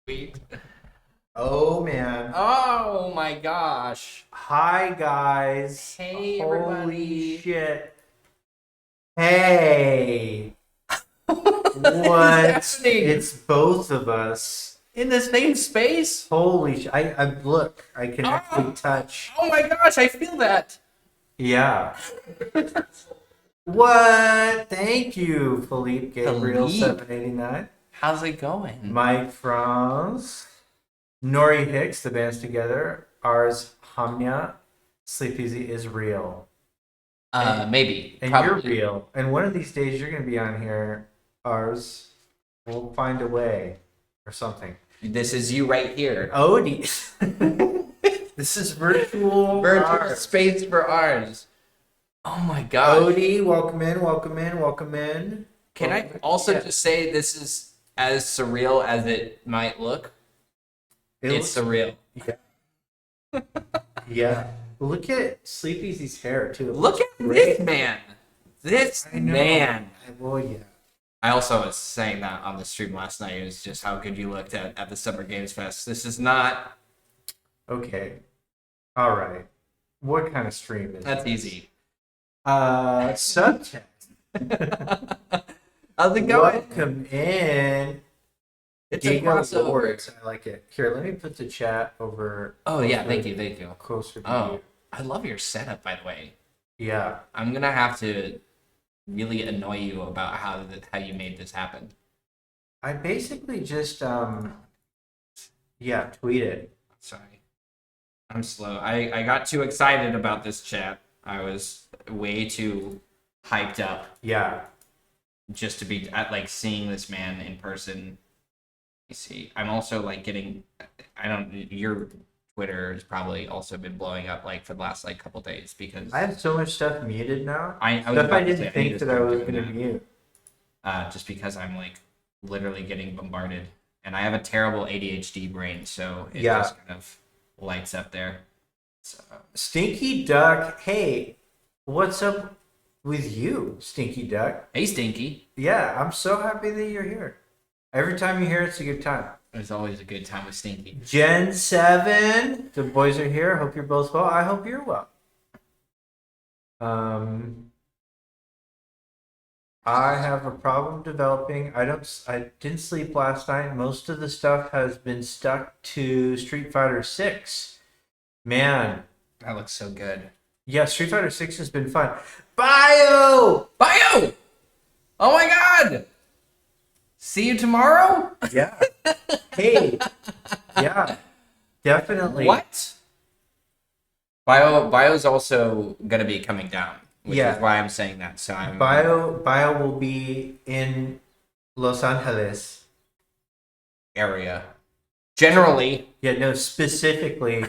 Sweet. Oh man. Oh my gosh. Hi guys. Hey Holy everybody. shit. Hey. What is What? happening? It's both of us. In the same space? Holy shit. I look, I can actually Oh, touch. oh my gosh, I feel that. Yeah. What? Thank you, Philippe Gabriel Philippe. 789. How's it going? Mike Franz. Nori Hicks, the band's together. Ours Hamya. Sleepezi is real. Maybe. And Probably. you're real. And one of these days you're going to be on here. Ours. We'll find a way or something. This is you right here. Odie. This is virtual. Virtual ours. space for ours. Oh my gosh. Odie, welcome in, welcome in, welcome in. Can I Welcome in. also Yeah. just say this is as surreal as it might look? It's looks- surreal. Yeah. Yeah. Look at Sleepezy's hair too. It Look looks at great. this man. This I know. man. Well, yeah. I also was saying that on the stream last night. It was just how good you looked at the Summer Games Fest. This is not. Okay. All right. What kind of stream is That's this? easy. Subtext. How's it going? Welcome in. It's a Giga crossover. Lords. I like it. Here, let me put the chat over. Oh yeah, closer- thank you. Closer to Oh, you. I love your setup, by the way. Yeah. I'm gonna have to really annoy you about how you made this happen. I basically just yeah, tweet it. Sorry, I'm slow. I got too excited about this chat. I was way too hyped up Yeah. just to be like seeing this man in person. You see, I'm also like getting. I don't. Your Twitter has probably also been blowing up like for the last like couple days because I have so much stuff muted now. I was Stuff about I to didn't say, I think need to that I start was doing going to that. mute. Just because I'm like literally getting bombarded, and I have a terrible ADHD brain, so it Yeah. just kind of lights up there. So Stinky Duck. Hey, what's up with you, Stinky Duck? hey, Stinky, Yeah, I'm so happy that you're here. Every time you're here, it's a good time. it's always a good time with Stinky. Gen 7. The boys are here. Hope you're both well. I hope you're well. I have a problem developing. I didn't sleep last night. Most of the stuff has been stuck to Street Fighter 6. Man, That looks so good. yeah, Street Fighter 6 has been fun. Bio! Bio! Oh my God! See you tomorrow? Yeah. Hey. Yeah. Definitely. What? Bio's also gonna be coming down, which Yeah. is why I'm saying that. So I'm Bio will be in Los Angeles. area. Generally. Yeah, no, specifically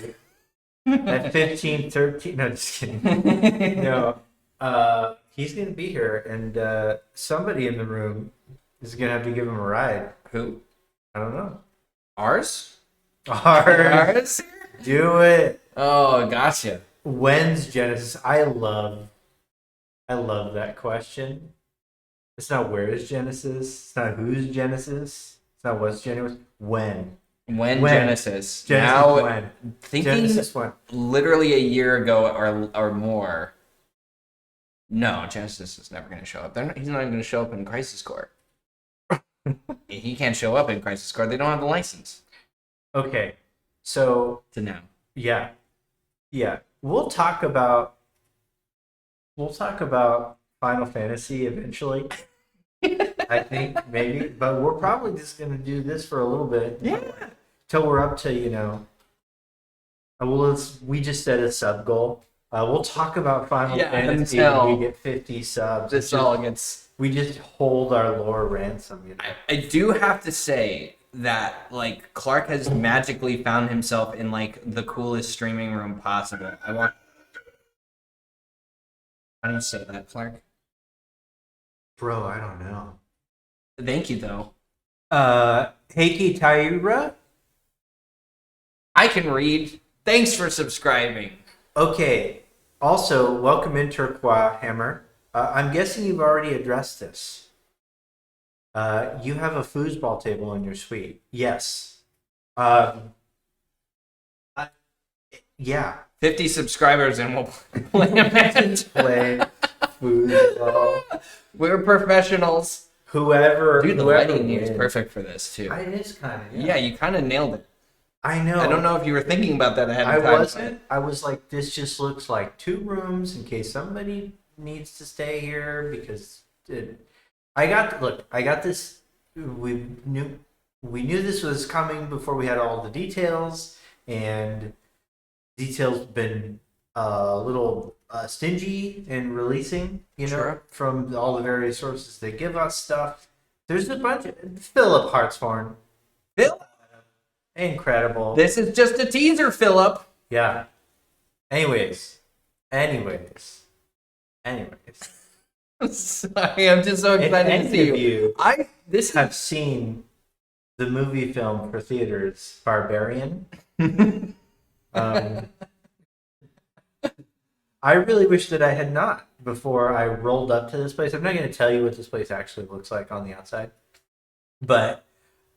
at 1513. No, just kidding. No. He's gonna be here, and somebody in the room is gonna have to give him a ride. Who? I don't know. Ours? Alright. Ours? Do it. Oh, gotcha. When's Genesis? I love that question. It's not where is Genesis. It's not who's Genesis. It's not what's Genesis. When. When When? Genesis? Genesis Now, when. thinking Genesis when. literally a year ago or more. No, Genesis is never going to show up. He's not even going to show up in Crisis Core. He can't show up in Crisis Core. They don't have the license Okay. So to now. yeah. Yeah. We'll talk about Final Fantasy eventually. I think maybe. But we're probably just gonna do this for a little bit. Yeah. Till we're up to, we just set a sub goal. We'll talk about Final Yeah, Fantasy until when we get 50 subs. This all gets. We just hold our lore ransom. I do have to say that like Clark has magically found himself in like the coolest streaming room possible. How do you say that, Clark? Bro, I don't know. Thank you, though. Heiki Taira? I can read. Thanks for subscribing. Okay. Also, welcome in Turquoise Hammer. I'm guessing you've already addressed this. You have a foosball table in your suite. Yes. Um, I, yeah. 50 subscribers and we'll play a match. Play foosball. We're professionals. Whoever. Dude, the whoever lighting here is wins. perfect for this too. It is kind of. Yeah, you kind of nailed it. I know. I don't know if you were thinking about that ahead of time. I wasn't. I was like, this just looks like 2 rooms in case somebody needs to stay here because I got this. We knew this was coming before we had all the details, and details been a little stingy in releasing. Sure. From all the various sources they give us stuff. There's a bunch of Philip Hartshorn. Phil? Incredible. This is just a teaser, Philip. Yeah. Anyways. Sorry, I'm just so If excited to any see of you. you have seen the movie film for theaters, Barbarian, I really wish that I had not before I rolled up to this place. I'm not going to tell you what this place actually looks like on the outside, but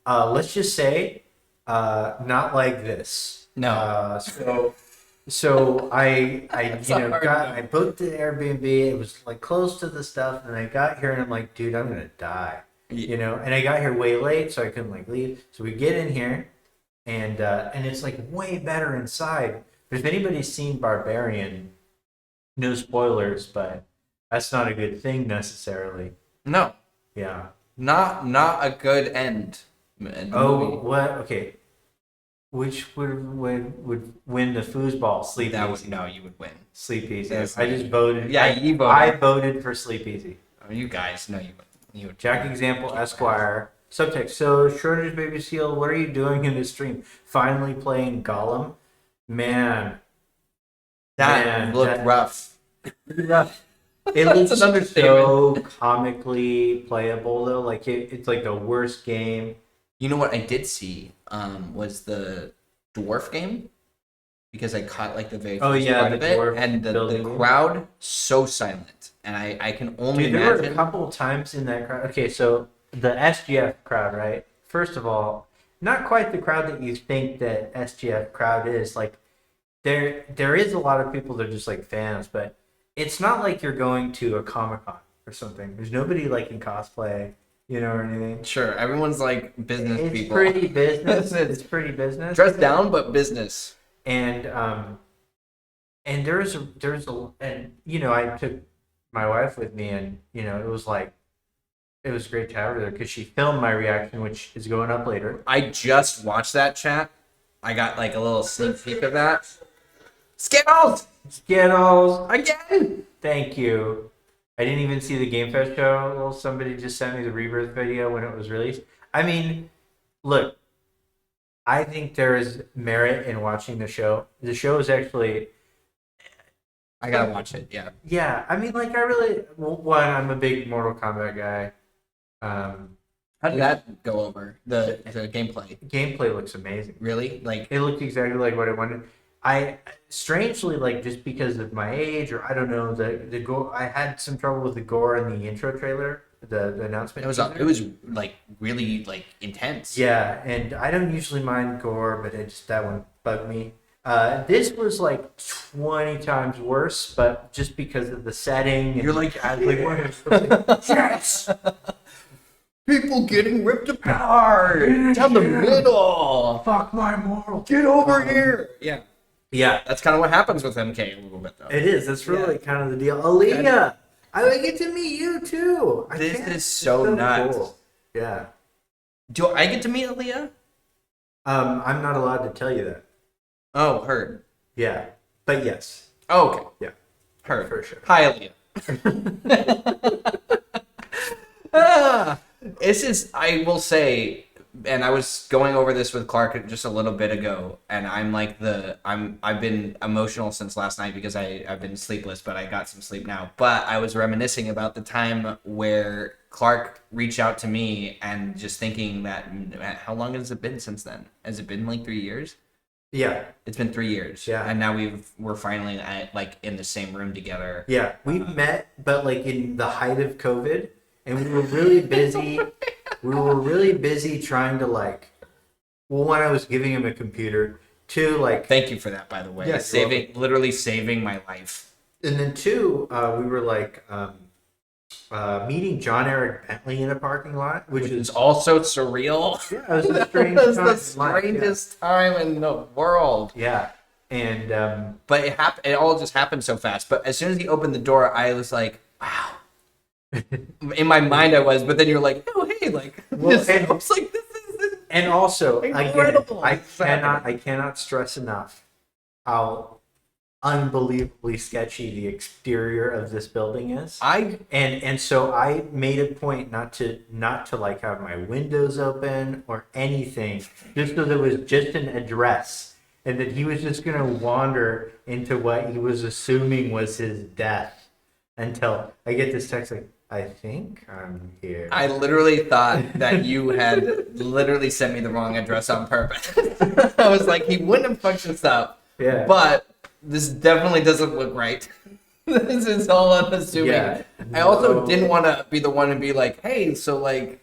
let's just say not like this. No. So I I booked the Airbnb. It was like close to the stuff, and I got here and I'm like, dude, I'm gonna die. And I got here way late, so I couldn't like leave. So we get in here, and it's like way better inside. But if anybody's seen Barbarian, no spoilers, but that's not a good thing necessarily. No. Yeah. Not a good end. What? Okay. Which would win the foosball? Sleepezi. No, you would win. Sleepezi. Yes, I just voted. Yeah, you voted. I voted for Sleepezi. Oh, you guys, no, you would. Jack Example Esquire. Subtext. So, Schrodingersbabyseal, what are you doing in this stream? Finally playing Gollum? Man. That looked rough. Rough. It looks so comically playable, though. Like, it's like the worst game. You know what I did see was the dwarf game, because I caught like the very first part of it, and the crowd so silent, and I can only imagine. There were a couple times in that crowd. Okay, so the SGF crowd, right? First of all, not quite the crowd that you think that SGF crowd is. Like, there is a lot of people that are just like fans, but it's not like you're going to a Comic-Con or something. There's nobody like in cosplay. Or anything. Sure, everyone's like business it's people. Pretty business. It's pretty business. Dressed down, but business. And there's a I took my wife with me, and it was great to have her there because she filmed my reaction, which is going up later. I just watched that, chat. I got like a little sneak peek of that. Skittles again. Thank you. I didn't even see the Game Fest show. Well, somebody just sent me the Rebirth video when it was released. I mean, look, I think there is merit in watching the show. The show is actually... I gotta watch it, yeah. Yeah, I mean, like, I'm a big Mortal Kombat guy. How did that go over? The gameplay? Gameplay looks amazing. Really? Like, it looked exactly like what I wanted. I strangely, like, just because of my age, or I don't know, the gore. I had some trouble with the gore in the intro trailer, the announcement. It was like really like intense. Yeah, and I don't usually mind gore, but that one bugged me. This was like 20 times worse, but just because of the setting. You're like, yes. People getting ripped apart down the middle. Fuck my moral. Get over here. Yeah. Yeah, that's kind of what happens with MK a little bit, though. It is. That's really kind of the deal. Aaliyah, I get to meet you too. This is so nuts. Cool. Yeah. Do I get to meet Aaliyah? I'm not allowed to tell you that. Oh, heard. Yeah, but yes. Oh, okay. Yeah, heard for sure. Hi, Aaliyah. This is, I will say. And I was going over this with Clark just a little bit ago, and I'm like I've been emotional since last night because I've been sleepless, but I got some sleep now. But I was reminiscing about the time where Clark reached out to me, and just thinking that how long has it been since then? Has it been like 3 years? Yeah, it's been 3 years. Yeah, and now we're finally in the same room together. Yeah, we met, but like in the height of COVID, and we were really busy. We were really busy trying to like Well, one, I was giving him a computer. Two, like, Thank you for that, by the way. Yeah, you're Literally saving my life. and then two, we were like meeting John Eric Bentley in a parking lot, which Which is is also surreal. yeah, it was a strange It was time the in life, strangest time in the world. yeah. And But it all just happened so fast. But as soon as he opened the door, I was like, wow. In my mind, I was. But then you're like, oh, hey, like, Well, I was like, this is and also again, incredible. I cannot stress enough how unbelievably sketchy the exterior of this building is. And so I made a point not to like have my windows open or anything, just so there was just an address, and that he was just gonna wander into what he was assuming was his death until I get this text like, I think I'm here. I literally thought that you had literally sent me the wrong address on purpose. I was like, he wouldn't have fucked this up. Yeah. But this definitely doesn't look right. This is all unassuming. Yeah. I also No. didn't want to be the one to be like, hey, so like,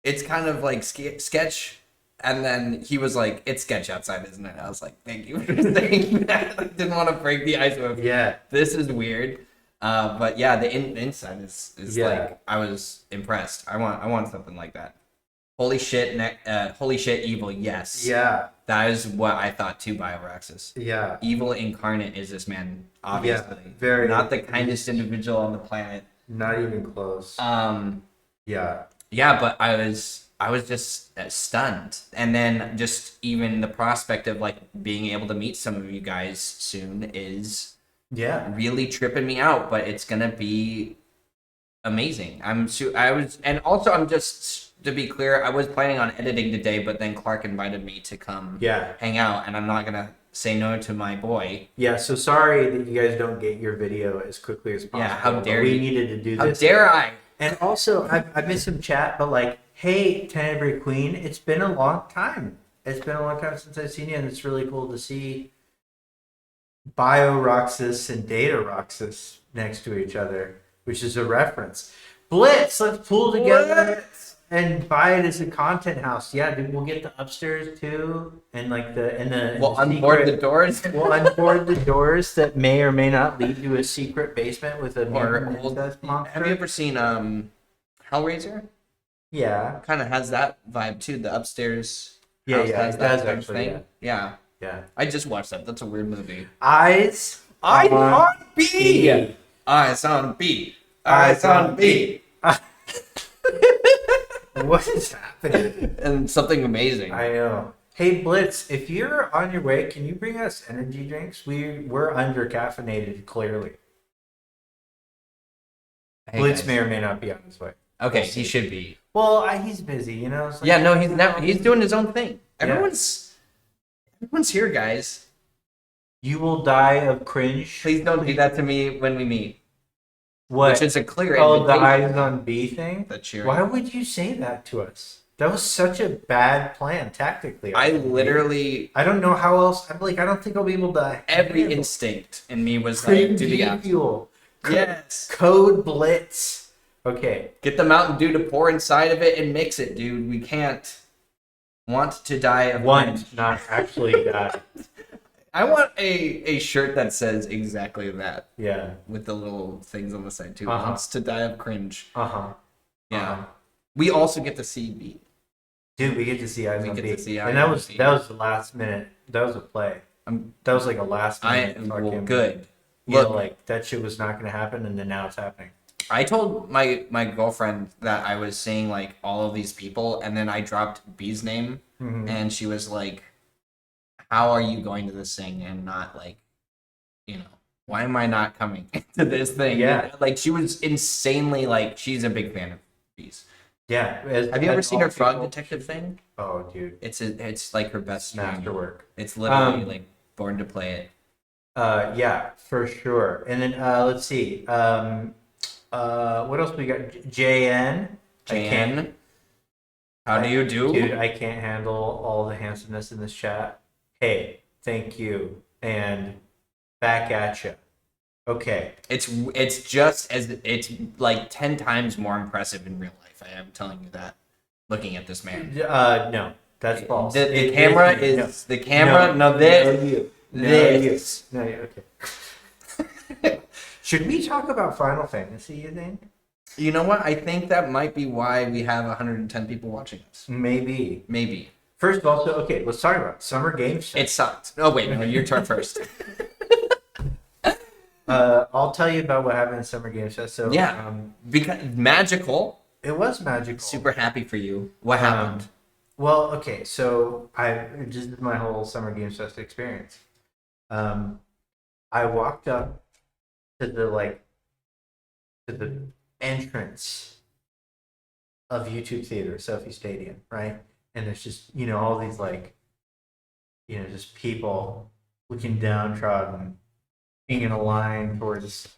it's kind of like sketch. And then he was like, it's sketch outside, isn't it? I was like, thank you for saying that. I didn't want to break the ice with Yeah. this is weird. But yeah, the inside is Yeah. like, I was impressed. I want something like that. Holy shit, evil, yes. Yeah. That is what I thought too, Bioraxis. Yeah. Evil incarnate is this man, obviously. very- Not the kindest individual on the planet. Not even close. Yeah. Yeah, but I was just stunned. And then just even the prospect of like being able to meet some of you guys soon is Yeah. really tripping me out, but it's gonna be amazing. I'm just to be clear, I was planning on editing today, but then Clark invited me to come Yeah. hang out, and I'm not gonna say no to my boy. Yeah. So sorry that you guys don't get your video as quickly as possible. Yeah, how but dare we you. needed to do How this. dare I? And also, I missed some chat, but like, hey, Tenebrae Queen, it's been a long time. It's been a long time since I've seen you, and it's really cool to see Bio-Roxas and Data-Roxas next to each other, which is a reference. Blitz, let's pull together and buy it as a content house. Yeah, dude, we'll get the upstairs too, and like We'll unboard the doors. We'll unboard the doors that may or may not lead to a secret basement with a Or incest monster. have you ever seen Hellraiser? Yeah, Kind of has that vibe too. The upstairs. yeah, house yeah. has It that does type of actually. thing. Yeah, Yeah. I just watched that. That's a weird movie. Eyes. Eyes on on B. Yeah. Eyes on B. Eyes on B. What is happening? And something amazing. I know. Hey Blitz, if you're on your way, can you bring us energy drinks? We're under caffeinated, clearly. Hey, Blitz guys. may or may not be on his way. Okay, We'll see. he should be. Well, he's busy, you know. It's like- Yeah, no, he's never. He's doing his own thing. Yeah. Everyone's here, guys. You will die of cringe. Please don't do that to me when we meet. What? Which is a clear Oh, the invitation. eyes on B thing. The cheering. Why would you say that to us? That was such a bad plan tactically. I think. literally I don't know how else. I'm like, I don't think I'll be able to. every handle instinct in me was like, do the Cringy opposite. fuel. Yes. Code Blitz. Okay. Get the Mountain Dew to pour inside of it and mix it, dude. We can't want to die of Want, cringe. not actually die. I want a shirt that says exactly that Yeah. with the little things on the side too. Uh-huh. Wants to die of cringe. Uh-huh. Yeah. Uh-huh. We also get to see B. Dude, we get to see Eyes We on get B. to see Eyes And that on was B. the last minute. That was a play. That was like a last minute. Good. Yeah, Look, like that shit was not going to happen, and then now it's happening. I told my girlfriend that I was seeing like all of these people, and then I dropped B's name, Mhm. and she was like, "How are you going to this thing and not like, why am I not coming to this thing?" Yeah. Like she was insanely like she's a big fan of B's. Yeah. Have you ever seen her Frog Detective thing? Oh, dude. It's like her best stream. Masterwork. It's literally like born to play it. Yeah, for sure. And then let's see. What else we got? JN. Jan, how do you do? Dude, I can't handle all the handsomeness in this chat. Hey, thank you. And back at you. Okay. It's like 10 times more impressive in real life. I am telling you that. Looking at this man. No. That's false. The camera is no. the camera. No, this. This. No, you. Okay. Should we talk about Final Fantasy, you think? You know what? I think that might be why we have 110 people watching us. Maybe. First of all, okay, let's talk about Summer Game Fest. It sucked. Oh, wait, no, your turn first. I'll tell you about what happened at Summer Game Fest. So, yeah, because magical. It was magical. Super happy for you. What happened? Well, okay, so I just did my whole Summer Games Fest experience. I walked up to the entrance of YouTube Theater, Sophie Stadium, right? And there's just, all these just people looking downtrodden, being in a line towards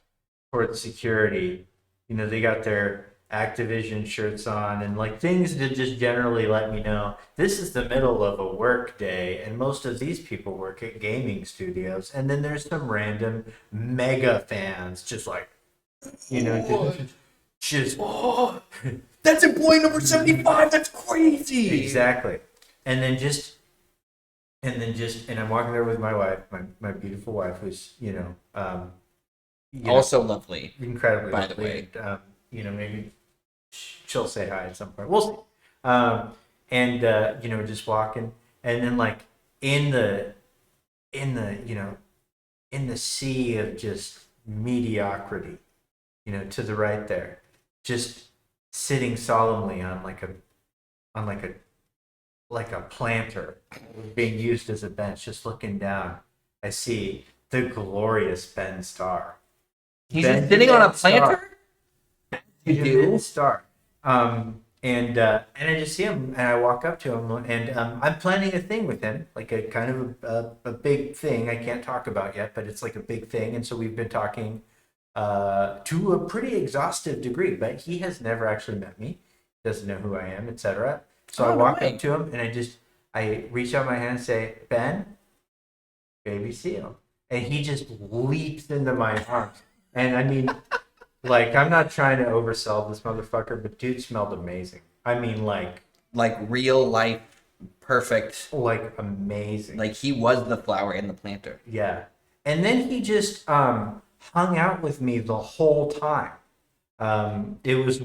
security. They got their Activision shirts on and things that just generally let me know this is the middle of a work day and most of these people work at gaming studios. And then there's some random mega fans just that's employee number 75. That's crazy. Exactly. And I'm walking there with my wife, my beautiful wife, who's also lovely, incredibly by lovely. the way. Maybe she'll say hi at some point. We'll see. Just walking, and then in the sea of just mediocrity, to the right there, just sitting solemnly on a planter being used as a bench, just looking down, I see the glorious Ben Starr. He's just sitting on a planter? You do? Star. And I just see him, and I walk up to him, and I'm planning a thing with him, like a kind of a big thing I can't talk about yet, but it's like a big thing. And so we've been talking to a pretty exhaustive degree, but he has never actually met me, doesn't know who I am, etc. So I walk up to him, and I reach out my hand and say, Ben, baby seal. And he just leaps into my arms. And I mean, I'm not trying to oversell this motherfucker, but dude smelled amazing. I mean, like real life, perfect. Amazing. He was the flower in the planter. Yeah. And then he just hung out with me the whole time. It was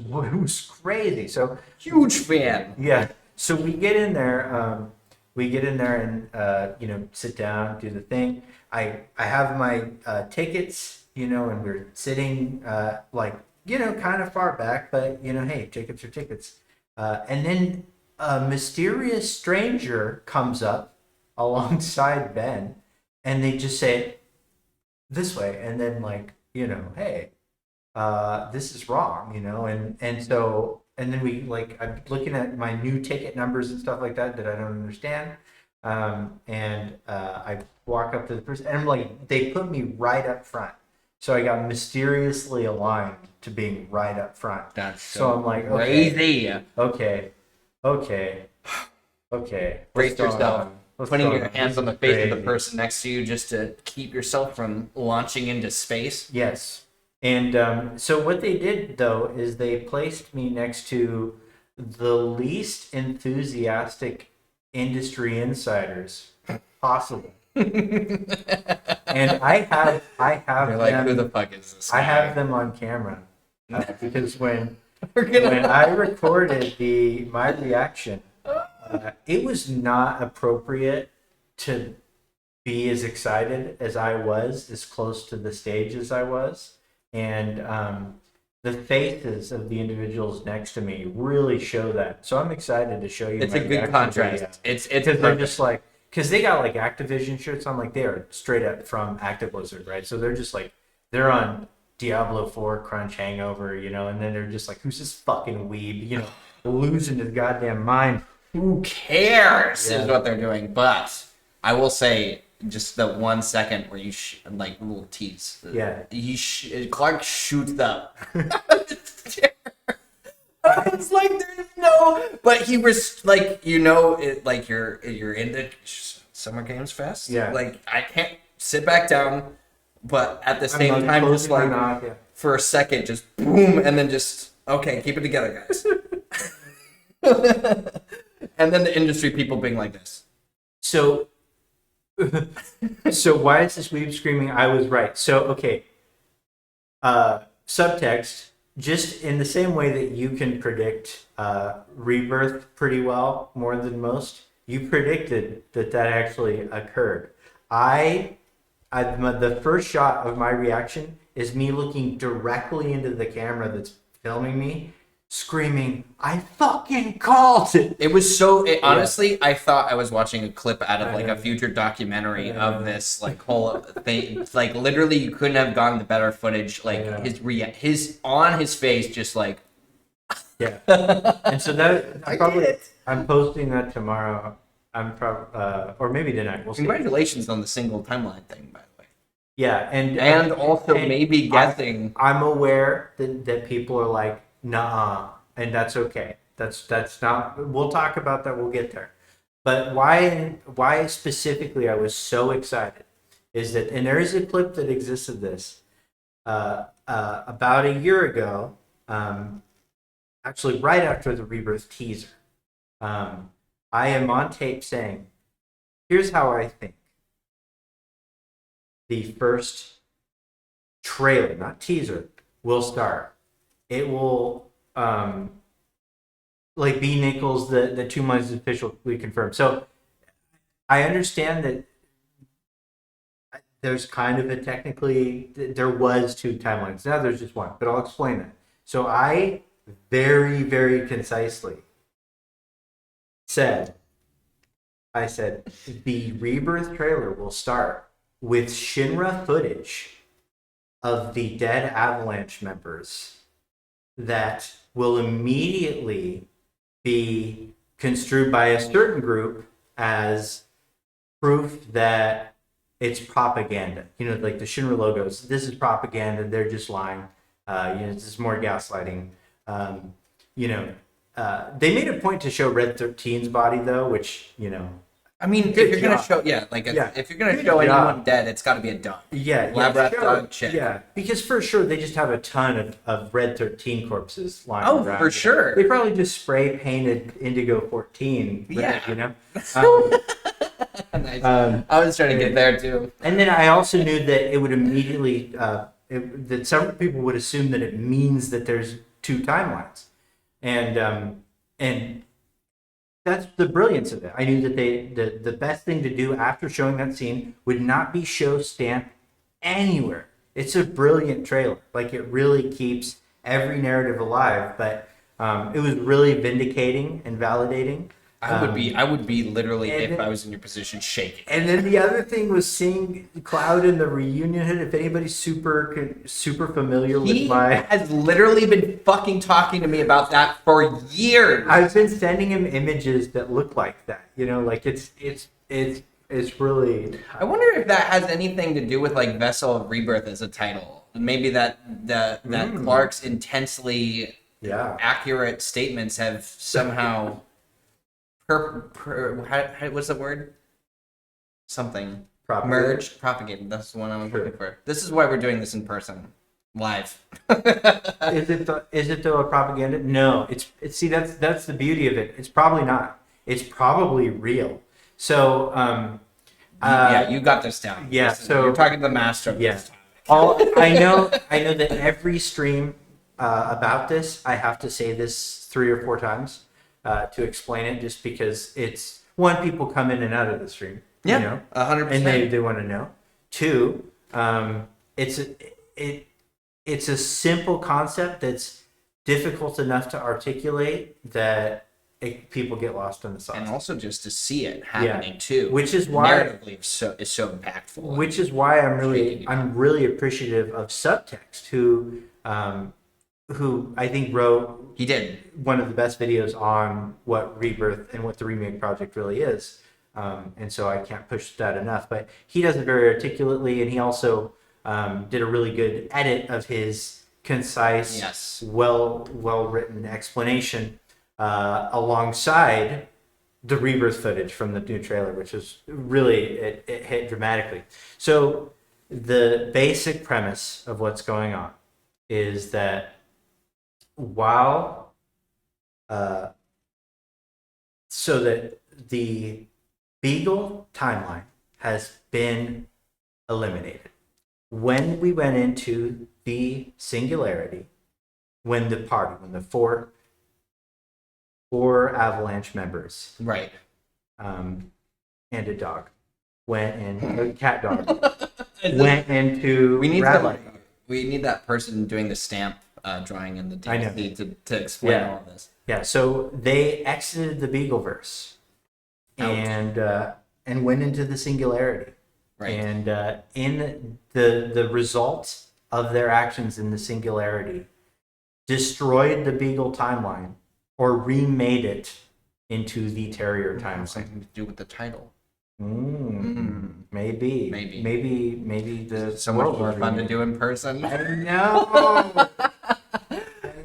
crazy. So huge fan. Yeah. So we get in there. And sit down, do the thing. I have my tickets. And we're sitting kind of far back, but hey, tickets are tickets. And then a mysterious stranger comes up alongside Ben, and they just say, "This way," and then hey, this is wrong, and then we I'm looking at my new ticket numbers and stuff like that I don't understand. I walk up to the person, and they put me right up front. So I got mysteriously aligned to being right up front. That's so I'm crazy. Okay. Brace yourself. Putting your hands on the face of the person next to you just to keep yourself from launching into space. Yes. And so what they did, though, is they placed me next to the least enthusiastic industry insiders possible. And I have You're them, who the fuck is this guy? I have them on camera because when I recorded my reaction, it was not appropriate to be as excited as I was, as close to the stage as I was, and the faces of the individuals next to me really show that. So I'm excited to show you. It's a good contrast. Video. It's because they're just because they got Activision shirts on, they are straight up from Actiblizzard, right? So they're just they're on Diablo 4 Crunch Hangover, and then they're just who's this fucking weeb, losing his goddamn mind. Who cares is what they're doing. But I will say, just the 1 second where you little tease. Yeah. Clark shoots up. I was there's no. But he was you're in the Summer Games Fest. Yeah. I can't sit back down, but at the same time, just for a second, just boom, and then just okay, keep it together, guys. And then the industry people being like this. So, so why is this weeb screaming? I was right. So, okay. Subtext, just in the same way that you can predict rebirth pretty well, more than most, you predicted that actually occurred. The first shot of my reaction is me looking directly into the camera that's filming me, screaming, "I fucking called it!" It was so. Honestly, I thought I was watching a clip out of like a future documentary of this like whole thing. Like literally, you couldn't have gotten the better footage. Like his on his face, just like. Yeah. And so that I'm posting that tomorrow. I'm probably or maybe tonight. We'll see. Congratulations on the single timeline thing, by the way. Yeah, and also maybe guessing. I'm aware that people are like, nah, and that's okay. That's not. We'll talk about that. We'll get there. But why specifically I was so excited is that, and there is a clip that exists of this about a year ago, actually right after the Rebirth teaser. I am on tape saying, here's how I think the first trailer, not teaser, will start. It will like B. Nichols, the 2 months is officially confirmed. So I understand that there's kind of a technically, there was 2 timelines. Now there's just one, but I'll explain that. So I very, very concisely said, the Rebirth trailer will start with Shinra footage of the dead Avalanche members that will immediately be construed by a certain group as proof that it's propaganda. You know, like the Shinra logos, this is propaganda, they're just lying. This is more gaslighting. They made a point to show Red 13's body, though, which, I mean, if you're going to show, if you're going to show anyone dead, it's got to be a dog. Lab rat dog, check. Yeah, because for sure, they just have a ton of Red 13 corpses lying around. Oh, for sure. They probably just spray painted Indigo 14 red, Nice. I was trying to get there, too. And then I also knew that it would immediately, that some people would assume that it means that there's 2 timelines. And that's the brilliance of it. I knew that the best thing to do after showing that scene would not be show stamp anywhere. It's a brilliant trailer. Like, it really keeps every narrative alive, but it was really vindicating and validating. I would be literally, if I was in your position, shaking. And then the other thing was seeing Cloud in the reunion hood. If anybody's super familiar with my... He has literally been fucking talking to me about that for years. I've been sending him images that look like that. Like it's really... I wonder if that has anything to do with like Vessel of Rebirth as a title. Maybe that Clark's intensely accurate statements have somehow... what's the word? Something. Merged, propagated. That's the one I was looking for. This is why we're doing this in person, live. Is it though a propaganda? No. It's see, that's the beauty of it. It's probably not. It's probably real. So you got this down. Yeah. So you're talking to the master of this. I know that every stream about this, I have to say this 3 or 4 times. To explain it, just because it's one, people come in and out of the stream, 100%, and they want to know. 2, it's a simple concept that's difficult enough to articulate that people get lost in the sauce, and also just to see it happening too, which is why narratively is so impactful. Which is why I'm really appreciative of Subtext, who I think wrote... He did. One of the best videos on what Rebirth and what the remake project really is. And so I can't push that enough. But he does it very articulately, and he also did a really good edit of his concise, well-written explanation alongside the Rebirth footage from the new trailer, which is really, it hit dramatically. So the basic premise of what's going on is that while so that the Beagle timeline has been eliminated. When we went into the singularity, when the four Avalanche members, Right. and a dog went in, a cat dog went into We need Rabbi. we need that person doing the stamp drawing in the I know. DLC to explain Yeah. all of this. Yeah, so they exited the Beagleverse and went into the singularity. Right. And in the result of their actions in the singularity destroyed the Beagle timeline or remade it into the Terrier timeline. Something to do with the title. Maybe the So much world more was fun to remade. do in person. I know.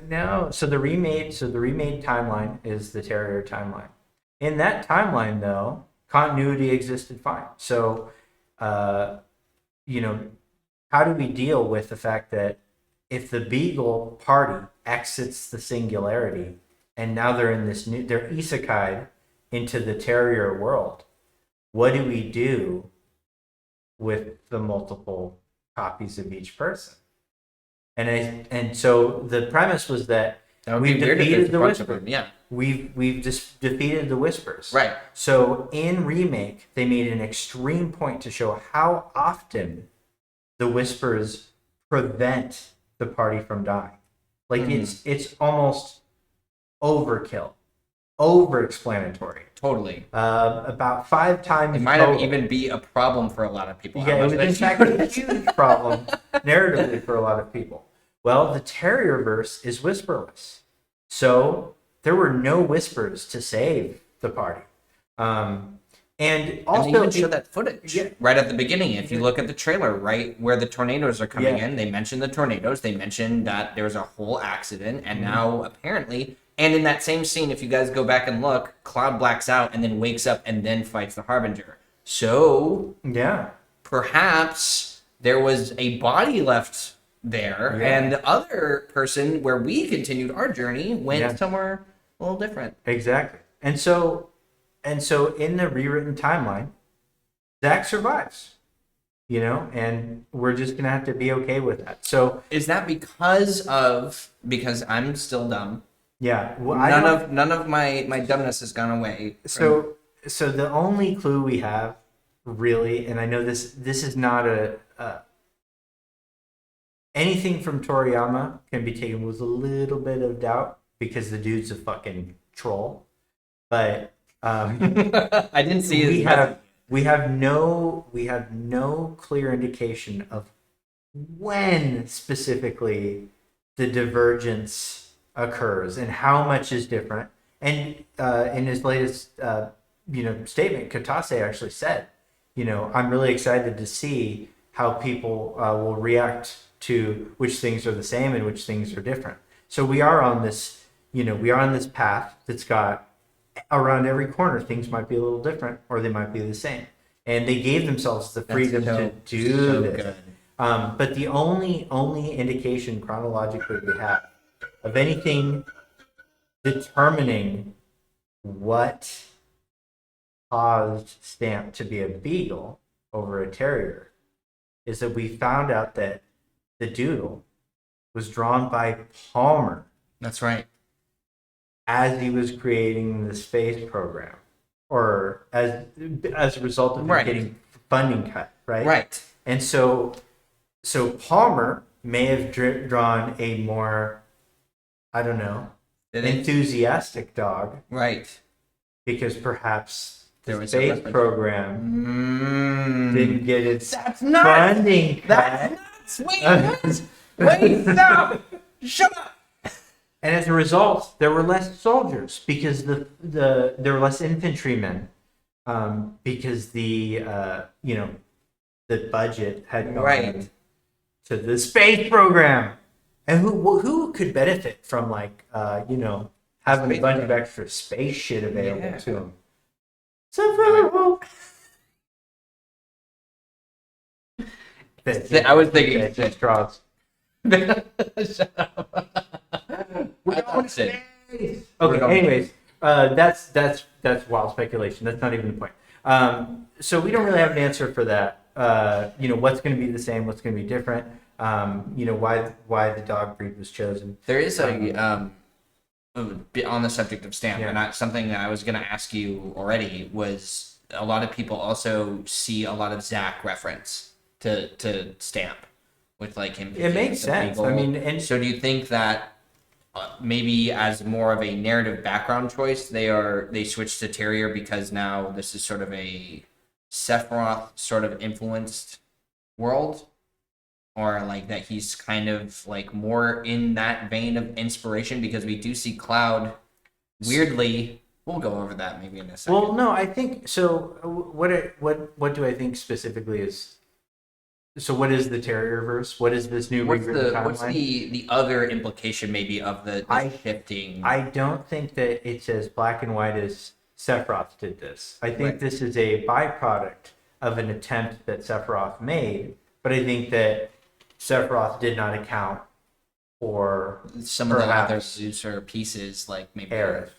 No, so the remade timeline is the Terrier timeline. In that timeline, though, continuity existed fine. So, how do we deal with the fact that if the Beagle party exits the singularity and now they're in they're isekai'd into the Terrier world, what do we do with the multiple copies of each person? And so the premise was that we've defeated the Whispers. Yeah. We've just defeated the Whispers. Right. So in Remake, they made an extreme point to show how often the Whispers prevent the party from dying. Like it's almost overkill, over-explanatory. Totally. About 5 times. It might not even be a problem for a lot of people. Yeah, it was in fact a huge problem narratively for a lot of people. Well, the Terrierverse is whisperless. So there were no whispers to save the party. And also, they even show that footage right at the beginning. If you look at the trailer, right where the tornadoes are coming in, they mention the tornadoes. They mentioned that there was a whole accident, and now apparently, and in that same scene, if you guys go back and look, Cloud blacks out and then wakes up and then fights the Harbinger. So perhaps there was a body left there, and the other person where we continued our journey went somewhere a little different. Exactly. And so in the rewritten timeline, Zach survives, and we're just gonna have to be okay with that. So is that because I'm still dumb? Yeah. Well, none of my dumbness has gone away. So the only clue we have really, and I know this is not anything from Toriyama can be taken with a little bit of doubt because the dude's a fucking troll. But I didn't see it. We have no clear indication of when specifically the divergence occurs and how much is different. And in his latest statement, Katase actually said, I'm really excited to see how people will react to which things are the same and which things are different. So we are on this, path that's got around every corner. Things might be a little different or they might be the same. And they gave themselves the freedom to do this. Good. But the only indication chronologically we have of anything determining what caused Stamp to be a beagle over a terrier is that we found out that the doodle was drawn by Palmer. That's right. As he was creating the space program, or as a result of him getting funding cut, right? Right. And so Palmer may have drawn a more, I don't know, enthusiastic dog, right? Because perhaps the space program didn't get its funding cut. Wait, stop! Shut up! And as a result, there were less soldiers because there were less infantrymen because the budget had gone to the space program. And who could benefit from having a bunch of extra space shit available to them? So I was thinking straws. Shut up. Okay. Anyways, that's that's wild speculation. That's not even the point. So we don't really have an answer for that. What's going to be the same, what's going to be different. Why the dog breed was chosen. There is a on the subject of stamp, and something that I was going to ask you already was a lot of people also see a lot of Zach reference to stamp with like him. It makes sense. Beagle. I mean, and so do you think that maybe as more of a narrative background choice, they switched to Terrier because now this is sort of a Sephiroth sort of influenced world? Or like that he's kind of like more in that vein of inspiration, because we do see Cloud weirdly. We'll go over that maybe in a second. Well, no, I think so. What do I think specifically is? So what is the Terrierverse? What is this new Rebirth timeline? What's the other implication maybe of the shifting? I don't think that it's as black and white as Sephiroth did this. I think this is a byproduct of an attempt that Sephiroth made, but I think that Sephiroth did not account for some of the other user pieces, like maybe Aerith.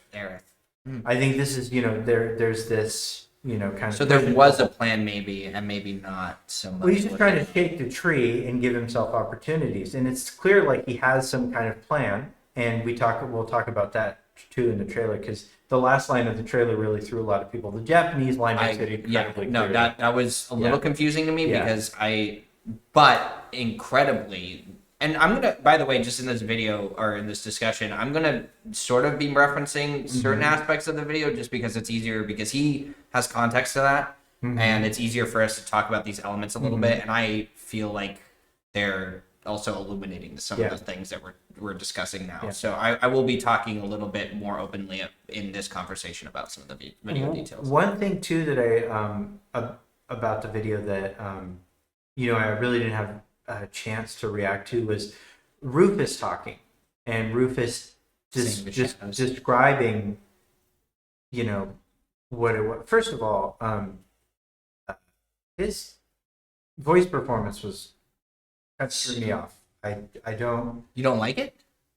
I think this is, there's this, kind of. So there was a plan, maybe, and maybe not so much. Well, he's just trying to shake the tree and give himself opportunities, and it's clear like he has some kind of plan. And we'll talk about that too in the trailer, because the last line of the trailer really threw a lot of people. The Japanese line makes it incredibly clear. That was a little confusing to me because but incredibly, and I'm gonna, by the way, just in this video or in this discussion, I'm gonna sort of be referencing certain aspects of the video just because it's easier, because he has context to that, and it's easier for us to talk about these elements a little bit, and I feel like they're also illuminating some of the things that we're discussing now. So I will be talking a little bit more openly in this conversation about some of the video details. One thing too that I about the video that I really didn't have a chance to react to was Rufus talking, and Rufus just describing, what it was. First of all, his voice performance was that threw me off. I don't. You don't like it?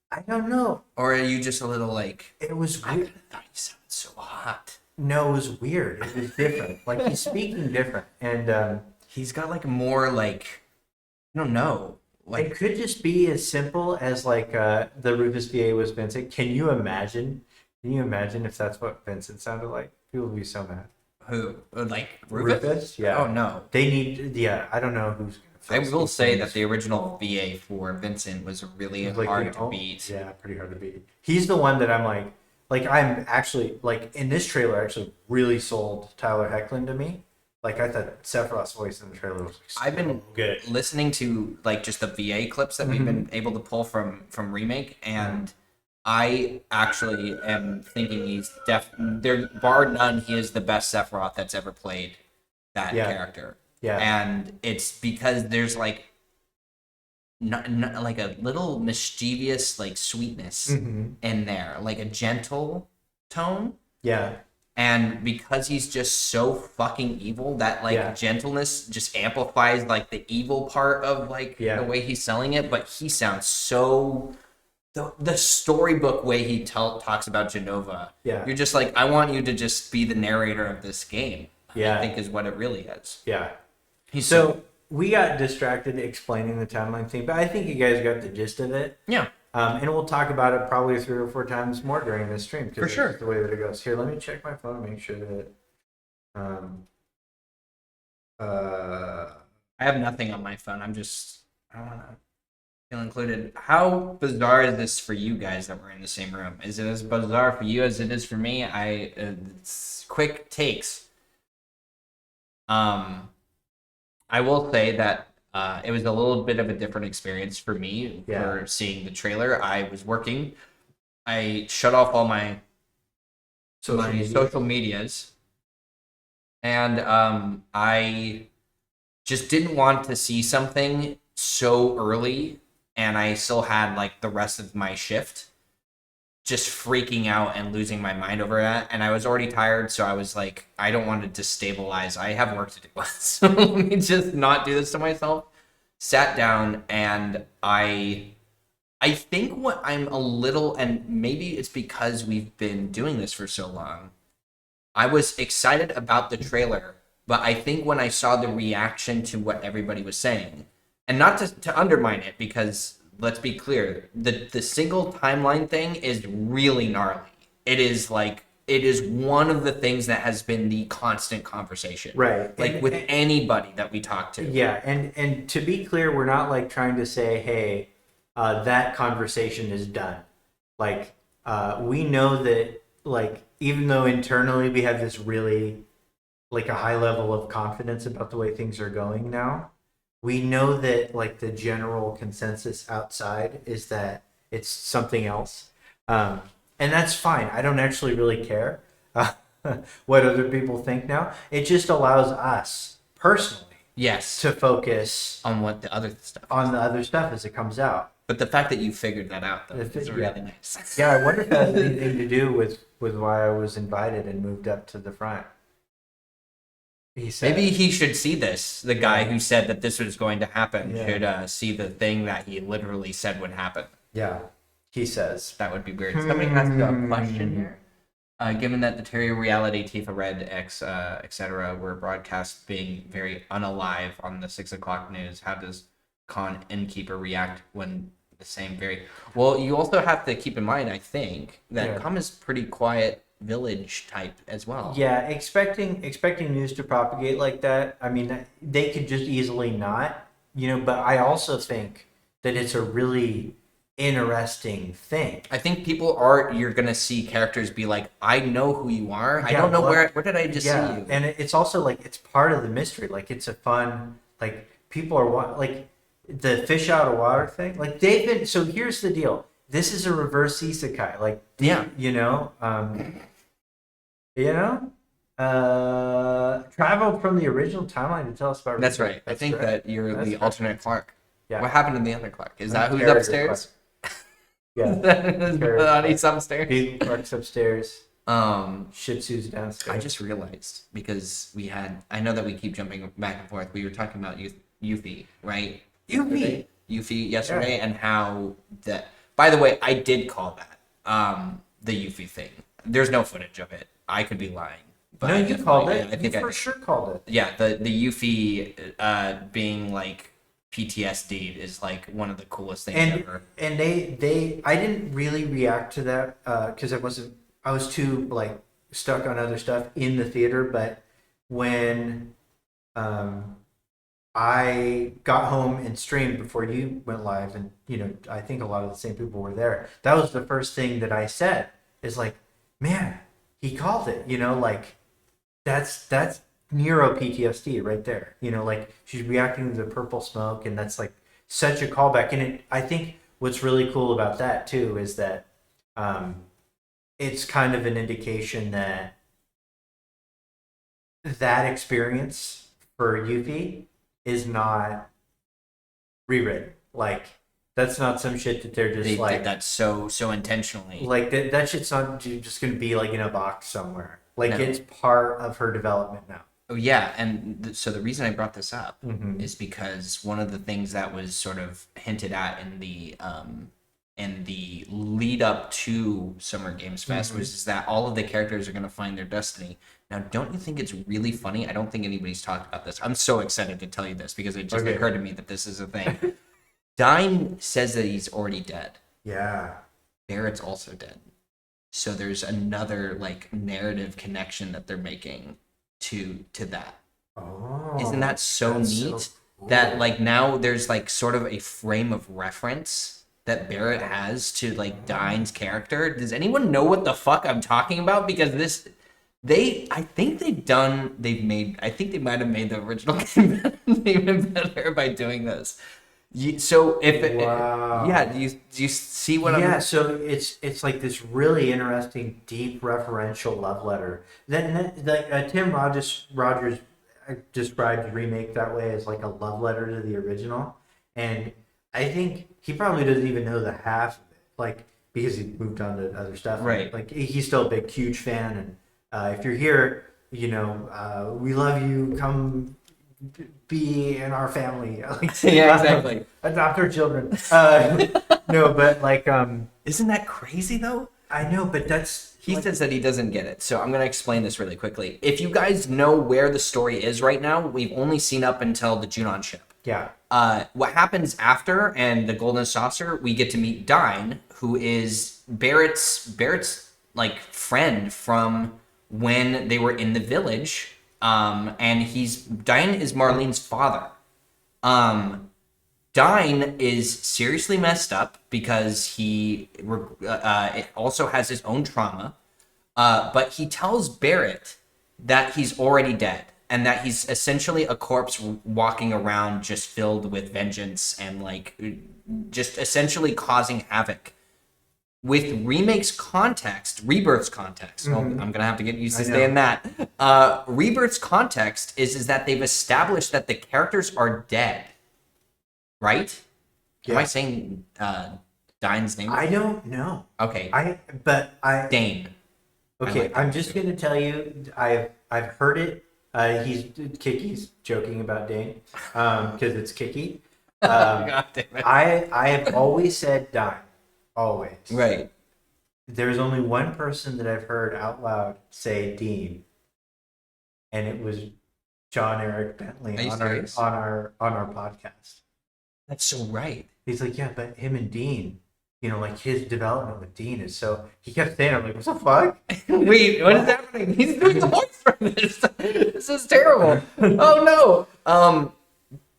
I don't know. Or are you just a little like? It was I weird. thought he sounded so hot. No, it was weird. It was different. Like he's speaking different, and he's got like more like, I don't know. Like it could just be as simple as like the Rufus VA was Vincent. Can you imagine if that's what Vincent sounded like? People would be so mad. Who? Like Rufus? Yeah. Oh no. They need. Yeah. I don't know who's. I will say that the original VA for Vincent was really hard to beat. Yeah, pretty hard to beat. He's the one that I'm like I'm actually like in this trailer actually really sold Tyler Hoechlin to me. Like I thought Sephiroth's voice in the trailer was like I've been good. Listening to like just the VA clips that we've been able to pull from Remake, and I actually am thinking he's there, bar none, he is the best Sephiroth that's ever played that character. Yeah. And it's because there's like not like a little mischievous like sweetness in there, like a gentle tone. Yeah. And because he's just so fucking evil, that like gentleness just amplifies like the evil part of like the way he's selling it. But he sounds so the storybook way he talks about Genova. Yeah, you're just like, I want you to just be the narrator of this game. I think is what it really is. Yeah. So we got distracted explaining the timeline thing, but I think you guys got the gist of it. Yeah. And we'll talk about it probably 3 or 4 times more during this stream. For sure. That's the way that it goes. Here, let me check my phone and make sure that. I have nothing on my phone. I want to feel included. How bizarre is this for you guys that we're in the same room? Is it as bizarre for you as it is for me? It's quick takes. I will say that it was a little bit of a different experience for me for seeing the trailer. I was working. I shut off all my social medias, and I just didn't want to see something so early, and I still had like the rest of my shift just freaking out and losing my mind over that. And I was already tired, so I was like, I don't want to destabilize. I have work to do. So let me just not do this to myself. Sat down, and I think what I'm a little, and maybe it's because we've been doing this for so long, I was excited about the trailer, but I think when I saw the reaction to what everybody was saying, and not to undermine it, because let's be clear, the single timeline thing is really gnarly. It is one of the things that has been the constant conversation. Right. Like with anybody that we talk to. Yeah, and to be clear, we're not like trying to say, hey, that conversation is done. Like, we know that, like, even though internally we have this really, like, a high level of confidence about the way things are going now, we know that, like, the general consensus outside is that it's something else. And that's fine. I don't actually really care what other people think now. It just allows us personally to focus on what the other stuff as it comes out. But the fact that you figured that out, though, is really nice. Yeah, I wonder if that has anything to do with why I was invited and moved up to the front. He said, maybe he should see this. The guy who said that this was going to happen should see the thing that he literally said would happen. Yeah, he says. That would be weird. Somebody asked a question here. Given that the Terry Reality, Tifa Red, etc. were broadcast being very unalive on the 6 o'clock news, how does Con Innkeeper react when the same very... Well, you also have to keep in mind, I think, that Com is pretty quiet village type as well. Yeah, expecting news to propagate like that, I mean, they could just easily not, but I also think that it's a really interesting thing. I think you're gonna see characters be like, I know who you are. I don't know where did I just see you? And it's also like, it's part of the mystery. Like, it's a fun, like, people are like the fish out of water thing. Like, they've been, so here's the deal. This is a reverse isekai. Like, traveled from the original timeline to tell us about. That's right. I think that you're the alternate Clark. Yeah. What happened to the other Clark? Is that who's upstairs? Yeah. He's upstairs. Clark's upstairs. Shih Tzu's downstairs. I just realized, because I know that we keep jumping back and forth. We were talking about Yuffie, right? Yuffie yesterday, and how that. By the way, I did call that the Yuffie thing. There's no footage of it. I could be lying. But no, you called it. I think you for sure called it. Yeah, the Yuffie being like PTSD is like one of the coolest things ever. And I didn't really react to that because I was too like stuck on other stuff in the theater. But when I got home and streamed before you went live, and I think a lot of the same people were there. That was the first thing that I said. Is like, man, he called it. Like that's neuro PTSD right there. Like she's reacting to the purple smoke, and that's like such a callback. And I think what's really cool about that too is that it's kind of an indication that experience for Yuffie is not rewritten. Like, that's not some shit that they did that so intentionally. Like that shit's not just gonna be like in a box somewhere. Like, it's part of her development now. Oh yeah, and so the reason I brought this up is because one of the things that was sort of hinted at in the lead up to Summer Games Fest was that all of the characters are going to find their destiny. Now, don't you think it's really funny? I don't think anybody's talked about this. I'm so excited to tell you this because it just occurred to me that this is a thing. Dine says that he's already dead. Yeah. Barrett's also dead. So there's another like narrative connection that they're making to that. Oh, isn't that so neat? So cool. That like now there's like sort of a frame of reference that Barrett has to like Dine's character. Does anyone know what the fuck I'm talking about? Because I think they might have made the original game even better by doing this. So do you see what I'm... Yeah, so it's like this really interesting, deep referential love letter. Then Tim Rogers described the remake that way as like a love letter to the original, and I think he probably doesn't even know the half of it, like, because he moved on to other stuff. Right. Like, he's still a big, huge fan, and if you're here, we love you. Come be in our family. Yeah, exactly. Adopt our children. No, but like, isn't that crazy though? I know, but that's... He says that he doesn't get it, so I'm going to explain this really quickly. If you guys know where the story is right now, we've only seen up until the Junon ship. Yeah. What happens after and the Golden Saucer, we get to meet Dine, who is Barrett's like friend from when they were in the village. And Dine is Marlene's father. Dine is seriously messed up because he also has his own trauma. But he tells Barrett that he's already dead and that he's essentially a corpse walking around just filled with vengeance and like just essentially causing havoc. With Rebirth's context, well, I'm going to have to get used to saying that. Rebirth's context is that they've established that the characters are dead. Right? Yeah. Am I saying Dine's name? I don't know. Okay. Dane. Okay, I'm just gonna tell you, I've heard it. Kiki's joking about Dane, because it's Kiki. God damn it. I have always said Dine. Always. Right. There's only one person that I've heard out loud say Dean, and it was John Eric Bentley on our podcast. That's so right. He's like, yeah, but him and Dean, like his development with Dean is so. He kept saying, I'm like, what the fuck? Wait, what is happening? He's doing the voice for this. This is terrible. Oh no.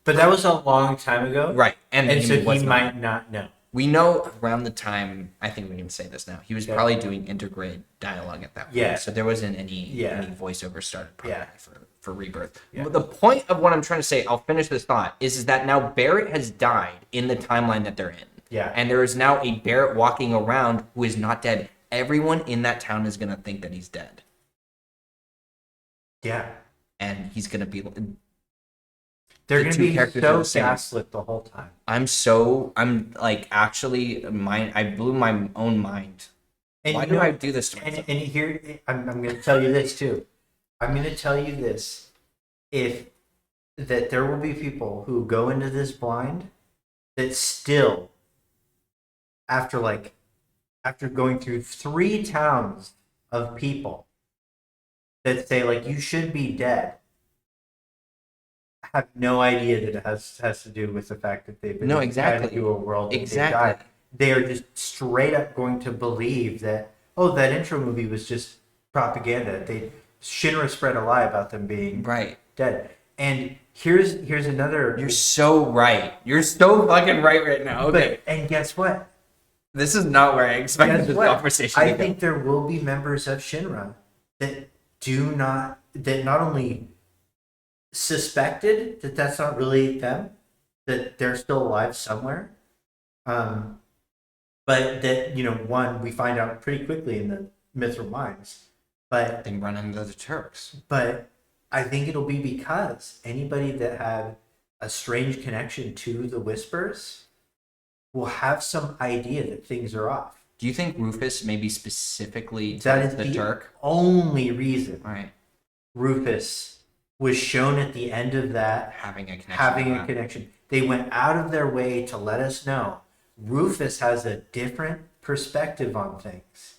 But that was a long time ago, right? And so he might not know. We know around the time. I think we can say this now. He was probably doing intergrade dialogue at that point. Yeah. So there wasn't any voiceover started probably for Rebirth. Yeah. But the point of what I'm trying to say, I'll finish this thought, is that now Barrett has died in the timeline that they're in. Yeah. And there is now a Barrett walking around who is not dead. Everyone in that town is going to think that he's dead. Yeah. And he's going to be... They're going to be so gaslit the whole time. I'm like, actually, I blew my own mind. And why do I do this to myself? And here, I'm going to tell you this too. I'm going to tell you this. That there will be people who go into this blind that still, after going through 3 towns of people that say, like, you should be dead, have no idea that it has to do with the fact that they've been into a world that they died. They are just straight up going to believe that, that intro movie was just propaganda. Shinra spread a lie about them being dead. And here's another... You're so right. You're so fucking right now. Okay. And guess what? This is not where I expected this conversation to go. I think there will be members of Shinra that not only suspected that that's not really them, that they're still alive somewhere, but that, one, we find out pretty quickly in the Mithril Mines. But they run into the Turks. But I think it'll be because anybody that had a strange connection to the Whispers will have some idea that things are off. Do you think Rufus maybe specifically that is the Turk? Only reason right. Rufus was shown at the end of that having a connection. They went out of their way to let us know Rufus has a different perspective on things.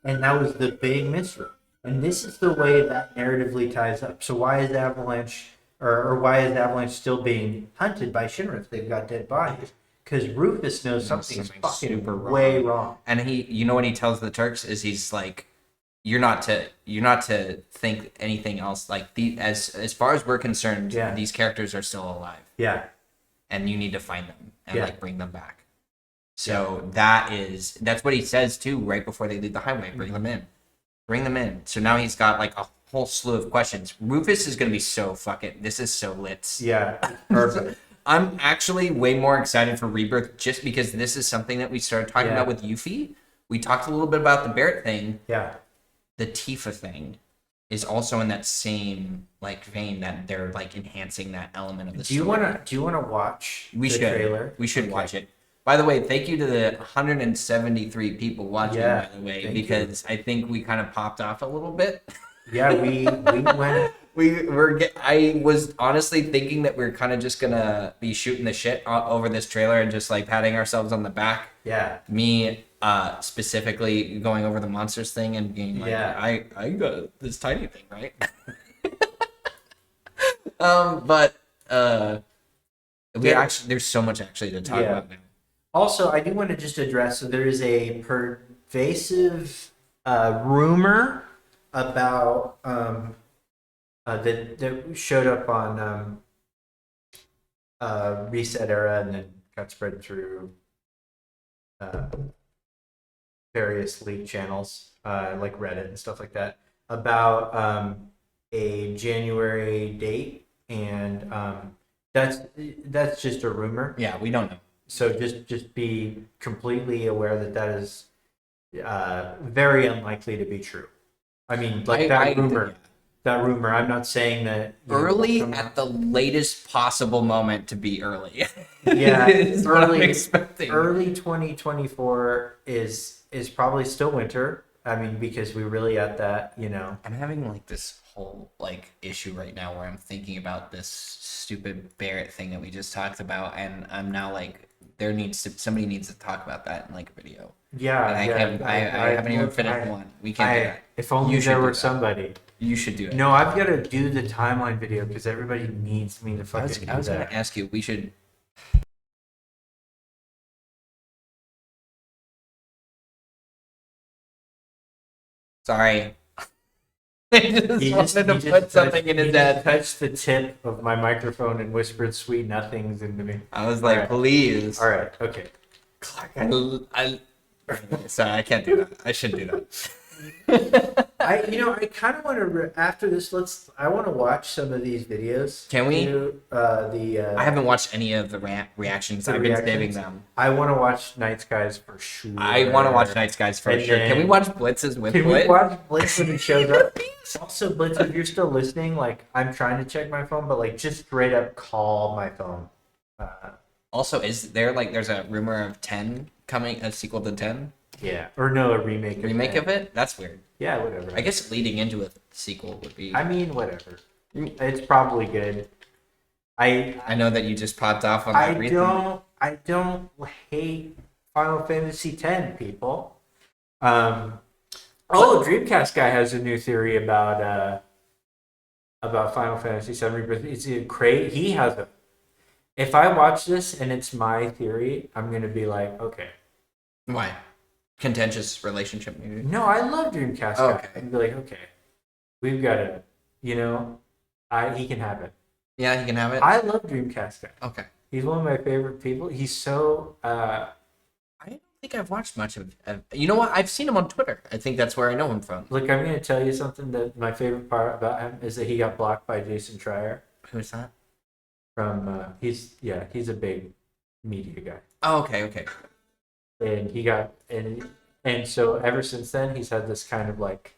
And that was the big mystery. And this is the way that narratively ties up. So why is Avalanche, or why is Avalanche still being hunted by Shinra if they've got dead bodies? Because Rufus knows something's fucking super way wrong. And you know what he tells the Turks is he's like, you're not to think anything else. Like as far as we're concerned, these characters are still alive. Yeah. And you need to find them and bring them back. So that's what he says too right before they leave the highway. Bring them in. Bring them in. So now he's got like a whole slew of questions. Rufus is gonna be so this is so lit. Yeah. Perfect. I'm actually way more excited for Rebirth just because this is something that we started talking about with Yuffie. We talked a little bit about the Barrett thing. Yeah. The Tifa thing is also in that same vein that they're enhancing that element of the story. Do you wanna watch the trailer? We should watch it. By the way, thank you to the 173 people watching, by the way, because I think we kind of popped off a little bit. Yeah, we went. I was honestly thinking that we're kind of just gonna be shooting the shit over this trailer and just patting ourselves on the back. Yeah. Me specifically going over the monsters thing and being like, Yeah. I got this tiny thing, right? But there's so much actually to talk about now. Also, I do want to just address, so there is a pervasive rumor about that showed up on Reset Era and then got spread through various leak channels like Reddit and stuff like that about a January date, and that's just a rumor. Yeah, we don't know. So just be completely aware that that is very unlikely to be true. I mean, like that rumor. I'm not saying that early at the latest possible moment to be early. Yeah, is what I'm expecting. Early 2024 is probably still winter. I mean, because we're really at that, I'm having like this whole like issue right now where I'm thinking about this stupid Barrett thing that we just talked about, and I'm now like, somebody needs to talk about that in like a video. Yeah, and I haven't even finished one. We can't do that. If only there were somebody. You should do it. No, I've got to do the timeline video because everybody needs me to fucking do that. I was going to ask you, we should... Sorry. I just wanted to put something in his head. Touched the tip of my microphone and whispered sweet nothings into me. I was like, please. All right, okay. Sorry, I can't do that. I should do that. I kind of want to after this. I want to watch some of these videos. Can we? I haven't watched any of the reactions. I've been saving them. I want to watch Night Skies for sure. I want to watch Night Skies for sure. Can we watch Blitz's with Blitz? Can we watch Blitz when he shows up? Also, Blitz, if you're still listening, like I'm trying to check my phone, but like just straight up call my phone. Also, is there there's a rumor of 10 coming, a sequel to 10? Yeah, or no, a remake. Of it? That's weird. Yeah, whatever. I guess leading into a sequel would be. I mean, whatever. It's probably good. I know that you just popped off on that. I don't hate Final Fantasy X, people. Dreamcast guy has a new theory about Final Fantasy VII Rebirth. It's great. He has a. If I watch this and it's my theory, I'm gonna be like, okay. Why? Contentious relationship, maybe? No, I love Dreamcast guy. Okay. I'd be like, okay, we've got it. He can have it. Yeah, he can have it. I love Dreamcast guy. Okay. He's one of my favorite people. He's so. I don't think I've watched much of. You know what? I've seen him on Twitter. I think that's where I know him from. Look, I'm going to tell you something that my favorite part about him is that he got blocked by Jason Schreier. Who's that? From he's a big media guy. Oh, okay. And he got and so ever since then he's had this kind of like.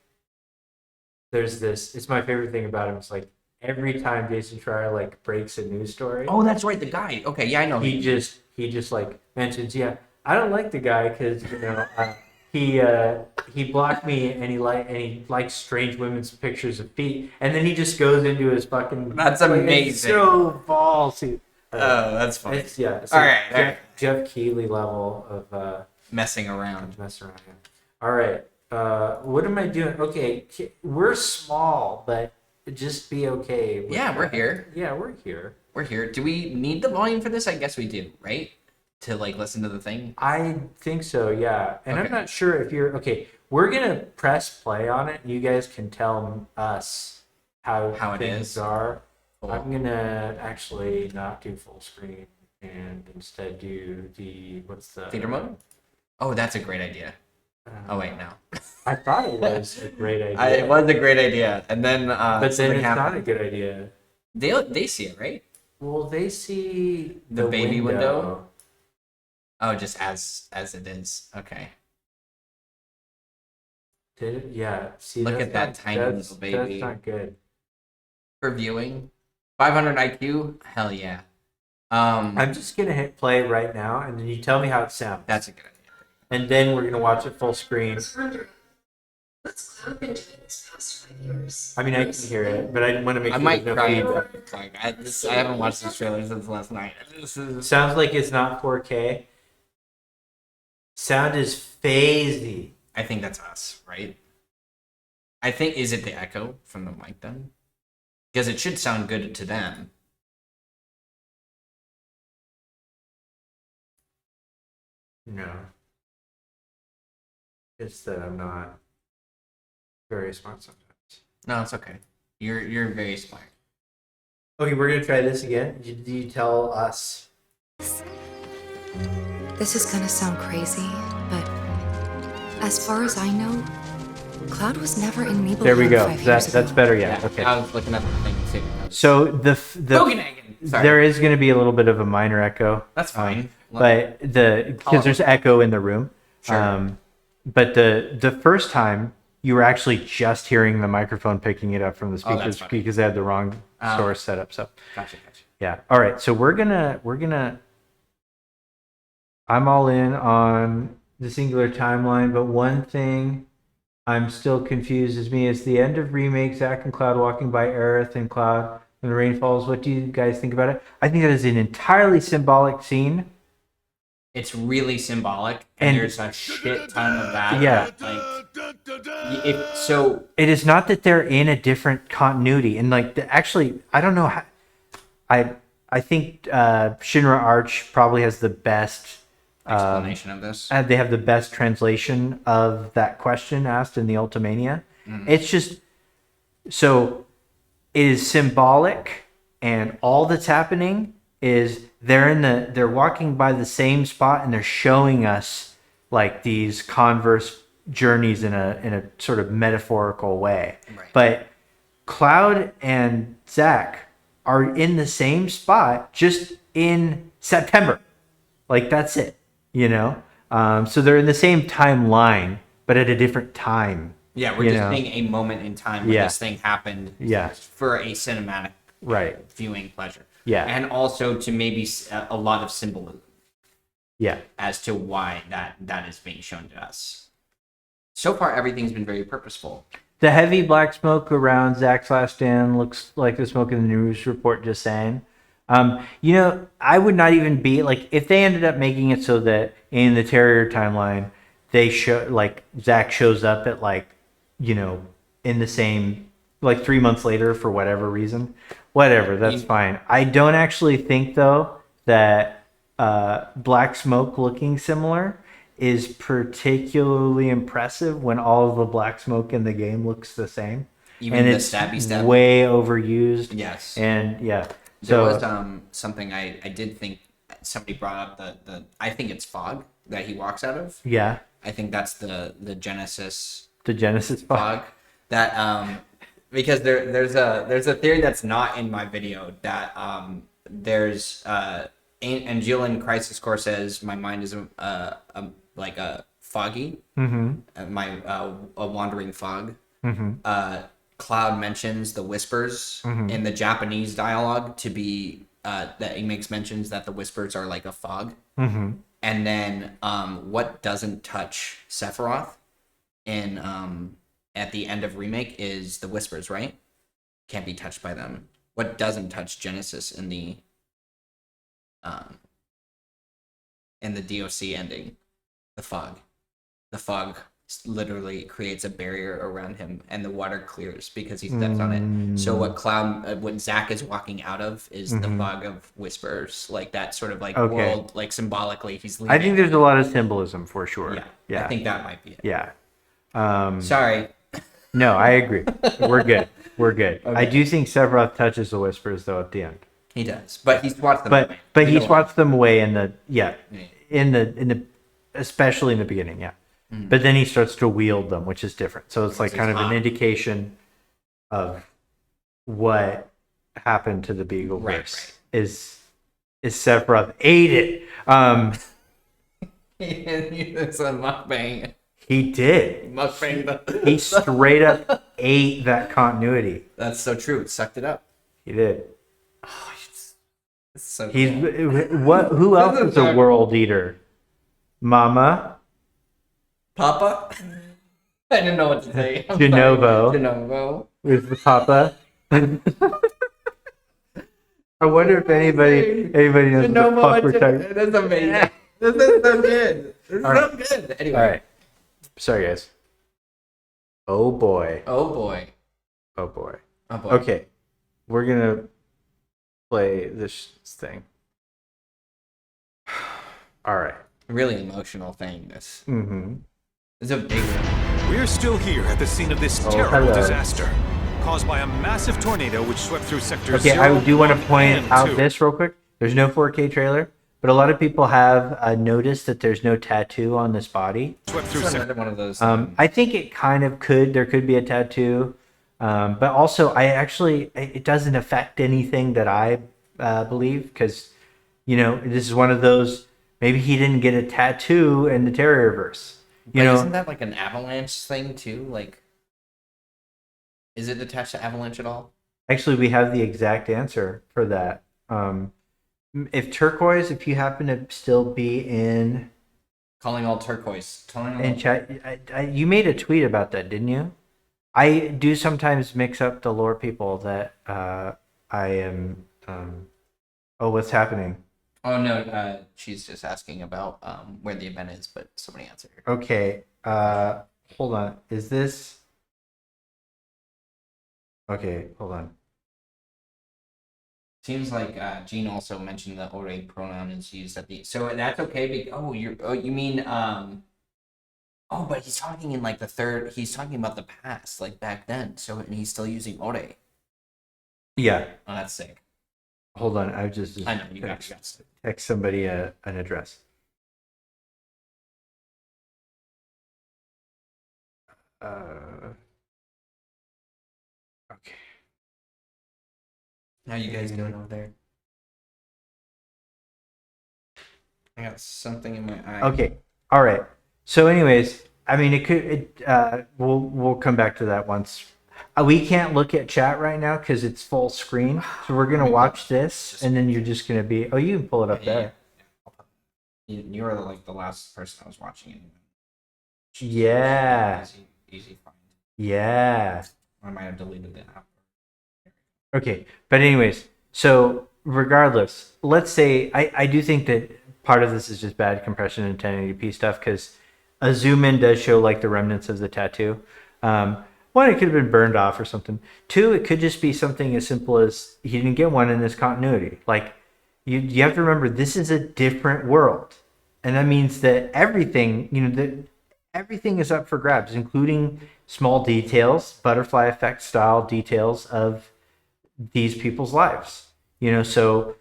There's this. It's my favorite thing about him. It's like every time Jason Schreier like breaks a news story. Oh, that's right, the guy. Okay, yeah, I know. He just like mentions, yeah, I don't like the guy because he blocked me and he likes strange women's pictures of feet, and then he just goes into his fucking. That's amazing. It's so ballsy. Oh, that's funny. It's all right. Jeff Keighley level of messing around. All right. What am I doing? Okay, we're small, but just be okay. Yeah, we're here. Yeah, we're here. We're here. Do we need the volume for this? I guess we do, right? To listen to the thing? I think so, yeah. And okay. I'm not sure if you're okay. We're gonna press play on it. You guys can tell us how things are. Cool. I'm gonna actually not do full screen and instead do what's the theater mode? Oh, that's a great idea. Oh wait, no. I thought it was a great idea. It was a great idea, and then but then it's not a good idea. They see it, right? Well, they see the baby window. Oh, just as it is. Okay. Did it? Yeah. See, look at that tiny little baby. That's not good. For viewing, 500 IQ. Hell yeah. I'm just gonna hit play right now, and then you tell me how it sounds. That's a good idea. And then we're gonna watch it full screen. What's Cloud been doing these past 5 years? I mean, I can hear it, but I want to make sure. I might cry. I haven't watched this trailer since last night. Sounds like it's not 4K. Sound is phasey. I think that's us, right? I think, is it the echo from the mic then? Because it should sound good to them. No. It's that I'm not very smart sometimes. No, it's okay. You're very smart. Okay, we're gonna try this again. You tell us. This is gonna sound crazy, but as far as I know, Cloud was never in Nibelheim There we go. 5 years ago. That's better. Yeah. Okay. I was looking at the thing too. So the Bogenhagen! Sorry. there is going to be a little bit of a minor echo. That's fine. But because there's echo in the room. Sure. But the first time you were actually just hearing the microphone picking it up from the Oh, that's speakers funny. because they had the wrong source set up. So Gotcha. yeah. All right. So we're gonna. I'm all in on the singular timeline, but one thing I'm still confused as me is the end of remake. Zack and Cloud walking by Aerith and Cloud when the rain falls. What do you guys think about it? I think that is an entirely symbolic scene. It's really symbolic, and there's a shit ton of that. Yeah. So It is not that they're in a different continuity, and like actually, I don't know how. I think Shinra Arch probably has the best explanation of this. they have the best translation of that question asked in the Ultimania. It's just so it is symbolic, and all that's happening is they're walking by the same spot, and they're showing us like these converse journeys in a sort of metaphorical way. Right. But Cloud and Zack are in the same spot, just in September. Like that's it. So they're in the same timeline, but at a different time. Yeah, we're just seeing a moment in time where this thing happened. Yeah. For a cinematic viewing pleasure. Yeah. And also to maybe a lot of symbolism. Yeah. As to why that is being shown to us. So far, everything's been very purposeful. The heavy black smoke around Zack's last stand looks like the smoke in the news report just saying. I would not even be like if they ended up making it so that in the Terrier timeline they show like Zack shows up at in the same 3 months later for whatever reason. Whatever, that's fine. I don't actually think though that black smoke looking similar is particularly impressive when all of the black smoke in the game looks the same. Even and the it's stabby stab. way overused. Yes. And yeah. There So was something I did think somebody brought up the I think it's fog that he walks out of. yeah, I think that's the Genesis the Genesis fog. That because there's a theory that's not in my video that there's Angela in Crisis Core says my mind is like a foggy, a wandering fog. Cloud mentions the whispers in the Japanese dialogue to be that he makes mentions that the whispers are like a fog. And then what doesn't touch Sephiroth in at the end of remake is the whispers, right? Can't be touched by them. What doesn't touch Genesis in the DOC ending? The fog. The fog literally creates a barrier around him, and the water clears because he steps on it. So what Zack is walking out of is the fog of whispers, like that sort of like world, like symbolically he's leaving. I think there's a lot of symbolism for sure. I think that might be it. Yeah. Sorry. No, I agree. We're good. Okay. I do think Sephiroth touches the whispers though at the end. He does, but he swats them away. But he swats them away in the especially in the beginning, yeah. But then he starts to wield them, which is different. So it's like kind of an indication of what happened to the Beagleverse. Right. Is Sephiroth ate it? It's a mukbang. He did. Mukbang. He straight up ate that continuity. That's so true. It sucked it up. He did. It's so He's cool. what? Who else is a world eater? Mama. Papa? I didn't know what to say. Genovo. With the Papa. I wonder if anybody knows what the fuck we're talking about. That's amazing. This is so good. This is All so good. Anyway. All right. Sorry, guys. Oh boy. Oh boy. Oh boy. Oh boy. Okay. We're gonna play this thing. All right. Really emotional thing. This Mm-hmm. is a big one. We're still here at the scene of this terrible hello. disaster caused by a massive tornado which swept through sectors Okay, 0, I do want 1, to point and out 2. this real quick. There's no 4K trailer, but a lot of people have noticed that there's no tattoo on this body. Swept through It's sec- another one of those. I think it kind of could. There could be a tattoo, but also it doesn't affect anything that I believe, because this is one of those. Maybe he didn't get a tattoo in the Terrierverse. Isn't that like an Avalanche thing too? Like, is it attached to Avalanche at all? Actually, we have the exact answer for that. If Turquoise, if you happen to still be in Calling all turquoise. chat, you made a tweet about that, didn't you? I do sometimes mix up the lore people that I am. Oh, what's happening? Oh no, she's just asking about where the event is, but somebody answered her. Okay, hold on. Is this? Okay, hold on. Seems like Jean also mentioned the ore pronoun is used at the. So that's okay. You mean Oh, but he's talking in like the third. He's talking about the past, like back then. So and he's still using ore. Yeah. Oh, that's sick. Hold on. I just I know you got it. text somebody an address. Okay. How you guys doing over there? I got something in my eye. Okay. All right. So, anyways, I mean, we'll come back to that once. We can't look at chat right now because it's full screen. So we're gonna watch this, and then you're just gonna be. Oh, you can pull it up there. You were like the last person I was watching it. Yeah. Easy find. Yeah. I might have deleted the app. Okay, but anyways, so regardless, let's say I do think that part of this is just bad compression and 1080p stuff, because a zoom in does show like the remnants of the tattoo. One, it could have been burned off or something. Two, it could just be something as simple as he didn't get one in this continuity. Like you have to remember, this is a different world, and that means that everything, everything is up for grabs, including small details, butterfly effect style details of these people's lives. So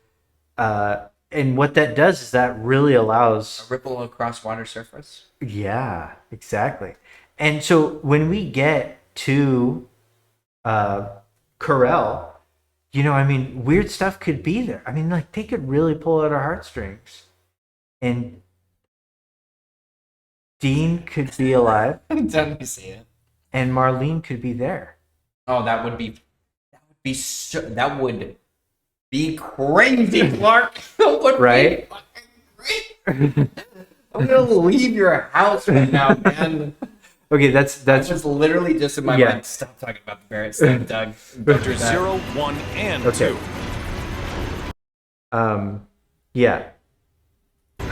and what that does is that really allows A ripple across water surface. Yeah, exactly. And so when we get to Corel, weird stuff could be there. I mean, like, they could really pull at our heartstrings. And Dean could be alive. Let me see it. And Marlene could be there. Oh, that would be crazy, Clark. That would Right? be fucking great. I'm gonna leave your house right now, man. Okay, that's That was literally just in my Yeah. mind. Stop talking about the Barrett stuff, Doug. Sectors 0, 1, and Okay. 2. Yeah.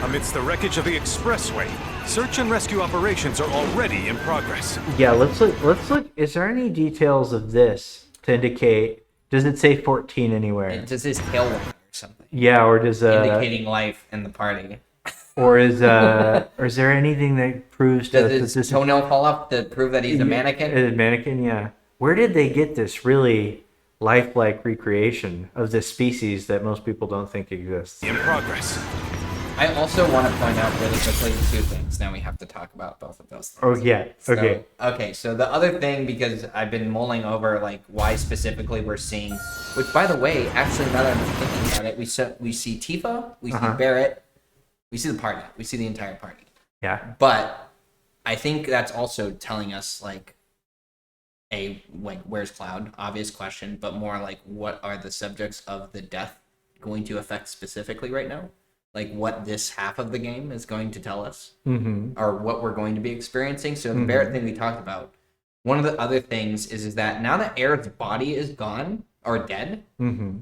Amidst the wreckage of the expressway, search and rescue operations are already in progress. Yeah, let's look. Is there any details of this to indicate? Does it say 14 anywhere? Does his tail wag or something? Yeah, or does Indicating life in the party. or is there anything that proves Does that his this is toenail fall off to prove that he's a mannequin? a mannequin? Yeah. Where did they get this really lifelike recreation of this species that most people don't think exists? In progress. I also want to point out really quickly two things. Now we have to talk about both of those things. Oh yeah. Okay. Okay, so the other thing, because I've been mulling over like why specifically we're seeing, which by the way, actually now that I'm thinking about it, we see Tifa, we see Barrett, we see the party, we see the entire party. Yeah. But I think that's also telling us like where's Cloud? Obvious question, but more like what are the subjects of the death going to affect specifically right now? Like what this half of the game is going to tell us, or what we're going to be experiencing. So the Barrett thing we talked about. One of the other things is that now that Aerith's body is gone or dead,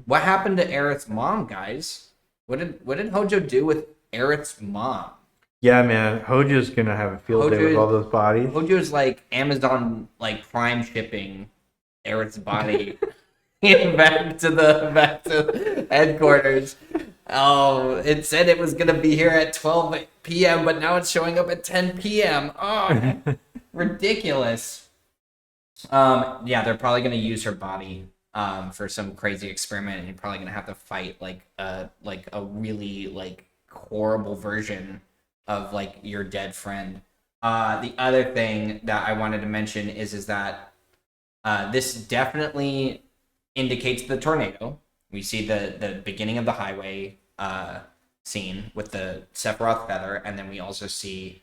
what happened to Aerith's mom, guys? What did Hojo do with Aerith's mom? Yeah, man. Hojo's gonna have a field day with all those bodies. Hojo's like Amazon like Prime shipping Aerith's body back to headquarters. Oh, it said it was gonna be here at 12 p.m., but now it's showing up at 10 p.m. Oh, ridiculous. Yeah, they're probably gonna use her body for some crazy experiment, and you're probably gonna have to fight like a really like horrible version of like your dead friend. The other thing that I wanted to mention is that this definitely indicates the tornado. We see the beginning of the highway scene with the Sephiroth feather, and then we also see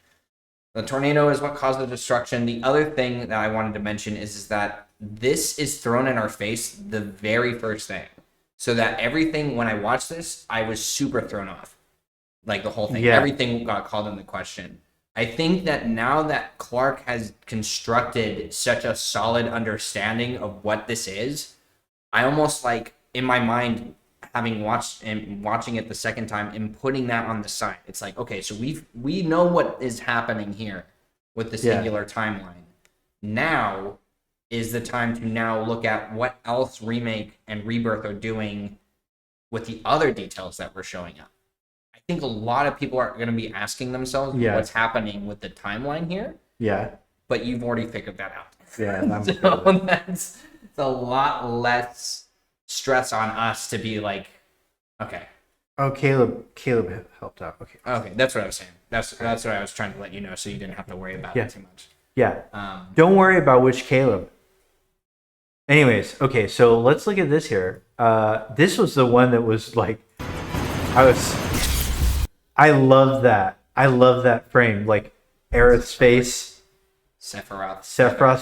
the tornado is what caused the destruction. The other thing that I wanted to mention is that this is thrown in our face the very first thing. So that everything, when I watched this, I was super thrown off. Like the whole thing, everything got called into question. I think that now that Clark has constructed such a solid understanding of what this is, I almost like in my mind, having watched and watching it the second time and putting that on the side. It's like, okay, so we know what is happening here with the singular timeline. Now is the time to now look at what else Remake and Rebirth are doing with the other details that we're showing up. I think a lot of people are going to be asking themselves what's happening with the timeline here. Yeah. But you've already figured that out. Yeah. So that's a lot less stress on us to be like, okay. Oh, Caleb helped out. Okay, that's what I was saying. That's what I was trying to let you know, so you didn't have to worry about it too much. Yeah. Don't worry about which Caleb. Anyways, okay, so let's look at this here. This was the one that was like, I love that. I love that frame. Like Aerith's face. Sephiroth's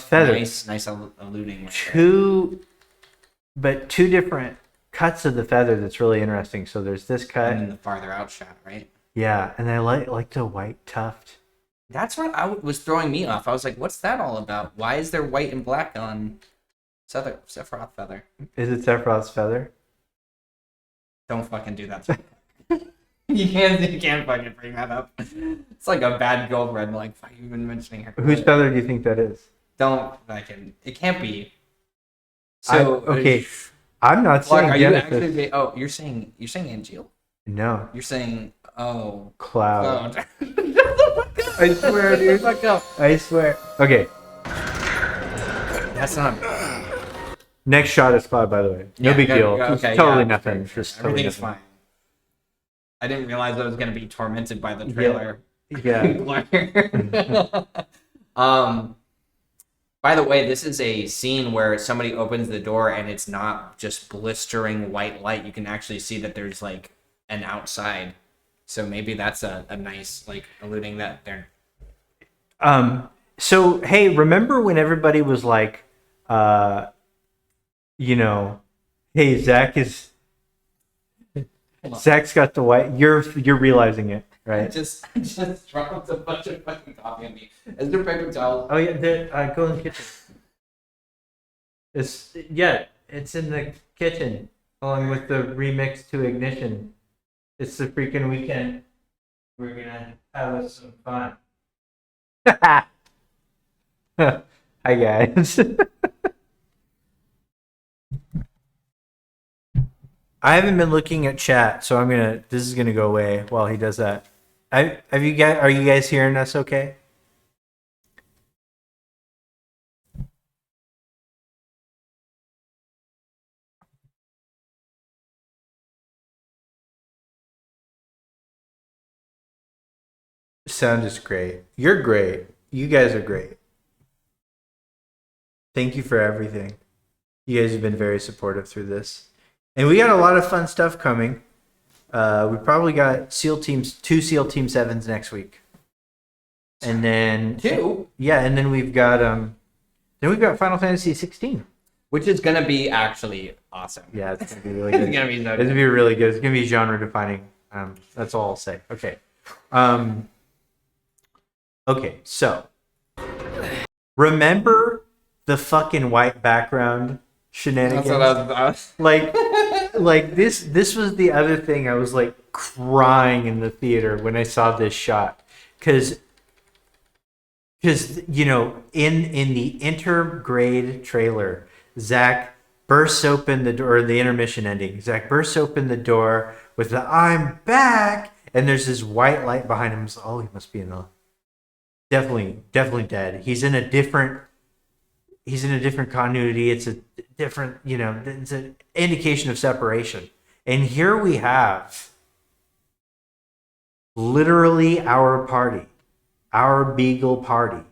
feather. Nice alluding. Two different cuts of the feather that's really interesting. So there's this cut. And then the farther out shot, right? Yeah, and I like the white tuft. That's what was throwing me off. I was like, what's that all about? Why is there white and black on Sephiroth feather? Is it Sephiroth's feather? Don't fucking do that to me. You can't fucking bring that up. It's like a bad girlfriend. Like, fuck, you've been mentioning her. Whose feather do you think that is? Don't fucking. It can't be. So okay, I'm not Clark, saying. Are Genesis. you actually? Oh, you're saying Angeal? No. You're saying Cloud. I swear, dude. Fuck up. I swear. Okay. That's not. Next shot is Cloud, by the way. No big deal. Okay, totally nothing. Just everything's fine. I didn't realize I was going to be tormented by the trailer. Yeah. By the way, this is a scene where somebody opens the door and it's not just blistering white light. You can actually see that there's like an outside. So maybe that's a nice like alluding that there. So hey, remember when everybody was like, hey, Zach's got the white. You're realizing it, right? I just dropped a bunch of fucking coffee on me. Is there paper towels? Oh yeah, go in the kitchen. It's in the kitchen along with the remix to Ignition. It's the freaking weekend. We're gonna have some fun. Hi guys. I haven't been looking at chat, so this is gonna go away while he does that. Are you guys hearing us okay? Sound is great. You're great. You guys are great. Thank you for everything. You guys have been very supportive through this. And we got a lot of fun stuff coming. We probably got two SEAL Team 7s next week. And then two? Yeah, and then we've got Final Fantasy 16. Which is gonna be actually awesome. Yeah, it's gonna be really good. It's gonna be it's gonna be really good. It's gonna be genre defining. That's all I'll say. Okay. Okay, so remember the fucking white background shenanigans? That's what I was like this was the other thing. I was like crying in the theater when I saw this shot. because you know, in the intergrade trailer, Zach bursts open the door, or the intermission ending. Zach bursts open the door with the "I'm back," and there's this white light behind him. So, oh, he must be in the definitely dead. He's in a different continuity. It's a different, you know, it's an indication of separation. And here we have literally our party, our Beagle party,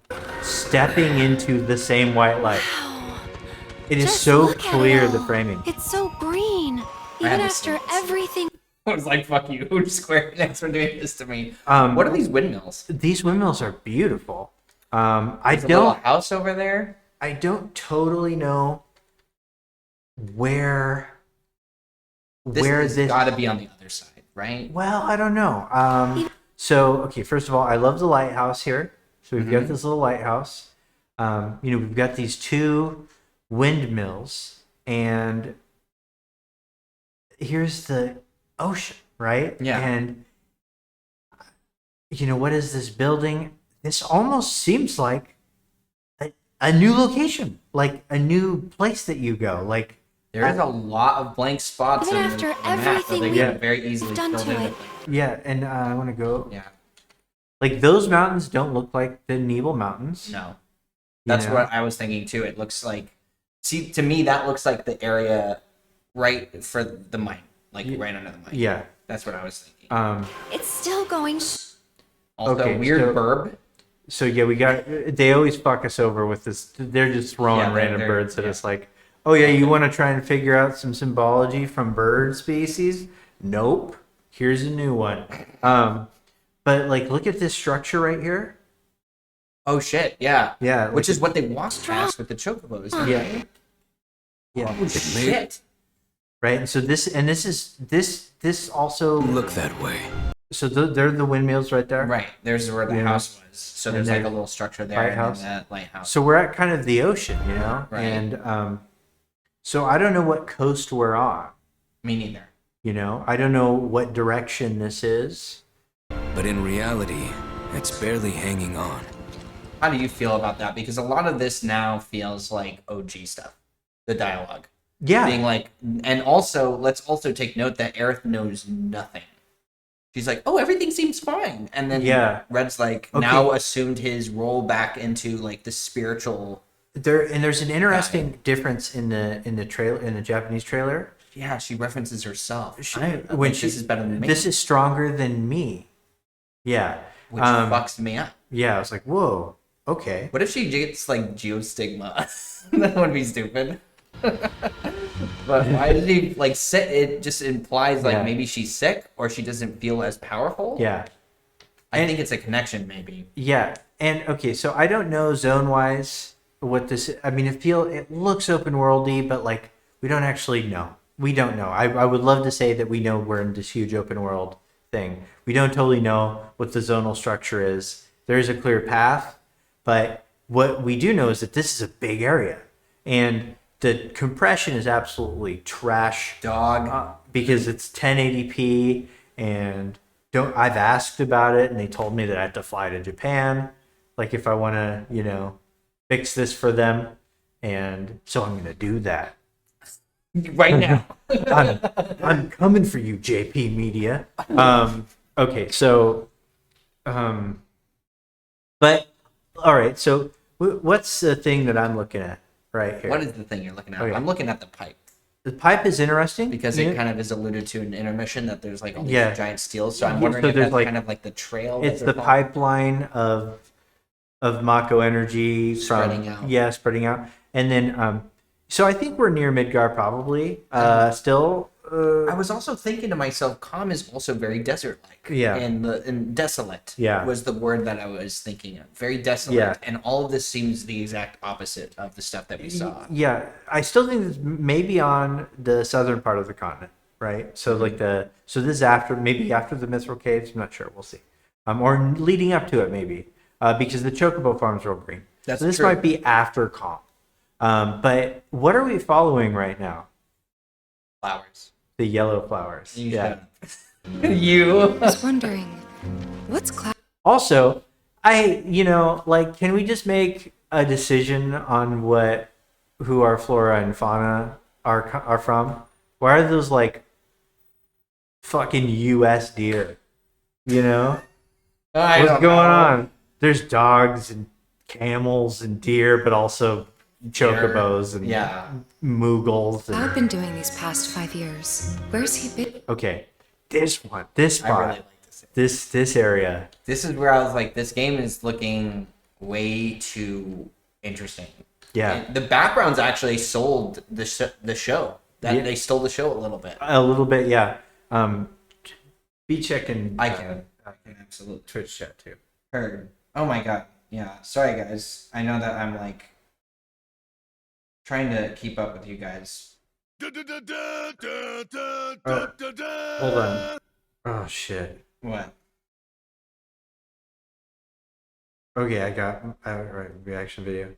stepping into the same white light. Wow. It is Just so look at clear, it the all. framing. It's so green. Even haven't after seen this. everything. I was like, fuck you, Square Enix for doing this to me. Um, What are these windmills? These windmills are beautiful. I There's a little don't house over there. I don't totally know where This this got to be on the other side, right? Well, I don't know. So, okay, first of all, I love the lighthouse here. So we've got this little lighthouse. You know, we've got these two windmills, and here's the ocean, right? Yeah. And, you know, what is this building? This almost seems like a new location, like a new place that you go. Like, There's a lot of blank spots Even in after the map that everything they we've could very easily done filled to in. it. yeah, and I want to go. Yeah, Like, those mountains don't look like the Nebel Mountains. no. That's know? what I was thinking too. It looks like, see, to me, that looks like the area right for the mine, like right under the mine. Yeah. That's what I was thinking. It's still going. Also, okay, weird so- burb. So yeah, we got. They always fuck us over with this. They're just throwing Yeah, random they're- birds at yeah. us. Like, oh yeah, you want to try and figure out some symbology from bird species? Nope. Here's a new one. But like, look at this structure right here. Oh shit, yeah. Yeah. Which like- is what they walked past with the chocobos. Yeah. right? Yeah. Oh shit. Right. And so this also. Look that way. So they're the windmills right there. Right. There's where the Yeah. house was. So And there's like a there's little structure there lighthouse. and then that lighthouse. So we're at kind of the ocean, you know. Right. And so I don't know what coast we're on. Me neither. You know, I don't know what direction this is. But in reality, it's barely hanging on. How do you feel about that? Because a lot of this now feels like OG stuff. The dialogue. Yeah. Being like, and also, let's also take note that Aerith knows nothing. She's like, oh, everything seems fine. And then Yeah. Red's like, Okay. now assumed his role back into like the spiritual. There's an interesting difference in the trailer, in the Japanese trailer. Yeah, she references herself. When This is better than me. This is stronger than me. Yeah. which um, fucks me up. Yeah, I was like, whoa, okay. What if she gets like geostigma? That would be stupid. But why did he like sit? It just implies like Yeah. maybe she's sick or she doesn't feel as powerful. Yeah. I think it's a connection, maybe. Yeah. And okay, so I don't know zone wise what this. I mean, it looks open worldy, but like we don't actually know. We don't know. I would love to say that we know we're in this huge open world thing. We don't totally know what the zonal structure is. There is a clear path, but what we do know is that this is a big area, and the compression is absolutely trash. Dog. Because it's 1080p, and I've asked about it, and they told me that I have to fly to Japan, like if I want to, fix this for them, and so I'm gonna do that. Right now. I'm coming for you, JP Media. Okay, so, but all right. So, what's the thing that I'm looking at right here? What is the thing you're looking at? Okay. I'm looking at the pipe The pipe is interesting because Yeah. it kind of is alluded to in intermission that there's like all these Yeah. giant steels. So I'm Yeah, wondering so if there's, that's like- kind of like the trail. that It's they're the following. pipeline of Mako energy from, Spreading out. Yeah, spreading out, and then so I think we're near Midgar probably. Still, I was also thinking to myself, calm is also very desert-like. Yeah. And desolate. Yeah. Was the word that I was thinking of. Very desolate. Yeah. And all of this seems the exact opposite of the stuff that we saw. Yeah, I still think it's maybe on the southern part of the continent, right? So like so this is maybe after the Mithril Caves. I'm not sure. We'll see. Or leading up to it maybe, because the Chocobo farms are all green. That's so this true. might be after Calm. But what are we following right now? Flowers. The yellow flowers. You Yeah. shut up. You. I was wondering, what's Cloud? Also, can we just make a decision on who our flora and fauna are from? Why are those like fucking U.S. deer? What's going on? There's dogs and camels and deer, but also chocobos and moogles. I've been doing these past 5 years. Where's he been? Okay, this spot, I really like this area. This is where I was like, this game is looking way too interesting. Yeah, And the backgrounds actually sold the show. They stole the show a little bit. a little bit. Yeah. Be checking. I can absolutely Twitch chat too. heard. Oh my god. Yeah. Sorry guys. I know that I'm like trying to keep up with you guys. Hold on. Oh shit. What? Okay, I got right reaction video.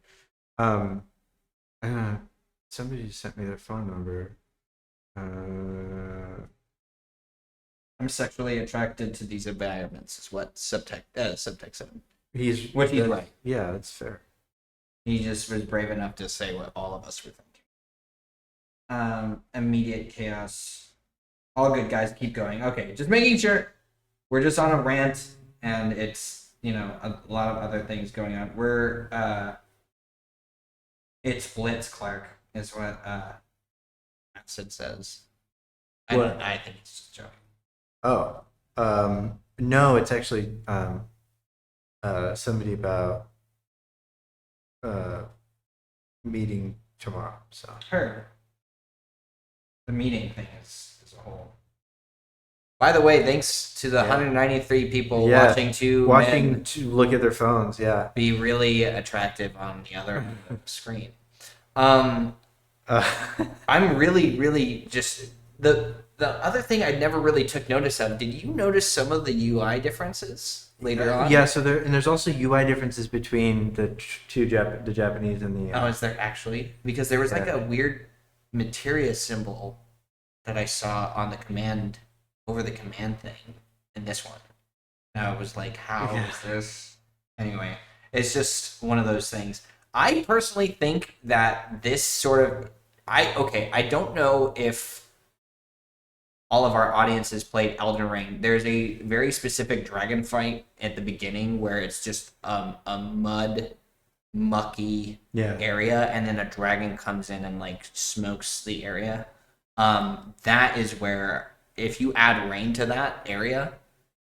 Somebody sent me their phone number. I'm sexually attracted to these environments is what subtext said. He's right. Yeah, that's fair. He just was brave enough to say what all of us were thinking. Immediate chaos. All good, guys. Keep going. Okay, just making sure. We're just on a rant, and it's a lot of other things going on. It's Blitz, Clark, is what Acid says. I think it's just a joke. Oh, no, it's actually somebody about meeting tomorrow. So Heard. The meeting thing is a whole. By the way, thanks to the 193 people watching to look at their phones. Yeah, be really attractive on the other end of the screen. I'm really just the other thing I never really took notice of. Did you notice some of the UI differences later on? Yeah. So there's also UI differences between the the Japanese and the. Oh, is there actually? Because there was like a weird materia symbol that I saw on the command over the command thing in this one. And I was like, how is this? Anyway, it's just one of those things. I personally think that this sort of I don't know if all of our audiences played Elden Ring. There's a very specific dragon fight at the beginning where it's just a mucky area, and then a dragon comes in and like smokes the area. That is where, if you add rain to that area,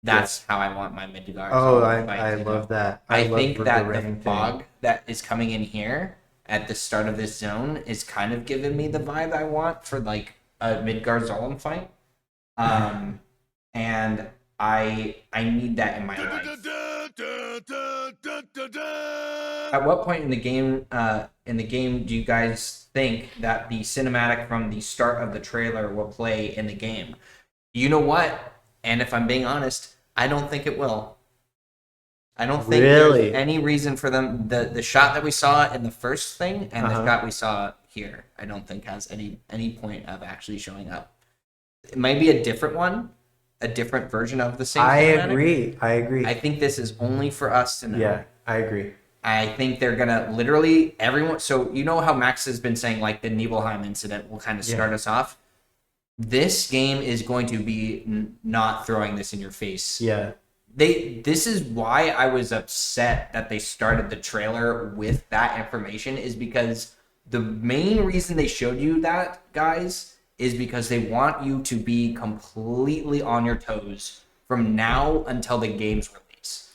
that's how I want my Midgard. Oh, I love that. I think that the fog that is coming in here at the start of this zone is kind of giving me the vibe I want for like a Midgard Zolom fight. And I need that in my life. At what point in the game do you guys think that the cinematic from the start of the trailer will play in the game? You know what? And if I'm being honest, I don't think it will. I don't think there's any reason for them. The shot that we saw in the first thing and the shot we saw here, I don't think has any point of actually showing up. It might be a different one, a different version of the same. I agree. I think this is only for us to know. Yeah, I agree. I think they're gonna literally everyone. So you know how Max has been saying like the Nibelheim incident will kind of start us off. This game is going to be not throwing this in your face. Yeah. This is why I was upset that they started the trailer with that information, is because the main reason they showed you that, guys, is because they want you to be completely on your toes from now until the game's release.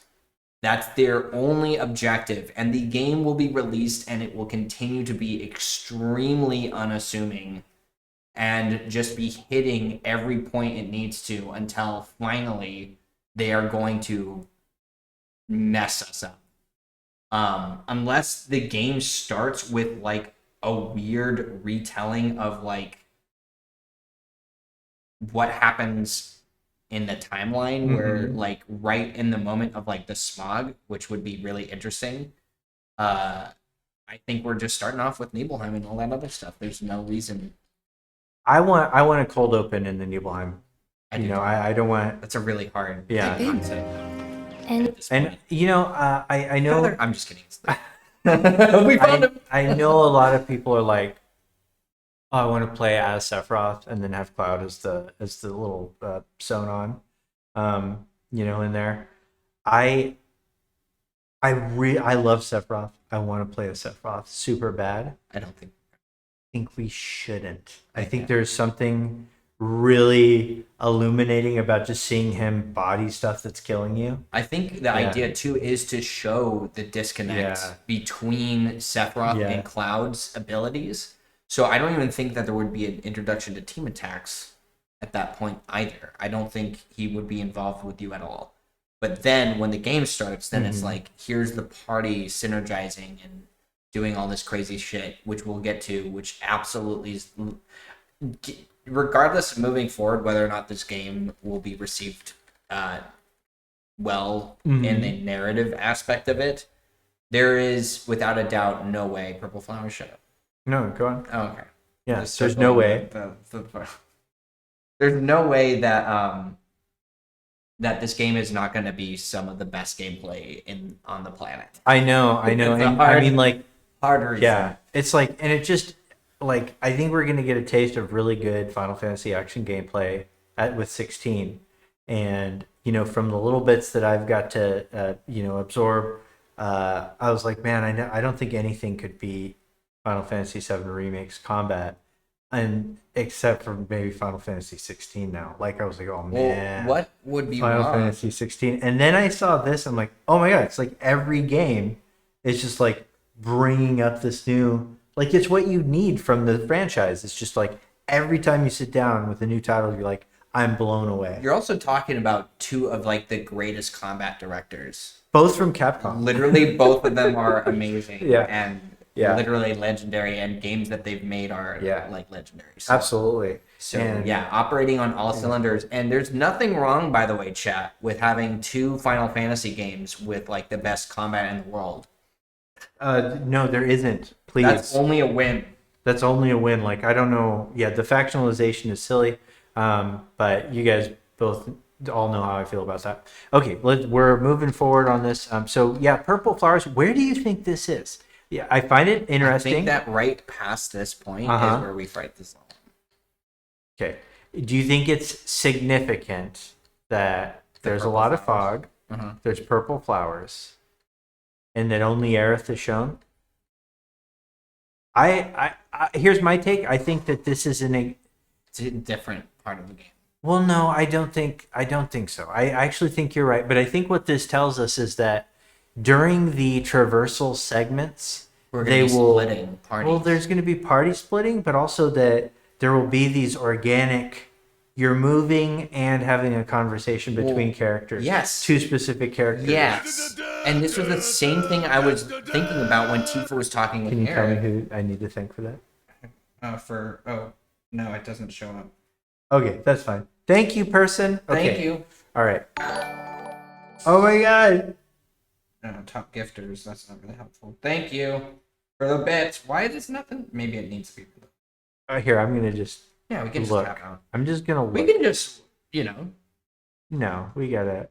That's their only objective, and the game will be released and it will continue to be extremely unassuming and just be hitting every point it needs to until finally they are going to mess us up. Unless the game starts with like a weird retelling of like what happens in the timeline where like right in the moment of like the smog, which would be really interesting. I think we're just starting off with Nibelheim and all that other stuff. There's no reason. I want a cold open in the Nibelheim. I don't want. That's a really hard. Yeah. concept. And at this point. And you know, I know I'm just kidding. We found him. I know a lot of people are like, oh, I want to play as Sephiroth and then have Cloud as the little sewn on, in there. I love Sephiroth. I want to play as Sephiroth super bad. I don't think. I think we shouldn't. I think there's something really illuminating about just seeing him body stuff that's killing you. I think the idea too is to show the disconnect between Sephiroth and Cloud's abilities. So I don't even think that there would be an introduction to team attacks at that point either. I don't think he would be involved with you at all. But then when the game starts, then it's like, here's the party synergizing and doing all this crazy shit, which we'll get to, which absolutely is, regardless of moving forward, whether or not this game will be received well in the narrative aspect of it, there is without a doubt no way Purple Flowers should have. No, go on. Oh, okay. Yeah, there's no way. There's no way that that this game is not going to be some of the best gameplay on the planet. I know. It's And hard- I mean, like, Hard reason. yeah, it's like, and it just, like, I think we're going to get a taste of really good Final Fantasy action gameplay with 16. And, from the little bits that I've got to, absorb, I was like, man, I don't think anything could beat Final Fantasy VII Remake's combat, and except for maybe Final Fantasy 16 now. Like, I was like, oh man, what would be Final wrong? Fantasy 16. And then I saw this, I'm like, oh my god, it's like every game is just like bringing up this new, like, it's what you need from the franchise. It's just like every time you sit down with a new title, you're like, I'm blown away. You're also talking about two of like the greatest combat directors. Both from Capcom. Literally, both of them are amazing. Yeah. And Yeah. literally legendary, and games that they've made are like legendary. So, Absolutely. So And- operating on all cylinders. And there's nothing wrong, by the way, chat, with having two Final Fantasy games with like the best combat in the world. No, there isn't. Please. That's only a win. That's only a win. Like, I don't know. Yeah, the factionalization is silly. But you guys both all know how I feel about that. Okay, we're moving forward on this. So yeah, Purple Flowers. Where do you think this is? Yeah, I find it interesting. I think that right past this point is where we fight this line. Okay. Do you think it's significant that there's a lot of fog, there's purple flowers, and that only Aerith is shown? I here's my take. I think that this is It's a different part of the game. Well, no, I don't think so. I actually think you're right, but I think what this tells us is that during the traversal segments, They will splitting parties. Well, there's going to be party splitting, but also that there will be these organic. You're moving and having a conversation between characters. Yes. Two specific characters. Yes. And this was the same thing I was thinking about when Tifa was talking with Can you tell me Eric. who I need to thank for that? No, it doesn't show up. Okay, that's fine. Thank you, person. Okay. Thank you. All right. Oh my god. Top gifters. That's not really helpful. Thank you for the bits. Why is this nothing? Maybe it needs to be. Here, I'm gonna just Yeah, we can just look. tap out. I'm just gonna look. We can just, No, we gotta.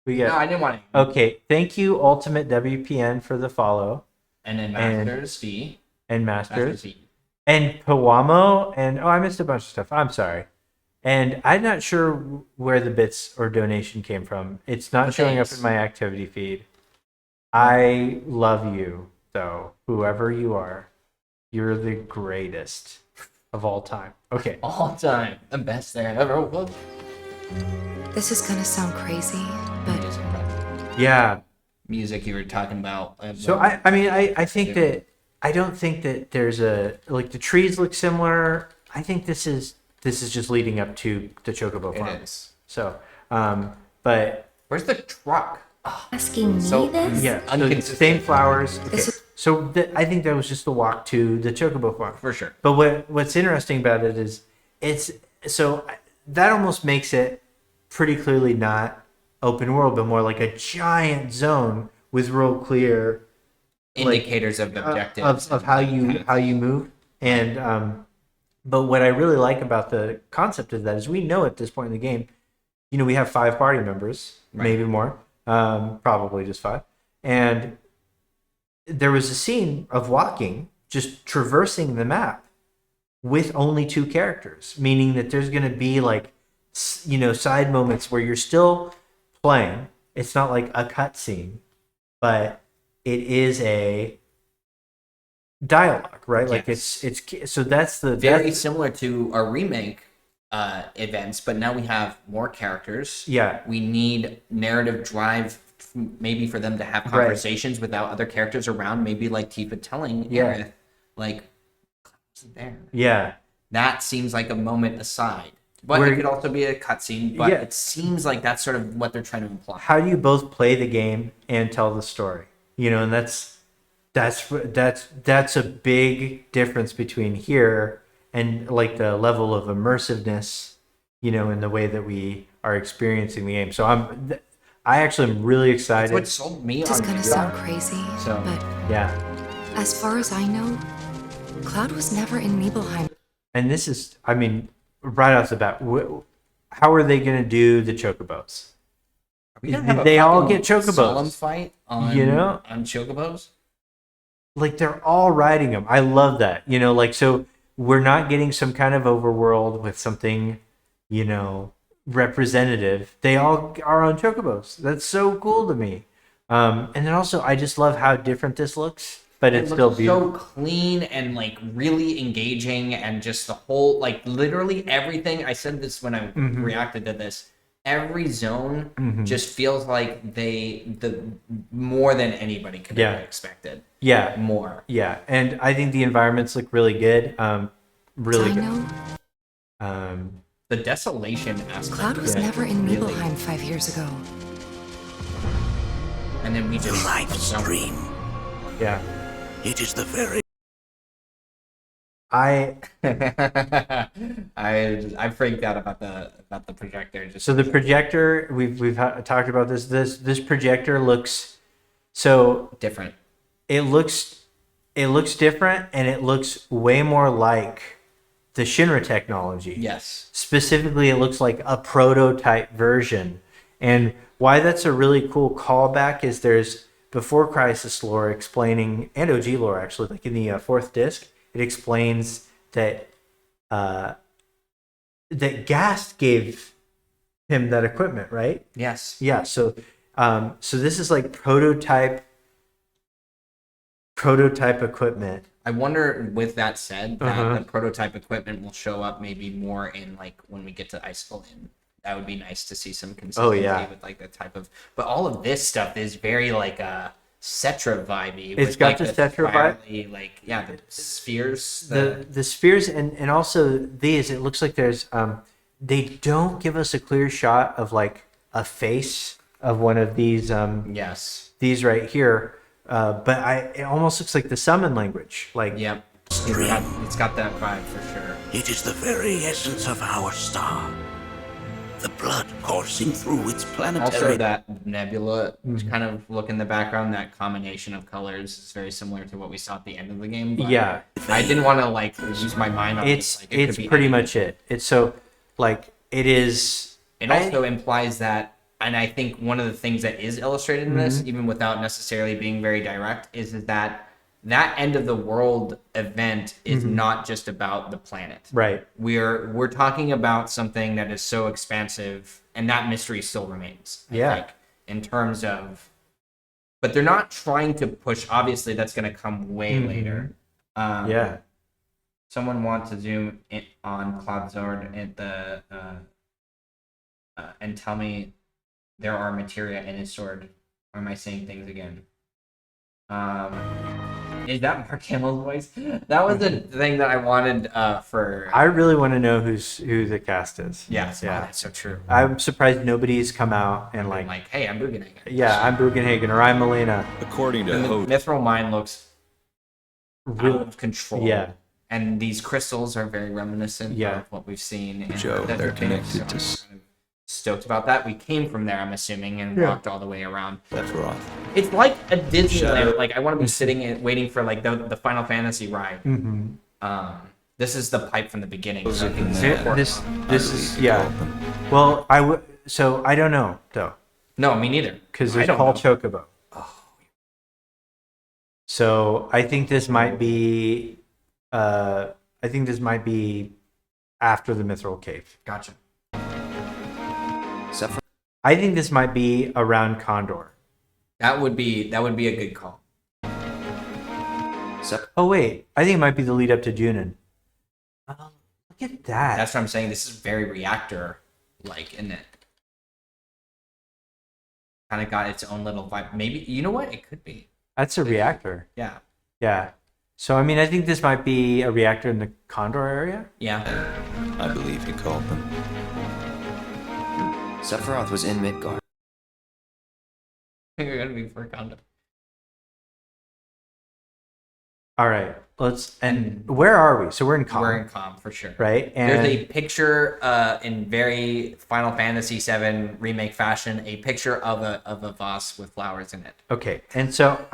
No, I didn't want to. Okay, thank you, Ultimate WPN, for the follow, And then Masters V. and Masters Masters, V. and Pawamo, and I missed a bunch of stuff. I'm sorry, and I'm not sure where the bits or donation came from. It's not showing up Thanks. in my activity feed. I love you, though, whoever you are. You're the greatest of all time. Okay. All time. The best there ever was. This is gonna sound crazy, but Yeah. Music you were talking about. So I think that I don't think that there's a like the trees look similar. I think this is just leading up to the Chocobo farm. It is. So, but Where's the truck? Asking me So- this? yeah, so Inconsistent. same flowers. Okay. This is- So I think that was just the walk to the Chocobo farm. For sure. But what's interesting about it is that almost makes it pretty clearly not open world, but more like a giant zone with real clear Indicators of objectives. of how you move. And but what I really like about the concept of that is we know at this point in the game, we have 5 party members, Right. maybe more. probably just 5. And there was a scene of walking, just traversing the map with only 2 characters, meaning that there's going to be like, side moments where you're still playing. It's not like a cutscene, but it is a dialogue, right? Like Yes. it's so that's the Very similar to our remake events, but now we have more characters. Yeah. We need narrative drive, maybe for them to have conversations without other characters around. Maybe like Tifa telling Aerith, like, "Cloud's there." Yeah. That seems like a moment aside, but it could also be a cutscene. But it seems like that's sort of what they're trying to imply. How do you both play the game and tell the story? And that's a big difference between here and like the level of immersiveness, in the way that we are experiencing the game. So I actually am really excited. That's what sold me This is on gonna sound crazy, So- but Yeah. as far as I know, Cloud was never in Nibelheim. And this is, I mean, right off the bat, how are they going to do the chocobos? We don't have a They all fucking get chocobos. solemn fight on on chocobos. Like they're all riding them. I love that. So we're not getting some kind of overworld with something, representative. They all are on chocobos. That's so cool to me. And then also, I just love how different this looks, but it's still beautiful. So clean and like really engaging, and just the whole, like, literally everything. I said this when I reacted to this. Every zone just feels like the more than anybody could have expected. Yeah. More. Yeah. And I think the environments look really good. Really I good. know The desolation aspect. Cloud was never in Nibelheim 5 years ago. And then we just live stream. Yeah. It is the very I freaked out about the projector. So the projector, we've talked about this. This projector looks so different. It looks different, and it looks way more like the Shinra technology. Yes. Specifically, it looks like a prototype version. And why that's a really cool callback is there's Before Crisis lore explaining, and OG lore actually, like in the 4th disc, it explains that that Gast gave him that equipment, right? Yes. Yeah. So this is like prototype equipment. I wonder, with that said, that the prototype equipment will show up maybe more in, like, when we get to Icicle Inn. That would be nice to see some consistency with like the type of. But all of this stuff is very like Cetra vibey. It's got the Cetra vibe. Like, yeah, the spheres. The spheres and also these. It looks like there's they don't give us a clear shot of like a face of one of these. Yes. These right here. But it almost looks like the summon language. Like, yep. It's got that vibe for sure. It is the very essence of our star. The blood coursing through its planetary. Also, that nebula kind of look in the background, that combination of colors is very similar to what we saw at the end of the game. But yeah. I didn't want to like lose my mind on it's this. Like, it's pretty much it. It's so like it is. It also implies that, and I think one of the things that is illustrated in this, even without necessarily being very direct, is that end of the world event is not just about the planet. Right. We're talking about something that is so expansive, and that mystery still remains. I think, in terms of, but they're not trying to push. Obviously, that's going to come way later. Yeah. Someone wants to zoom in on Cloud Zord at the and tell me there are materia in his sword. Or am I saying things again? Is that Mark Hamill's voice? That was the thing that I wanted for. I really want to know who the cast is. Yes, yeah, that's so true. I'm surprised nobody's come out and like, hey, I'm Bugenhagen. Yeah, I'm Bugenhagen, or I'm Melina. According to the Mithril Mine looks really out of control. Yeah. And these crystals are very reminiscent of what we've seen. In Joe, the they're Desert connected Kingdoms, to. I'm stoked about that. We came from there, I'm assuming, and walked all the way around. That's wrong. It's like a Disneyland. Like, I want to be sitting and waiting for like the Final Fantasy ride. This is the pipe from the beginning. So this is Well, so I don't know though. No, me neither. Because I there's don't Paul know. Chocobo. So I think this might be. I think this might be after the Mithril Cave. Gotcha. I think this might be around Condor. That would be a good call. Oh wait, I think it might be the lead up to Junin. Look at that. That's what I'm saying. This is very reactor like, isn't it? Kind of got its own little vibe. Maybe, you know what? It could be. That's a reactor. Yeah. Yeah. So I mean, I think this might be a reactor in the Condor area. Yeah. I believe he called them. Sephiroth was in Midgard. You're gonna be for condom. All right. And where are we? So we're in Com. We're in Com for sure. Right. And There's a picture in very Final Fantasy VII remake fashion, a picture of a vase with flowers in it. okay. And so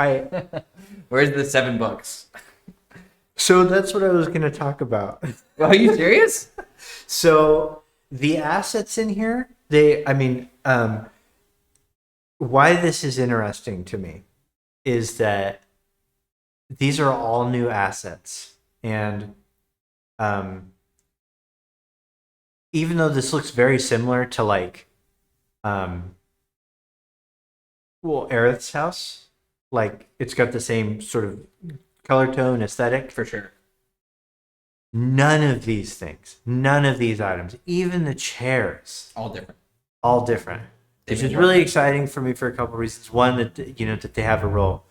Where's the 7 books? so that's what I was going to talk about. Are you serious? So the assets in here, why this is interesting to me is that these are all new assets. And even though this looks very similar to Aerith's house, like it's got the same sort of color tone, aesthetic. For sure. None of these things, none of these items, even the chairs, All different. all different. Which They've is been really working. exciting for me for a couple of reasons. One, that that they have a real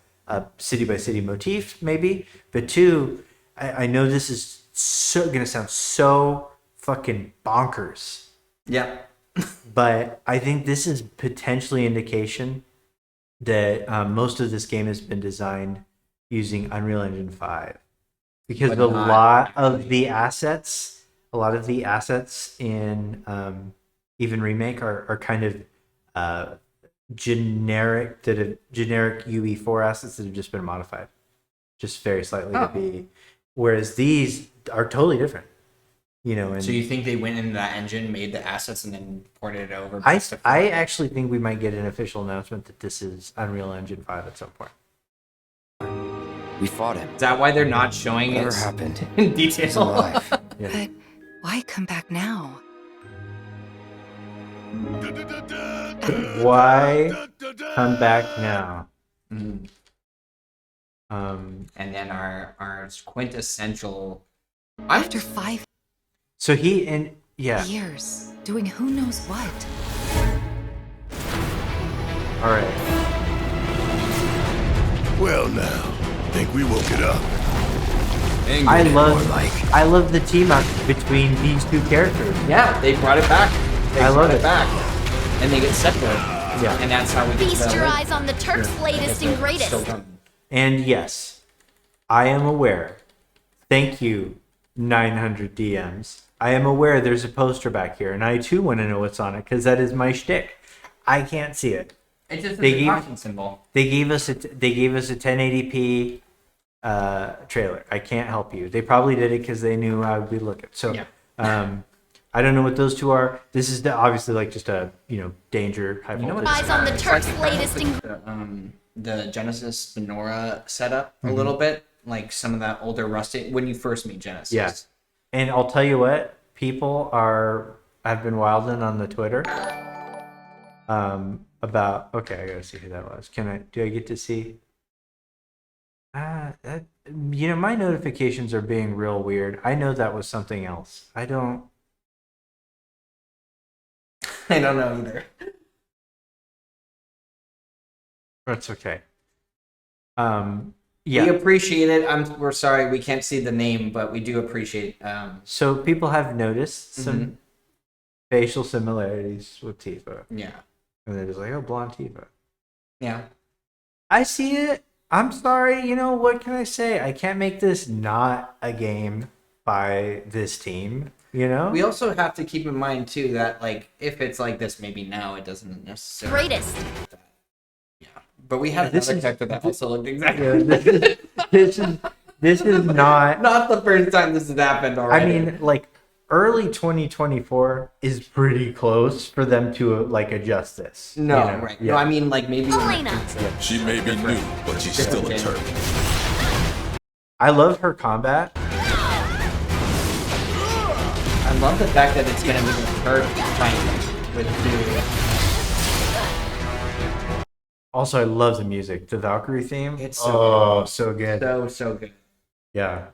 city by city motif, maybe. But two, I know this is gonna sound so fucking bonkers, Yeah. but I think this is potentially indication that most of this game has been designed using Unreal Engine 5. Because But a not lot of actually. the assets in even remake are kind of generic UE4 assets that have just been modified, just very slightly to be. Whereas these are totally different, And So you think they went into that engine, made the assets, and then ported it over? I actually think we might get an official announcement that this is Unreal Engine 5 at some point. We fought him. Is that why they're not showing Whatever it happened? in detail? He's alive. Yeah. But why come back now? Why come back now? Mhm. And then our quintessential. After 5 So yeah. years, doing who knows what. All right. Well now, think we woke it up. I More like. love the team up between these two characters. Yeah, they brought it back. I love it. back, and they get separated. Yeah. And that's how we get Feast to your that eyes on the Turk's latest and greatest. Still done. And yes, I am aware. Thank you, 900 DMs. I am aware there's a poster back here, and I too want to know what's on it because that is my shtick. I can't see it. It's just They a gave- caution symbol. They gave us a 1080p trailer. I can't help you. They probably did it because they knew I would be looking. So, Yeah. I don't know what those two are. This is obviously like just a danger high You know what? voltage. Eyes on the It's Turk's like- latest and the Genesis menorah setup a little bit, like some of that older rustic when you first meet Genesis. Yeah. And I'll tell you what, people have been wilding on the Twitter about. Okay, I gotta see who that was. Do I get to see? My notifications are being real weird. I know that was something else. I don't know either. That's okay. We Yeah. appreciate it. We're sorry we can't see the name, but we do appreciate. So people have noticed some Mhm. facial similarities with Tifa, Yeah. and they're just like, "Oh, blonde Tifa." Yeah. I see it. I'm sorry. What can I say? I can't make this not a game by this team. We also have to keep in mind too that like if it's like this, maybe now it doesn't necessarily. greatest. Yeah. But we had This another is- character that also looked exactly. Yeah, this is not. Not the first time this has happened I already. mean, like early 2024 is pretty close for them to like adjust this. No, you know? right. Yeah. No, I mean like maybe. Elena. She may be new, but she's still a turtle. I love her combat. I love the fact that it's gonna be her fight with Dude. Also, I love the music. The Valkyrie theme. It's so so good. So good. Yeah.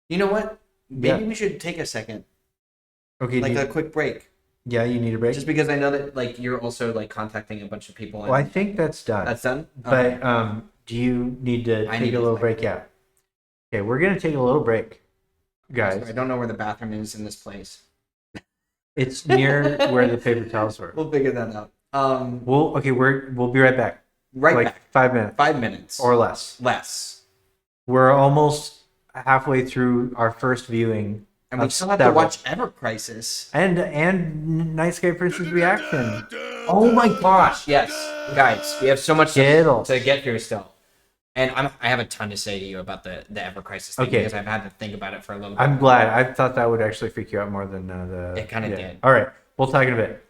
You know what? Maybe Yeah. we should take a second, Okay. like a quick break, yeah, you need a break. just because I know that like you're also like contacting a bunch of people. And Well, I think that's done. that's done. But do you need to I take need a a little second. break? Yeah. Okay, we're gonna take a little break, guys. I don't know where the bathroom is in this place. It's near where the paper towels were. We'll figure that out. We'll be right back. Right like back. 5 minutes 5 minutes or less. less, We're almost halfway through our first viewing, and we of still have to several. watch Ever Crisis. and Night Sky Prince's reaction. Oh my gosh! Yes, guys, we have so much Get to get through still, and I have a ton to say to you about the Ever Crisis thing Okay. because I've had to think about it for a little bit. I'm glad. I thought that would actually freak you out more than the. It kinda did. All right, we'll talk in a bit.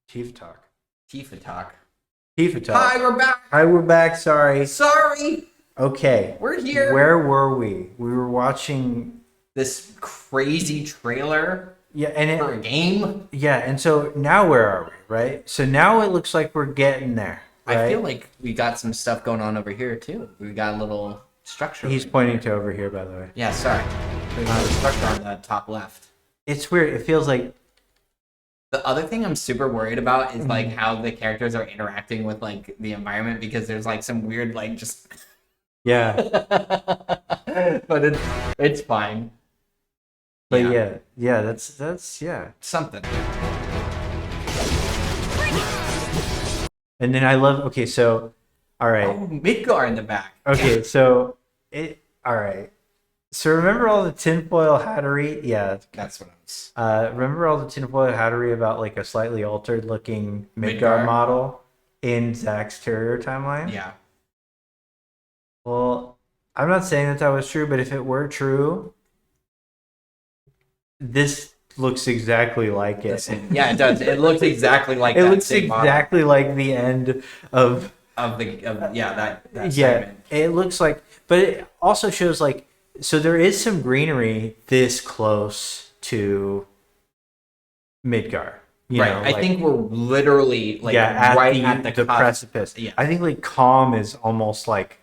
Chief talk. Tifa talk. Tifa talk. Hi, we're back. Hi, we're back. Sorry. Sorry. Okay. We're here. Where were we? We were watching This crazy trailer Yeah, and for a game. yeah, and so now where are we, right? So now it looks like we're getting there. Right? I feel like we got some stuff going on over here too. We got a little structure. He's pointing to over here, by the way. Yeah, sorry. The structure on the top left. It's weird. It feels like The other thing I'm super worried about is like how the characters are interacting with like the environment, because there's like some weird like just yeah, but it's fine. but yeah, that's yeah. Something. And then I love. Okay, so all right. Oh, Midgar in the back. Okay, so it. All right. So remember all the tinfoil hattery? Yeah. That's what I was. Remember all the tinfoil hattery about like a slightly altered looking Midgar Midgar? model in Zack's Terrier timeline? Yeah. Well, I'm not saying that was true, but if it were true, this looks exactly like it. Yeah, it does. It looks exactly like It that looks same model exactly like the end of of that yeah. segment. It looks like, but it also shows like, so there is some greenery this close to Midgar. You Right. know, I like- think we're literally like at right the, at the cusp. precipice. Yeah. I think like calm is almost like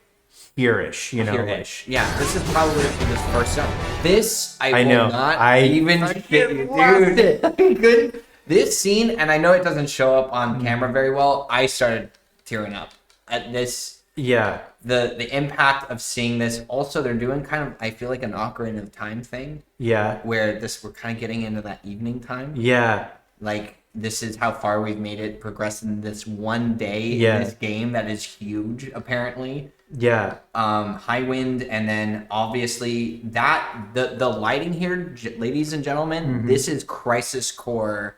here-ish, you know. like- Here-ish. Yeah, this is probably this first step. This I will know. not I even fucking fit you, loved dude. it. I couldn't. This scene, and I know it doesn't show up on Mm-hmm. camera very well. I started tearing up at this. Yeah. The impact of seeing this. Also, they're doing kind of, I feel like, an Ocarina of Time thing, Yeah. where we're kind of getting into that evening time. Yeah. Like, this is how far we've made it progress in this one day Yeah. in this game that is huge, apparently. Yeah. High wind, and then obviously that the lighting here, ladies and gentlemen, Mm-hmm. this is Crisis Core,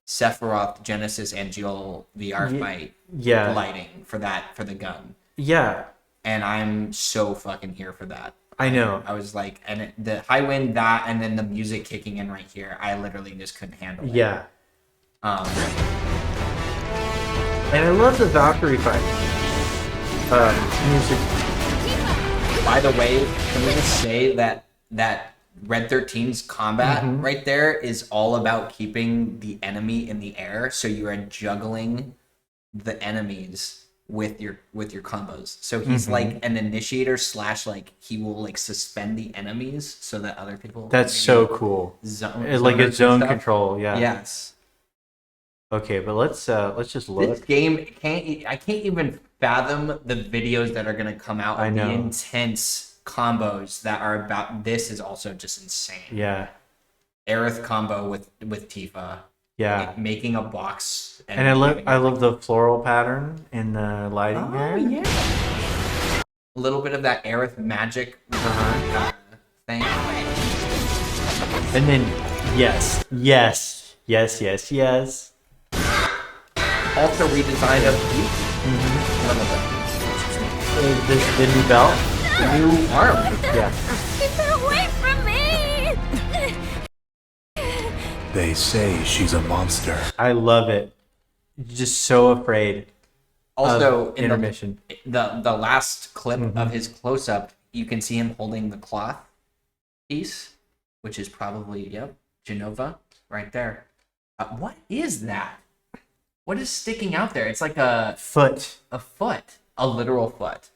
Sephiroth, Genesis, Angeal VR fight Yeah. lighting for the gun, Yeah. and I'm so fucking here for that. I know. I was like, and the high wind, that, and then the music kicking in right here, I literally just couldn't handle it. Yeah. Um, And I love the Valkyrie fight. Music. By the way, can we just say that Red 13's combat Mm-hmm. right there is all about keeping the enemy in the air, so you are juggling the enemies with your combos. So he's Mm-hmm. like an initiator / like he will like suspend the enemies so that other people. That's so cool. Zone, It's like a zoners and zone stuff. control. Yeah. Yes. Okay, but let's just This look. game I can't even fathom the videos that are gonna come out I of know. the intense combos that are about. This is also just insane. Yeah. Aerith combo with Tifa, Yeah. making a box, And I love the floral pattern in the lighting Oh here. yeah, a little bit of that Aerith magic thing. And then yes. Also redesign of The new belt. the new arm. Yeah. Keep her away from me! They say she's a monster. I love it. Just so afraid. Also of in intermission. the last clip Mm-hmm. of his close up, you can see him holding the cloth piece, which is probably Genova right there. What is that? What is sticking out there? It's like a Foot. foot, a literal foot,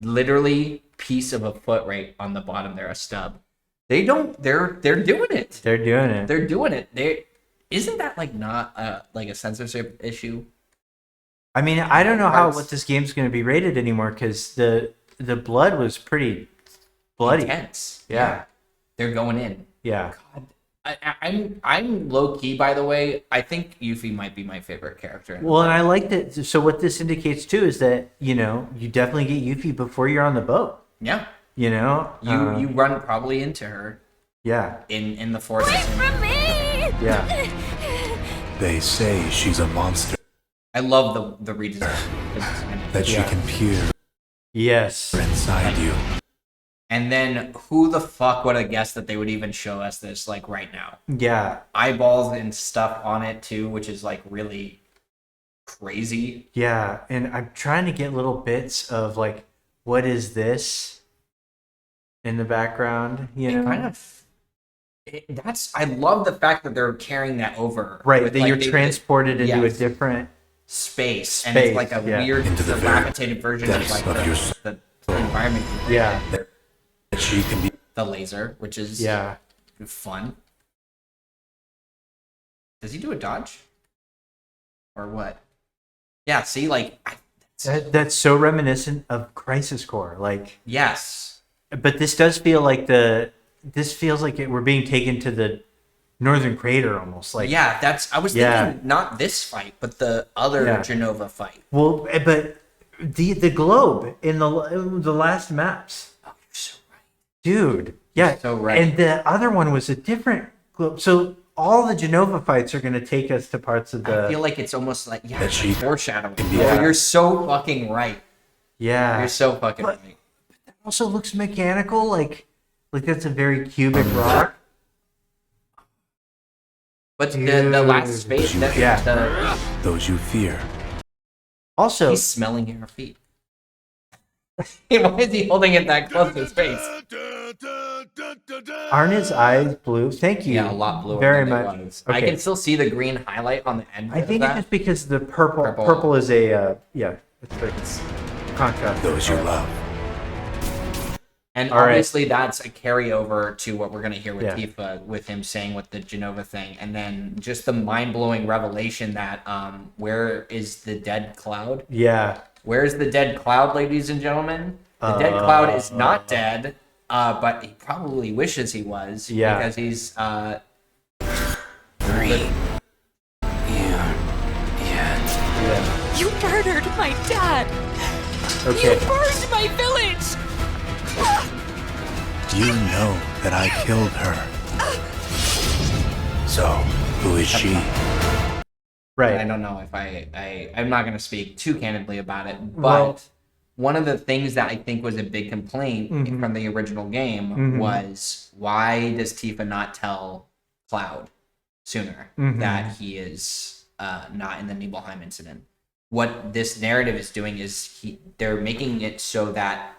literally piece of a foot right on the bottom there, a stub. They're doing it. They're doing it. They're doing it. Isn't that like not like a censorship issue? I mean, I don't know Parts. what this game's going to be rated anymore because the blood was pretty bloody. Intense. Yeah. They're going in. Yeah. God, I'm low key, by the way. I think Yuffie might be my favorite character. Well, and I like that. So what this indicates too is that you definitely get Yuffie before you're on the boat. Yeah, You know, you run probably into her yeah, in the forest. From me! yeah, They say she's a monster, I love the redesign. that she Yeah. can peer yes, inside you. And then who the fuck would have guessed that they would even show us this like right now? yeah, Eyeballs and stuff on it too, which is like really crazy. Yeah, and I'm trying to get little bits of like, what is this in the background? You know, Kind of. I love the fact that they're carrying that over. right? with, That like, you're they- transported into a yes. different space, and it's like a yeah. weird Into the very dilapidated version of depths like of your the environment. yeah, That she can be. The laser, which is yeah. fun. Does he do a dodge? Or what? Yeah, see, like That's so reminiscent of Crisis Core. Like, yes. but this does feel like this feels like we're being taken to the Northern Crater almost. Like, Yeah, I was Yeah. thinking not this fight, but the other Yeah. Genova fight. well, but the globe in the last maps. Oh, you're so right. Dude, yeah. so right. And the other one was a different globe. So all the Genova fights are going to take us to parts of I feel the. like it's almost like That she foreshadowing. can be- Oh, you're so fucking right. Yeah. You're so fucking But- right. Also looks mechanical. Like that's a very cubic rock. But the last Dude. space, that, Yeah. Those you fear. Also, he's smelling your feet. Why is he holding it that close to his face? aren't his eyes blue? Thank you. Yeah, a lot bluer. Very than much. It was. I can still see the green highlight on the end. I think of it's that. just because the purple. Purple. Purple is a it's contrast. Those you love. And All right. obviously that's a carryover to what we're going to hear with Yeah. Tifa, with him saying with the Genova thing. And then just the mind-blowing revelation that where is the dead cloud? Yeah. Where is the dead cloud, ladies and gentlemen? The dead cloud is not dead, but he probably wishes he was. Yeah. Because he's... Three. Yeah. Yeah. You murdered my dad! Okay. You burned my village! You know that I killed her. So, who is she? Right. I don't know if I'm not going to speak too candidly about it, but Well- one of the things that I think was a big complaint Mhm. from the original game Mhm. was, why does Tifa not tell Cloud sooner Mhm. that he is not in the Nibelheim incident? What this narrative is doing is they're making it so that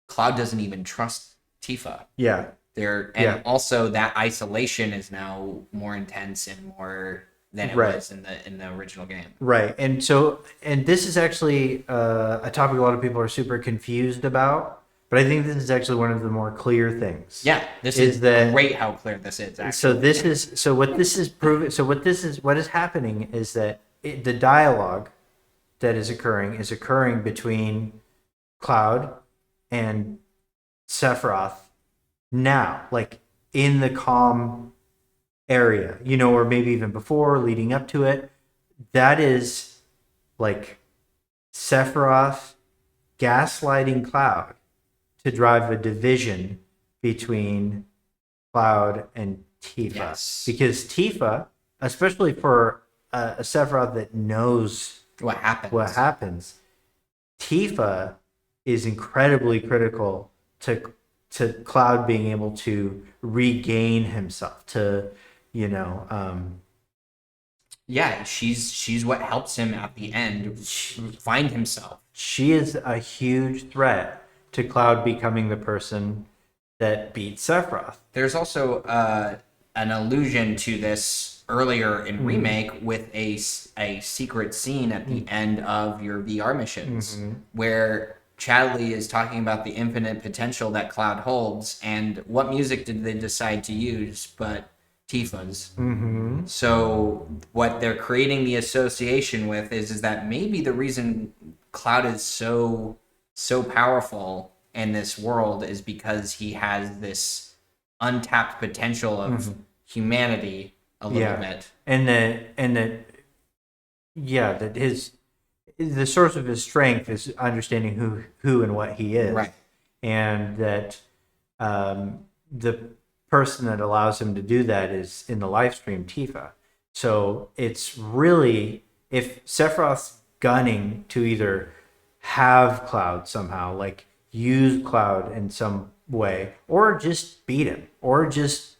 Cloud doesn't even trust Tifa. Yeah. Yeah. Also that isolation is now more intense and more than it Right. was in the original game. Right. And this is actually a topic a lot of people are super confused about, but I think this is actually one of the more clear things. Yeah, this Is is that- great how clear this is. Actually. What is happening is that the dialogue that is occurring between Cloud and Sephiroth now, like in the calm area, or maybe even before, leading up to it. That is like Sephiroth gaslighting Cloud to drive a division between Cloud and Tifa. Yes. Because Tifa, especially for a Sephiroth that knows what happens? what happens, Tifa is incredibly critical to Cloud being able to regain himself, to Yeah, she's what helps him at the end find himself. she is a huge threat to Cloud becoming the person that beats Sephiroth. There's also an allusion to this earlier in Remake with a secret scene at the end of your VR missions where Chadley is talking about the infinite potential that Cloud holds, and what music did they decide to use but Tifa's? So what they're creating the association with is that maybe the reason Cloud is so powerful in this world is because he has this untapped potential of humanity a little bit. that the source of his strength is understanding who and what he is, Right. and that the person that allows him to do that is in the live stream Tifa. So it's really, if Sephiroth's gunning to either have Cloud somehow, like use Cloud in some way, or just beat him, or just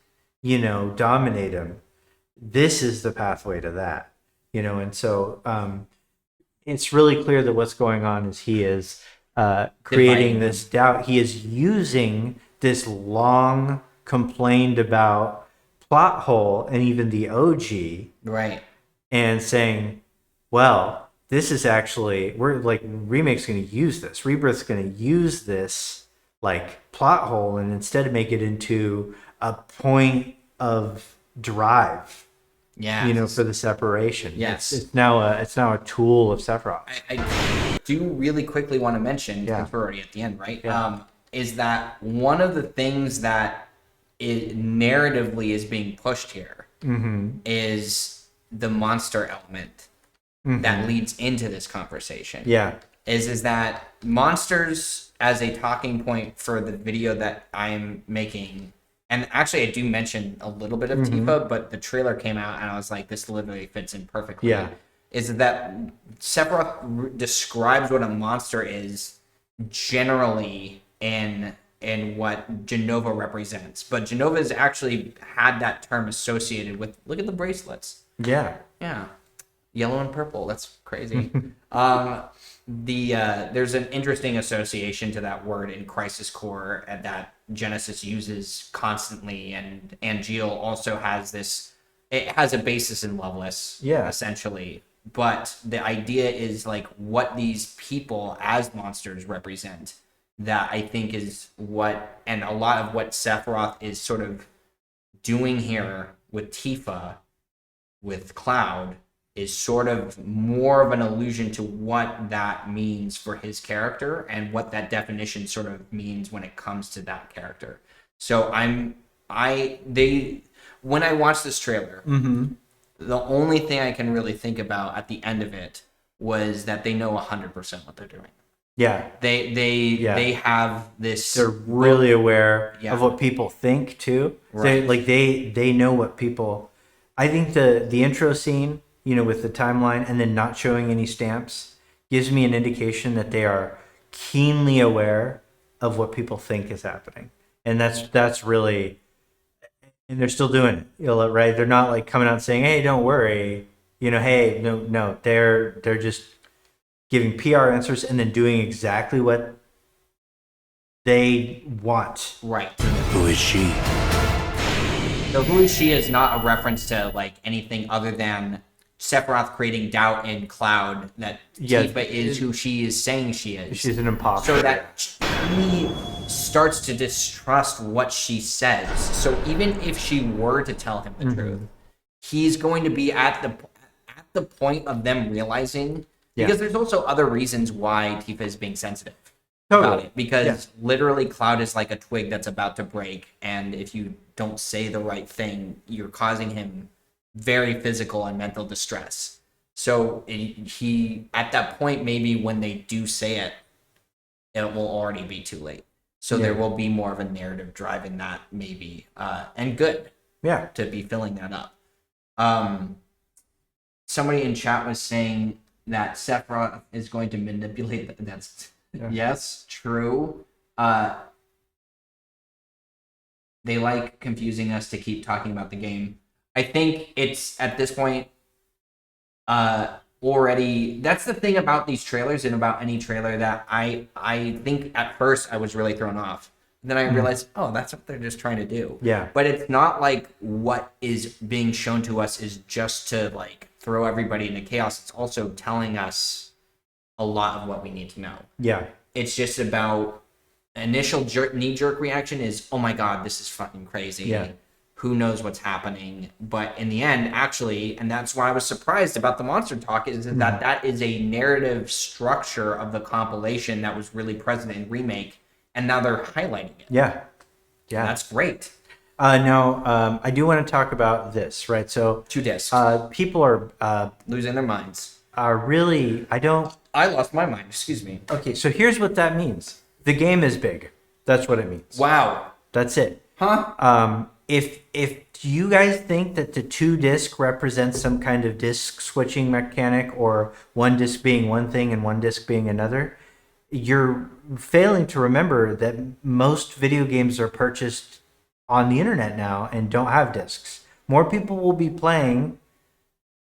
dominate him, this is the pathway to that. And so it's really clear that what's going on is he is creating Dividing this doubt. He is using this long complained about plot hole and even the OG, Right. and saying, well, this is actually, we're like, Remake's going to use this. Rebirth's going to use this like plot hole and instead make it into a point of drive, Yeah. you know, for the separation. Yes. It's now a tool of Sephiroth. I do really quickly want to mention, Yeah. since we're already at the end, right? Yeah. Is that one of the things that narratively is being pushed here is the monster element that leads into this conversation. Yeah. Is that monsters as a talking point for the video that I'm making, and actually I do mention a little bit of Tifa, but the trailer came out and I was like, this literally fits in perfectly. Yeah. Is that Sephiroth describes what a monster is generally in what Genova represents, but Genova's actually had that term associated with, look at the bracelets. Yeah. Yeah, yellow and purple. That's crazy. There's an interesting association to that word in Crisis Core that Genesis uses constantly, and Angeal also has this. It has a basis in Loveless, essentially. But the idea is like what these people as monsters represent. That I think is what, and a lot of what Sephiroth is sort of doing here with Tifa, with Cloud, is sort of more of an allusion to what that means for his character and what that definition sort of means when it comes to that character. So when I watched this trailer, the only thing I can really think about at the end of it was that they know 100% what they're doing. Yeah. They have this. They're really aware Yeah. of what people think too. Right. They know what people. I think the intro scene, you know, with the timeline and then not showing any stamps gives me an indication that they are keenly aware of what people think is happening, and that's really. And they're still doing it, you know, right? They're not like coming out and saying, "Hey, don't worry," you know. Hey, no. They're just giving PR answers and then doing exactly what they want. Right. Who is she? So who is she is not a reference to like anything other than Sephiroth creating doubt in Cloud that Tifa is who she is saying she is. She's an imposter. So that he starts to distrust what she says. So even if she were to tell him the truth, he's going to be at the point of them realizing. Because there's also other reasons why Tifa is being sensitive about it. Because literally Cloud is like a twig that's about to break. And if you don't say the right thing, you're causing him very physical and mental distress. So he, at that point, maybe when they do say it, it will already be too late. So there will be more of a narrative drive in that, maybe. And good. Yeah. To be filling that up. Somebody in chat was saying that Sephiroth is going to manipulate that's yes, true. They like confusing us to keep talking about the game. I think it's at this point already. That's the thing about these trailers and about any trailer that I think at first I was really thrown off. And then I realized, oh, that's what they're just trying to do. Yeah. But it's not like what is being shown to us is just to like throw everybody into chaos. It's also telling us a lot of what we need to know. Yeah. It's just about initial knee-jerk reaction is, oh my god, this is fucking crazy. Yeah. Who knows what's happening? But in the end, actually, and that's why I was surprised about the monster talk, is that is a narrative structure of the compilation that was really present in Remake, and now they're highlighting it. Yeah. Yeah. That's great. Now, I do want to talk about this, right? So 2 discs. people are Losing their minds. really. I lost my mind. Excuse me. Okay, so here's what that means. The game is big. That's what it means. Wow. That's it. Huh? If you guys think that the 2 disc represents some kind of disc switching mechanic, or one disc being one thing and one disc being another, you're failing to remember that most video games are purchased on the internet now and don't have discs. More people will be playing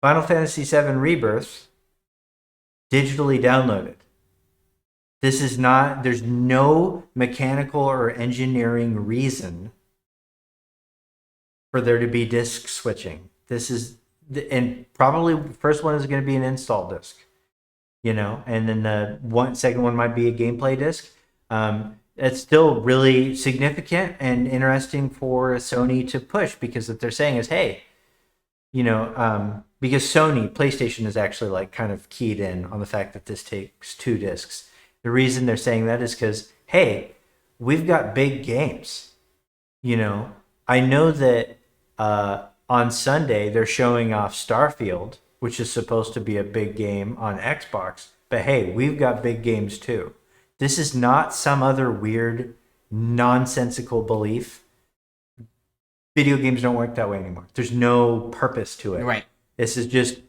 Final Fantasy VII Rebirth digitally downloaded. This is not, there's no mechanical or engineering reason for there to be disk switching. This is, and probably the first one is going to be an install disk, you know, and then the second one might be a gameplay disk. It's still really significant and interesting for Sony to push, because what they're saying is, hey, you know, because Sony, PlayStation is actually like kind of keyed in on the fact that this takes 2 discs. The reason they're saying that is because, hey, we've got big games. You know, I know that on Sunday they're showing off Starfield, which is supposed to be a big game on Xbox. But hey, we've got big games too. This is not some other weird, nonsensical belief. Video games don't work that way anymore. There's no purpose to it. Right. This is just,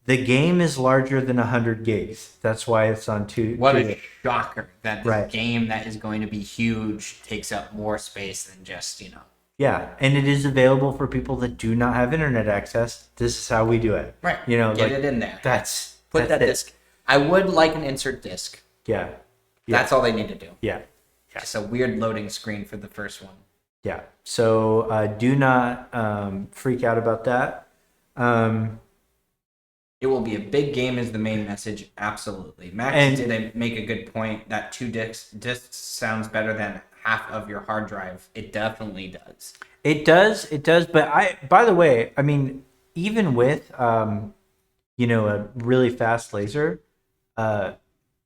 the game is larger than 100 gigs. That's why it's on 2. What a shocker that this game that is going to be huge takes up more space than just, you know. Yeah, and it is available for people that do not have internet access. This is how we do it. Right. You know, get like, it in there. Put that disc. I would like an insert disc. Yeah. That's all they need to do. Yeah. Just a weird loading screen for the first one. Yeah. So do not freak out about that. It will be a big game is the main message. Absolutely. Max did make a good point that 2 discs sounds better than half of your hard drive. It definitely does. It does. But by the way, I mean, even with, you know, a really fast laser,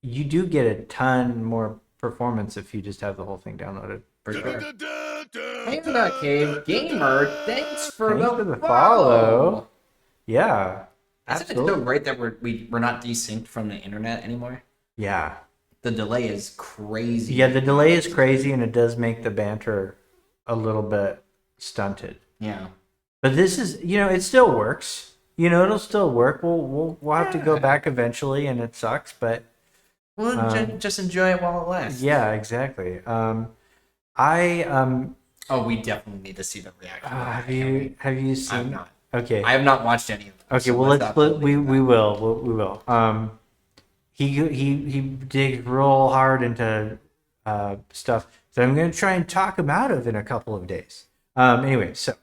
you do get a ton more performance if you just have the whole thing downloaded. For sure. Hey, Cave Gamer, thanks for the follow. Yeah. Isn't Absolutely. it so great that we're not desynced from the internet anymore? Yeah. The delay is crazy. Yeah, the delay is crazy, and it does make the banter a little bit stunted. Yeah. But this is, you know, it still works. You know, it'll still work. We'll have to go back eventually, and it sucks, but just enjoy it while it lasts. yeah, exactly. Oh, we definitely need to see the reaction. Have you seen? I've not. Okay. I have not watched any of them. Okay, so well we will. He digs real hard into stuff that I'm going to try and talk him out of in a couple of days. Anyway, so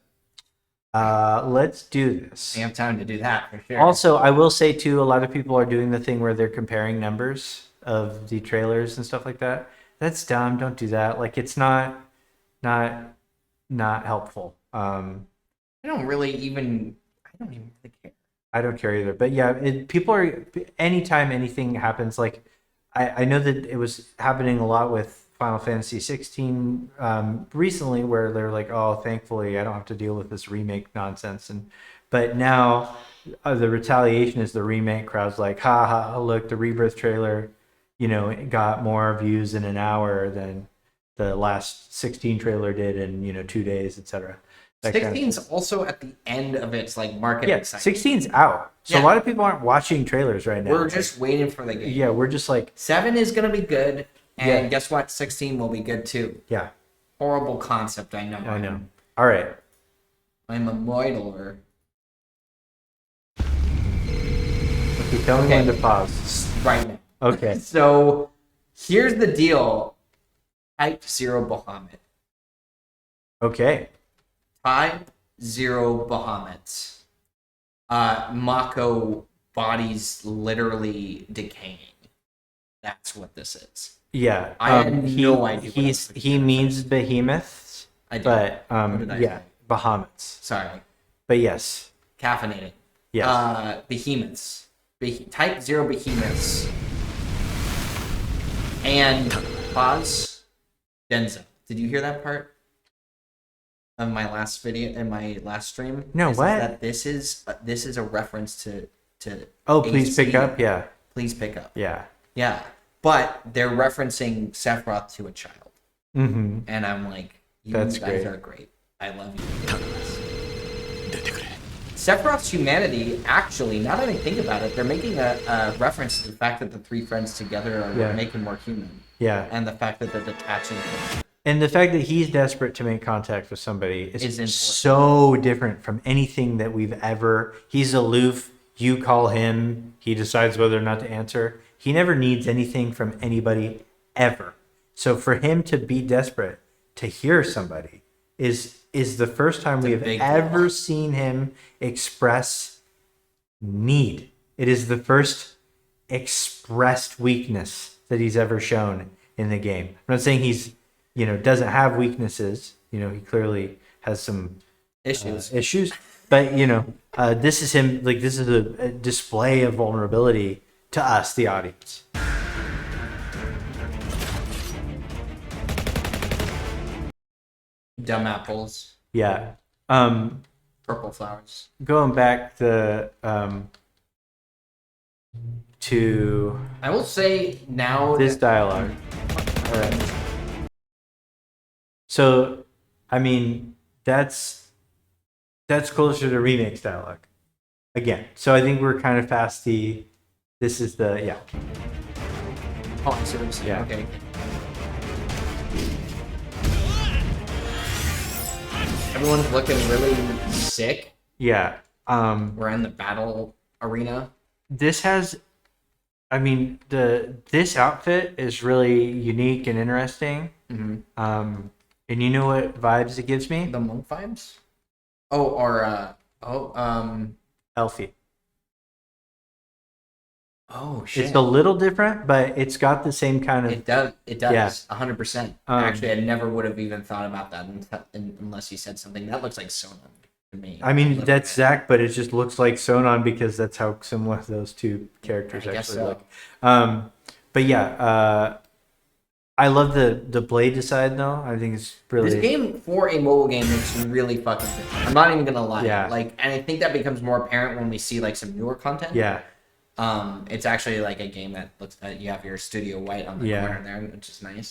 let's do this. We have time to do that for sure. Also, I will say too, a lot of people are doing the thing where they're comparing numbers of the trailers and stuff like that. That's dumb. Don't do that. Like, it's not helpful. I don't even really care. I don't care either. But yeah, people are, anytime anything happens, like I know that it was happening a lot with Final Fantasy 16 recently, where they're like, oh, thankfully I don't have to deal with this remake nonsense. But now the retaliation is the remake crowd's like, ha ha, look, the Rebirth trailer, you know, it got more views in an hour than the last 16 trailer did in, you know, 2 days, etc. 16's also at the end of its like marketing cycle. 16's out. So a lot of people aren't watching trailers right now. We're just waiting for the game. Yeah, we're just like 7 is gonna be good, and guess what? 16 will be good too. Yeah. Horrible concept, I know. I know. All right. I'm a moiler. Okay, tell me when to pause. Right now. Okay. So here's the deal. Type 0 Bahamut. Okay. Type 0 Bahamut. Mako body's literally decaying. That's what this is. Yeah. I had no idea. He means behemoths. I do. But What did I yeah, say? Bahamut's. Sorry. But yes. Caffeinated. Yes. Behemoths. Type 0 behemoths. And pause. Denza. Did you hear that part of my last video in my last stream? No, Is what? That this is a reference to Oh, please AC. pick up. Yeah. Please pick up. Yeah. Yeah, but they're referencing Sephiroth to a child, Mm-hmm. and I'm like, you That's guys great. are great. I love you. Sephiroth's humanity, actually, now that I think about it, they're making a reference to the fact that the 3 friends together are Yeah. making more human, Yeah. and the fact that they're detaching from And the fact that he's desperate to make contact with somebody is important. so different from anything that we've ever. He's aloof. You call him. He decides whether or not to answer. He never needs anything from anybody ever. So for him to be desperate to hear somebody is the first time we have big ever deal. seen him express need. It is the first expressed weakness that he's ever shown in the game. I'm not saying he's, doesn't have weaknesses. He clearly has some issues, but this is him. Like, this is a display of vulnerability to us, the audience. Dumb apples, Yeah. purple flowers. Going back to I will say now this dialogue. All right. So, I mean, that's closer to remix dialogue. Again. So I think we're kind of past the. This is the Oh, I see what you're saying. Yeah. Okay. Everyone's looking really sick. yeah. We're in the battle arena. This has, I mean, this outfit is really unique and interesting. Mm-hmm. And you know what vibes it gives me? The monk vibes. Oh, or Elfie. Oh shit. It's a little different, but it's got the same kind of. It does. It does. Yeah. 100%. Actually, I never would have even thought about that unless you said something. That looks like Sonon to me. I mean, that's Zach, but it just looks like Sonon because that's how similar those two characters I guess actually so. look. But yeah, I love the blade design though. I think it's really. This game for a mobile game looks really fucking good. I'm not even gonna lie. Yeah. Like, and I think that becomes more apparent when we see like some newer content. Yeah. It's actually like a game that looks. You have your Studio White on the Yeah. corner there, which is nice.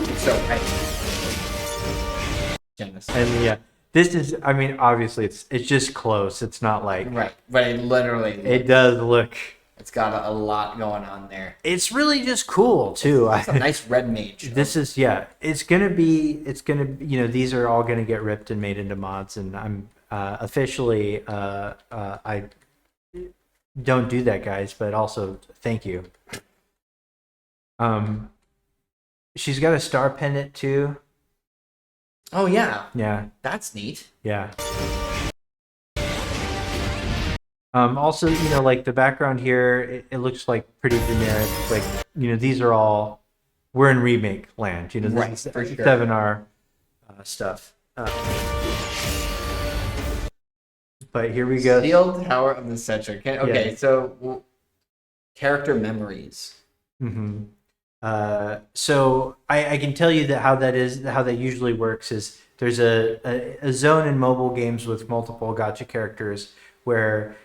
It's so right. Genesis. And yeah, this is. I mean, obviously, it's just close. It's not like. Right, but it literally. It does look. It's got a lot going on there. It's really just cool too. It's a nice red mage. This is it's gonna be these are all gonna get ripped and made into mods, and I'm officially I don't do that, guys, but also thank you. She's got a star pendant too. Oh yeah, Yeah. that's neat. Yeah. Also, like the background here, it looks like pretty generic. Like, these are all, we're in remake land. This Right, is for sure. 7R stuff. But here we go. Sealed Tower of the Cetera. Okay, Yeah. so character memories. Mm-hmm. So I can tell you that how that usually works is there's a zone in mobile games with multiple gacha characters where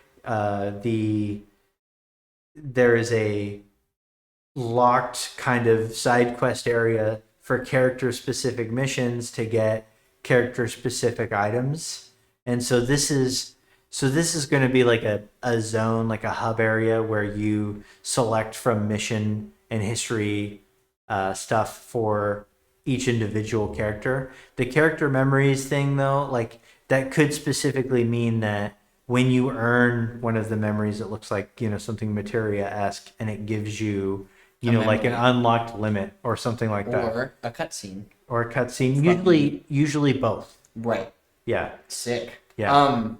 there is a locked kind of side quest area for character specific missions to get character specific items. And so this is going to be like a zone, like a hub area where you select from mission and history stuff for each individual character. The character memories thing though, like that could specifically mean that when you earn one of the memories, it looks like, something Materia-esque, and it gives you, like an memory. unlocked limit or something like that. Or a cutscene. Or a cutscene. Usually both. Right. Yeah. Sick. Yeah.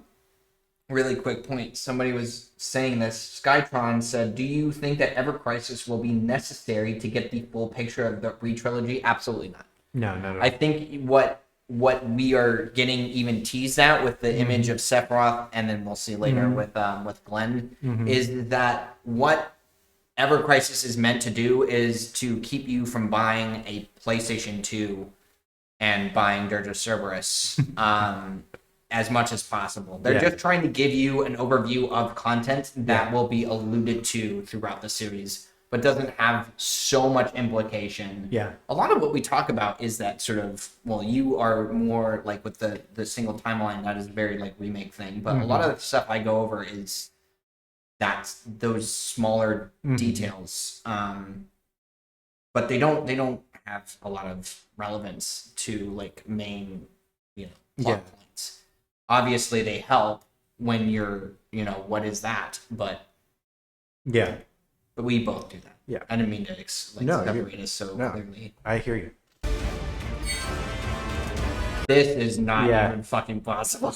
Really quick point. Somebody was saying this. Skytron said, "Do you think that Ever Crisis will be necessary to get the full picture of the re-trilogy?" Absolutely not. No. I think what we are getting even teased at with the image of Sephiroth, and then we'll see later with Glenn, is that what Ever Crisis is meant to do is to keep you from buying a PlayStation 2 and buying Dirge of Cerberus as much as possible. They're just trying to give you an overview of content that will be alluded to throughout the series, but doesn't have so much implication. Yeah. A lot of what we talk about is that sort of, well, you are more like with the single timeline, that is a very like remake thing, but a lot of the stuff I go over is that's those smaller details. But they don't have a lot of relevance to like main, plot points. Obviously they help when you're, what is that? But Yeah. But we both do that. Yeah. I didn't mean to No, separate us so no. clearly. I hear you. This is not Yeah. even fucking possible.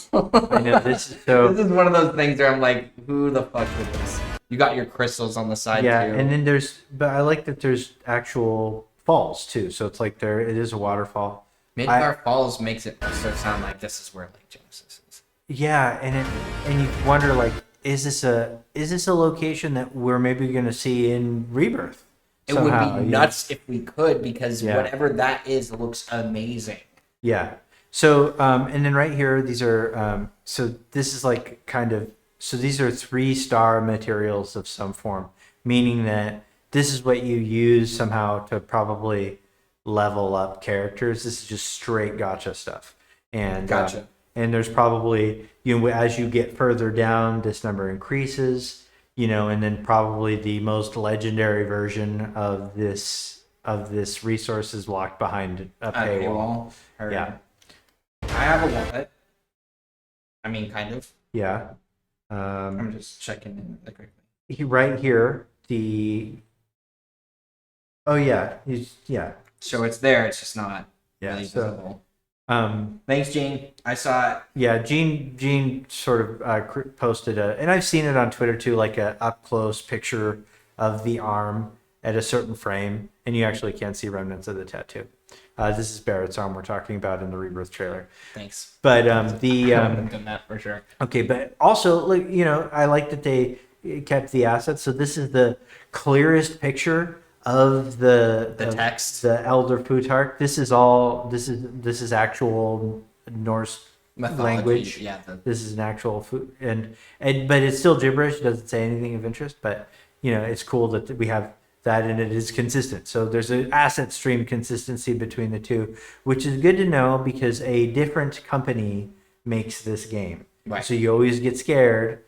I know this is so. This is one of those things where I'm like, who the fuck did this? You got your crystals on the side Yeah, too. and then but I like that there's actual falls too. So it's like it is a waterfall. Midgar Falls makes it also sound like this is where Lake Genesis is. Yeah, and you wonder like, is this a location that we're maybe going to see in Rebirth? It somehow, would be nuts if we could, because Yeah. whatever that is looks amazing. Yeah. So, and then right here, these are, so this is like kind of, so these are 3-star materials of some form, meaning that this is what you use somehow to probably level up characters. This is just straight gacha stuff. And, Gotcha. And there's probably, as you get further down, this number increases, and then probably the most legendary version of this resource is locked behind a paywall. Or- Yeah. I have a wallet. I mean, kind of. Yeah. I'm just checking in really quickly. Right here, oh yeah, yeah. So it's there, it's just not Yeah, really so, visible. Um, Thanks, Gene. I saw it. yeah, Gene sort of posted and I've seen it on Twitter too, like a up close picture of the arm at a certain frame, and you actually can see remnants of the tattoo. This is Barrett's arm we're talking about in the Rebirth trailer. Thanks. But I would have done that for sure. okay, but also, like, I like that they kept the assets. So this is the clearest picture of the text, the Elder Plutarch. This is actual Norse Mythology, language. yeah. This is an actual food, and but it's still gibberish. It doesn't say anything of interest, but it's cool that we have that, and it is consistent. So there's an asset stream consistency between the two, which is good to know because a different company makes this game. Right. So you always get scared,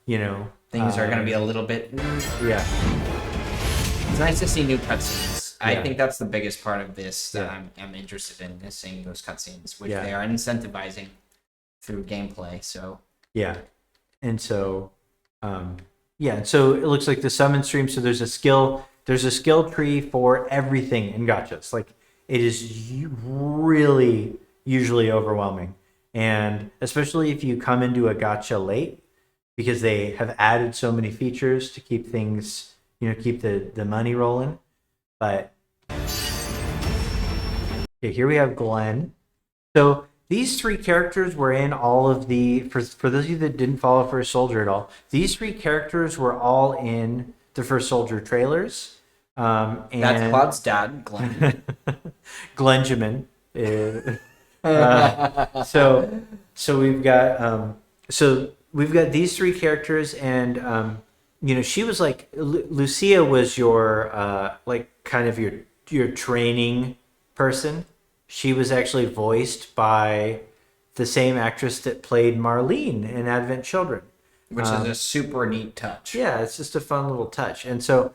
Things are going to be a little bit. Yeah. It's nice to see new cutscenes. Yeah. I think that's the biggest part of this that Yeah. I'm interested in, is seeing those cutscenes, which Yeah. they are incentivizing through gameplay. So Yeah. And so, and so it looks like the summon stream. So there's a skill tree for everything in gachas. Like, it is really usually overwhelming. And especially if you come into a gacha late, because they have added so many features to keep things, keep the money rolling. But okay, here we have Glenn. So these 3 characters were in all of for those of you that didn't follow First Soldier at all, these 3 characters were all in the First Soldier trailers. And that's Cloud's dad, Glenn. Glenjamin. So we've got these 3 characters, and she was like, Lucia was your like kind of your training person. She was actually voiced by the same actress that played Marlene in Advent Children, Which is a super neat touch. yeah, it's just a fun little touch. And so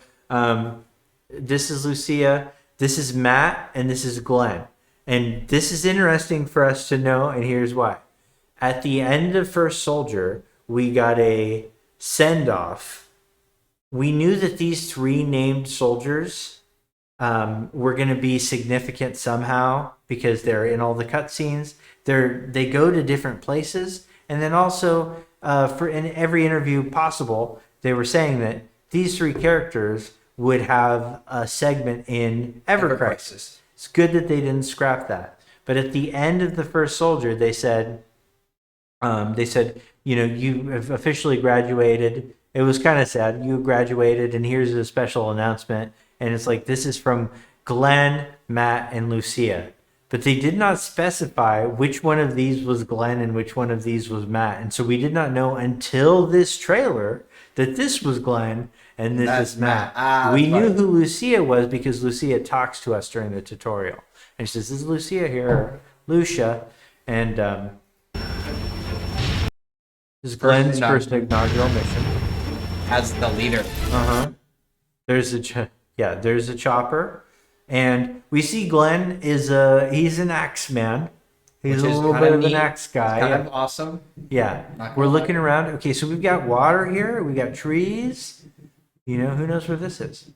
this is Lucia, this is Matt, and this is Glenn. And this is interesting for us to know, and here's why. At the end of First Soldier, we got a send-off. We knew that these 3 named soldiers were going to be significant somehow because they're in all the cutscenes. They go to different places, and then also for in every interview possible, they were saying that these 3 characters would have a segment in Ever Crisis. It's good that they didn't scrap that. But at the end of the First Soldier, they said, you have officially graduated. It was kind of sad. You graduated, and here's a special announcement. And it's like, this is from Glenn, Matt, and Lucia. But they did not specify which one of these was Glenn and which one of these was Matt. And so we did not know until this trailer that this was Glenn and this is Matt. We knew who Lucia was because Lucia talks to us during the tutorial. And she says, this is Lucia here, Lucia. And this is Glenn's first inaugural mission. As the leader. There's a chopper. And we see Glenn he's an axe man. He's a little bit of an axe guy. Kind of awesome. Yeah. We're looking around. Okay, so we've got water here. We got trees. You know, who knows where this is?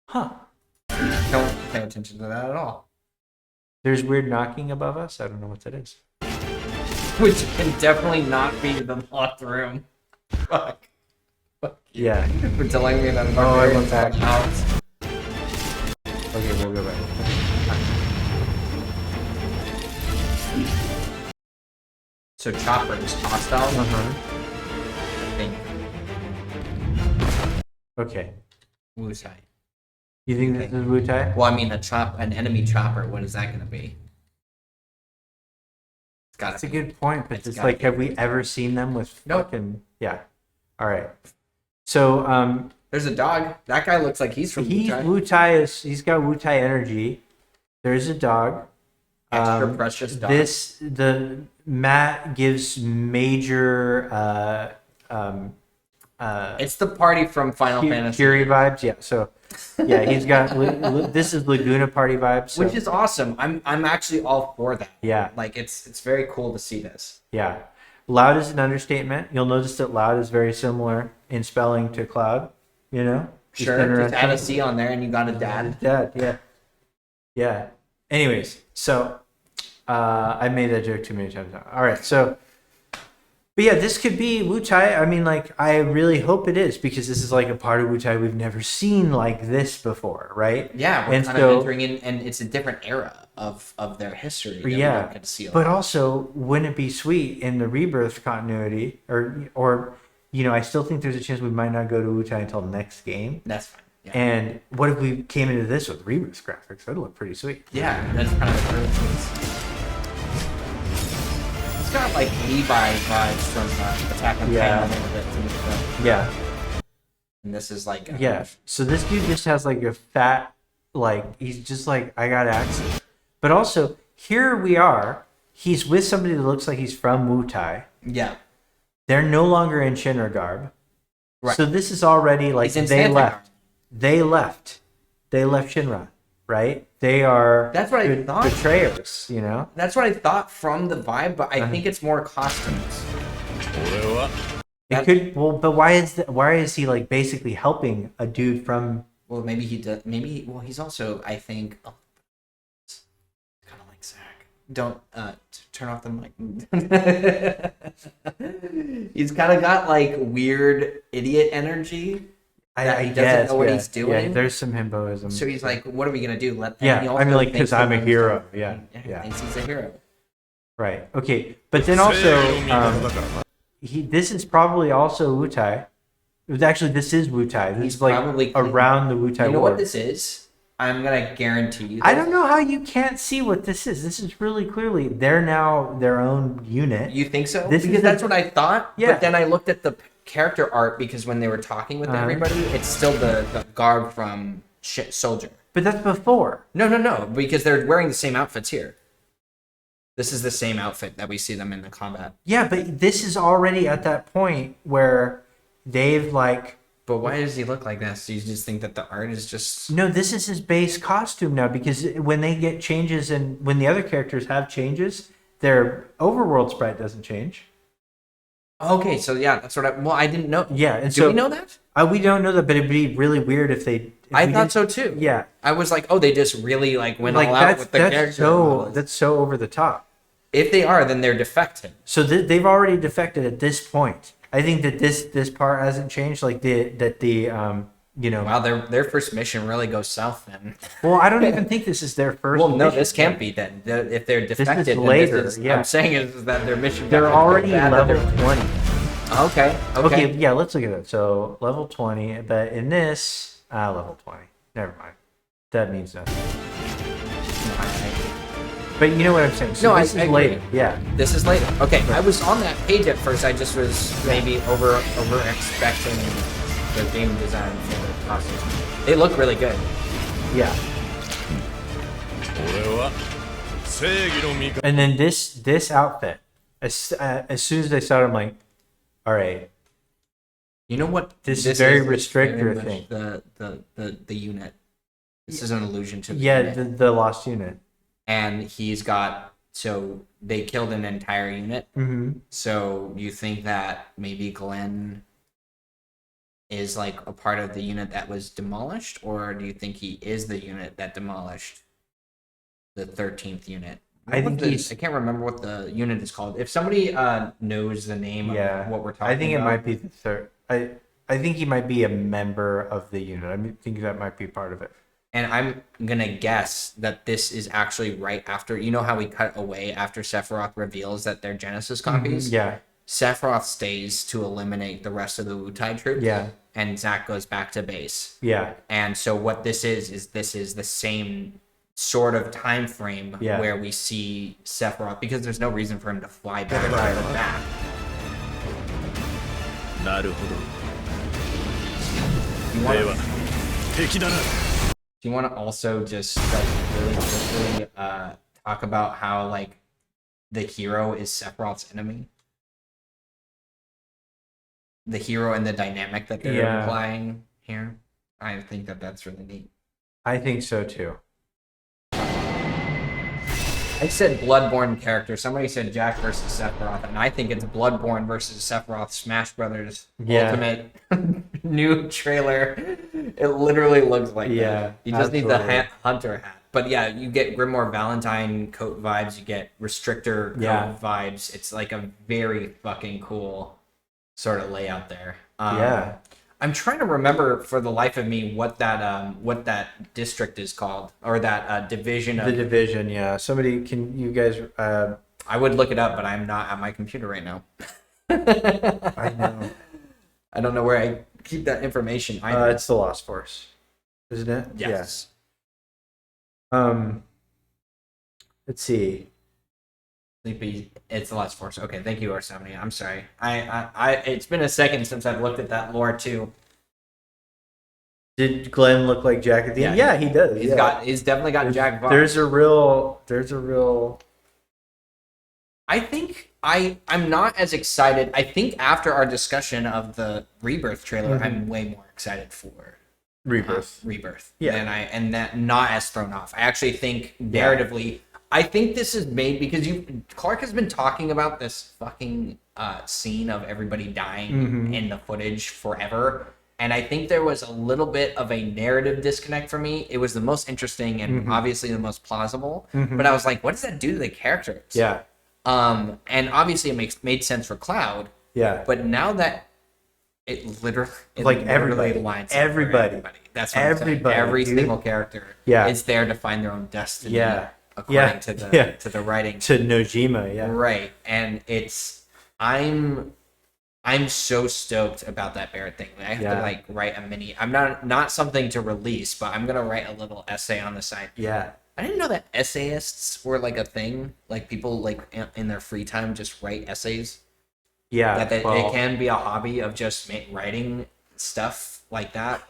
Huh. Don't pay attention to that at all. There's weird knocking above us. I don't know what that is. Which can definitely not be the locked room. Fuck. Yeah. For telling me that. Oh, I went back. Out. Okay, we'll go back. So Chopper is hostile. Uh-huh. I think Okay. Wu-Tai. You think this is Wu-Tai? Well, I mean, an enemy chopper. What is that going to be? It's got That's a good point, but It's it's gotta like, be have we ever seen them with Nope. fucking... Yeah. All right. So, There's a dog. That guy looks like he's from Wu-Tai. he's got Wu-Tai energy. There's a dog. Extra precious dog. The Matt gives major It's the party from Final Fantasy. Fury vibes. Yeah. So yeah, he's got this is Laguna party vibes. So, Which is awesome. I'm actually all for that. yeah, Like it's very cool to see this. yeah. Loud is an understatement. You'll notice that Loud is very similar in spelling to Cloud. You know. Sure, just add a C on there and you got a dad. Dad. Yeah. Yeah. Anyways, so I made that joke too many times now. All right, so. But yeah, this could be Wu-Tai. I mean, like, I really hope it is, because this is like a part of Wu-Tai we've never seen like this before, right? Yeah, we're And kind so- of entering in, and it's a different era of their history. That we Yeah, don't get to see a but lot. also, wouldn't it be sweet in the Rebirth continuity, or you know, I still think there's a chance we might not go to Wu-Tai until next game. That's fine. Yeah, And what if we came into this with Rebirth graphics? That'd look pretty sweet. yeah, that's kind of the early things. It's got like Levi vibes from Attack on Yeah. Titan a little bit to me, Yeah. and this is like Yeah. So this dude just has like a fat, like, he's just like, I got access. But also, here we are. He's with somebody that looks like he's from Wu-Tai. yeah. They're no longer in Shinra garb. Right. So this is already like He's in they Santa left. garb. They left. They left Shinra, right? They are That's what I thought. betrayers, you know? That's what I thought from the vibe, but I think it's more costumes. It could but why is he like basically helping a dude from Well, maybe he does. Maybe he's also. I think. Oh, it's kind of like Zach. Don't turn off the mic. He's kind of got like weird idiot energy. That he doesn't guess, know what yeah. he's doing. Yeah, there's some himboism. So he's like, "What are we gonna do?" Let Yeah, and he I also mean, like, thinks 'cause I'm a that hero. he's- Yeah, He yeah. thinks he's a hero. Right. Okay. But then also, this is probably also Wu-Tai. Actually, this is Wu-Tai. This He's is like probably around the Wu-Tai You know war. what this is? I'm gonna guarantee you. I this. don't know how you can't see what this is. This is really clearly they're now their own unit. You think so? This Because is that's the- what I thought. Yeah. But then I looked at the character art because when they were talking with everybody, it's still the garb from Soldier. But that's before. No, because they're wearing the same outfits here. This is the same outfit that we see them in the combat. Yeah, but this is already at that point where they've like. But why does he look like this? Do you just think that the art is just... No, this is his base costume now, because when they get changes and when the other characters have changes, their overworld sprite doesn't change. Okay, so yeah, that's what I didn't know. Yeah, and Do so we know that? We don't know that, but it'd be really weird if they. If I we thought didn't- so too. Yeah, I was like, oh, they just really like went like all out that's with the character. models. that's so over the top. If they are, then they're defected. So they've already defected at this point. I think that this part hasn't changed. Like you know. Wow, their first mission really goes south then. Well, I don't even think this is their first. Well, no, mission. this can't be then. If they're defected, then later, this is, yeah. I'm saying is that their mission. They're got already bad, that level they're- 20. Okay. Okay, yeah, let's look at it. So level 20, but in this, level 20. Never mind. That means nothing. But you know what I'm saying. So No, this I is agree. later. Yeah. This is later. Okay, I was on that page at first. I just was maybe over expecting the game design for the costumes. They look really good. Yeah. And then this outfit, as soon as I saw it, I'm like, all right, You know what? This is very Very restrictor much thing. The unit. This is an allusion to the Yeah, unit. the lost unit. And he's got, so they killed an entire unit. Mm-hmm. So you think that maybe Glenn is like a part of the unit that was demolished, or do you think he is the unit that demolished the 13th unit? I think I can't remember what the unit is called. If somebody knows the name of what we're talking about. I think it might be the third. I think he might be a member of the unit. I think that might be part of it. And I'm gonna guess that this is actually right after, you know how we cut away after Sephiroth reveals that they're Genesis copies? Yeah. Sephiroth stays to eliminate the rest of the Wutai troops. Yeah. And Zack goes back to base. Yeah. And so what this is this is the same sort of time frame where we see Sephiroth, because there's no reason for him to fly back. Do you want to also just like really quickly talk about how like the hero is Sephiroth's enemy? The hero and the dynamic that they're implying here. I think that that's really neat. I think so too. I said Bloodborne character. Somebody said Jack versus Sephiroth, and I think it's Bloodborne versus Sephiroth Smash Brothers Ultimate new trailer. It literally looks like that. He just needs the hunter hat. But yeah, you get Grimoire Valentine coat vibes. You get Restrictor coat vibes. It's like a very fucking cool sort of layout there. I'm trying to remember for the life of me what that district is called, or that division of the division. Yeah, somebody, can you guys? I would look it up, but I'm not at my computer right now. I know. I don't know where I keep that information. It's the Lost Force, isn't it? Yes. Let's see. Sleepy, it's the Lost Force. Okay, thank you, Arsomnia. I'm sorry. I it's been a second since I've looked at that lore too. Did Glenn look like Jack at the end? Yeah, he does. He's definitely got Jack vibes. There's a real. I think I'm not as excited. I think after our discussion of the Rebirth trailer, I'm way more excited for Rebirth. Yeah. And that not as thrown off. I actually think narratively. I think this is made because Clark has been talking about this fucking scene of everybody dying in the footage forever. And I think there was a little bit of a narrative disconnect for me. It was the most interesting and obviously the most plausible. But I was like, what does that do to the characters? Yeah. And obviously it made sense for Cloud. Yeah. But now that it literally lines up for everybody. That's what everybody. Every single character is there to find their own destiny. Yeah. According to the writing. To Nojima, Right. And I'm so stoked about that Barrett thing. I have to like write a mini. I'm not something to release, but I'm gonna write a little essay on the site. Yeah. I didn't know that essayists were like a thing. Like people like in their free time just write essays. Yeah. That it can be a hobby of just writing stuff like that.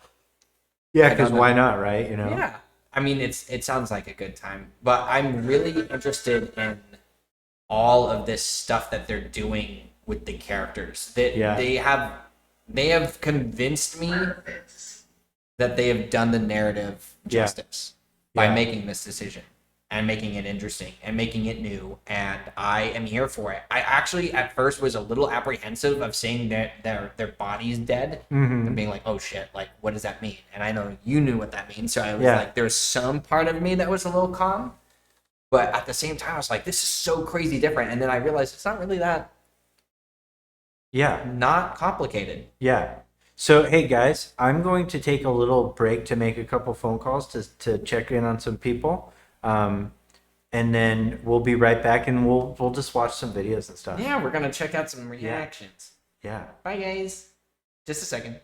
Yeah, because why not, right? You know. Yeah. I mean, it sounds like a good time, but I'm really interested in all of this stuff that they're doing with the characters. They have convinced me that they have done the narrative justice by making this decision and making it interesting and making it new, and I am here for it. I actually at first was a little apprehensive of saying that their body's dead and being like, oh shit, like what does that mean? And I know you knew what that means, so I was like, there's some part of me that was a little calm, but at the same time I was like, this is so crazy different, and then I realized it's not really that not complicated. So hey guys, I'm going to take a little break to make a couple phone calls to check in on some people. And then we'll be right back, and we'll just watch some videos and stuff. Yeah, we're gonna check out some reactions. Yeah. Bye guys. Just a second.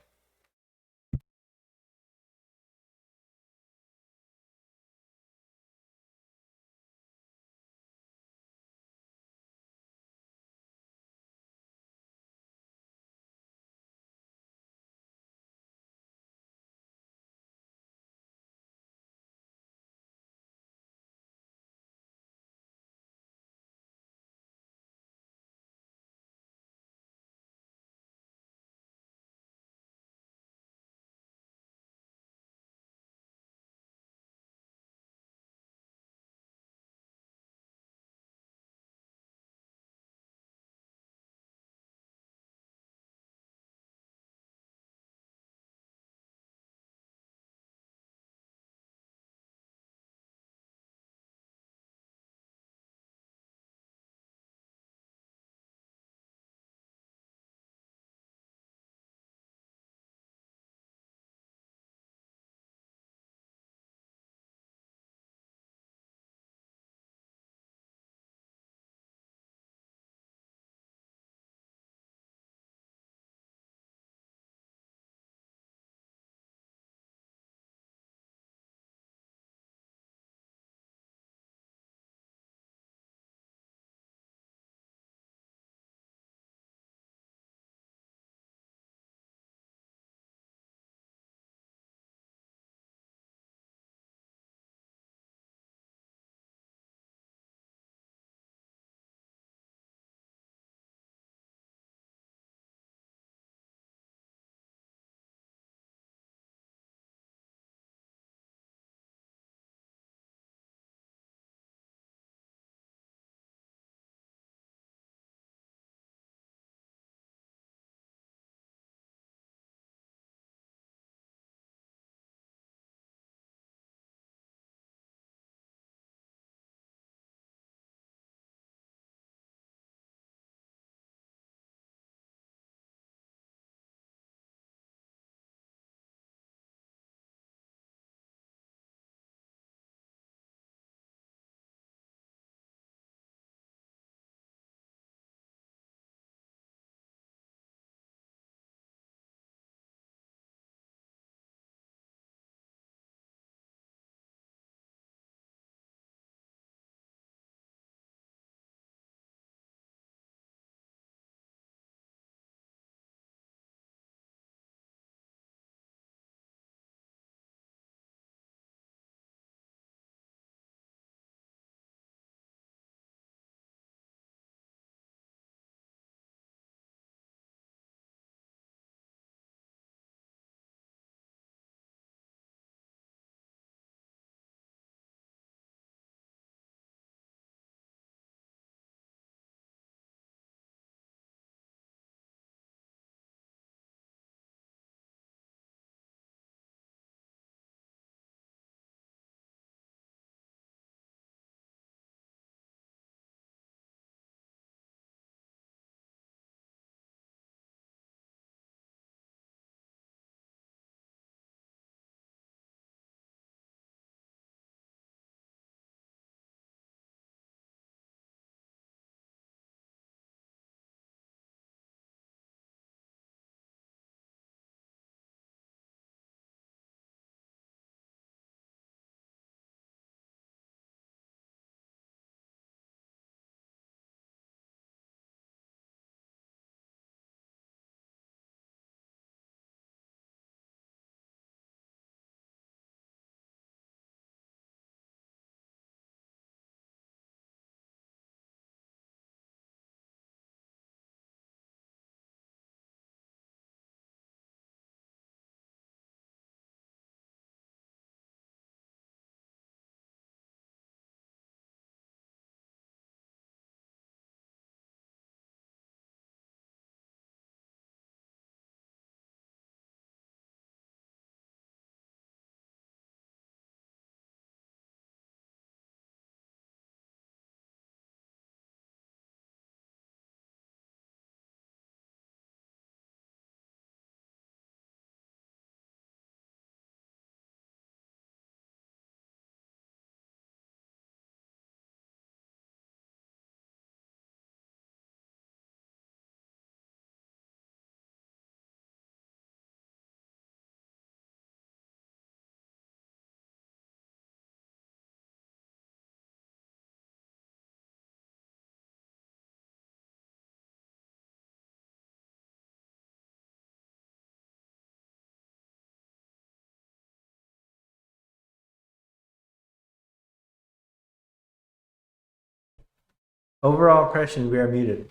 Overall impression, we are muted.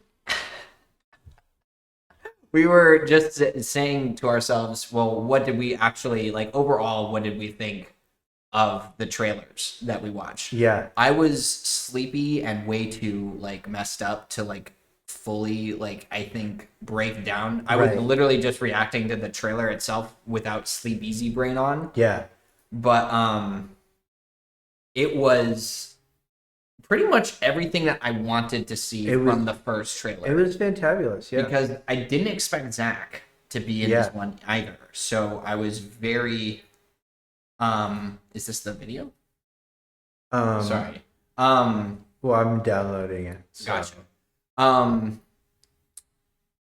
We were just saying to ourselves, well, what did we actually like overall? What did we think of the trailers that we watched? Yeah. I was sleepy and way too like messed up to like fully like I think break down. I was Right. literally just reacting to the trailer itself without Sleepezi brain on. Yeah. But it was pretty much everything that I wanted to see from the first trailer. It was fantabulous, yeah. Because I didn't expect Zach to be in this one either. So I was very is this the video? Sorry. Well, I'm downloading it. So. Gotcha.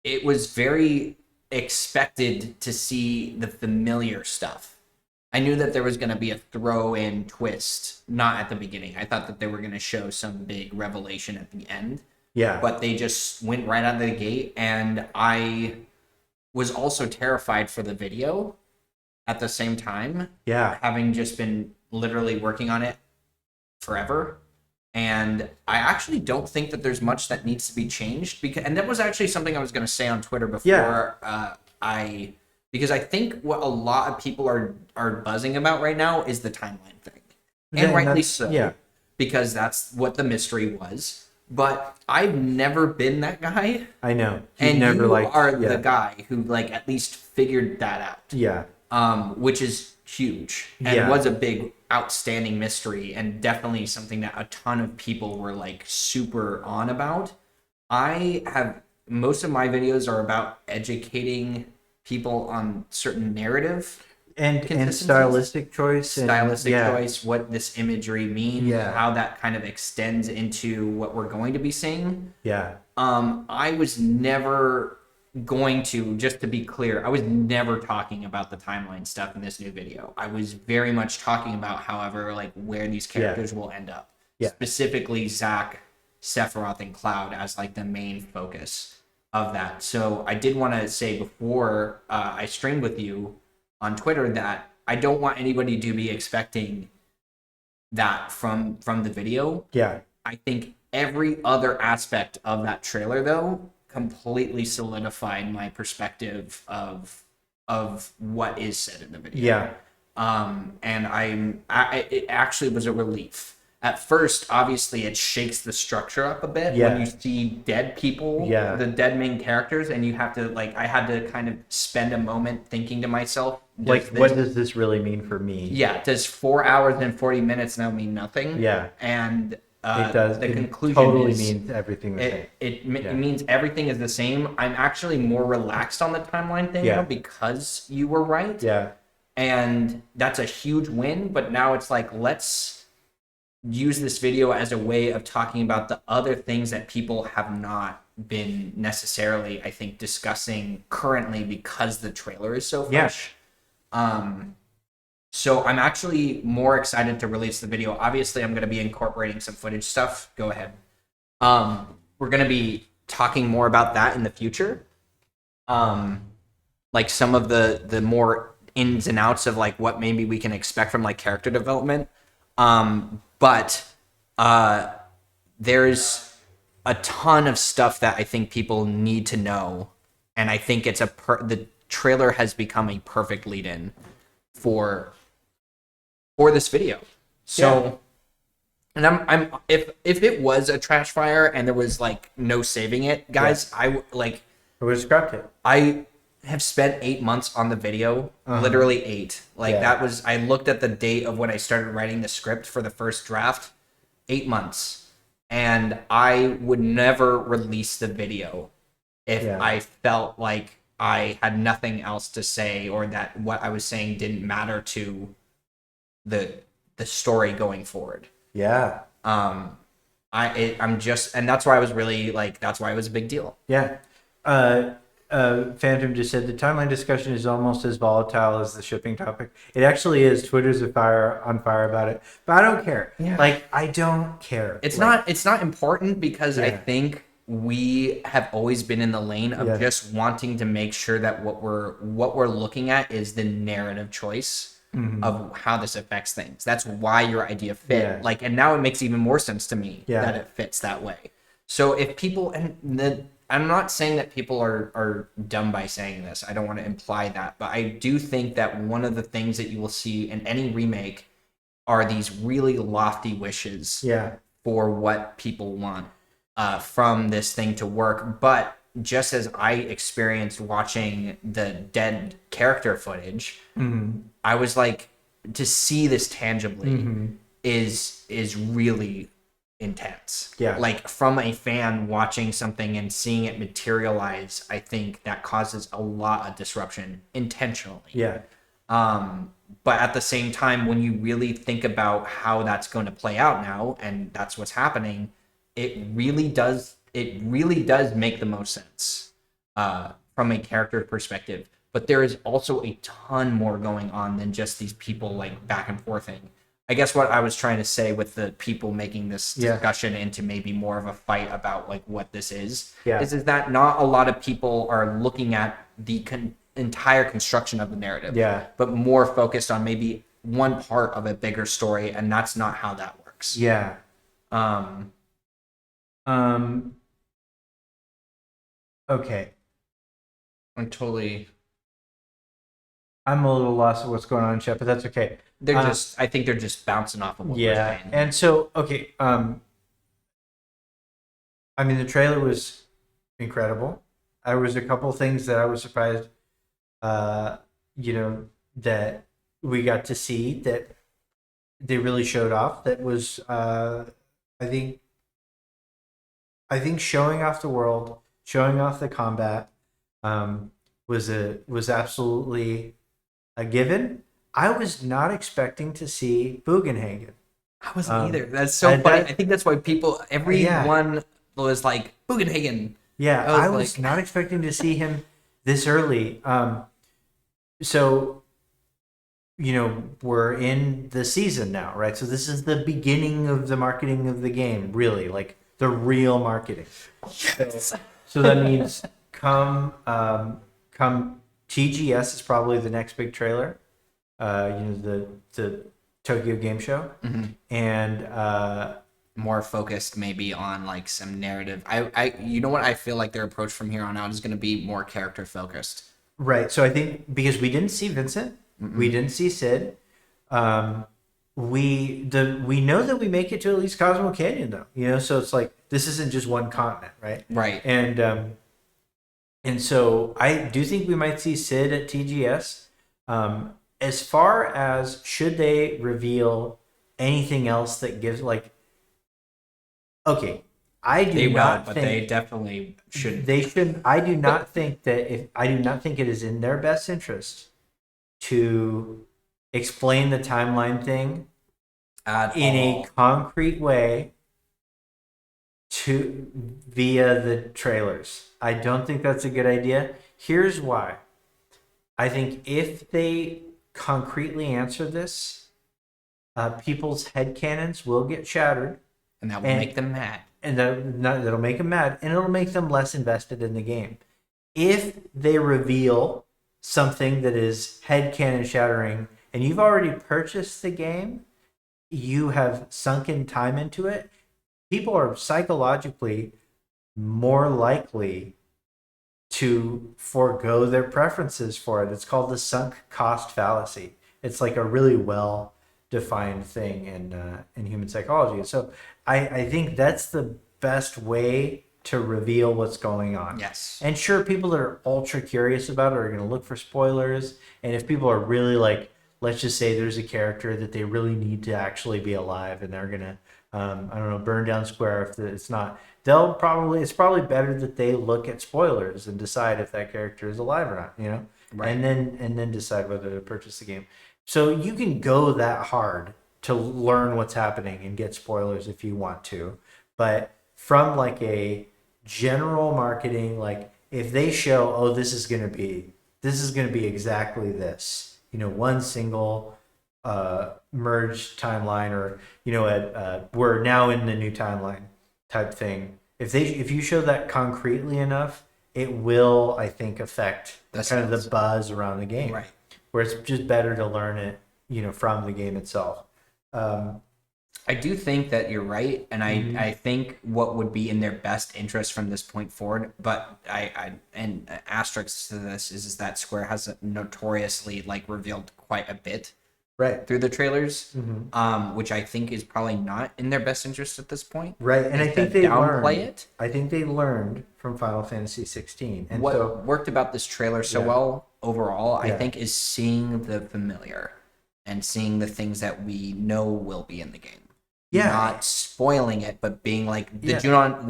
It was very expected to see the familiar stuff. I knew that there was going to be a throw-in twist, not at the beginning. I thought that they were going to show some big revelation at the end. Yeah. But they just went right out of the gate, and I was also terrified for the video at the same time. Yeah. Having just been literally working on it forever. And I actually don't think that there's much that needs to be changed. And that was actually something I was going to say on Twitter before because I think what a lot of people are buzzing about right now is the timeline thing. And rightly so. Yeah. Because that's what the mystery was. But I've never been that guy. I know. And never you are the guy who like at least figured that out. Yeah. Which is huge. And was a big outstanding mystery and definitely something that a ton of people were like super on about. Most of my videos are about educating people on certain narrative and stylistic choice, choice, what this imagery means, how that kind of extends into what we're going to be seeing. I was never going to, just to be clear, I was never talking about the timeline stuff in this new video. I was very much talking about, however, like where these characters will end up. Specifically Zach, Sephiroth, and Cloud as like the main focus of that. So I did want to say before I streamed with you on Twitter that I don't want anybody to be expecting that from the video. I think every other aspect of that trailer though completely solidified my perspective of what is said in the video. And it actually was a relief. At first, obviously, it shakes the structure up a bit when you see dead people, the dead main characters, and you have to, like, I had to kind of spend a moment thinking to myself, what does this really mean for me? Does 4 hours and 40 minutes now mean nothing? And it does. The conclusion totally is, means everything the same. It means everything is the same. I'm actually more relaxed on the timeline thing now because you were right. And that's a huge win, but now it's like, let's use this video as a way of talking about the other things that people have not been necessarily, I think, discussing currently because the trailer is so fresh. So I'm actually more excited to release the video. Obviously, I'm going to be incorporating some footage stuff. Go ahead. We're going to be talking more about that in the future. Like some of the more ins and outs of like what maybe we can expect from like character development. But there's a ton of stuff that I think people need to know, and I think it's the trailer has become a perfect lead-in for this video. So, and I'm if it was a trash fire and there was like no saving it, guys, I would have scrapped it. I have spent 8 months on the video, literally 8. That was, I looked at the date of when I started writing the script for the first draft, 8 months. And I would never release the video if I felt like I had nothing else to say or that what I was saying didn't matter to the story going forward. I'm just, and that's why I was really that's why it was a big deal. Phantom just said the timeline discussion is almost as volatile as the shipping topic. It actually is. Twitter's on fire about it, but I don't care. I don't care. It's not important because I think we have always been in the lane of just wanting to make sure that what we're looking at is the narrative choice of how this affects things. That's why your idea fit. And now it makes even more sense to me that it fits that way. So if people I'm not saying that people are dumb by saying this. I don't want to imply that, but I do think that one of the things that you will see in any remake are these really lofty wishes Yeah. for what people want from this thing to work. But just as I experienced watching the dead character footage, I was like, to see this tangibly is really intense. Yeah. Like from a fan watching something and seeing it materialize, I think that causes a lot of disruption intentionally. Yeah. But at the same time, when you really think about how that's going to play out now, and that's what's happening, it really does make the most sense from a character perspective. But there is also a ton more going on than just these people like back and forthing. I guess what I was trying to say with the people making this discussion into maybe more of a fight about like what this is that not a lot of people are looking at the entire construction of the narrative, but more focused on maybe one part of a bigger story, and that's not how that works. Okay. I'm a little lost at what's going on in chat, but that's okay. I think they're just bouncing off of what we're saying. And so, okay, I mean, the trailer was incredible. There was a couple things that I was surprised, that we got to see that they really showed off. That was, I think showing off the world, showing off the combat, was absolutely a given. I was not expecting to see Bugenhagen. I wasn't either. That's so funny. I think that's why everyone was like, Bugenhagen. Yeah, I was not expecting to see him this early. So, we're in the season now, right? So this is the beginning of the marketing of the game, really, like the real marketing. Yes. So that means come TGS is probably the next big trailer. The Tokyo Game Show, and more focused maybe on like some narrative. I what I feel like their approach from here on out is going to be more character focused. Right. So I think because we didn't see Vincent, we didn't see Sid, we know that we make it to at least Cosmo Canyon though. So it's like this isn't just one continent, right? Right. And so I do think we might see Sid at TGS. As far as should they reveal anything else that gives they definitely should. They should. I do not think it is in their best interest to explain the timeline thing in a concrete way via the trailers. I don't think that's a good idea. Here's why. I think if they concretely answer this, people's headcanons will get shattered. And that will make them mad. And that'll make them mad. And it'll make them less invested in the game. If they reveal something that is headcanon shattering, and you've already purchased the game, you have sunken time into it, people are psychologically more likely to forego their preferences for it. It's called the sunk cost fallacy. It's like a really well defined thing in human psychology. So I think that's the best way to reveal what's going on. Yes. And sure, people that are ultra curious about it are going to look for spoilers. And if people are really like, let's just say there's a character that they really need to actually be alive, and they're going to, burn down Square if it's not. It's probably better that they look at spoilers and decide if that character is alive or not, right. and then decide whether to purchase the game. So you can go that hard to learn what's happening and get spoilers if you want to, but from like a general marketing, like if they show, this is going to be exactly this, one single merged timeline, or we're now in the new timeline type thing. If you show that concretely enough, it will, I think, affect kind of the buzz around the game. Right. Where it's just better to learn it, from the game itself. I do think that you're right, and I think what would be in their best interest from this point forward, but and asterisk to this is that Square has notoriously like revealed quite a bit Right. through the trailers, which I think is probably not in their best interest at this point. Right, and I is think to they downplay learned. it. I think they learned from Final Fantasy 16, and What so worked about this trailer so Yeah. well overall, I Yeah. think, is seeing the familiar and seeing the things that we know will be in the game. Yeah. Not spoiling it, but being like the Yeah. Junon,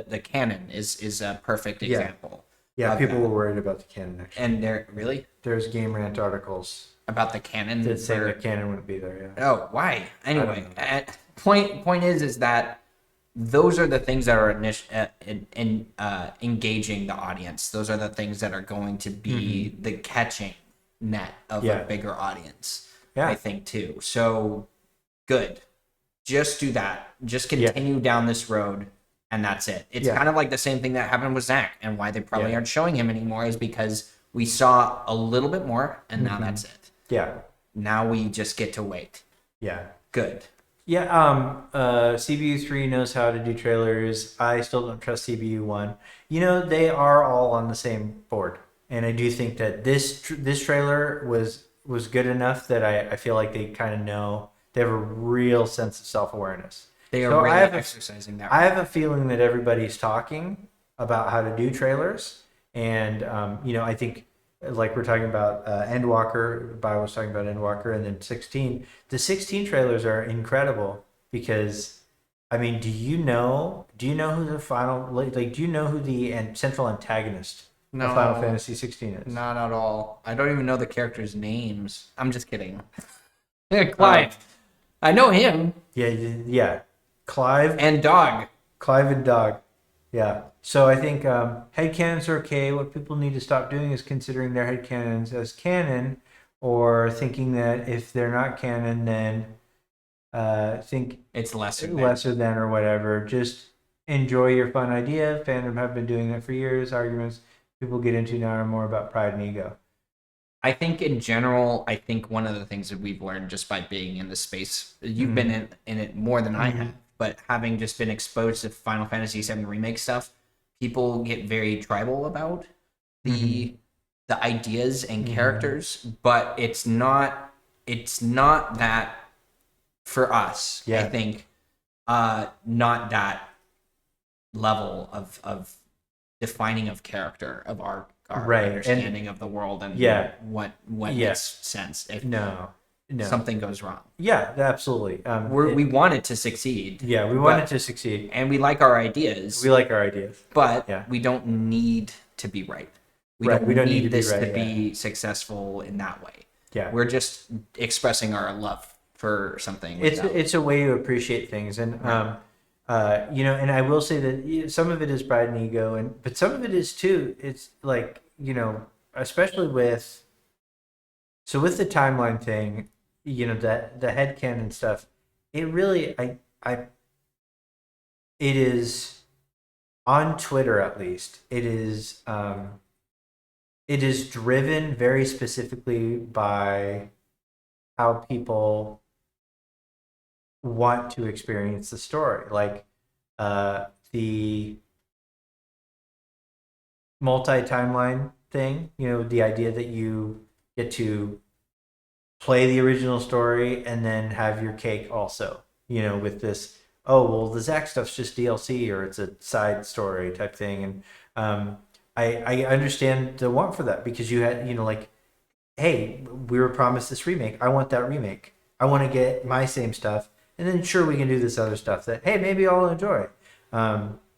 the canon is a perfect Yeah. example. yeah, of people that. were worried about the canon. Actually, And they're really there's Game Rant articles about the canon. that say for- the canon wouldn't be there. Yeah. Oh, why? Anyway, know. point is that those are the things that are engaging the audience. Those are the things that are going to be the catching net of Yeah. a bigger audience. Yeah. I think too. So good. Just do that. Just continue down this road, and that's it. It's Yeah. kind of like the same thing that happened with Zach, and why they probably Yeah. aren't showing him anymore is because we saw a little bit more, and now that's it. Yeah. Now we just get to wait. Yeah. Good. Yeah, CBU 3 knows how to do trailers. I still don't trust CBU 1. You know, they are all on the same board. And I do think that this trailer was good enough that I feel like they kind of know. They have a real sense of self-awareness. They are So really I have exercising that. I have a feeling that everybody's talking about how to do trailers. And, I think, like we're talking about Endwalker, Bio was talking about Endwalker, and then 16. The 16 trailers are incredible because, I mean, do you know who the final, like, do you know who the central antagonist of Final Fantasy 16 is? Not at all. I don't even know the characters' names. I'm just kidding. Clive. I know him. Yeah. Clive And Dog. and Dog. Yeah. So I think headcanons are okay. What people need to stop doing is considering their headcanons as canon, or thinking that if they're not canon, then think It's lesser than. lesser than or whatever. Just enjoy your fun idea. Fandom have been doing that for years. Arguments people get into now are more about pride and ego. I think in general, I think one of the things that we've learned just by being in the space, you've been in it more than I have, but having just been exposed to Final Fantasy VII Remake stuff, people get very tribal about the ideas and characters, but it's not that for us. Yeah. I think not that level of defining of character of our Right, and- understanding of the world and Yeah. what Yeah. makes sense if No. something goes wrong. Yeah, absolutely. We want it to succeed. Yeah, we but- want it to succeed. and we like our ideas. We like our ideas. but Yeah. we don't need to be right. We Right, don't, we don't need need to be this to right, be successful in that way. Yeah. We're just expressing our love for something. without- It's a way to appreciate things, and and I will say that some of it is pride and ego, but some of it is too. It's like, especially with the timeline thing, that the headcanon stuff. It really, it is on Twitter at least. It is driven very specifically by how people want to experience the story, like the multi-timeline thing, the idea that you get to play the original story and then have your cake also, with this, oh well, the Zack stuff's just DLC or it's a side story type thing. And I understand the want for that, because you had, like, hey, we were promised this remake, I want that remake, I want to get my same stuff. And then sure, we can do this other stuff that, hey, maybe I'll enjoy.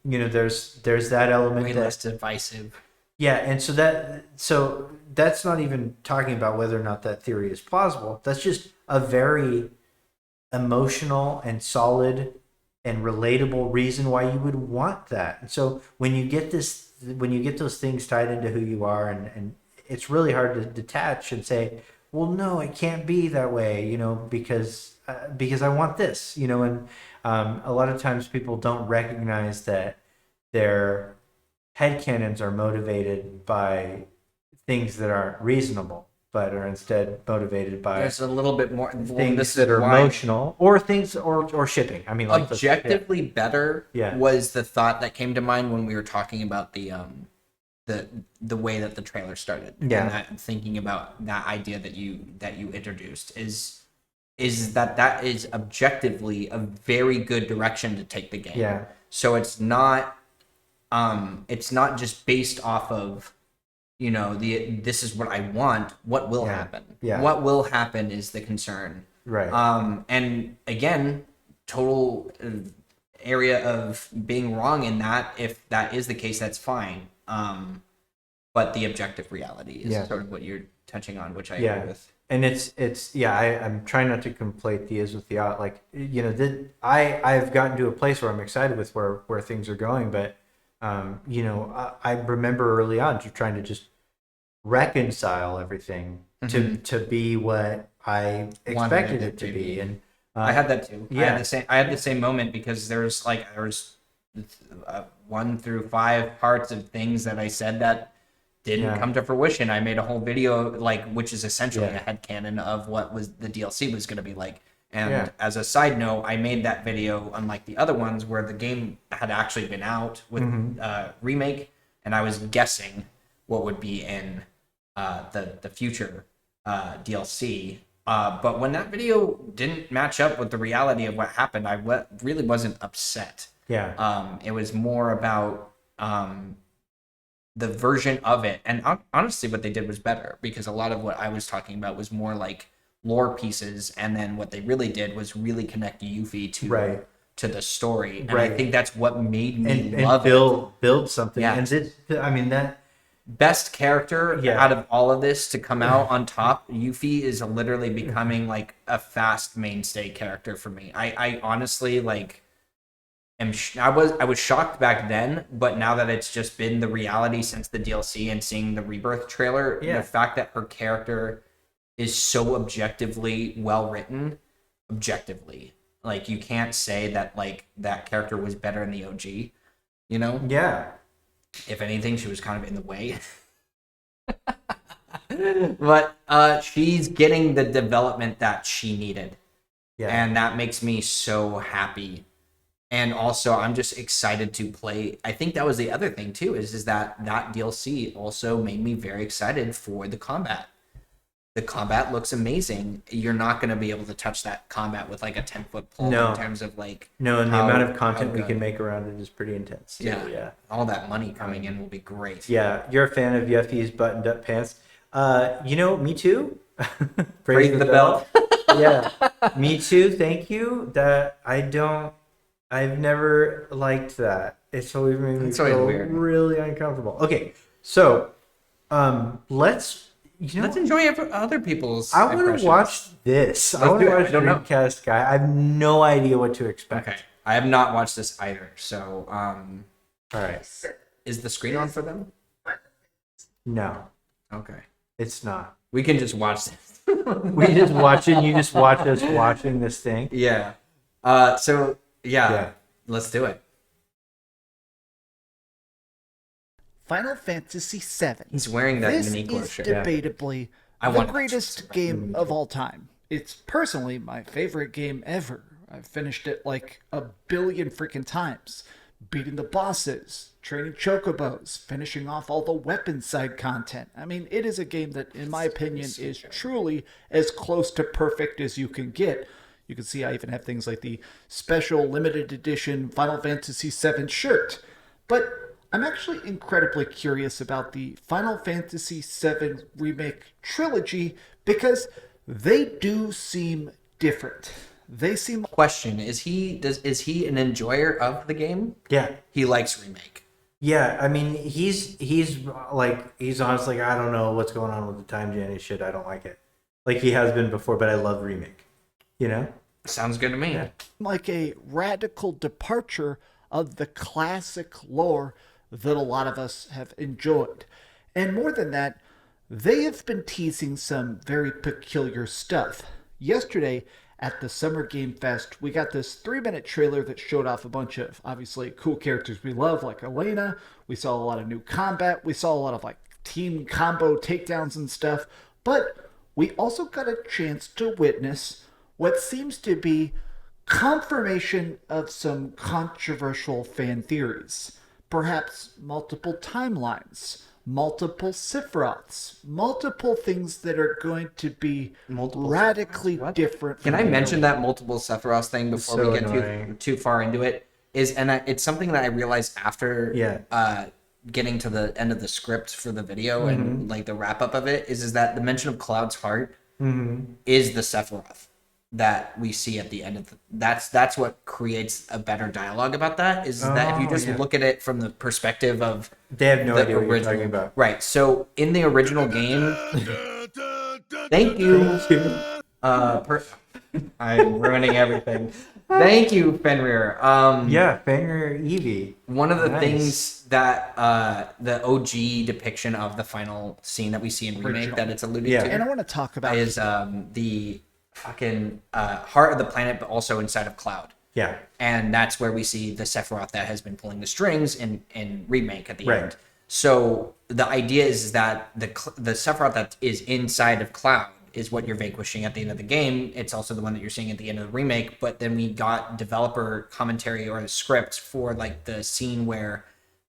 There's that element. way less divisive. Yeah, and so that's not even talking about whether or not that theory is plausible. That's just a very emotional and solid and relatable reason why you would want that. And so when you get those things tied into who you are, and it's really hard to detach and say, well, no, it can't be that way, because I want this, and a lot of times people don't recognize that their headcanons are motivated by things that aren't reasonable, but are instead motivated by There's a little bit more things that are emotional or things or shipping. I mean, like objectively better Yeah. was the thought that came to mind when we were talking about the way that the trailer started. Yeah. And that, thinking about that idea that you introduced is that is objectively a very good direction to take the game. Yeah. So it's not just based off of, you know, this is what I want. What will happen? Yeah. What will happen is the concern. Right. And again, total area of being wrong in that. If that is the case, that's fine. But the objective reality is sort of what you're touching on, which I agree with. And I'm trying not to conflate the is with the out. Like, you know, I've gotten to a place where I'm excited with where things are going, but you know, I remember early on trying to just reconcile everything to be what I expected it to be. And I had that too. Yeah. I had the same moment because there was 1 through 5 parts of things that I said that didn't come to fruition. I made a whole video, which is essentially a headcanon of what was the DLC was going to be like. And as a side note, I made that video, unlike the other ones, where the game had actually been out with remake, and I was guessing what would be in the future DLC. But when that video didn't match up with the reality of what happened, I really wasn't upset. Yeah. It was more about the version of it. And honestly, what they did was better, because a lot of what I was talking about was more like lore pieces, and then what they really did was really connect Yuffie to the story. And I think that's what made me love build something. Yeah. And that best character out of all of this to come out on top, Yuffie is literally becoming like a fast mainstay character for me. I honestly I was shocked back then, but now that it's just been the reality since the DLC and seeing the Rebirth trailer, the fact that her character is so objectively well written, like you can't say that that character was better in the OG, you know? Yeah. If anything, she was kind of in the way. But she's getting the development that she needed. Yeah. And that makes me so happy. And also, I'm just excited to play. I think that was the other thing, too, is that DLC also made me very excited for the combat. The combat looks amazing. You're not going to be able to touch that combat with a 10-foot pole in terms of and the amount of content we can make around it is pretty intense. Yeah. All that money coming in will be great. Yeah. You're a fan of Yuffie's buttoned up pants. Me too. Praise the belt. Yeah. Me too. Thank you. I've never liked that. It's always made me feel really uncomfortable. Okay. So, let's enjoy other people's I want to watch this. I want to watch Dreamcast Guy. I have no idea what to expect. Okay. I have not watched this either. So, all right. Is the screen on for them? No. Okay. It's not. We can just watch this. We just watch it. You just watch us watching this thing. Yeah. Yeah. Let's do it. Final Fantasy VII. He's wearing that Uniqlo shirt. This is debatably the greatest game of all time. It's personally my favorite game ever. I've finished it like a billion freaking times. Beating the bosses, training chocobos, finishing off all the weapon side content. I mean, it is a game that, in my opinion, is truly as close to perfect as you can get. You can see I even have things like the special limited edition Final Fantasy VII shirt. But I'm actually incredibly curious about the Final Fantasy VII Remake trilogy because they do seem different. They seem... Question, is he an enjoyer of the game? Yeah. He likes Remake. Yeah, I mean, he's honestly, I don't know what's going on with the time journey shit. I don't like it. Like he has been before, but I love Remake. You know? Sounds good to me. Yeah. Like a radical departure of the classic lore that a lot of us have enjoyed. And more than that, they have been teasing some very peculiar stuff. Yesterday, at the Summer Game Fest, we got this 3-minute trailer that showed off a bunch of, obviously, cool characters we love, like Elena. We saw a lot of new combat. We saw a lot of, team combo takedowns and stuff. But we also got a chance to witness what seems to be confirmation of some controversial fan theories. Perhaps multiple timelines, multiple Sephiroths, multiple things that are going to be radically different. Can I mention that multiple Sephiroth thing before So we get annoying. too far into it? It's something that I realized after getting to the end of the script for the video and like the wrap up of it is that the mention of Cloud's heart is the Sephiroth that we see at the end of that's what creates a better dialogue about that is that if you just look at it from the perspective of They have no the idea what you're talking about. right. So in the original game, thank you. I'm ruining everything. Thank you, Fenrir. Fenrir Eevee. One of the Nice. things that the OG depiction of the final scene that we see in remake that it's alluded to And I want to talk about is the fucking heart of the planet, but also inside of Cloud. Yeah. And that's where we see the Sephiroth that has been pulling the strings in remake at the Right. end. So the idea is that the Sephiroth that is inside of Cloud is what you're vanquishing at the end of the game. It's also the one that you're seeing at the end of the remake. But then we got developer commentary or the script for like the scene where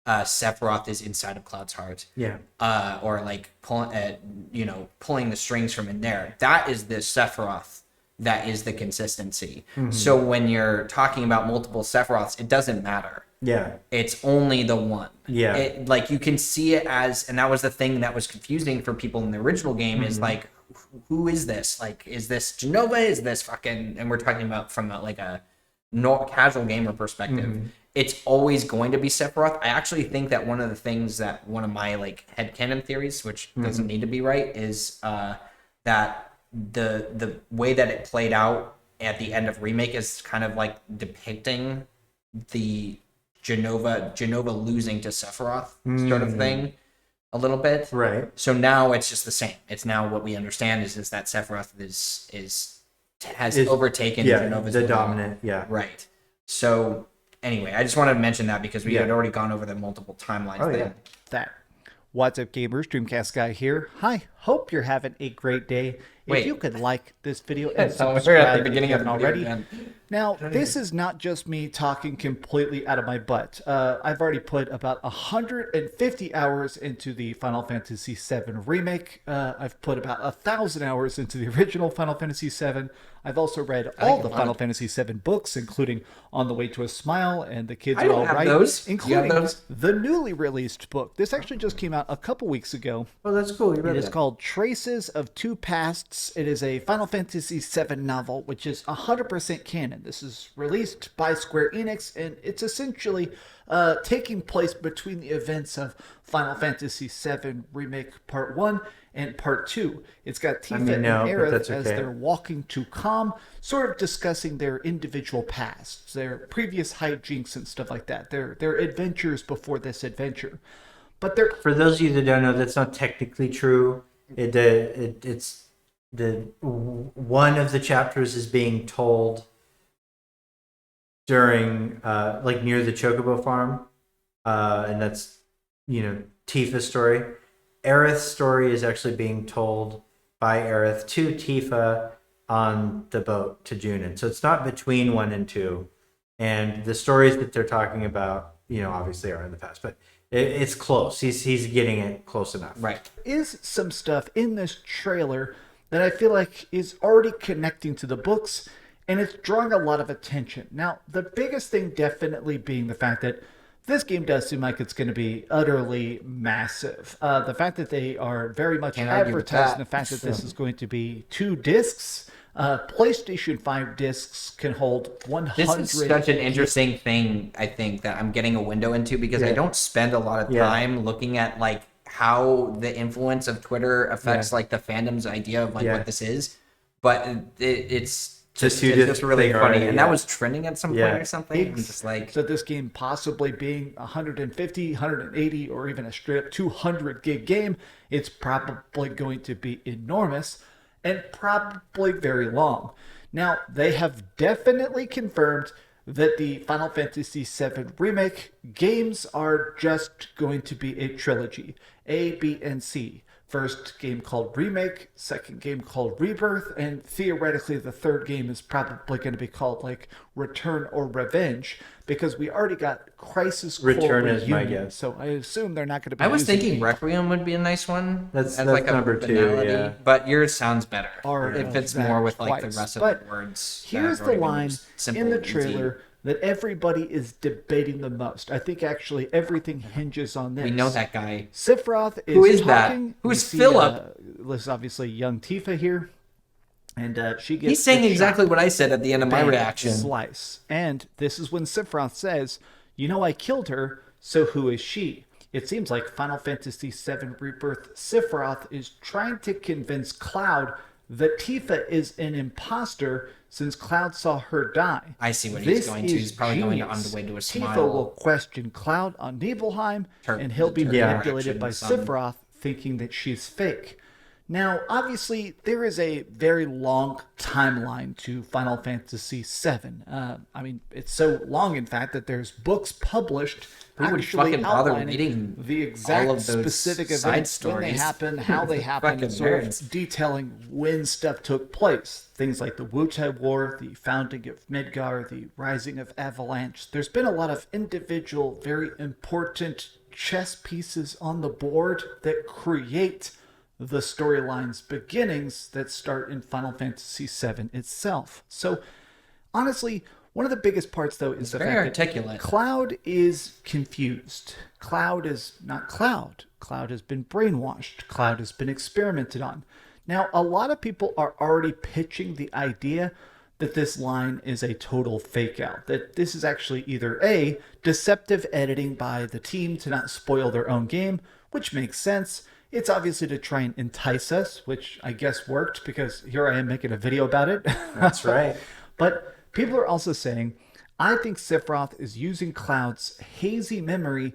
Sephiroth is inside of Cloud's heart. Yeah. Or like pulling the strings from in there. That is the Sephiroth. That is the consistency. So when you're talking about multiple Sephiroths, it doesn't matter. Yeah. It's only the one. Yeah. Like you can see it as, and that was the thing that was confusing for people in the original game is like, who is this? Like, is this Genova? Is this fucking, and we're talking about from a casual gamer perspective. It's always going to be Sephiroth. I actually think that one of the things that one of my like headcanon theories, which doesn't need to be right, is that the way that it played out at the end of remake is kind of like depicting the Genova losing to Sephiroth sort of thing a little bit. Right. So now it's just the same. It's now what we understand is that Sephiroth has overtaken Genova's the role. dominant. Yeah. Right. So anyway, I just wanted to mention that because we had already gone over the multiple timelines thing. Yeah. that. What's up, gamers? Dreamcast Guy here. Hi, hope you're having a great day. Wait. If you could like this video and So we're subscribe at the beginning if of you the haven't video already. again. Now, this is not just me talking completely out of my butt. I've already put about 150 hours into the Final Fantasy VII Remake. I've put about 1,000 hours into the original Final Fantasy VII. I've also read all the Final Fantasy VII books, including On the Way to a Smile and The Kids I Are don't All have Right, those. Do you have including those? the newly released book. This actually just came out a couple weeks ago. Oh, that's cool. You read It is that. called Traces of Two Pasts. It is a Final Fantasy VII novel, which is 100% canon. This is released by Square Enix, and it's essentially taking place between the events of Final Fantasy VII Remake Part 1 and Part 2. It's got Tifa and but Aerith that's as okay. they're walking to Calm, sort of discussing their individual pasts, their previous hijinks and stuff like that, their adventures before this adventure. But they're For those of you that don't know, that's not technically true. It's one of the chapters is being told during like near the Chocobo farm, and that's Tifa's story. Aerith's story is actually being told by Aerith to Tifa on the boat to Junon. So it's not between 1 and 2, and the stories that they're talking about, obviously are in the past, but it's close. He's getting it close enough. Right. is some stuff in this trailer that I feel like is already connecting to the books, and it's drawing a lot of attention. Now, the biggest thing definitely being the fact that this game does seem like it's going to be utterly massive. The fact that they are very much Can't argue with advertising that. the fact that this is going to be 2 discs. PlayStation 5 discs can hold 100. This is such an interesting thing, I think, that I'm getting a window into because I don't spend a lot of time looking at like how the influence of Twitter affects like the fandom's idea of like what this is. But it's just really funny. already, And that was trending at some point or something. I'm just like, So this game possibly being 150, 180, or even a straight up 200 gig game, it's probably going to be enormous and probably very long. Now, they have definitely confirmed that the Final Fantasy VII Remake games are just going to be a trilogy, A, B, and C. First game called Remake, second game called Rebirth, and theoretically the third game is probably going to be called like Return or Revenge, because we already got Crisis Core Return is my Reunion, guess. so I assume they're not going to be I was using thinking Requiem would be a nice one. That's as number 2, finality, yeah. But yours sounds better. Or It fits that more with like twice. the rest of But the words. that here's have the already been line used. Simple in the and easy. trailer that everybody is debating the most. I think actually everything hinges on this. We know that guy. Sephiroth is Who is that? talking. Who's You see, Philip? This is obviously young Tifa here. And she gets He's saying the exactly shot. what I said at the end of my Bang, reaction. Slice. And this is when Sephiroth says, "You know I killed her, so who is she?" It seems like Final Fantasy VII Rebirth Sephiroth is trying to convince Cloud that Tifa is an imposter since Cloud saw her die. I see what he's This going to. is He's probably going on genius. the way to a Tifa smile. will question Cloud on Nibelheim, Turn- and he'll be turn manipulated by direction, son. Sephiroth, thinking that she's fake. Now, obviously, there is a very long timeline to Final Fantasy VII. I mean, it's so long, in fact, that there's books published Who would actually fucking bother outlining reading the all exact of those specific side events, when they stories? happen, how they happen, Fucking and sort nerds. of detailing when stuff took place. Things like the Wutai War, the founding of Midgar, the rising of Avalanche. There's been a lot of individual, very important chess pieces on the board that create the storyline's beginnings that start in Final Fantasy VII itself. So, honestly, one of the biggest parts, though, is the very fact that articulate. Cloud is confused. Cloud is not Cloud. Cloud has been brainwashed. Cloud has been experimented on. Now, a lot of people are already pitching the idea that this line is a total fake out, that this is actually either A, deceptive editing by the team to not spoil their own game, which makes sense. It's obviously to try and entice us, which I guess worked because here I am making a video about it. That's right. But people are also saying, I think Sephiroth is using Cloud's hazy memory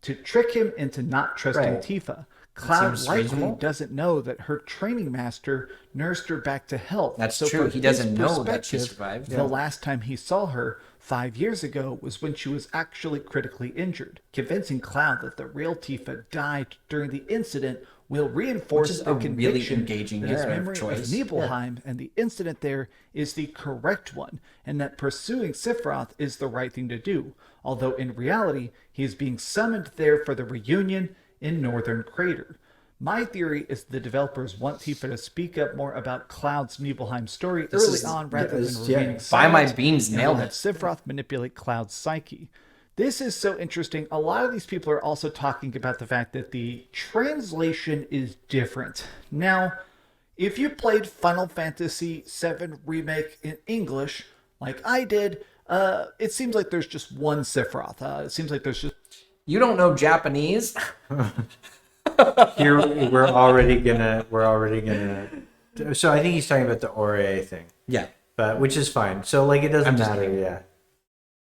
to trick him into not trusting Right. Tifa. Cloud seems likely reasonable. doesn't know that her training master nursed her back to health. That's So true. from He doesn't his know that she perspective, survived. The last time he saw her 5 years ago was when she was actually critically injured. Convincing Cloud that the real Tifa died during the incident will reinforce Which is the a really conviction engaging that his narrative memory choice. of Nibelheim and the incident there is the correct one, and that pursuing Sephiroth is the right thing to do, although in reality he is being summoned there for the reunion in Northern Crater. My theory is the developers want Tifa to speak up more about Cloud's Nibelheim story early is- on rather this- than yeah. remaining By my silent, beans, and nailed let it. Sephiroth manipulate Cloud's psyche. This is so interesting. A lot of these people are also talking about the fact that the translation is different. Now, if you played Final Fantasy VII Remake in English, like I did, it seems like there's just one Sephiroth. It seems like there's just You don't know Japanese? Here we're already gonna. So I think he's talking about the Ore thing, Yeah. but which is fine. So like it doesn't I'm just matter. kidding. Yeah.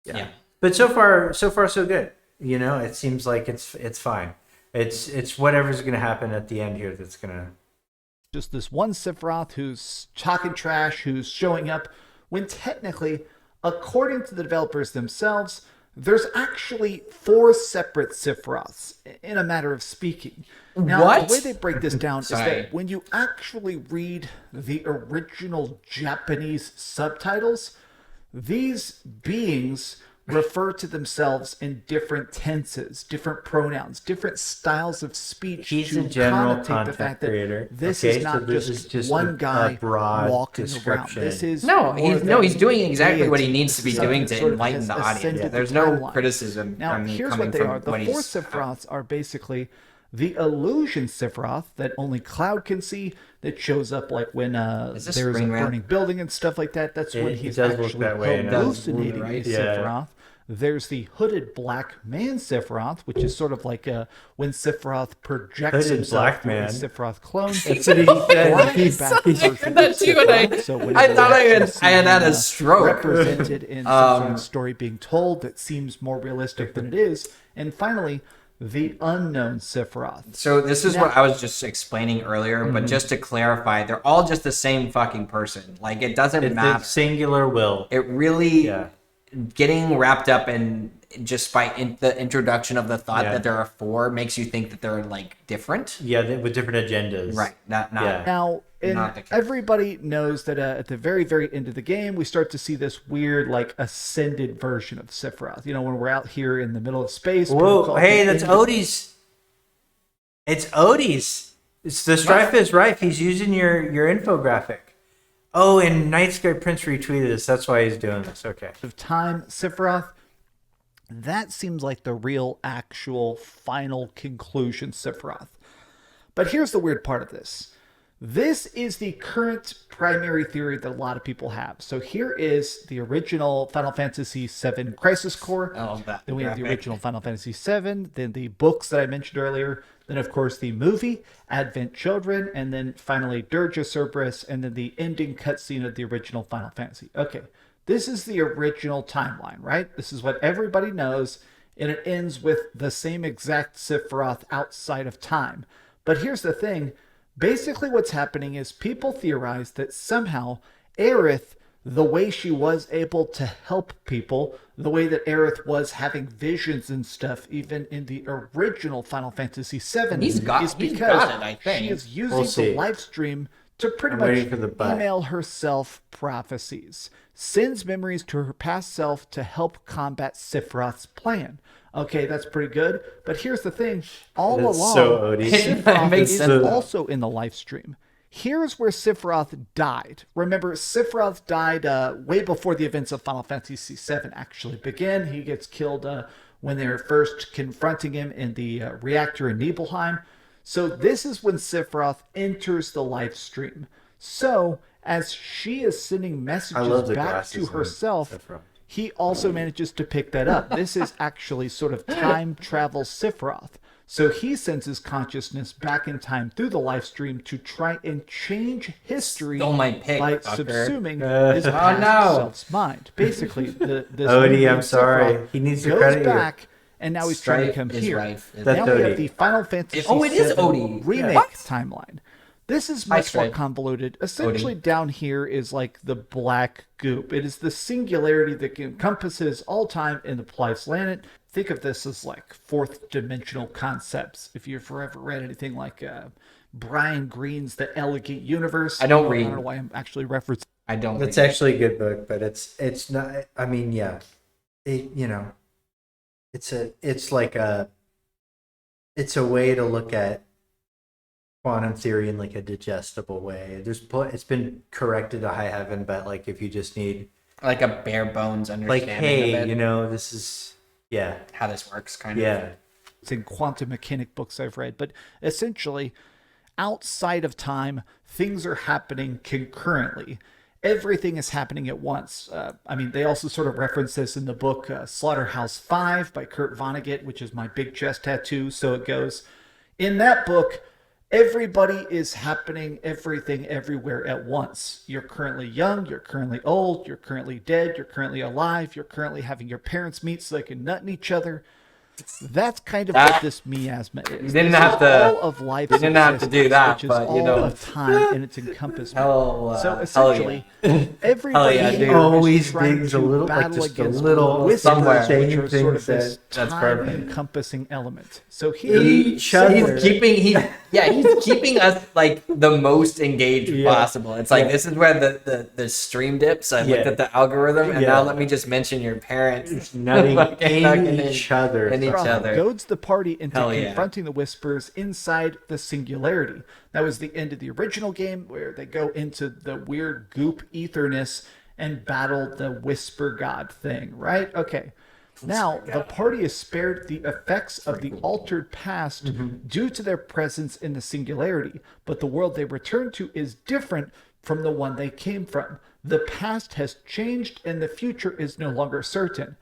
Yeah. But so far so good. You know, it seems like it's fine. It's whatever's gonna happen at the end here that's gonna. just this one Sephiroth who's talking trash, who's showing up, when technically, according to the developers themselves, there's actually 4 separate Sephiroths, in a matter of speaking. Now, What? the way they break this down is Sorry. that when you actually read the original Japanese subtitles, these beings refer to themselves in different tenses, different pronouns, different styles of speech. He's to a general connotate content the fact that creator. this Okay, is not so this just, is just one a guy broad walking around. description. This is No, more he's than doing exactly what he deity. needs to be Something doing that to sort of enlighten has the audience. ascended the There's no timeline. criticism Now, on here's coming what they from are. The what 4 he's... Sephiroths are basically the illusion Sephiroth that only Cloud can see, that shows up like when Is this there's a Spring Ramp? burning building and stuff like that. That's when It he's does look actually that way, and hallucinating right? a Yeah. Sephiroth. There's the hooded black man Sephiroth, which is sort of like when Sephiroth projects Hooded himself black through a man. Sephiroth clone. That's what he said. Flashback version that of too, and Sephiroth. So when I thought I we're had actually had a seeing, stroke. represented in some sort of story being told that seems more realistic than it is. And finally, the unknown Sephiroth. So this is Now- what I was just explaining earlier, but just to clarify, they're all just the same fucking person. Like, it doesn't matter. It's singular will. It really... Yeah. Getting wrapped up in just by the introduction of the thought Yeah. that there are 4 makes you think that they're like different. Yeah, with different agendas. Right. Not Yeah. Now, and Not the case. everybody knows that at the very, very end of the game, we start to see this weird, like, ascended version of Sephiroth. You know, when we're out here in the middle of space. people Whoa, call it hey, the that's end of- Odie's. It's Odie's. It's the strife is rife. He's using your infographic. Oh, and Night Sky Prince retweeted this. That's why he's doing this. Okay. of time, Sephiroth. That seems like the real, actual, final conclusion Sephiroth. But here's the weird part of this. This is the current primary theory that a lot of people have. So here is the original Final Fantasy VII Crisis Core. Oh, that Then we have the graphic. original Final Fantasy VII. Then the books that I mentioned earlier. Then, of course, the movie, Advent Children. And then finally, Dirge of Cerberus. And then the ending cutscene of the original Final Fantasy. Okay, this is the original timeline, right? This is what everybody knows. And it ends with the same exact Sephiroth outside of time. But here's the thing. Basically, what's happening is people theorize that somehow Aerith, the way she was able to help people, the way that Aerith was having visions and stuff, even in the original Final Fantasy VII, He's got is it, because I think. she is using We'll the see. live stream to pretty I'm waiting much for the but. email herself prophecies, sends memories to her past self to help combat Sephiroth's plan. Okay, that's pretty good. But here's the thing. All That's along, so Odie. Sephiroth Makes is sense. also in the live stream. Here's where Sephiroth died. Remember, Sephiroth died way before the events of Final Fantasy VII actually began. He gets killed when they're first confronting him in the reactor in Nibelheim. So this is when Sephiroth enters the live stream. So as she is sending messages the back glasses to on herself, Sephiroth. he also manages to pick that up. This is actually sort of time travel Sephiroth. So he sends his consciousness back in time through the live stream to try and change history Stole my pick, by fucker. subsuming his past no. self's mind. Basically, this Odie, new I'm sorry. Sephiroth He needs to goes credit you. back, and now he's trying to Strife come is here. rife. That's Now we Odie. have the Final Fantasy Oh, it is VII Odie. remake What? timeline. This is Hi, much more Stripe. convoluted. Essentially, down here is like the black goop. It is the singularity that encompasses all time in the Plies planet. Think of this as like fourth dimensional concepts. If you've ever read anything like Brian Greene's The Elegant Universe. I don't read. I don't know why I'm actually referencing. I don't. It's read. actually a good book, but it's not. I mean, yeah, it's a way to look at quantum theory in like a digestible way. It's been corrected to high heaven, but like if you just need like a bare bones like, understanding hey, of it, this is yeah, how this works, kind of. yeah. It's in quantum mechanic books I've read, but essentially, outside of time, things are happening concurrently. Everything is happening at once. I mean, they also sort of reference this in the book Slaughterhouse 5 by Kurt Vonnegut, which is my big chest tattoo. So it goes, in that book, everybody is happening, everything, everywhere at once. You're currently young, you're currently old, you're currently dead, you're currently alive, you're currently having your parents meet so they can nut in each other. That's kind of what this miasma is. You didn't This have is to- all of life. you didn't have to do that, which is but, all you know. of time and its encompassment. Hell, So hell essentially, everybody Hell yeah, dude. here is Always trying digs to a little- like battle just a against little whispers, somewhere. which are sort of Things this that's perfect. time-encompassing element. So here, Each other. He's keeping us like the most engaged Yeah. possible. It's like this is where the stream dips. I looked Yeah. at the algorithm, and Yeah. now let me just mention your parents Nutting fucking in in each other. in each Sephiroth other. goads the party into Hell yeah. confronting the Whispers inside the Singularity. That was the end of the original game, where they go into the weird goop etherness and battle the Whisper God thing, right? Okay. Now, the party is spared the effects of the altered past due to their presence in the Singularity, but the world they return to is different from the one they came from. The past has changed and the future is no longer certain.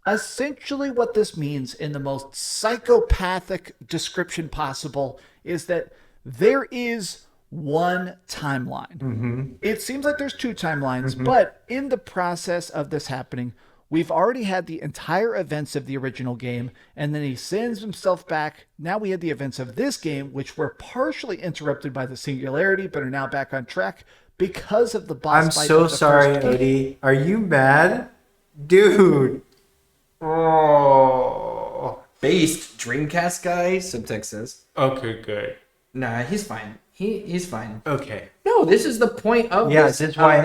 Essentially, what this means in the most psychopathic description possible is that there is one timeline. It seems like there's two timelines, but in the process of this happening, we've already had the entire events of the original game, and then he sends himself back. Now we had the events of this game, which were partially interrupted by the Singularity, but are now back on track because of the boss I'm fight so of the sorry, first game. Odie. Are you mad? Dude. Oh. Based Dreamcast guy, Subtext says. Okay, good. Nah, he's fine. He's fine. Okay. No, this is the point of This is why.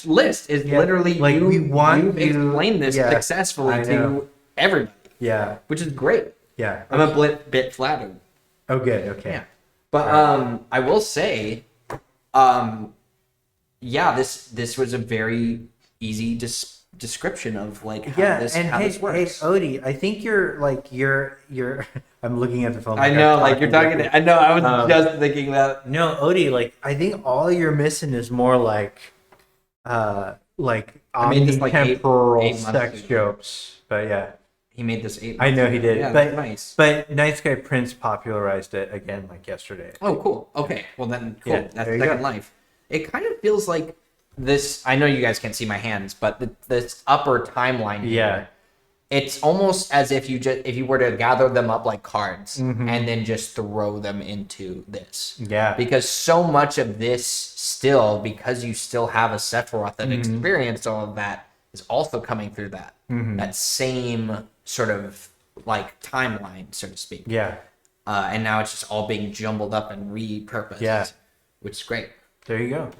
list is literally like you. we want You've explained this successfully I to know. everybody, Yeah. which is great. Yeah. I'm a bit flattered. Oh, good. Okay. Yeah, but I will say, this was a very easy description of like how this works. Odie, I think you're. I'm looking at the phone. I know, like you're talking. I know. I was just thinking that. No, Odie, like I think all you're missing is more like made this, like, omnitemporal eight months sex ago. jokes. But yeah, He made this 8 I months know ago. he did. Yeah, but that's nice. But Nice Guy Prince popularized it again like yesterday. Oh, cool. Okay. Well, then, cool. Yeah, That's there you Second go. Life. It kind of feels like this. I know you guys can't see my hands, but this upper timeline. Here, Yeah. it's almost as if you were to gather them up like cards and then just throw them into this. Yeah. Because so much of this still, because you still have a Sephiroth that experienced all of that, is also coming through that same sort of like timeline, so to speak. Yeah. And now it's just all being jumbled up and repurposed. Yeah. Which is great. There you go.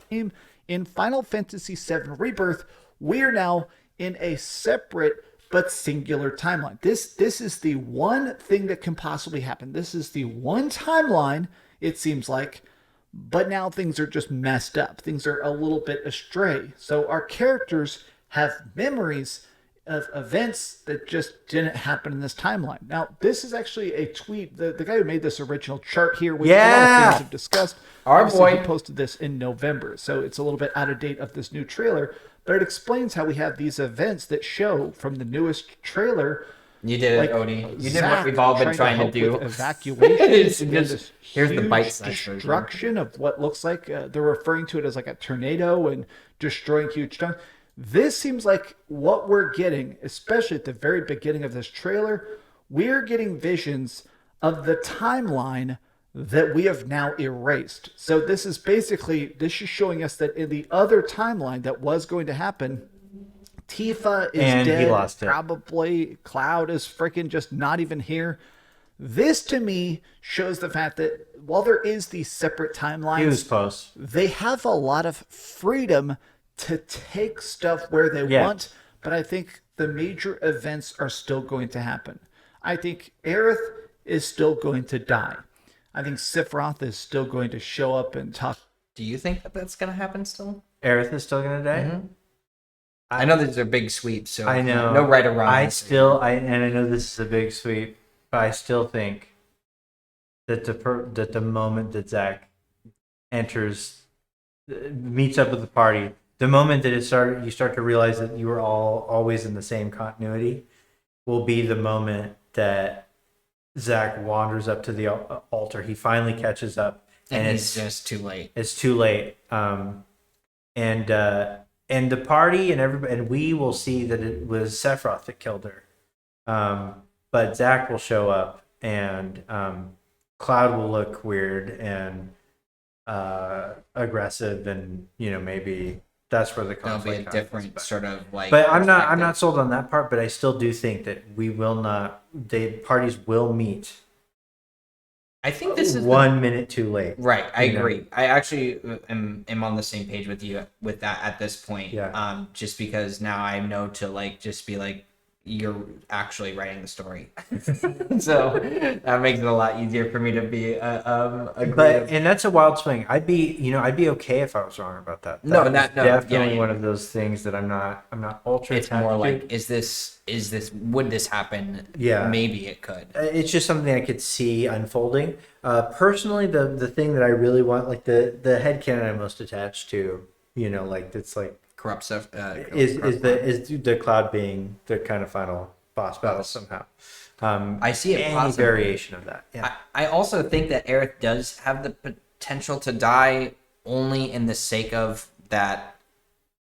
In Final Fantasy VII Rebirth, we're now in a separate but singular timeline. This is the one thing that can possibly happen. This is the one timeline, it seems like, but now things are just messed up. Things are a little bit astray. So our characters have memories of events that just didn't happen in this timeline. Now, this is actually a tweet. The guy who made this original chart here, which a lot of things have discussed. Our Obviously, boy. he posted this in November, so it's a little bit out of date of this new trailer. But it explains how we have these events that show from the newest trailer. You did Like it, Odie. You did Zack what we've all been trying to help do. with evacuation. It's and just- this here's the huge bite-sized version. destruction of what looks like they're referring to it as like a tornado and destroying huge chunks. This seems like what we're getting, especially at the very beginning of this trailer. We're getting visions of the timeline that we have now erased. So this is showing us that in the other timeline that was going to happen, Tifa is And he dead. lost it. Probably Cloud is freaking just not even here. This to me shows the fact that while there is these separate He was timelines, close. they have a lot of freedom to take stuff where they Yeah. want, but I think the major events are still going to happen. I think Aerith is still going to die. I think Sephiroth is still going to show up and talk. Do you think that that's going to happen still? Aerith is still gonna die. I know these are big sweeps, so I know. no right or wrong. I know this is a big sweep, but I still think that the moment that Zack enters, meets up with the party, the moment that you start to realize that you were all always in the same continuity, will be the moment that Zack wanders up to the altar. He finally catches up, and it's it's just too late. it's too late. And the party and everybody, and we will see that it was Sephiroth that killed her. But Zack will show up, and Cloud will look weird and aggressive, and maybe that's where the There'll be conflict a happens. different sort of like. But I'm perspective. not sold on that part. But I still do think that parties will meet. I think this is 1 minute too late. Right, I You know? agree. I actually am on the same page with you with that at this point. Yeah. Just because now I know to like just be like, you're actually writing the story, so that makes it a lot easier for me to be And that's a wild swing. I'd be okay if I was wrong about that. No, That not- is no, definitely yeah. one of those things that I'm not ultra. It's attached more to. like, is this would this happen? Yeah. Maybe it could. It's just something I could see unfolding. Personally, the thing that I really want, like the headcanon I'm most attached to, like it's like Corrupt stuff. is the Cloud being the kind of final boss battle somehow. I see it any possibly. variation of that. Yeah. I also think that Aerith does have the potential to die only in the sake of that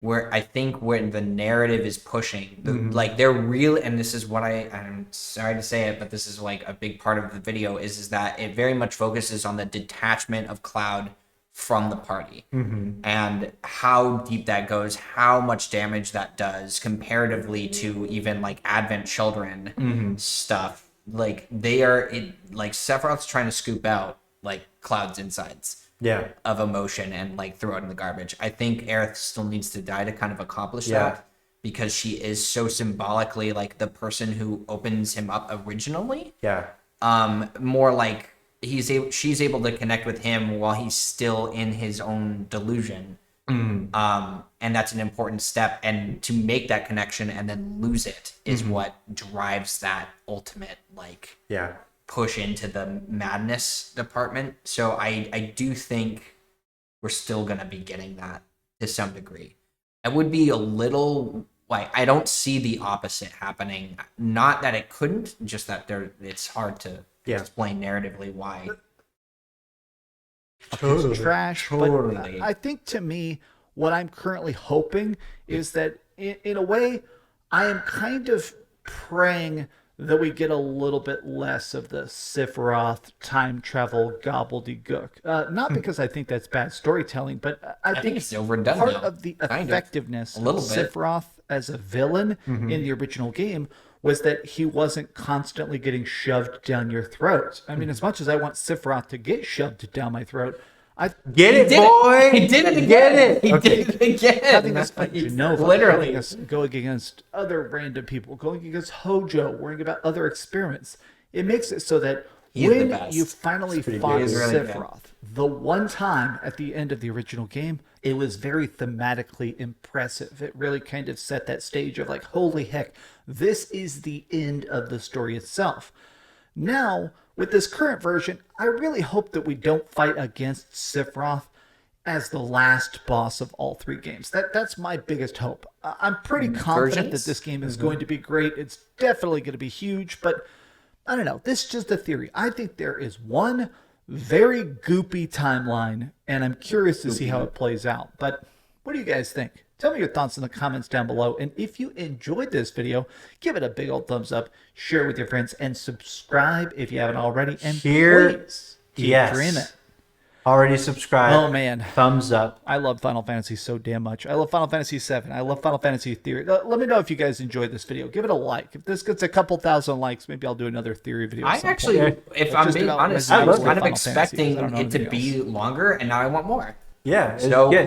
where I think where the narrative is pushing. Like they're real, and this is what I'm sorry to say it, but this is like a big part of the video is that it very much focuses on the detachment of Cloud from the party, Mm-hmm. and how deep that goes, how much damage that does comparatively to even like Advent Children stuff. Like like Sephiroth's trying to scoop out like Cloud's insides Yeah. of emotion and like throw it in the garbage. I think Aerith still needs to die to kind of accomplish Yeah. that, because she is so symbolically like the person who opens him up originally. Yeah. More like she's able to connect with him while he's still in his own delusion. And that's an important step, and to make that connection and then lose it is what drives that ultimate like Yeah. push into the madness department. So I do think we're still going to be getting that to some degree. I would be a little like, I don't see the opposite happening. Not that it couldn't, just that it's hard to explain narratively why. It's trash. Totally. But I think to me, what I'm currently hoping is that in a way, I am kind of praying that we get a little bit less of the Sephiroth time travel gobbledygook. Not because I think that's bad storytelling, but I think it's overdone part now, of the kind of. effectiveness A of little bit. Sephiroth as a villain in the original game was that he wasn't constantly getting shoved down your throat. I mean, as much as I want Sephiroth to get shoved down my throat, Get it, did boy! He did it again. Get it! He did it again. having us fight Genova, Literally. having us going against other random people, going against Hojo, worrying about other experiments. It makes it so that He's the when best. you finally pretty fought good. He's really good. Sephiroth, the one time at the end of the original game, it was very thematically impressive. It really kind of set that stage of like, holy heck, this is the end of the story itself. Now, with this current version, I really hope that we don't fight against Sephiroth as the last boss of all three games. That's my biggest hope. I'm pretty confident that this game is going to be great. It's definitely going to be huge, but I don't know. This is just a theory. I think there is one very goopy timeline, and I'm curious to see how it plays out. But what do you guys think? Tell me your thoughts in the comments down below. And if you enjoyed this video, give it a big old thumbs up, share it with your friends, and subscribe if you haven't already. And please keep dreaming. Already subscribed. Oh, man. Thumbs up. I love Final Fantasy so damn much. I love Final Fantasy VII. I love Final Fantasy Theory. Let me know if you guys enjoyed this video. Give it a like. If this gets a couple thousand likes, maybe I'll do another theory video. I at some actually, point. if It's I'm just being about honest, Resident I was Evil kind of Final Fantasy, 'cause I expecting don't know it to anything be else. longer, and now I want more. Yeah. it's So good.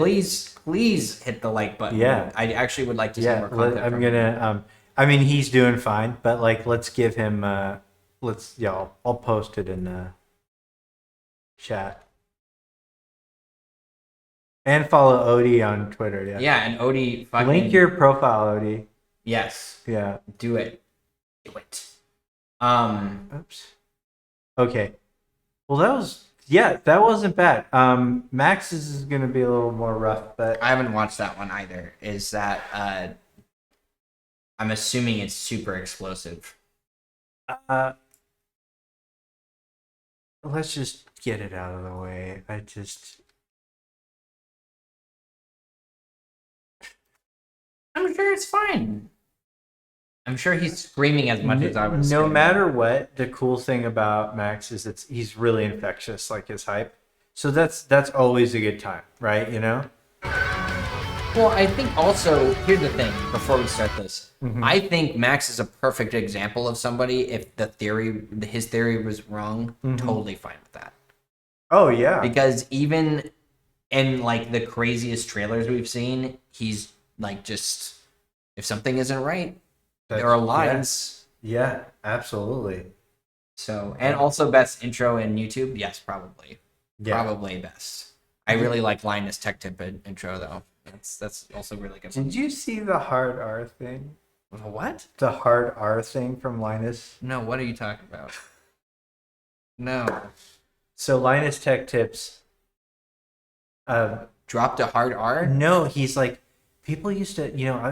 please hit the like button. Yeah. I actually would like to see Yeah. more content. I'm from him. gonna. I mean, he's doing fine, but like, let's give him. I'll post it in chat. And follow Odie on Twitter. Yeah. Yeah, and Odie, fucking Link your profile, Odie. yes, Yeah. do it. Oops. Okay. Well, that wasn't bad. Max's is gonna be a little more rough, but I haven't watched that one either. Is that I'm assuming it's super explosive. let's just get it out of the way. I'm sure it's fine. I'm sure he's screaming as much as I was. No screaming. matter what, the cool thing about Max is he's really infectious, like his hype. So that's always a good time, right? You know? Well, I think also, here's the thing, before we start this. I think Max is a perfect example of somebody, if his theory was wrong, totally fine with that. Oh yeah. Because even in like the craziest trailers we've seen, he's like, just, if something isn't right, there are lines. Yeah, absolutely. So, and also best intro in YouTube, yes, probably. Yeah. Probably best. I really like Linus Tech Tip intro though. That's also really good. Did you see the hard R thing? What? The hard R thing from Linus? No, what are you talking about? No. So Linus Tech Tips. Dropped a hard R? No, he's like, people used to,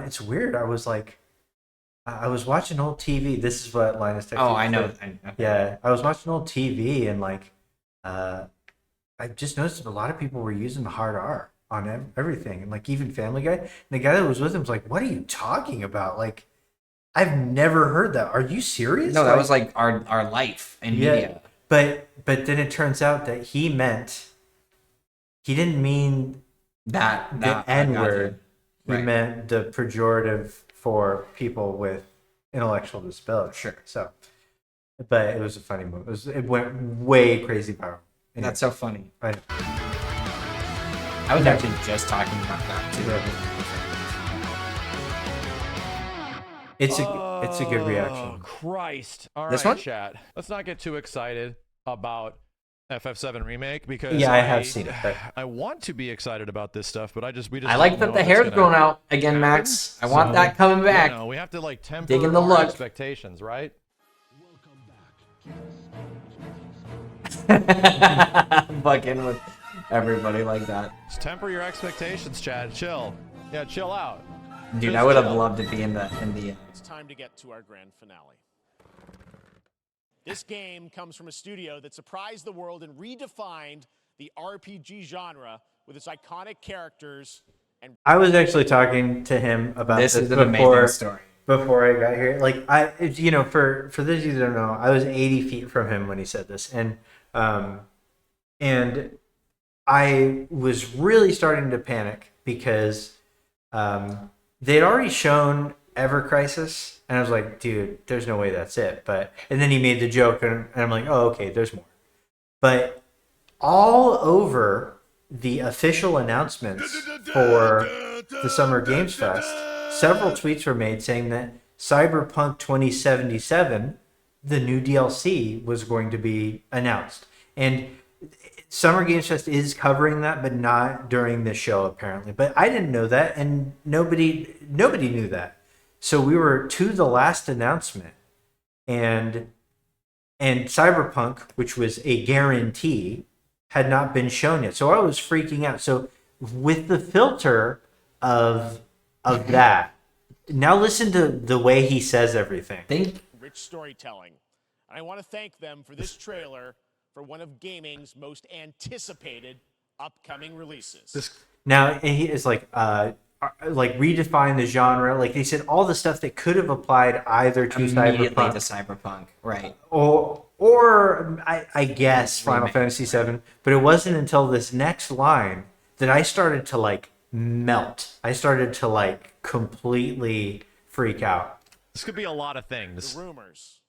it's weird. I was like, I was watching old TV. This is what Linus Tech Oh, Tips I know. said. Yeah, I was watching old TV and like, I just noticed a lot of people were using the hard R on everything, and like even Family Guy. And the guy that was with him was like, "What are you talking about? Like, I've never heard that. Are you serious?" No, that was like our life in media. But then it turns out that he meant he didn't mean that the I got N you. word. He Right. meant the pejorative for people with intellectual disability. Sure. So, but it was a funny move. It went way crazy viral. Anyway, That's so funny. I, I was actually just talking about that too. it's a good reaction. Oh, Christ. All This right, one? chat. Let's not get too excited about FF7 Remake because Yeah, I have seen it, but- I want to be excited about this stuff, but we just I like don't that know the if it's hair's gonna grown out again, Max. I want So, that coming back. You know, we have to like temper Digging the our look. expectations, right? Fucking with everybody like that. Just temper your expectations, Chad. Chill. Yeah, chill out. Dude, Just I would have chill. loved to be in the It's time to get to our grand finale. This game comes from a studio that surprised the world and redefined the RPG genre with its iconic characters and I was actually talking to him about This this is an before, amazing story. before I got here. Like for those of you that don't know, I was 80 feet from him when he said this, and I was really starting to panic because they'd already shown Ever Crisis, and I was like, dude, there's no way that's it. And then he made the joke, and I'm like, oh, okay, there's more. But all over the official announcements for the Summer Games Fest, several tweets were made saying that Cyberpunk 2077, the new DLC, was going to be announced. And Summer Games Fest is covering that, but not during the show apparently. But I didn't know that, and nobody knew that. So we were to the last announcement, and Cyberpunk, which was a guarantee, had not been shown yet. So I was freaking out. So with the filter of that, now listen to the way he says everything. rich storytelling. And I want to thank them for this trailer for one of gaming's most anticipated upcoming releases. Now he is like redefine the genre. Like they said, all the stuff that could have applied either to Immediately Cyberpunk to Cyberpunk, right? or I guess Final Fantasy VII. But it wasn't until this next line that I started to like melt. I started to like completely freak out. This could be a lot of things. The rumors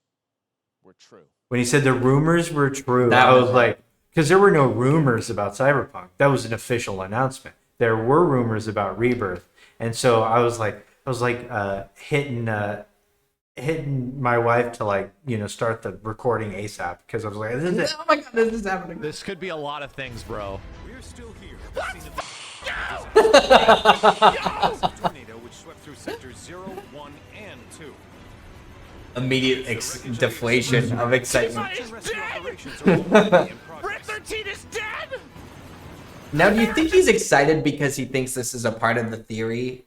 were true. When he said the rumors were true, That I was was like, because there were no rumors about Cyberpunk. That was an official announcement. There were rumors about Rebirth, and so I was like hitting my wife to like start the recording ASAP because I was like, this is it. Oh my god, this is happening. This could be a lot of things, bro. We're still here. Tornado which swept through sectors 0, 1, and 2. Immediate deflation of excitement. Search and rescue operations are already in progress. 13 is dead! Now, do you think he's excited because he thinks this is a part of the theory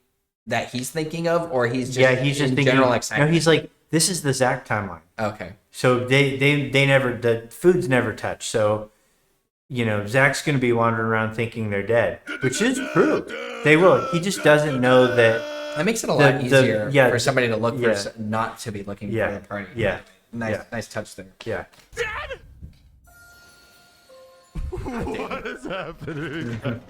that he's thinking of, or he's just He's just in thinking. general excitement? No, he's like, this is the Zach timeline. Okay. So they never, the food's never touched. So Zach's gonna be wandering around thinking they're dead, which is true. They will. He just doesn't know that. That makes it a lot easier for somebody to look yeah. for, not to be looking Yeah. for the party. Yeah. Nice, Yeah. nice touch there. Yeah. What is happening?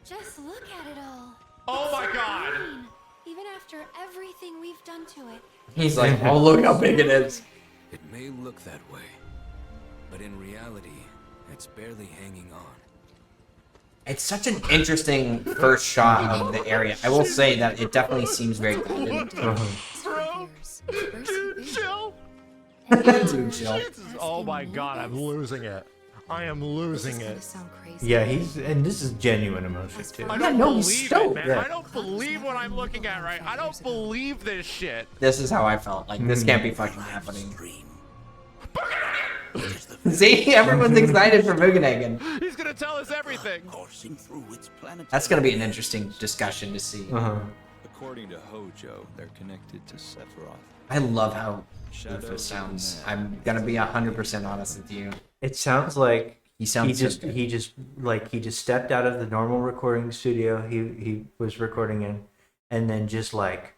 Just look at it all. Oh my god! Green, even after everything we've done to it. He's like, oh, look how big it is. It may look that way, but in reality, it's barely hanging on. It's such an interesting first shot of the area. I will say that it definitely seems very guided. Chill. Dude, chill. Oh my god, I'm losing it. I am losing This it. is gonna sound crazy. Yeah. And this is genuine emotion too. I Yeah, don't no, he's believe it, stoked. man. Yeah. I don't believe what I'm looking at right. I don't believe this shit. This is how I felt. Like, this can't be fucking happening. Dream. See? Everyone's excited for Mugenhagen. He's gonna tell us everything. Coursing through its planetary That's going to be an interesting discussion to see. According to Hojo, they're connected to Sephiroth. I love how Rufus sounds. I'm going to be 100% honest with you. It sounds like He sounds so good. he just stepped out of the normal recording studio he was recording in, and then just like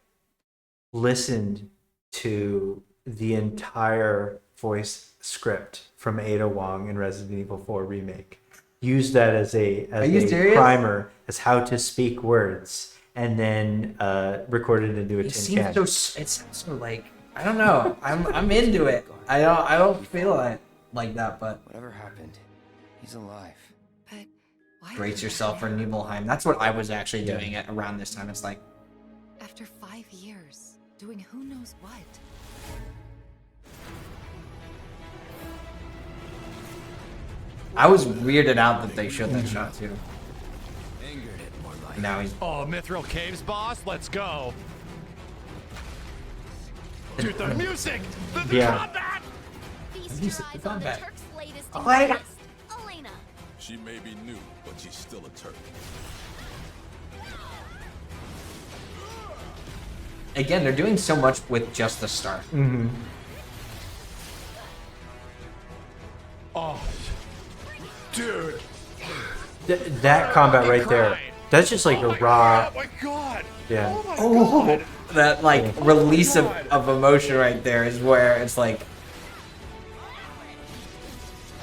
listened to the entire voice script from Ada Wong in Resident Evil 4 Remake. Used that as a serious? primer as how to speak words, and then recorded into a tin can. It sounds so like, I don't know. I'm into it. I don't feel it like that, but Whatever happened, he's alive. But why? brace yourself for Nibelheim. That's what I was actually doing at around this time. It's like, After 5 years, doing who knows what. I was weirded out that they showed that shot too. Angered it more like. Now he's Oh, Mithril Caves boss, let's go. Dude, the music, the Yeah. combat. Feast Feast your the eyes on the combat. Turk's latest Oh and my God. greatest, Elena. She may be new, but she's still a Turk. again, they're doing so much with just the start. Mm-hmm. Oh, dude. That combat right there. That's just like a raw. Oh my god. Yeah. Oh my god. That like release of emotion right there is where it's like,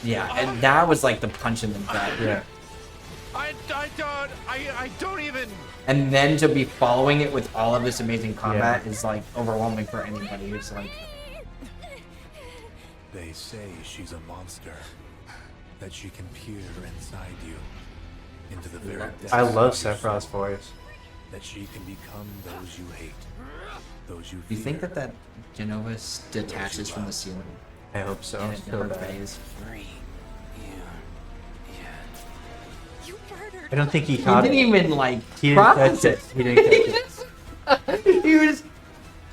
yeah, and that was like the punch in the gut. Yeah. I don't even. And then to be following it with all of this amazing combat is like overwhelming for anybody who's like. They say she's a monster. That she can peer inside you. Into the very depths I love of your Sephiroth's soul. voice. That she can become those you hate. Those you Do you think fear. that Genova detaches from the ceiling I hope so. and it So never bad. phase? You murdered. I don't think he He caught didn't it. even like He didn't process catch it. He didn't catch it. He was,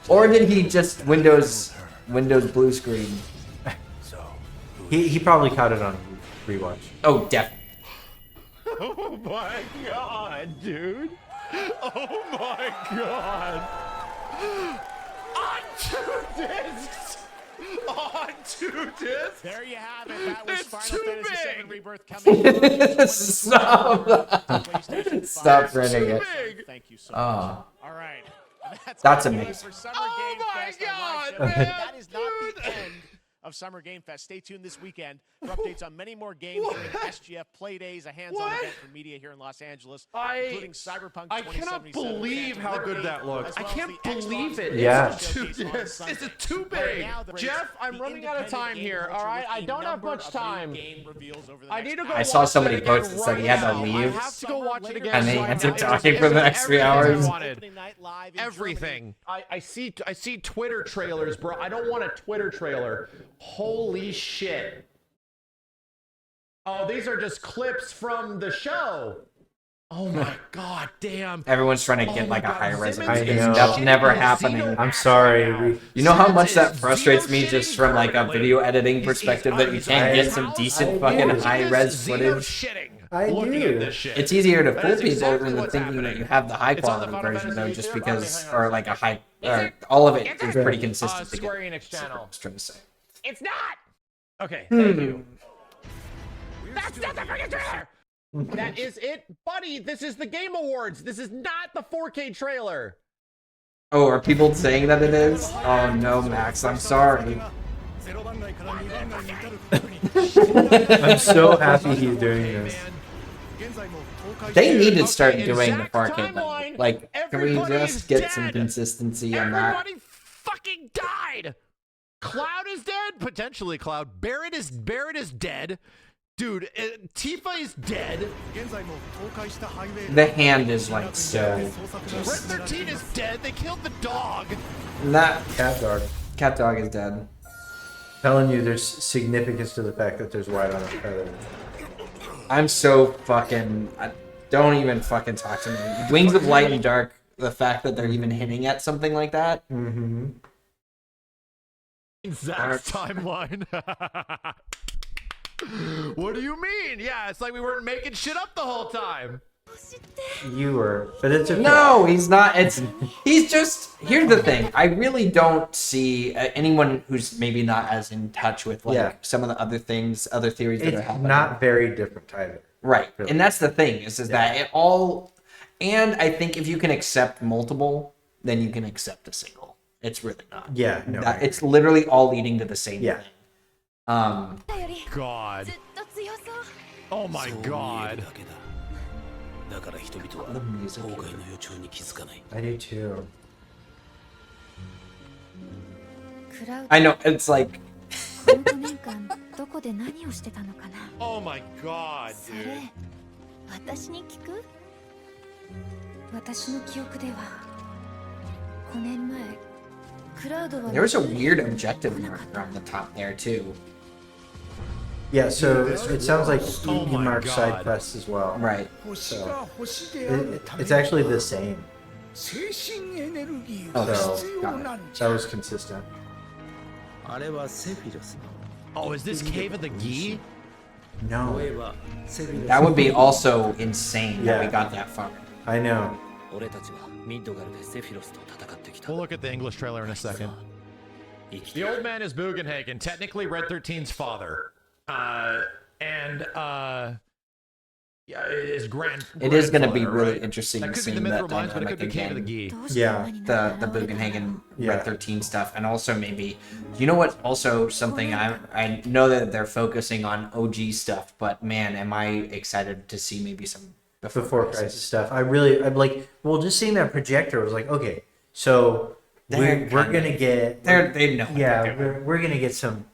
or did he just Windows blue screen? So, He probably caught it on rewatch. Oh, definitely. Oh my god, dude. Oh my god. On 2 discs. On 2 discs. There you have it. That was It's Final too Fantasy VII big. Rebirth coming. to Stop. PlayStation Stop 5. running it. Big. Thank you so Oh. much. All right. That's gonna be amazing. for Summer Oh Game my Fest on God, live show. man. That is not the end of Summer Game Fest. Stay tuned this weekend for updates on many more games, including SGF Play Days, a hands-on What? event for media here in Los Angeles, including Cyberpunk 2077. I cannot believe how good that looks. I can't believe it. Yeah. It's This is too big. Jeff, I'm running out of time here. All right, I don't have much time. I need to go. I saw watch somebody it again post that said he right had to now. leave. I have to go watch it again. And they right ended up now. talking for the next 3 hours. Everything. I see Twitter trailers, bro. I don't want a Twitter trailer. Holy shit. Oh, these are just clips from the show. Oh my god, damn. Everyone's trying to Oh get my like a God, high Simmons resolution. I know. That's shitting never with happening. Xeno I'm sorry. right now. You know how much that Simmons is frustrates me Xeno just from like a shitting video editing He's- perspective he's- that you he's can't at get his some house, decent I fucking do. high res Xeno footage. shitting. I Looking do. at this shit. It's easier to That fool is people exactly than what's thinking that happening. you have the high It's on the quality Final version though, Fantasy just YouTube. because, Okay, hang on. or like a high, it? all of it Is is it? pretty consistent. to Square get. Enix channel. I was trying to say. It's not. Okay, thank you. we're That's still not the here freaking to trailer. That is it, buddy. This is the Game Awards. This is not the 4K trailer. Oh, are people saying that it is? Oh no, Max, I'm sorry. I'm so happy he's doing this. They need to start Okay, doing the exact 4K though. timeline. Like, can we Everybody just is get some dead. consistency on that? Everybody fucking died. Cloud is dead. Potentially Cloud. Barrett is dead. Dude, Tifa is dead. The hand is like so. Red 13 is dead. They killed the dog. That Cat dog. is dead. Telling you, there's significance to the fact that there's white on it. I'm so fucking. Don't even fucking talk to me. Wings of Light and Dark. The fact that they're even hinting at something like that. Mm-hmm. Zach's timeline. What do you mean? Yeah, it's like we weren't making shit up the whole time. You were, but it's okay. No, he's not. He's just. Here's the thing. I really don't see anyone who's maybe not as in touch with like some of the other things, other theories that are It's happening. not very different either. Right. Really. And that's the thing is that it all. And I think if you can accept multiple, then you can accept a single. It's really not. Yeah, no. It's literally all leading to the same Yeah. thing. God. ずっと強そう Oh my そう見える God. だけだ。だから人々は崩壊の予兆に気づかない。 I do too. クラウド I know it's like この5年間どこで何をしてたのかな Oh my God, そ dude. れ私に聞く私の記憶では5年前クラウドは there was a weird objective marker on the top there too. Yeah, so it sounds like Oh you my mark side God. quests as well. Right. It's actually the same. 精神エネルギー Oh, が so 必要なん that じゃ。 was consistent. あれはセフィロス Oh, is this Cave of the Gi? No, 思えばセフィロス That would be also insane that we Yeah. got that far. I know. 俺たちはミッドガルでセフィロスと戦ってきた We'll look at the English trailer in a second. 生き The て old man is Bugenhagen, technically Red 13's father. Yeah, his It is going to be grandfather, really right? interesting That could be seeing the that Mithril Mines, but it dynamic could be Cave of the again. Gi. どうして Yeah, 馬になって The 現れたの Bugenhagen Yeah. Red 13 stuff, and also maybe you know what? Also something I know that they're focusing on OG stuff, but man, am I excited to see maybe some Before Crisis stuff. I'm like, well, just seeing that projector was like, okay, so They're we're kinda- gonna get, They know. What yeah, they're doing. we're gonna get some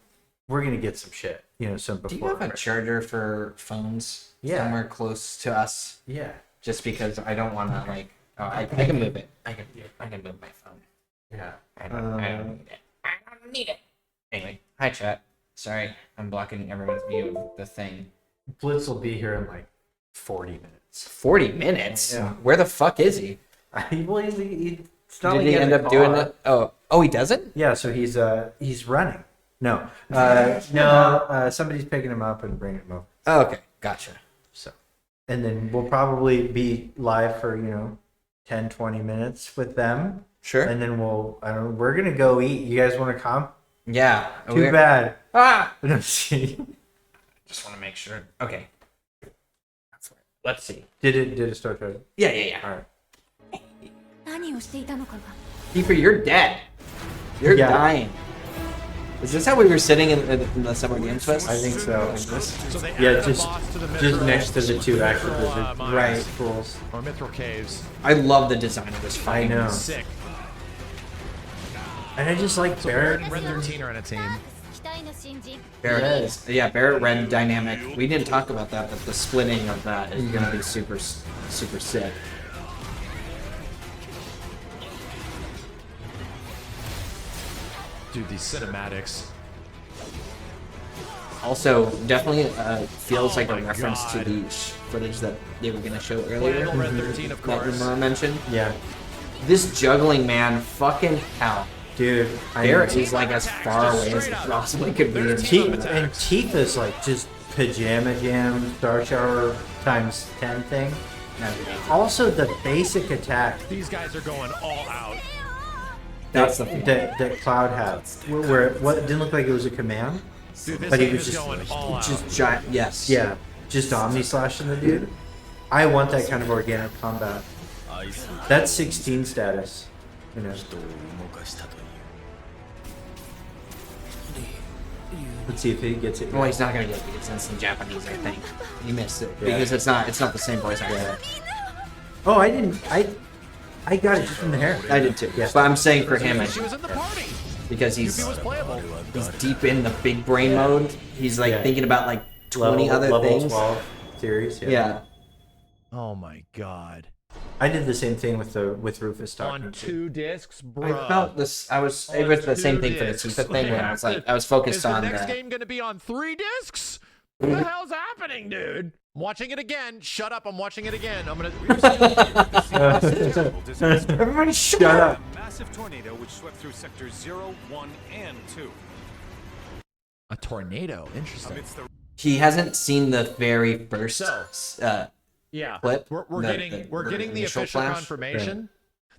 shit, you know, some Do you before. have a Crisis. charger for phones Yeah. somewhere close to us? Yeah, Just because I don't want to like. Oh, I can move it. I can move my phone. yeah. I don't need it. I don't need it. Anyway, hi chat. Sorry, I'm blocking everyone's view of the thing. Blitz will be here in like 40 minutes. 40 minutes? Yeah. Where the fuck is he? Well, it's not Did like he has end a up doing car. that? Oh, he doesn't? Yeah, so he's running. No, somebody's picking him up and bringing him up. Oh, okay, gotcha. So, and then we'll probably be live for 10, 20 minutes with them, Sure. and then we're gonna go eat. You guys want to come? Yeah. Too bad. Ah! No, see. Just want to make sure. Okay. Let's see. Did it start? Yeah. All right. 何をしていたのかが Keeper, you're dead. You're Yeah. dying. Is this how we were sitting in the Summer Games Fest? I think so. So they Yeah, added a just boss to the just Mithril- next to the two active Mithril, mines. mines, Fools. Or Mithril Caves. I love the design of this I fight. know. Sick. And I just like Barrett. Red 13 are on a team. 期待の新人 Barrett is, yeah, Barrett Red dynamic. We didn't talk about that, but the splitting of that is gonna be super sick. Dude, these cinematics. Also, definitely feels Oh like a my reference God. to the footage that they were gonna show earlier. Flannel Red 13, of That course. Rumor mentioned. Yeah, This juggling man, fucking hell. dude. Barrett is like as far away as it possibly could be. There's Te- team and attacks. Tifa's like just pajama jam, Star Shower times 10 thing. Also, the basic attack These guys are going all out. That's that Cloud had, where what didn't look like it was a command, Dude, this but he game was is just going all out. just giant. Yes. yeah, just Omni slashing the dude. I want that kind of organic combat. That's 16 status, you know. 人を動かしたという Let's see if he gets it. Well, he's not gonna get it because it's in Japanese. I think he missed it because it's not the same voice actor. Oh, I didn't. I got it just from the hair. I did too. Yeah. But I'm saying for him, She was in the party. because he's Yuffie was playable. deep in the big brain mode. He's like Yeah. thinking about like 20 other level things. 12 series. Yeah. Oh my god. I did the same thing with Rufus talking. On 2 discs, bro. I felt this. It was the same thing for the Tifa thing where I was like, I was focused Is the on next the. game gonna be on 3 discs? What the hell's happening, dude? I'm watching it again. Shut up, I'm watching it again. I'm gonna. Everybody shut up. A massive tornado which swept through sectors 0, 1, and 2. A tornado. Interesting. Amidst the He hasn't seen the very first. Yeah, Clip, we're the- getting the- we're the getting the initial official flash. confirmation.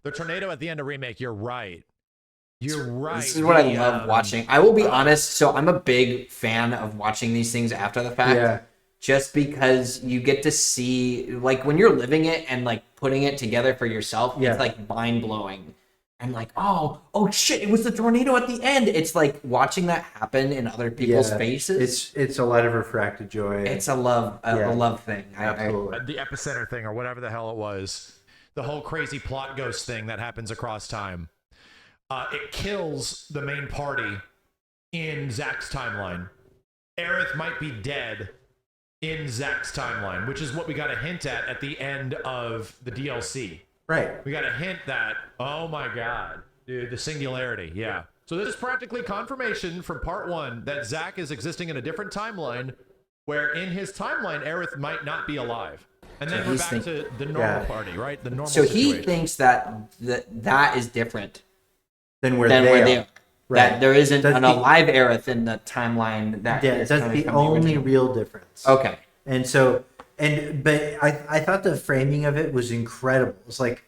The tornado at the end of remake. You're right. You're right. This is what I The, love watching. I will be honest. So I'm a big fan of watching these things after the fact. Yeah. Just because you get to see, like, when you're living it and like putting it together for yourself, Yeah. it's like mind blowing. and like, oh shit, it was the tornado at the end. It's like watching that happen in other people's faces. It's a lot of refracted joy. It's a love thing. Absolutely. The epicenter thing, or whatever the hell it was, the whole crazy plot ghost thing that happens across time. It kills the main party in Zack's timeline. Aerith might be dead in Zack's timeline, which is what we got a hint at the end of the DLC. Right. We got a hint that, oh my god, dude, the singularity, yeah. So this is practically confirmation from part 1 that Zack is existing in a different timeline, where in his timeline, Aerith might not be alive. And then we're back to the normal party, right? The normal situation. He thinks that is different than where they are. Right. That there isn't an alive Aerith in the timeline. That's the only real difference. Okay. And so, but I thought the framing of it was incredible. It's like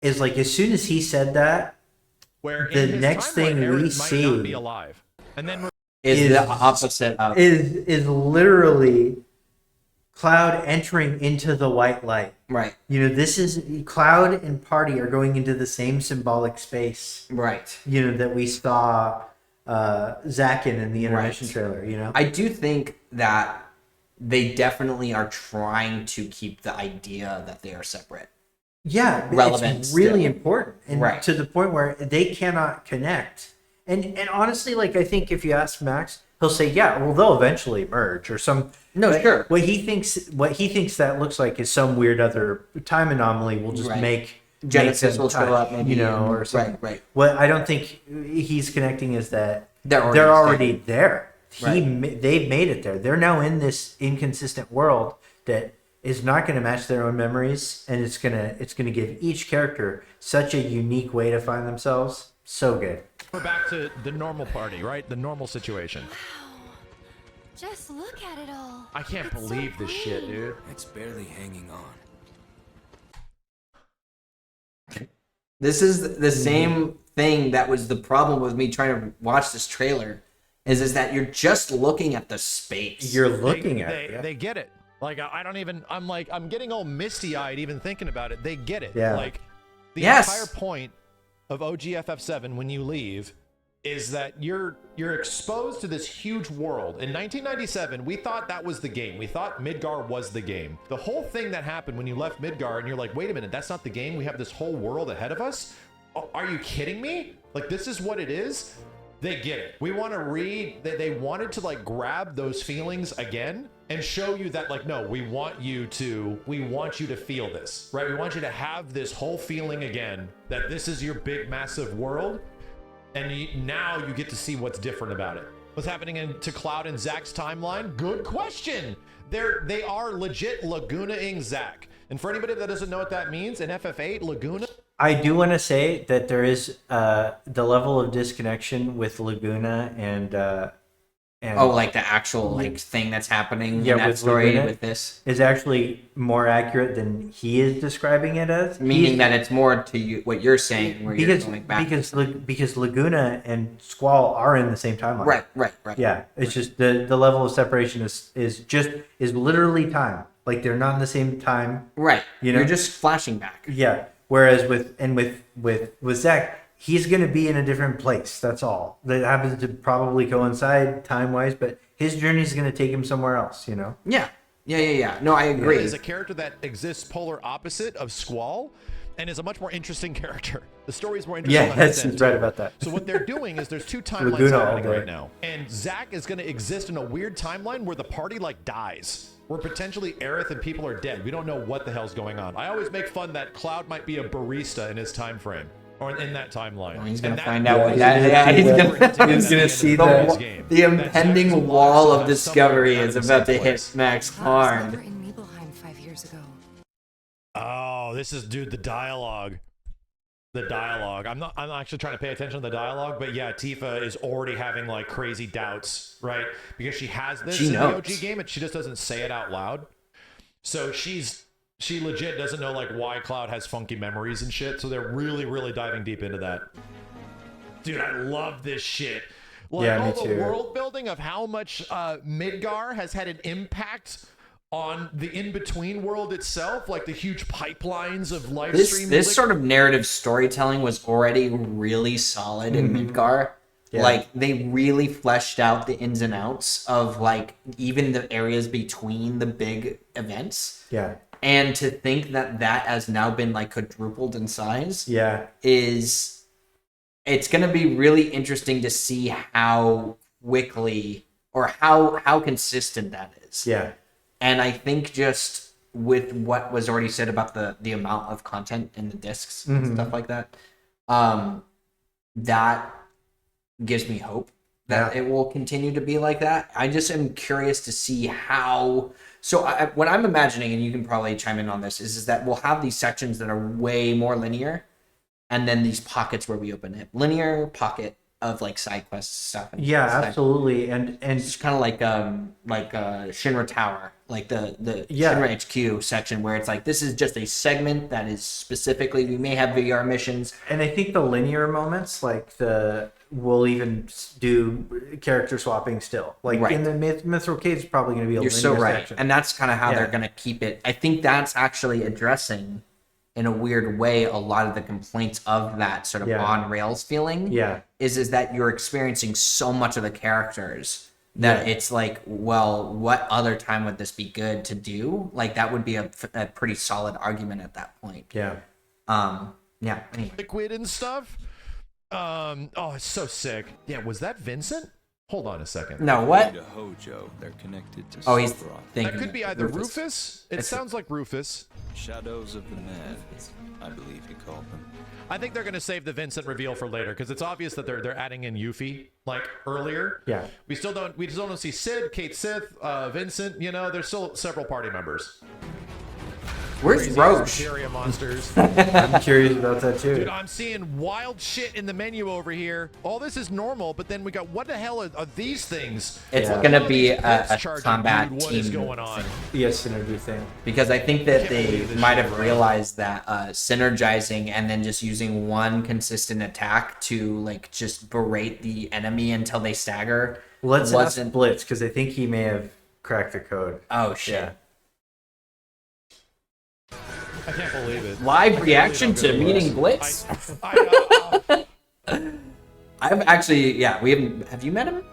as soon as he said that, where the next thing we see might not be alive. And then is the opposite of is literally Cloud entering into the white light. Right. This is Cloud and Party are going into the same symbolic space. Right. That we saw Zack in the intermission trailer. I do think that they definitely are trying to keep the idea that they are separate. Yeah, relevant. It's really important, and to the point where they cannot connect. And honestly, like I think if you ask Max, he'll say, "Yeah, well, they'll eventually merge or some." No, sure. What he thinks that looks like is some weird other time anomaly. Will just make Genesis will show up, maybe, or something. Right. What I don't think he's connecting is that they're already there. Right. They've made it there. They're now in this inconsistent world that is not going to match their own memories, and it's gonna give each character such a unique way to find themselves. So good. We're back to the normal party, right? The normal situation. Just look at it all. I can't believe this shit, dude. It's barely hanging on. This is the same thing that was the problem with me trying to watch this trailer. Is that you're just looking at the space. You're looking at it. Yeah. They get it. Like I'm getting all misty-eyed even thinking about it. They get it. Yeah. Like the entire point of OGFF7 when you leave is that you're exposed to this huge world. In 1997, we thought that was the game. We thought Midgar was the game. The whole thing that happened when you left Midgar and you're like, wait a minute, that's not the game. We have this whole world ahead of us. Are you kidding me? Like, this is what it is? They get it. We want to read that they wanted to like grab those feelings again and show you that like, no, we want you to feel this, right? We want you to have this whole feeling again, that this is your big, massive world. And now you get to see what's different about it. What's happening to Cloud and Zack's timeline? Good question. They are legit Laguna-ing Zack. And for anybody that doesn't know what that means, in FF8, Laguna... I do want to say that there is the level of disconnection with Laguna and like the actual thing that's happening in that story Laguna with this is actually more accurate than he is describing it as. Meaning that it's more to you what you're saying, where you're going back because Laguna and Squall are in the same timeline. Right. Yeah, it's just the level of separation is literally time. Like they're not in the same time. Right. You're just flashing back. Yeah. Whereas with Zack, he's going to be in a different place. That's all. That happens to probably coincide time-wise, but his journey is going to take him somewhere else, Yeah. No, I agree. He's a character that exists polar opposite of Squall and is a much more interesting character. The story is more interesting. Yeah, that's right about that. So what they're doing is there's two timelines happening right now. And Zack is going to exist in a weird timeline where the party dies. Where potentially Aerith and people are dead. We don't know what the hell's going on. I always make fun that Cloud might be a barista in his time frame. Or in that timeline. Well, he's going to find out what that is. He's going to see the impending wall of discovery is about to hit Max hard. in Nibelheim 5 years ago. Oh, this is, dude, the dialogue. The dialogue. I'm actually trying to pay attention to the dialogue, but yeah, Tifa is already having crazy doubts, right? Because she has this in the OG game, and she just doesn't say it out loud. So she legit doesn't know why Cloud has funky memories and shit. So they're really, really diving deep into that. Dude, I love this shit. Yeah, me too. The world building of how much Midgar has had an impact on the in-between world itself, like the huge pipelines of live This stream. this sort of narrative storytelling was already really solid in Midgar. Yeah. Like they really fleshed out the ins and outs of like even the areas between the big events. Yeah. And to think that that has now been like quadrupled in size, it's going to be really interesting to see how quickly or how consistent that is. Yeah. And I think just with what was already said about the amount of content in the discs and stuff like that, that gives me hope that it will continue to be like that. I just am curious to see how. So what I'm imagining, and you can probably chime in on this, is that we'll have these sections that are way more linear, and then these pockets where we open it. Linear pocket of like side quest stuff. Yeah, absolutely. And it's kind of like Shinra Tower, like the Shinra HQ section where it's like this is just a segment that is specifically, we may have VR missions. And I think the linear moments, like we'll even do character swapping still. Like in the Mithril Cave is probably going to be a linear so right. section. And that's kind of how they're going to keep it. I think that's actually addressing in a weird way a lot of the complaints of that sort of on rails feeling. Is that you're experiencing so much of the characters that it's like, well, what other time would this be good to do? Like that would be a pretty solid argument at that point. Anyway. Liquid and stuff. Oh, it's so sick. Yeah, was that Vincent? Hold on a second. No, what? Hojo, they're connected to he's that could be either Rufus. It sounds like Rufus. Shadows of the Mad, I believe he called them. I think they're going to save the Vincent reveal for later because it's obvious that they're adding in Yuffie like earlier. Yeah. We still don't see Sid, Kate Sith, Vincent. You know, there's still several party members. Where's Roche? Materia monsters. I'm curious about that too. Dude, I'm seeing wild shit in the menu over here. All this is normal, but then we got, what the hell are these things? It's gonna be a combat dude, team. what is going on? synergy thing. Because I think that they might have realized that synergizing and then just using one consistent attack to like just berate the enemy until they stagger. Let's ask Blitz because I think he may have cracked the code. Oh shit. Yeah. I can't believe it. Live reaction to meeting Blitz? I've actually, we haven't. Have you met him?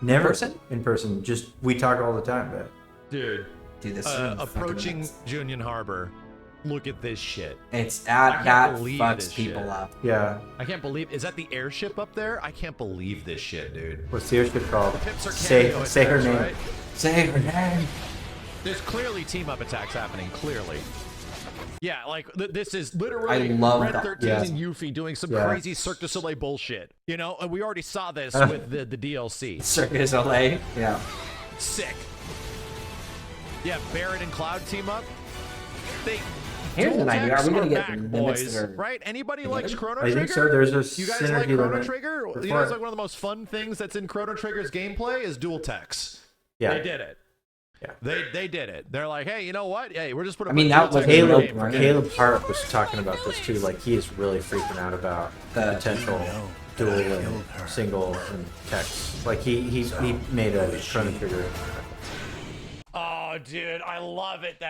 Never. In person. Just, we talk all the time, but. Dude, this approaching Union Harbor. Look at this shit. It's that fucks people up. Yeah. I can't believe. Is that the airship up there? I can't believe this shit, dude. What's the airship called? The Pips are say her name. Right? Say her name. There's clearly team up attacks happening. Clearly. Yeah, like this is literally I love Red that. 13 and Yuffie doing some crazy Cirque du Soleil bullshit. You know, and we already saw this with the DLC. Cirque du Soleil. Yeah. Sick. Yeah, Barrett and Cloud team up. Here's an idea. Are we gonna get back, limits boys? that are... Right? Anybody likes Chrono I Trigger? think so. There's a you guys synergy like Chrono limit. Trigger? You know, it's like one of the most fun things that's in Chrono Trigger's gameplay is dual techs. Yeah. They did it. Yeah. They did it. They're like, hey, you know what? Hey, we're just putting. I mean, that was Caleb Hart was talking about this too. Like he is really freaking out about the potential dual and single and text. Like he made a Chrono Trigger. Oh, dude, I love it.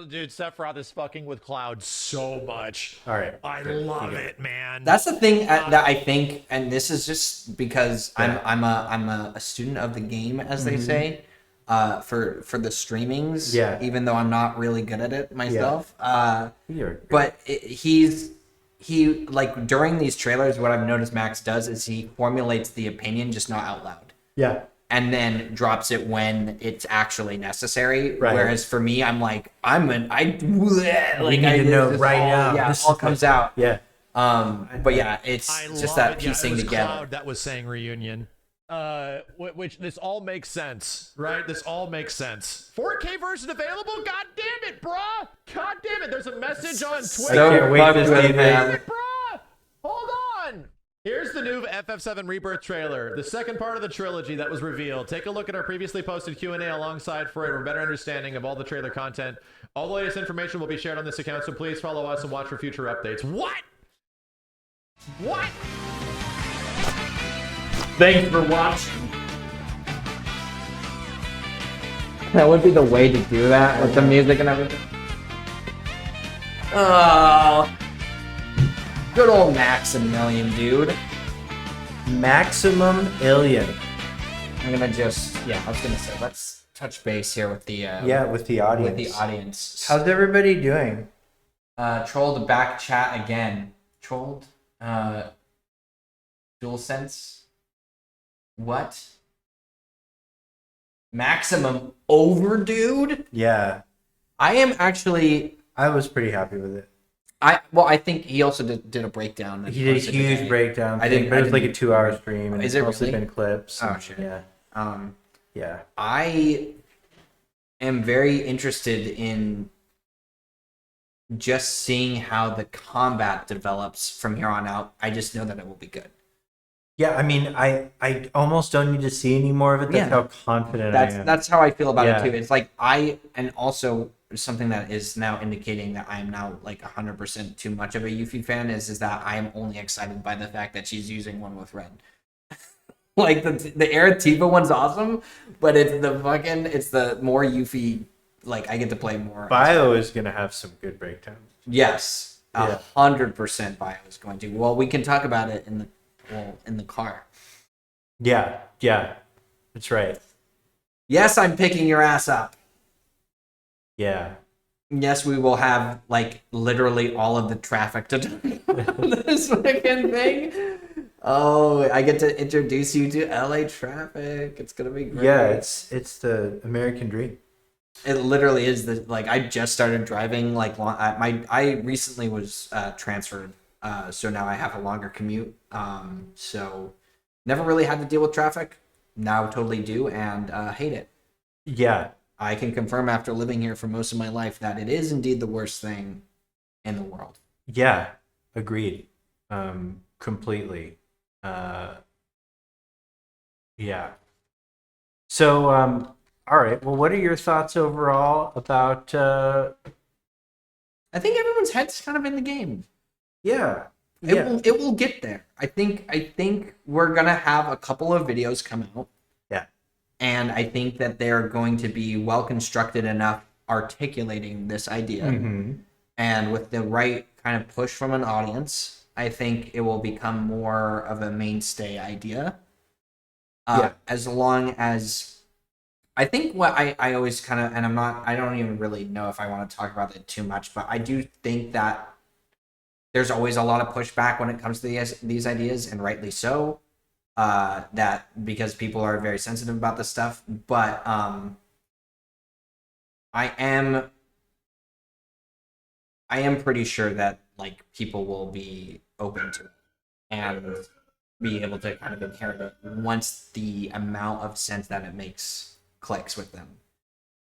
Dude, Sephiroth is fucking with Cloud so much. All right, I love it, man. That's the thing that I think, and this is just because I'm a student of the game, as they say. For the streamings, even though I'm not really good at it myself. But he like during these trailers, what I've noticed Max does is he formulates the opinion, just not out loud. Yeah. And then drops it when it's actually necessary. Right. Whereas for me, I'm like, I need to know right now. Yeah, this all comes out. Yeah. But yeah, it's just that piecing together. Cloud that was saying reunion. Which this all makes sense, right? This all makes sense. 4K version available? God damn it, bruh! God damn it! There's a message on Twitter. I can't wait this day, man. Bruh! Hold on! Here's the new FF7 Rebirth trailer, the second part of the trilogy that was revealed. Take a look at our previously posted Q&A alongside for a better understanding of all the trailer content. All the latest information will be shared on this account, so please follow us and watch for future updates. What? What? Thanks for watching. That would be the way to do that with the music and everything. Oh, good old Maximilian, dude. Maximum Alien. I'm gonna just, I was gonna say, let's touch base here with the with the audience. With the audience. How's everybody doing? Trolled back chat again. Trolled. DualSense. What? Maximum over, dude? Yeah. I am actually... I was pretty happy with it. I think he also did a breakdown. He did a huge breakdown thing, but it was like a 2-hour stream. And Is it mostly really? been clips. Oh, shit. Yeah. Yeah. I am very interested in just seeing how the combat develops from here on out. I just know that it will be good. Yeah, I mean, I almost don't need to see any more of it. That's how confident I am. That's how I feel about it too. It's like and also something that is now indicating that I am now like 100% too much of a Yuffie fan is that I am only excited by the fact that she's using one with red. Like the Air Tifa one's awesome, but it's the more Yuffie, like I get to play more. Bio is gonna have some good breakdowns. Yes, 100% Bio is going to. Well, we can talk about it in the car. Yeah, that's right. Yes, I'm picking your ass up. Yeah. Yes, we will have like literally all of the traffic to this fucking thing. Oh, I get to introduce you to LA traffic. It's gonna be great. Yeah, it's the American dream. It literally is I just started driving I recently was transferred, so now I have a longer commute. So never really had to deal with traffic. Now totally do, and hate it. Yeah. I can confirm after living here for most of my life that it is indeed the worst thing in the world. Yeah, agreed. Completely. Yeah. So, all right. Well, what are your thoughts overall about? I think everyone's head's kind of in the game. Yeah. It will get there. I think we're gonna have a couple of videos come out. Yeah. And I think that they're going to be well constructed enough articulating this idea. Mm-hmm. And with the right kind of push from an audience, I think it will become more of a mainstay idea. As long as I think what I always kind of, and I don't even really know if I want to talk about it too much, but I do think that there's always a lot of pushback when it comes to these ideas, and rightly so. That because people are very sensitive about this stuff, but I am pretty sure that like people will be open to it and be able to kind of inherit it once the amount of sense that it makes clicks with them.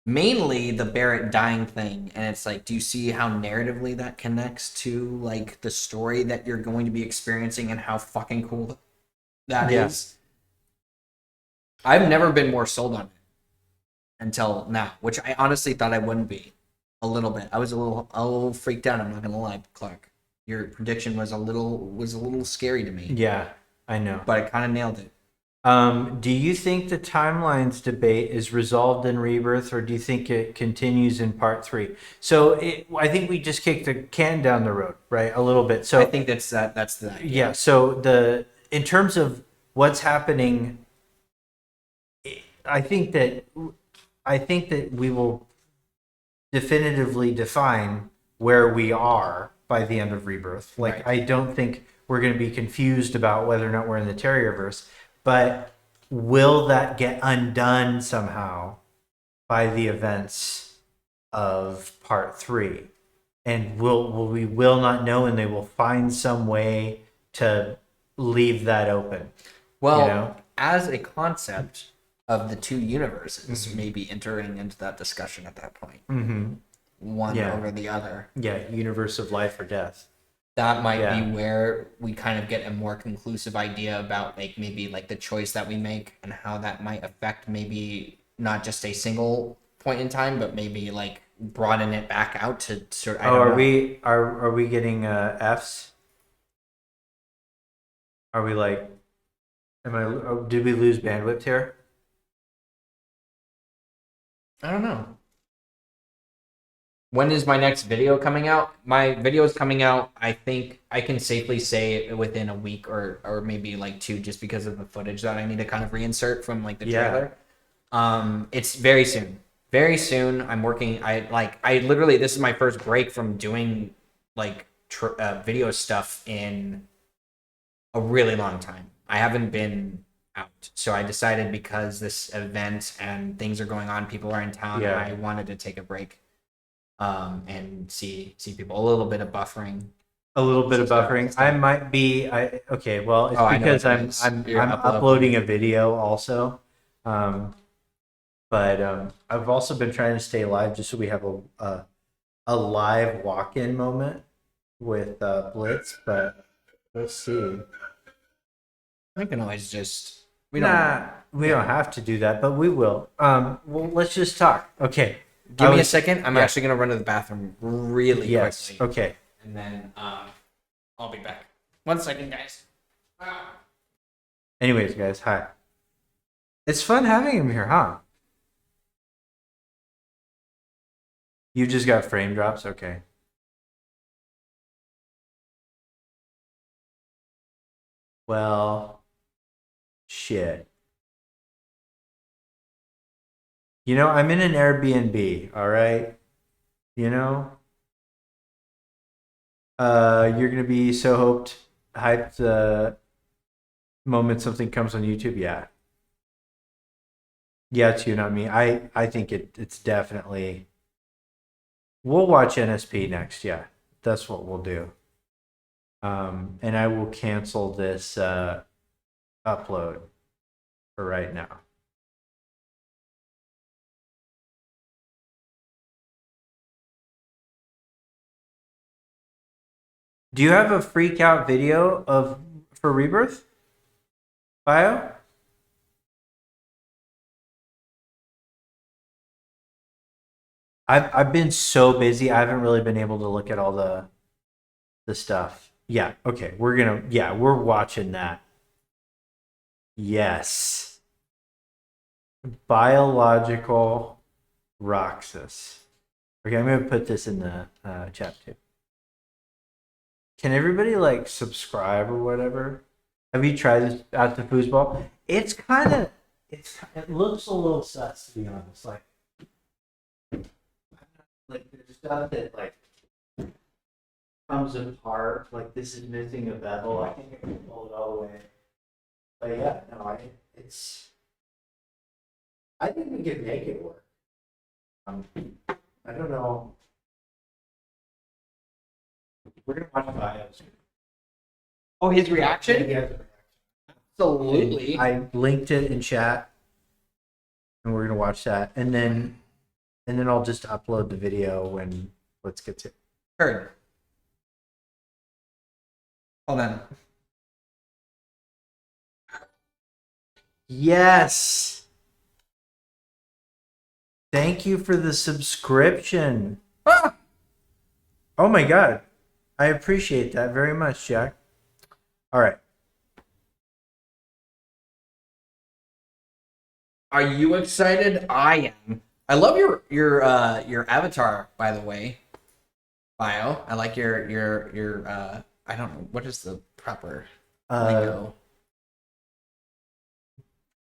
Mainly the Barrett dying thing, and it's like, do you see how narratively that connects to like the story that you're going to be experiencing and how fucking cool that is? I've never been more sold on it until now, which I honestly thought I wouldn't be. A little bit. I was a little freaked out. I'm not gonna lie, Clark. Your prediction was a little scary to me. Yeah, I know. But I kind of nailed it. Do you think the timelines debate is resolved in Rebirth, or do you think it continues in Part 3? So I think we just kicked the can down the road, right? A little bit. So I think that's the idea. Yeah. So in terms of what's happening, I think that we will definitively define where we are by the end of Rebirth. Like, Right. I don't think we're going to be confused about whether or not we're in the Terrierverse, but will that get undone somehow by the events of Part 3? And we will not know, and they will find some way to leave that open. Well, you know? As a concept of the two universes, maybe entering into that discussion at that point. Mm-hmm. One over the other. Yeah, universe of life or death. That might be where we kind of get a more conclusive idea about like maybe like the choice that we make and how that might affect maybe not just a single point in time, but maybe like broaden it back out to sort of. Are we getting Fs? Are we like? Did we lose bandwidth here? I don't know. When is my next video coming out? My video is coming out, I think I can safely say within a week or maybe like 2, just because of the footage that I need to kind of reinsert from like the trailer. It's very soon. Very soon. I'm working. I literally, this is my first break from doing like video stuff in a really long time. I haven't been out, so I decided because this event and things are going on, people are in town. I wanted to take a break, and see people. A little bit of buffering. A little bit of buffering. I might be. Okay. Well, it's because I'm uploading a video also. But I've also been trying to stay live just so we have a live walk-in moment with Blitz. But we'll see. I can always just. We don't have to do that, but we will. Well, let's just talk. Okay. Give me a second. I'm actually gonna run to the bathroom really quickly. Okay. And then I'll be back. 1 second, guys. Anyways, guys, hi. It's fun having him here, huh? You just got frame drops? Okay. Well, shit. You know, I'm in an Airbnb, all right? You know? You're going to be so hyped the moment something comes on YouTube? Yeah. Yeah, it's you, not me. I think it's definitely... We'll watch NSP next, yeah. That's what we'll do. And I will cancel this upload for right now. Do you have a freak out video for Rebirth? Bio? I've been so busy. I haven't really been able to look at all the stuff. Yeah, okay. We're watching that. Yes. Biological Roxas. Okay, I'm gonna put this in the chat too. Can everybody like subscribe or whatever? Have you tried this at the foosball? It looks a little sus, to be honest. Like there's stuff that like comes apart. Like this is missing a bevel. I think I can pull it all the way. But yeah, no, I think we can make it work. I don't know. We're gonna watch bios. Oh, his reaction? Yeah, Absolutely. I linked it in chat, and we're gonna watch that, and then I'll just upload the video when let's get to. Heard. Hold on. Yes. Thank you for the subscription. Ah! Oh my god. I appreciate that very much, Jack. All right. Are you excited? I am. I love your avatar, by the way. Bio. I like your I don't know, what is the proper lingo?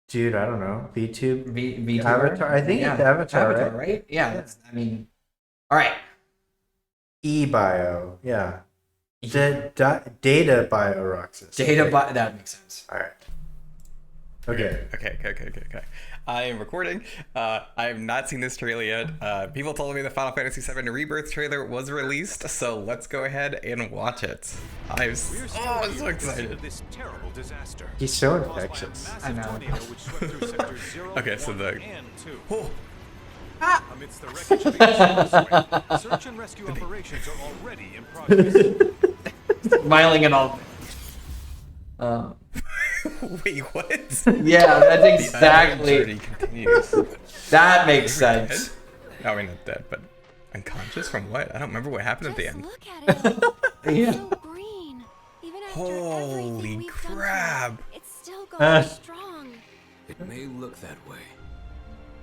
Dude, I don't know. VTuber? VTuber? Avatar? I think it's Avatar, right? Yeah. That's, I mean, all right. E-bio, yeah. Data bio Roxas. That makes sense. All right. Okay. Okay. I am recording. I have not seen this trailer yet. People told me the Final Fantasy VII Rebirth trailer was released, so let's go ahead and watch it. I'm so excited. This terrible disaster. He's so infectious. I know. Okay, so the... Amidst the wreckage of the expressway, search and rescue operations are already in progress. Smiling and all. Wait, what? Yeah, that's exactly. The journey continues. That makes sense. Dead? I mean, not dead, but unconscious from what? I don't remember what happened at the end. Look at it. Yeah. So green. Even after Holy everything we've done to crap. it, it's still going strong. It may look that way,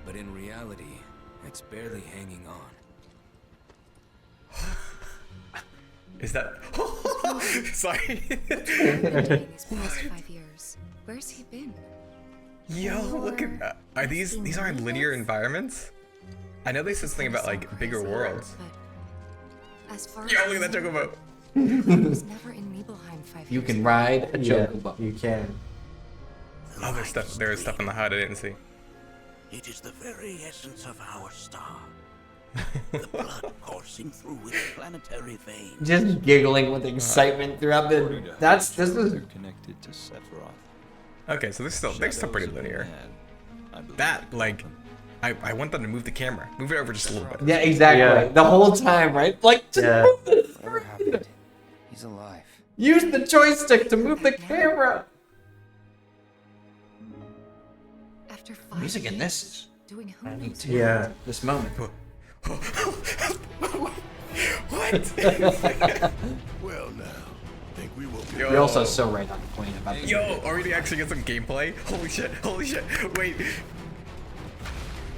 but in reality, It's barely hanging on. Is that? Sorry. During these past 5 years, where's he been? Yo, look at that. Are these aren't linear environments? I know they said something about like bigger worlds. As far Yo, as look at that chocobo. I was never in Nibelheim 5 You years can ago. ride a Yeah, chocobo. you can. Oh, there's stuff in the HUD I didn't see. It is the very essence of our star. The blood coursing through its planetary veins. Just giggling with excitement throughout According the. to This Hojo, is they're connected to Sephiroth. Okay, so they're still pretty Shadows of linear. man, I believe That they like, call them. I want them to move the camera, move it over just a little bit. yeah, exactly. Yeah. The whole time, right? Like, just Yeah. move the Whatever happened? He's alive. Use the joystick to move the camera. After 5 Music in years, this. doing who I need knows to. Yeah. This moment. What? Well, now, think we will. Yo. You're also so right on the point about the. Yo, are we gonna actually get some gameplay? Holy shit! Holy shit! Wait.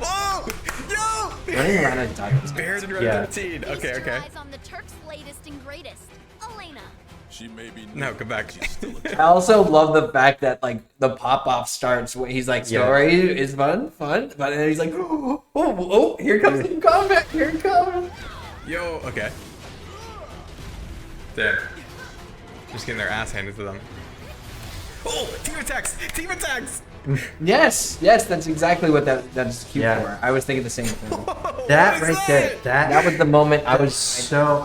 Whoa! Yo! Running around in diamonds. Bears and Red Yeah. 13. Okay, okay. on the Turk's latest and greatest, Elena. She may be No, go back. I also love the fact that like the pop off starts when he's like, Yeah. story is fun, but then he's like, oh, here comes some combat, here it comes. Yo, okay. Damn. Just getting their ass handed to them. Oh, team attacks! Team attacks! Yes, that's exactly what that's cute Yeah. for. I was thinking the same thing. That What is right there. that? That was the moment I was. So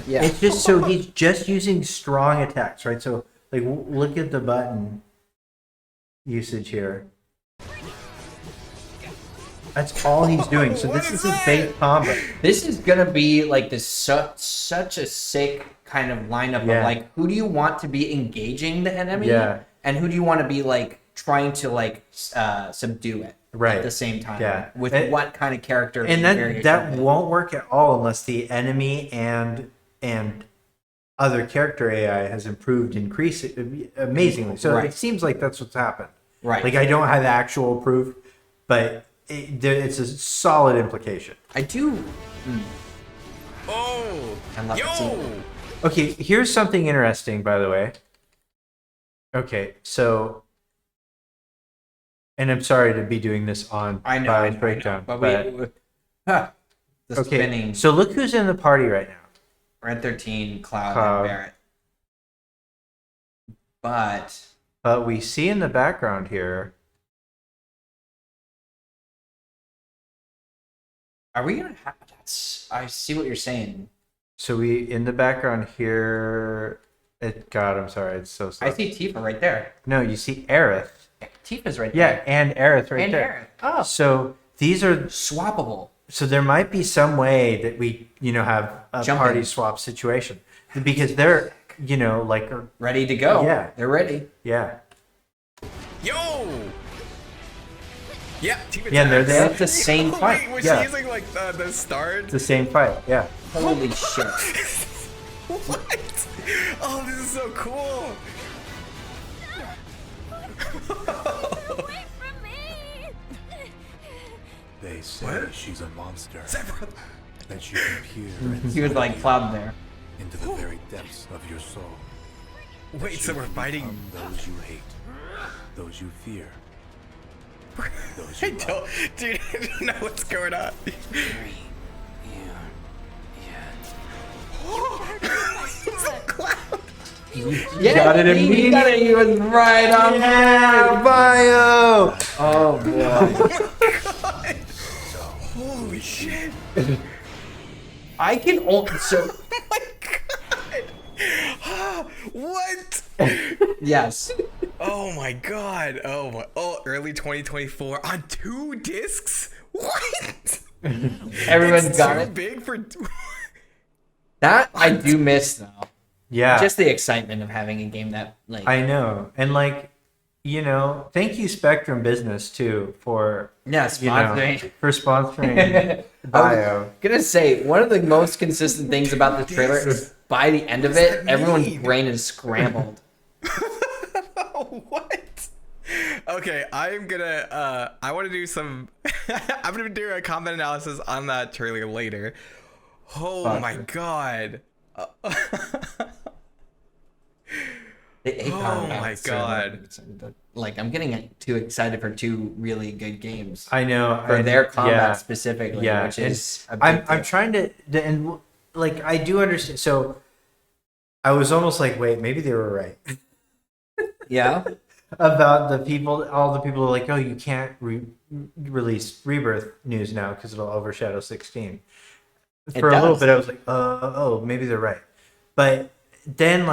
Yeah. It's just so he's just using strong attacks, right? So like look at the button usage here. That's all he's doing. So this is his base combo. This is gonna be like this such a sick kind of lineup Yeah. of like who do you want to be engaging the enemy, Yeah. and who do you want to be like trying to like subdue it Right. at the same time. Yeah. With And- what kind of character And variation that of it. won't work at all unless the enemy and other character AI has improved amazingly. So Right. it seems like that's what's happened. Right. Like I don't have actual proof, but it's a solid implication. I do. Oh! I love it. Yo! Okay, here's something interesting, by the way. Okay, so, and I'm sorry to be doing this on I know, Bio's Breakdown, but but we the okay. spinning So look who's in the party right now. Red 13, Cloud, Cloud. and Barrett. But we see in the background here. Are we gonna have that's I see what you're saying. So we in the background here. God, I'm sorry, it's so slow. I see Tifa right there. No, you see Aerith. Tifa's right Yeah, there. and Aerith right And there. Aerith. Oh. So these are Swappable. So there might be some way that we, have a Jump party in. swap situation because they're, like, Ready to go. Yeah. They're ready. yeah. Yo! Yeah, team attacks. Yeah, and they're there. It's the same Wait, fight. was Yeah. she using like the start? It's the same fight. Yeah. Holy shit. What? Oh, this is so cool. Away from me! They say What? she's a monster. Sephiroth. That she can peer He was like Cloud there. into the very depths of your soul. Wait, so we're fighting. Become those you hate, those you fear, those I you love. don't, dude, I don't know what's going on. It's a cloud. Yeah, got it he got it. He was right on. Yeah, bio. Oh boy. Holy shit. I can only so Oh my god. What? yes. Oh my god. Oh, early 2024 on 2 discs? What? Everyone's It's got too it. big for That I do miss though. Yeah. Just the excitement of having a game that like I know. And thank you Spectrum Business too for sponsoring. for sponsoring bio. I was gonna say one of the most consistent things about the trailer is by the end of it, everyone's brain is scrambled. What? Okay, I'm gonna I want to do some I'm gonna do a comment analysis on that trailer later. Oh my god. Oh my god. Like, I'm getting too excited for two really good games. I know. For and- their combat yeah, specifically, yeah, which and is a big I'm deal. trying to and like I do understand. So I was almost like, wait, maybe they were right. Yeah. About all the people are like, oh, you can't release Rebirth news now because it'll overshadow 16. For a little does. bit, I was like, oh, maybe they're right. But then,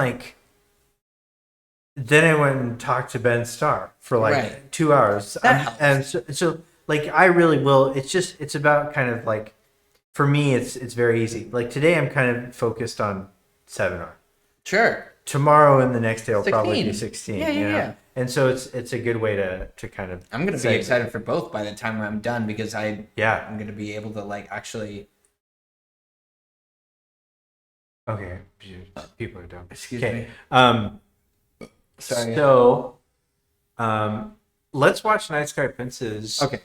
then I went and talked to Ben Starr for like Right. 2 hours. That helps. And so, like, I really will. It's about kind of like, for me, it's very easy. Like, today, I'm kind of focused on 7R. Sure. Tomorrow and the next day will probably be 16. 16. Yeah, you know? yeah. And so it's a good way to kind of. I'm gonna be say- excited for both by the time I'm done because I'm gonna be able to like actually. Okay, people are dumb. Excuse Okay. me. Sorry. So, let's watch Night Sky Princess. Okay.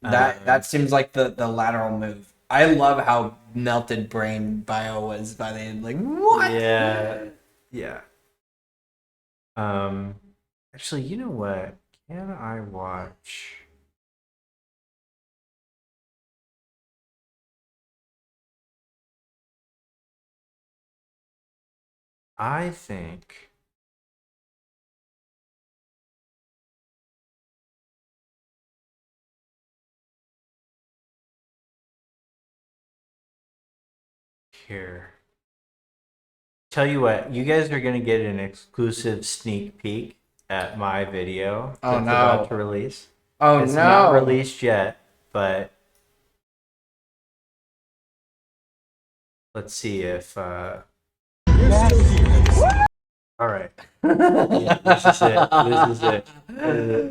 That seems like the lateral move. I love how melted brain Bio was by the end. Like, what? Yeah. Actually, you know what? Can I watch? I think. Here. Tell you what, you guys are gonna get an exclusive sneak peek at my video. Oh, that's no. about to release. Oh, it's no. not released yet, but let's see if. All right. Yeah, this is it. This is it.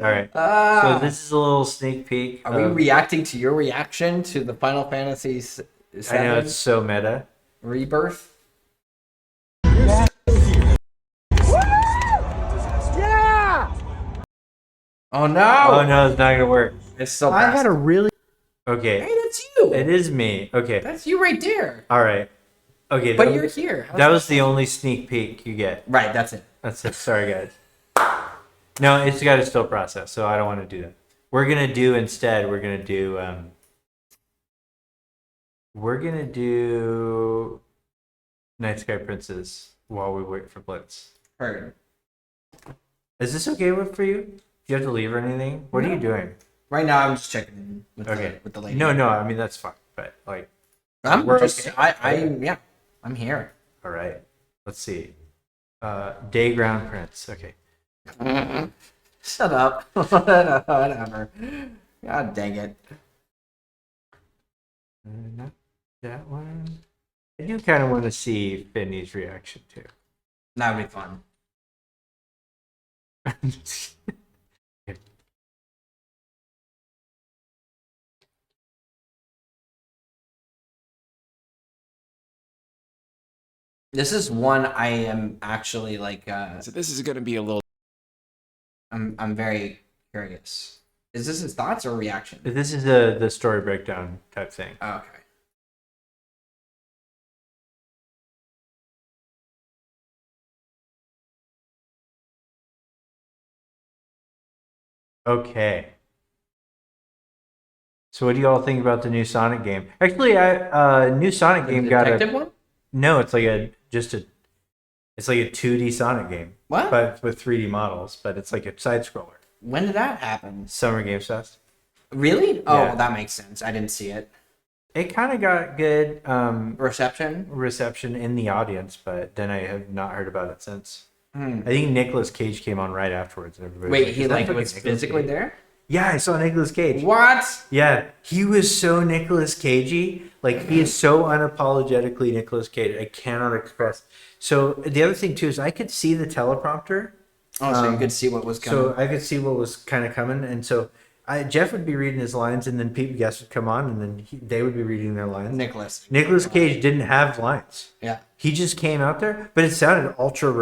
All right. So this is a little sneak peek. Are we reacting to your reaction to the Final Fantasy VII I know it's so meta. Rebirth? Oh no! Oh no, it's not gonna work. It's so I had a really Okay. Hey, that's you! It is me. Okay. That's you right there. All right. Okay. But that you're was- here. How's That was the only sneak peek you get. Right, that's it. That's it. Sorry, guys. No, it's got to still process, so I don't want to do that. We're gonna do instead. We're gonna do. We're gonna do Night Sky Princess while we wait for Blitz. Heard. Is this okay for you? Do you have to leave or anything? What are you doing? Right now, I'm just checking in with the lady. No, I mean that's fine, but like, I'm we're just. okay. Yeah, I'm here. All right. Let's see. Dayground Prince. Okay. Shut up. Whatever. God dang it. Not that one. I do kind of want to see Finney's reaction too. That would be fun. This is one I am actually like. So this is gonna be a little. I'm very curious. Is this his thoughts or reaction? This is the story breakdown type thing. Okay. Okay. So what do you all think about the new Sonic game? Actually, new Sonic The game got detective a one? No, it's like it's like a 2D Sonic game. What? But with 3D models, but it's like a side scroller. When did that happen? Summer Games Fest. Really? Oh, Yeah. that makes sense. I didn't see it. It kind of got good reception in the audience, but then I have not heard about it since. Hmm. I think Nicolas Cage came on right afterwards, and everybody. Wait, was he "Is that like fucking was Nicolas physically Cage?" there? Yeah, I saw Nicolas Cage. What? Yeah, he was so Nicolas Cagey. Like, he is so unapologetically Nicolas Cage. I cannot express. So the other thing too is I could see the teleprompter. Oh, so you could see what was coming. So I could see what was kind of coming, and so Jeff would be reading his lines, and then Pete Guest would come on, and then they would be reading their lines. Nicolas Cage didn't have lines. Yeah. He just came out there, but it sounded ultra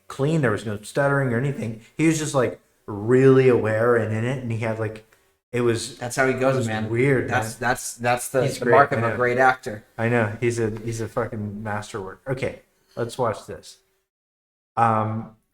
clean. There was no stuttering or anything. He was just like, really aware and in it, and he had like that's how he goes, man. Weird. That's man. that's the He's great, mark of I a know. great actor. I know he's a fucking masterwork. Okay, let's watch this.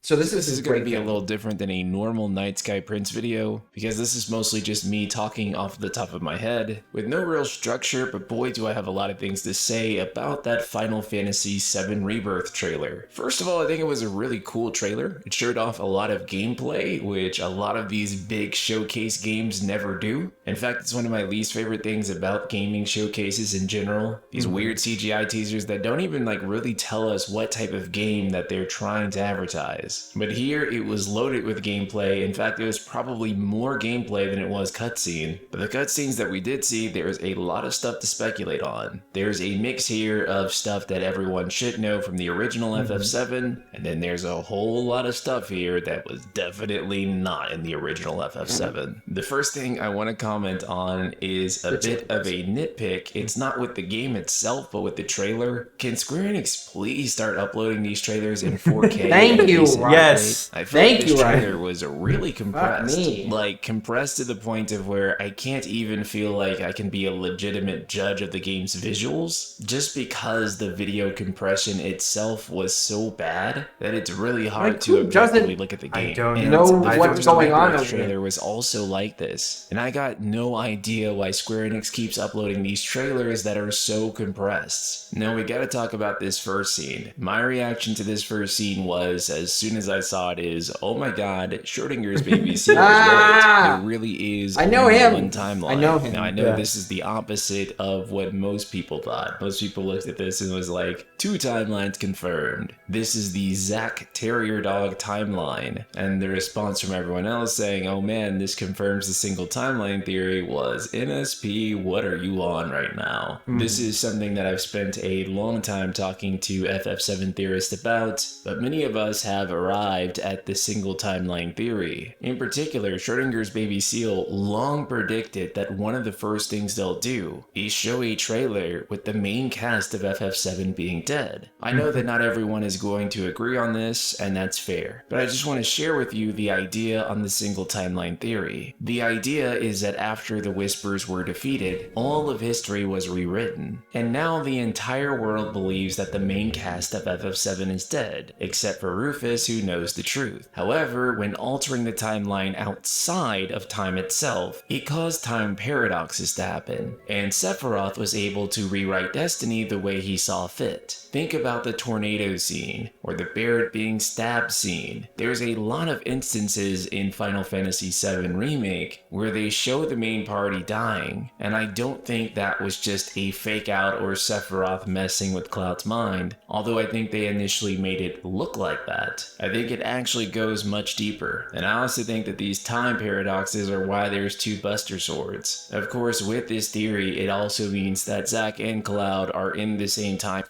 So this is is going to great be a thing. little different than a normal Night Sky Prince video, because this is mostly just me talking off the top of my head, with no real structure, but boy do I have a lot of things to say about that Final Fantasy VII Rebirth trailer. First of all, I think it was a really cool trailer. It showed off a lot of gameplay, which a lot of these big showcase games never do. In fact, it's one of my least favorite things about gaming showcases in general. These weird CGI teasers that don't even like really tell us what type of game that they're trying to advertise. But here it was loaded with gameplay. In fact, it was probably more gameplay than it was cutscene. But the cutscenes that we did see, there's a lot of stuff to speculate on. There's a mix here of stuff that everyone should know from the original FF7, and then there's a whole lot of stuff here that was definitely not in the original FF7. The first thing I want to comment on is a bit of a nitpick. It's not with the game itself, but with the trailer. Can Square Enix please start uploading these trailers in 4K? Thank you. Yes. I feel like this trailer was really compressed. me. Like, compressed to the point of where I can't even feel like I can be a legitimate judge of the game's visuals, just because the video compression itself was so bad that it's really hard to objectively look at the game. I don't And know the what's first going on Rebirth over trailer here. was also like this, and I got no idea why Square Enix keeps uploading these trailers that are so compressed. Now, we gotta talk about this first scene. My reaction to this first scene was, as soon as I saw it, is, oh my god, Schrodingersbabyseal is right. It really is I know only him. one timeline. I know him. Now, I know Yeah. this is the opposite of what most people thought. Most people looked at this and was like, 2 timelines confirmed. This is the Zack Terrier Dog timeline. And the response from everyone else saying, oh man, this confirms the single timeline theory was, NSP, what are you on right now? This is something that I've spent a long time talking to FF7 theorists about, but many of us have arrived at the single timeline theory. In particular, Schrodingersbabyseal long predicted that one of the first things they'll do is show a trailer with the main cast of FF7 being dead. I know that not everyone is going to agree on this, and that's fair, but I just want to share with you the idea on the single timeline theory. The idea is that after the Whispers were defeated, all of history was rewritten, and now the entire world believes that the main cast of FF7 is dead, except for Rufus, who knows the truth. However, when altering the timeline outside of time itself, it caused time paradoxes to happen, and Sephiroth was able to rewrite destiny the way he saw fit. Think about the tornado scene, or the Barret being stabbed scene. There's a lot of instances in Final Fantasy VII Remake where they show the main party dying, and I don't think that was just a fake out or Sephiroth messing with Cloud's mind, although I think they initially made it look like that. I think it actually goes much deeper, and I also think that these time paradoxes are why there's 2 Buster Swords. Of course, with this theory, it also means that Zack and Cloud are in the same time.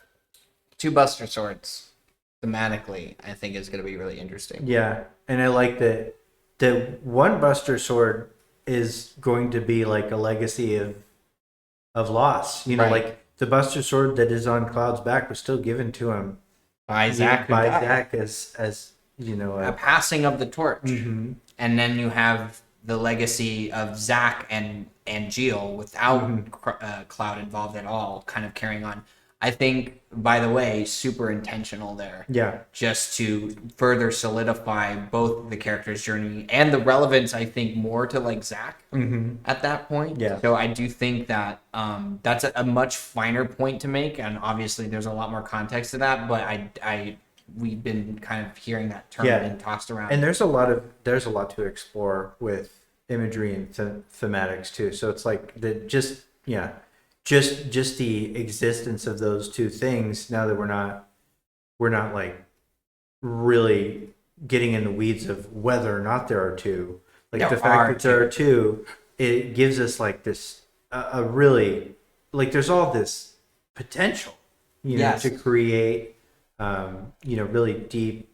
2 Buster Swords, thematically, I think is going to be really interesting. Yeah, and I like that the one Buster Sword is going to be like a legacy of loss. You know, Right. like the Buster Sword that is on Cloud's back was still given to him By Zack, by who died. Zack as you know. A passing of the torch. Mhm. And then you have the legacy of Zack and Jill without Cloud involved at all, kind of carrying on. I think, by the way, super intentional there. Yeah. Just to further solidify both the character's journey and the relevance, I think, more to like Zack at that point. Yeah. So I do think that that's a much finer point to make, and obviously there's a lot more context to that. But we've been kind of hearing that term being tossed around. And there's a lot to explore with imagery and thematics too. So it's like just the existence of those 2 things. Now that we're not like really getting in the weeds of whether or not there are 2. Like There the fact are that there are 2, it gives us like this a really like there's all this potential, you know, Yes. to create really deep,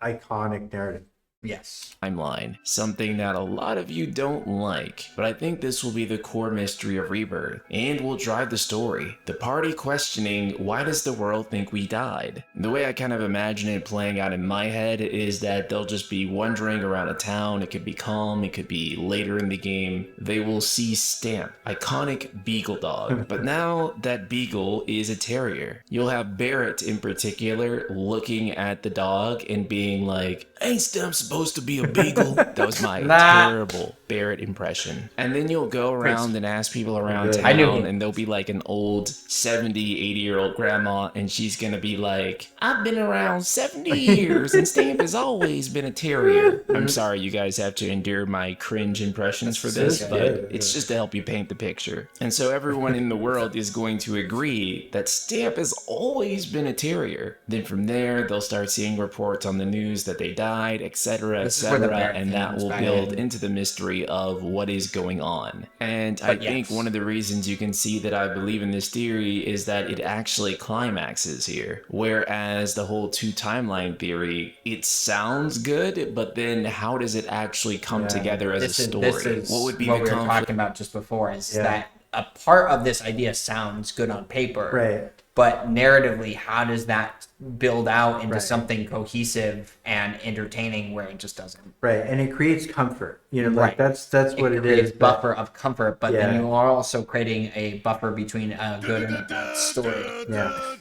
iconic narrative. Yes. Timeline, something that a lot of you don't like, but I think this will be the core mystery of Rebirth, and will drive the story. The party questioning, why does the world think we died? The way I kind of imagine it playing out in my head is that they'll just be wandering around a town, it could be calm, it could be later in the game. They will see Stamp, iconic beagle dog, but now that beagle is a terrier. You'll have Barrett in particular looking at the dog and being like, ain't Stamp supposed to be a beagle? That was my terrible Barrett impression. And then you'll go around and ask people around town, and there'll be like an old 70, 80-year-old grandma, and she's gonna be like, I've been around 70 years, and Stamp has always been a terrier. I'm sorry you guys have to endure my cringe impressions for this, but it's just to help you paint the picture. And so everyone in the world is going to agree that Stamp has always been a terrier. Then from there, they'll start seeing reports on the news that they died, etc., etc., and that will build into the mystery of what is going on. And I think one of the reasons you can see that I believe in this theory is that it actually climaxes here. Whereas the whole two timeline theory, it sounds good, but then how does it actually come together as a story? This is what would be what the we were conflict? talking about just before, is that a part of this idea sounds good on paper, right? But narratively, how does that build out into something cohesive and entertaining where it just doesn't? Right, and it creates comfort. You know, like that's what it is. Buffer of comfort, but then you are also creating a buffer between a good and a bad story. Yeah.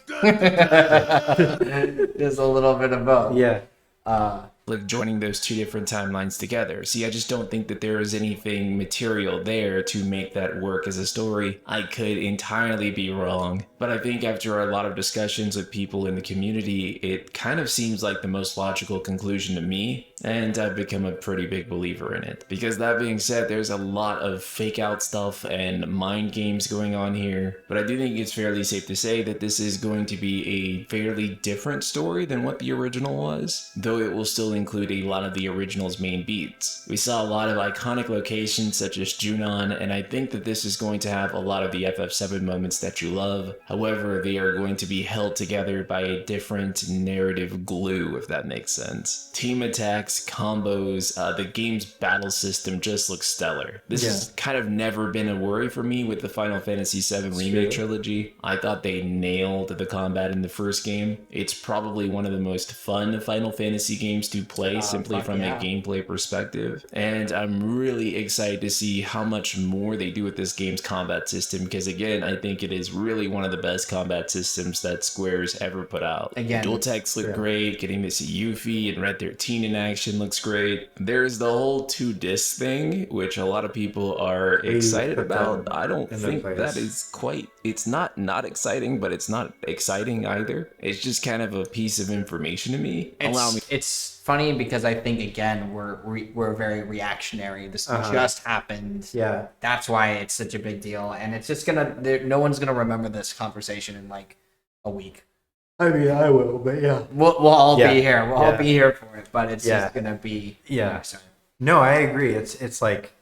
There's a little bit of both. Yeah. Like joining those two different timelines together. See, I just don't think that there is anything material there to make that work as a story. I could entirely be wrong, but I think after a lot of discussions with people in the community, it kind of seems like the most logical conclusion to me, and I've become a pretty big believer in it. Because that being said, there's a lot of fake out stuff and mind games going on here, but I do think it's fairly safe to say that this is going to be a fairly different story than what the original was, though it will still include a lot of the original's main beats. We saw a lot of iconic locations such as Junon, and I think that this is going to have a lot of the FF7 moments that you love. However, they are going to be held together by a different narrative glue, if that makes sense. Team attacks, combos, the game's battle system just looks stellar. This has kind of never been a worry for me with the Final Fantasy VII Remake trilogy. I thought they nailed the combat in the first game. It's probably one of the most fun Final Fantasy games to play simply from a gameplay perspective, and I'm really excited to see how much more they do with this game's combat system, because again, I think it is really one of the best combat systems that Square's ever put out. Again, dual techs look great, getting to see Yuffie and Red 13 in action looks great. There's the whole 2-disc thing, which a lot of people are excited about. I don't think that is quite, it's not exciting, but it's not exciting either. It's just kind of a piece of information to me. It's funny because I think again we're very reactionary. This just happened. Yeah, that's why it's such a big deal, and it's just no one's gonna remember this conversation in like a week. I mean, I will, but we'll all be here. We'll all be here for it, but it's just gonna be No, I agree. It's like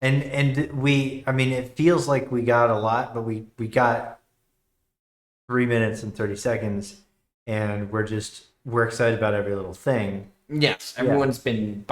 and we, I mean, it feels like we got a lot, but we got 3 minutes and 30 seconds. And we're excited about every little thing. Yes, everyone's been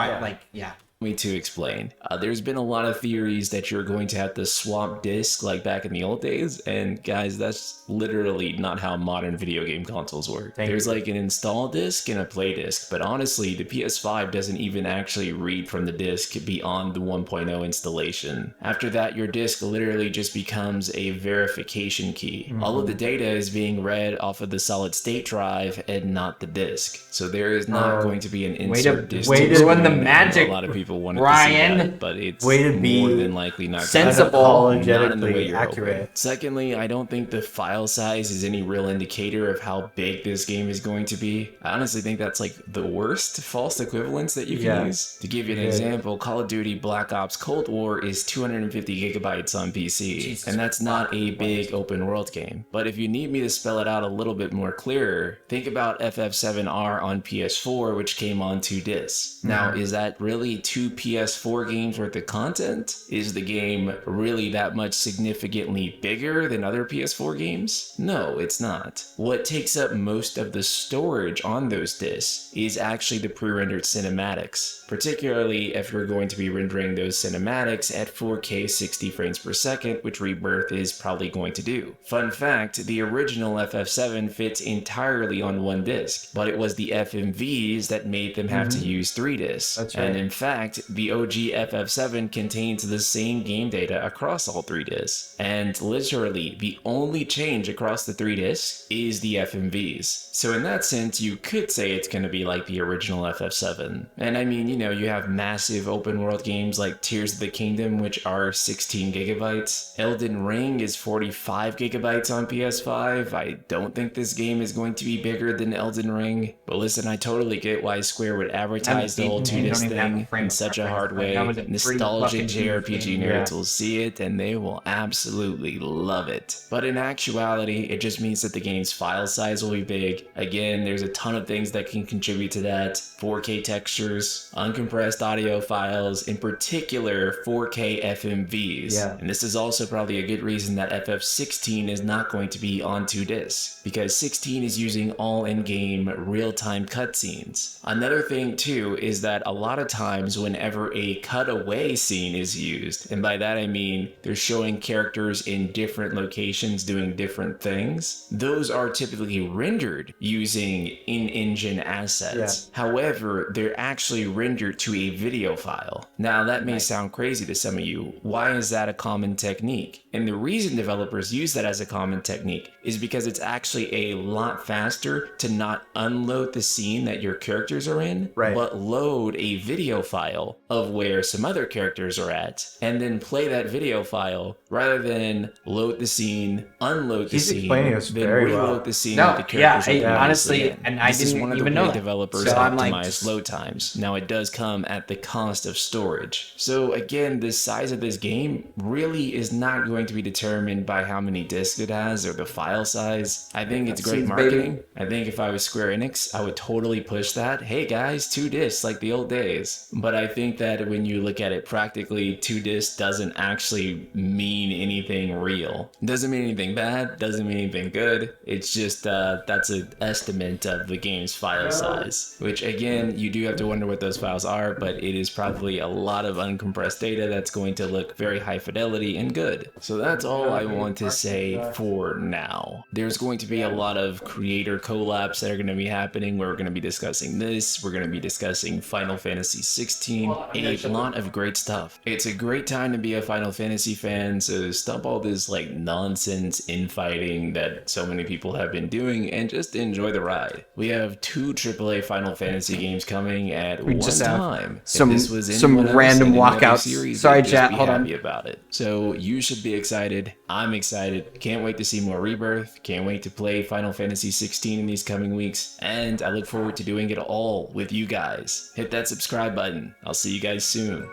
Me to explain. There's been a lot of theories that you're going to have to swap disc like back in the old days, and guys, that's literally not how modern video game consoles work. There's like an install disc and a play disc, but honestly, the PS5 doesn't even actually read from the disc beyond the 1.0 installation. After that, your disc literally just becomes a verification key. All of the data is being read off of the solid state drive and not the disc. So there is not going to be an insert disc. Way to run the magic. A lot of people wanted Ryan, to see that, but it's way to be more than likely not sensible, not in the way you're accurate. hoping. Secondly, I don't think the file size is any real indicator of how big this game is going to be. I honestly think that's like the worst false equivalence that you can use. To give you an example, Call of Duty Black Ops Cold War is 250 gigabytes on PC, and that's not a big open world game. But if you need me to spell it out a little bit more clearer, think about FF7R on PS4, which came on 2 discs. Now, is that really 2 PS4 games worth of content? Is the game really that much significantly bigger than other PS4 games? No, it's not. What takes up most of the storage on those discs is actually the pre-rendered cinematics, particularly if you're going to be rendering those cinematics at 4K 60 frames per second, which Rebirth is probably going to do. Fun fact, the original FF7 fits entirely on one disc, but it was the FMVs that made them have to use 3 discs. That's right. And in fact, the OG FF7 contains the same game data across all 3 discs. And literally, the only change across the 3 discs is the FMVs. So in that sense, you could say it's going to be like the original FF7. And I mean, you know, you have massive open world games like Tears of the Kingdom, which are 16 gigabytes. Elden Ring is 45 gigabytes on PS5. I don't think this game is going to be bigger than Elden Ring. But listen, I totally get why Square would advertise the whole 2-disc thing in such a hard way. Nostalgic JRPG nerds will see it and they will absolutely love it. But in actuality, it just means that the game's file size will be big. Again, there's a ton of things that can contribute to that. 4K textures, uncompressed audio files, in particular 4K FMVs. Yeah. And this is also probably a good reason that FF16 is not going to be on 2 discs, because 16 is using all in-game real-time cutscenes. Another thing too is that a lot of times whenever a cutaway scene is used, and by that I mean they're showing characters in different locations doing different things, those are typically rendered using in-engine assets. However, they're actually rendered to a video file. Now that may sound crazy to some of you. Why is that a common technique? And the reason developers use that as a common technique is because it's actually a lot faster to not unload the scene that your characters are in, but load a video file of where some other characters are at, and then play that video file rather than load the scene, unload the scene, then reload the scene with the characters are honestly, in. and I This is didn't one of even the know way that. developers So I'm optimize load times. Now it does come at the cost of storage. So again, the size of this game really is not going to be determined by how many discs it has or the file size. I think it's great marketing. I think if I was Square Enix, I would totally push that. Hey guys, 2 discs like the old days. But I think that when you look at it practically, 2 discs doesn't actually mean anything real. Doesn't mean anything bad, doesn't mean anything good. It's just that's an estimate of the game's file size, which again, you do have to wonder what those files are, but it is probably a lot of uncompressed data that's going to look very high fidelity and good. So that's all I want to say for now. There's going to be a lot of creator collabs that are going to be happening where we're going to be discussing this, we're going to be discussing Final Fantasy 16, a lot of great stuff. It's a great time to be a Final Fantasy fan, so stop all this like nonsense infighting that so many people have been doing and just enjoy the ride. We have 2 AAA Final Fantasy games coming at one time. Some Anyone random else in any other walkouts. series, Sorry, they'd just chat. be Hold happy on. about it. So you should be excited. I'm excited. Can't wait to see more Rebirth. Can't wait to play Final Fantasy 16 in these coming weeks. And I look forward to doing it all with you guys. Hit that subscribe button. I'll see you guys soon.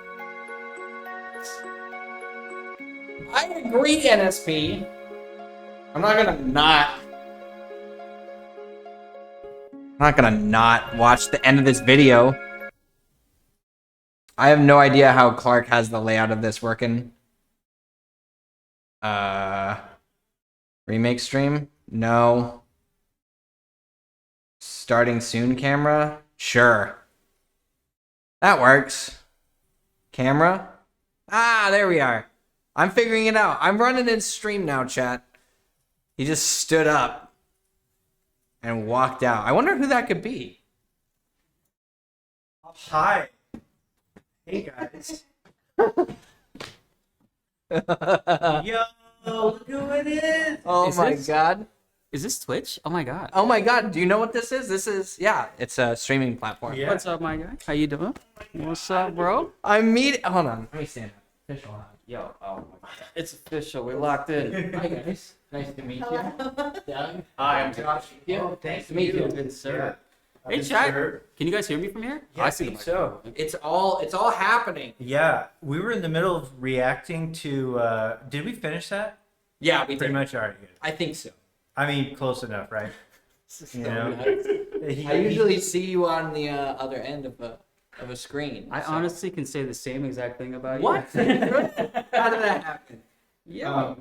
I agree, NSP. I'm not gonna not watch the end of this video. I have no idea how Clark has the layout of this working. Remake stream? No. Starting soon camera? Sure. That works. Camera? Ah, there we are. I'm figuring it out. I'm running in stream now, chat. He just stood up and walked out. I wonder who that could be. Hi. Hey guys. Yo, look who it is. Oh Is my this- god. Is this Twitch? Oh my god. Oh my god. Do you know what this is? This is, yeah, it's a streaming platform. Yeah. What's up, my guy? How you doing? What's up, bro? I'm meeting. Hold on. Let me stand up. Official hug. Yo, oh my god. It's official. We're locked in. Hi guys. Nice to meet you. Doug. Hi, I'm Josh. Yeah. Nice to meet you. Good sir. Hey, chat. Can you guys hear me from here? Yeah, I see the think so. It's all happening. Yeah, we were in the middle of reacting to. Did we finish that? Yeah, we Pretty did. much already. Good. I think so. I mean, close enough, right? You know? I usually see you on the other end of of a screen. I so- honestly can say the same exact thing about What? you. How did that happen? Yeah. I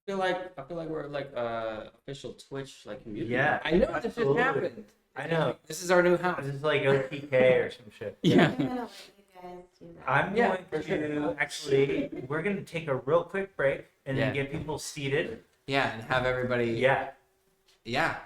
feel like we're like official Twitch like community. Yeah. I know this just absolutely. happened. I know. This is our new house. This is like OTK or some shit. Yeah. I'm Yeah, going to actually, we're going to take a real quick break and then Yeah. get people seated. Yeah, and have everybody. Yeah. Yeah.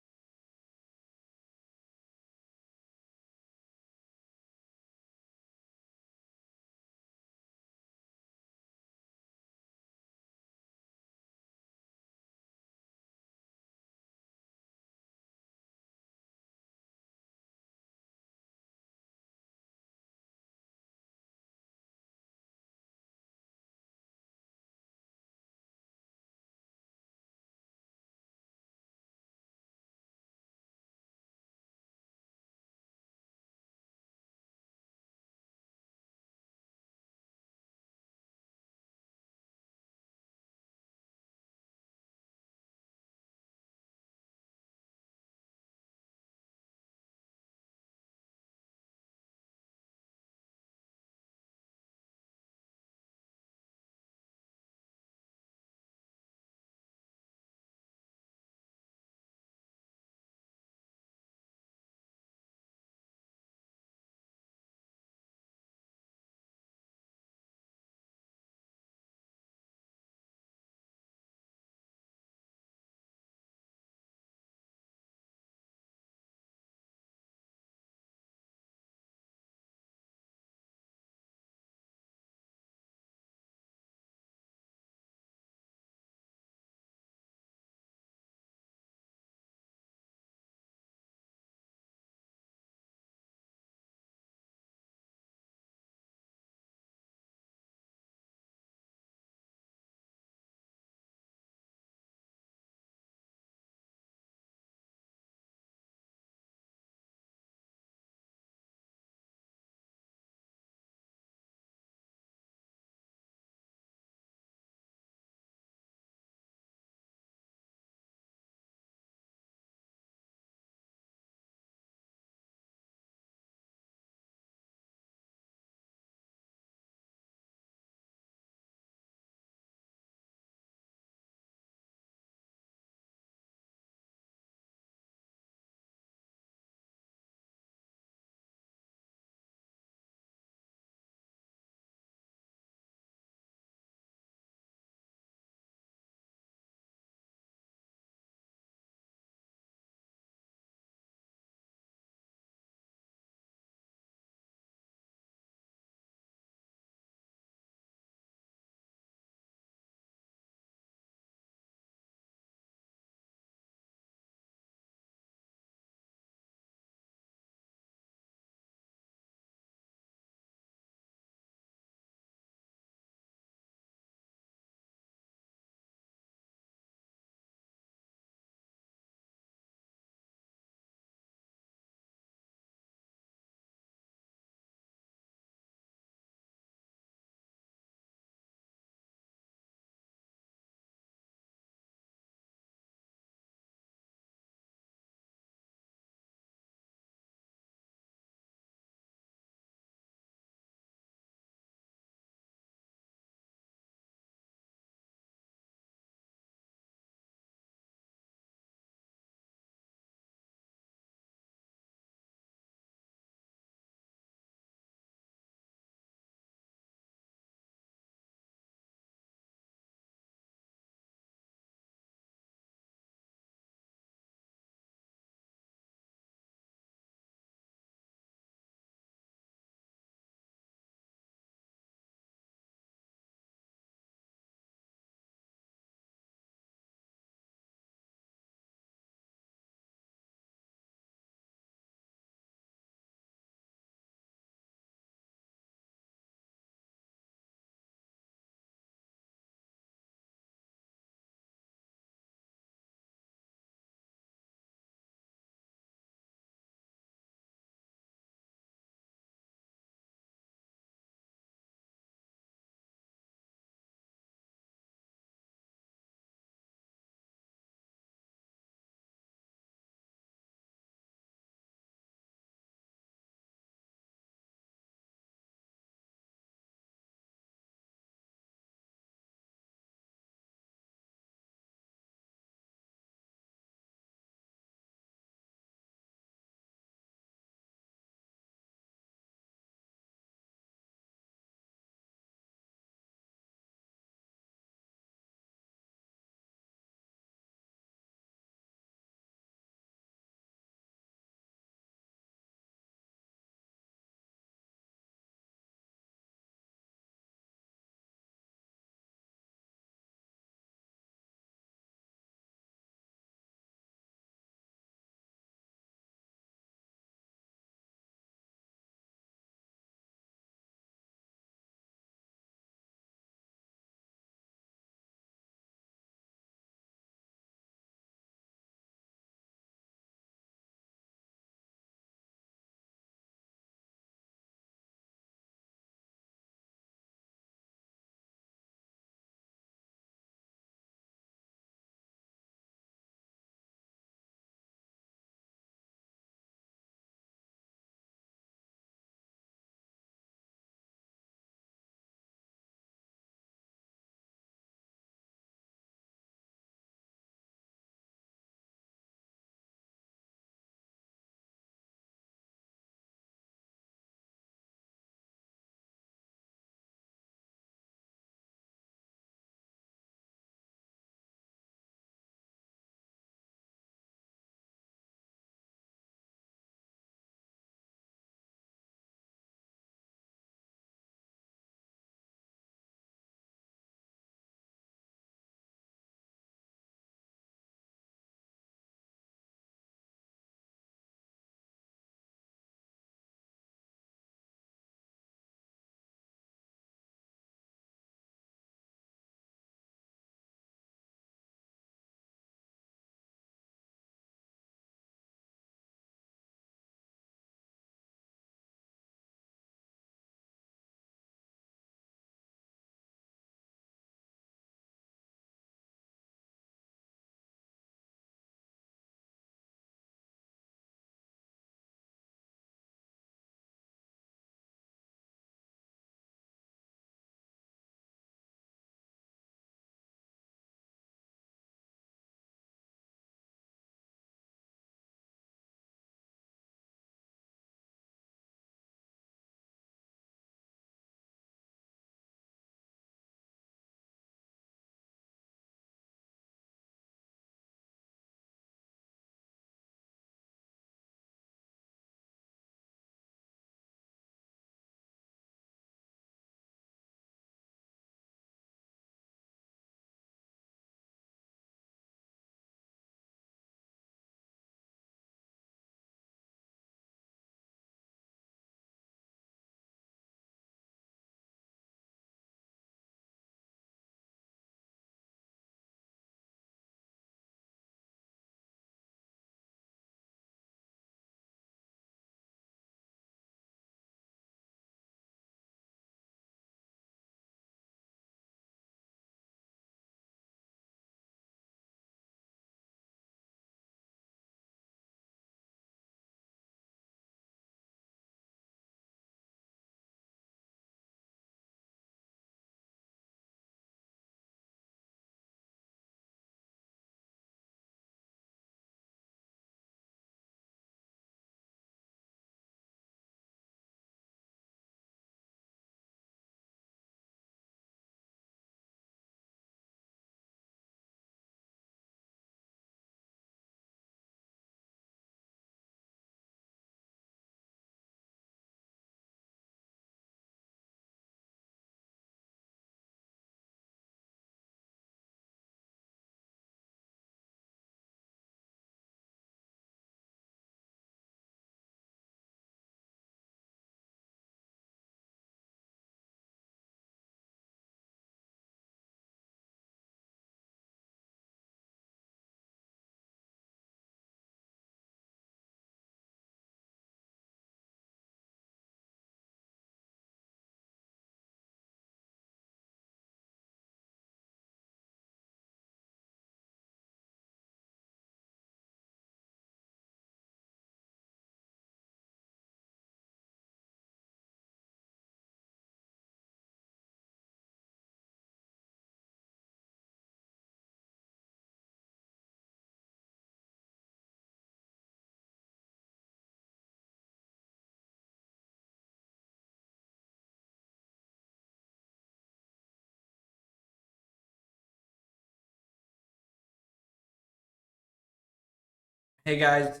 Hey guys.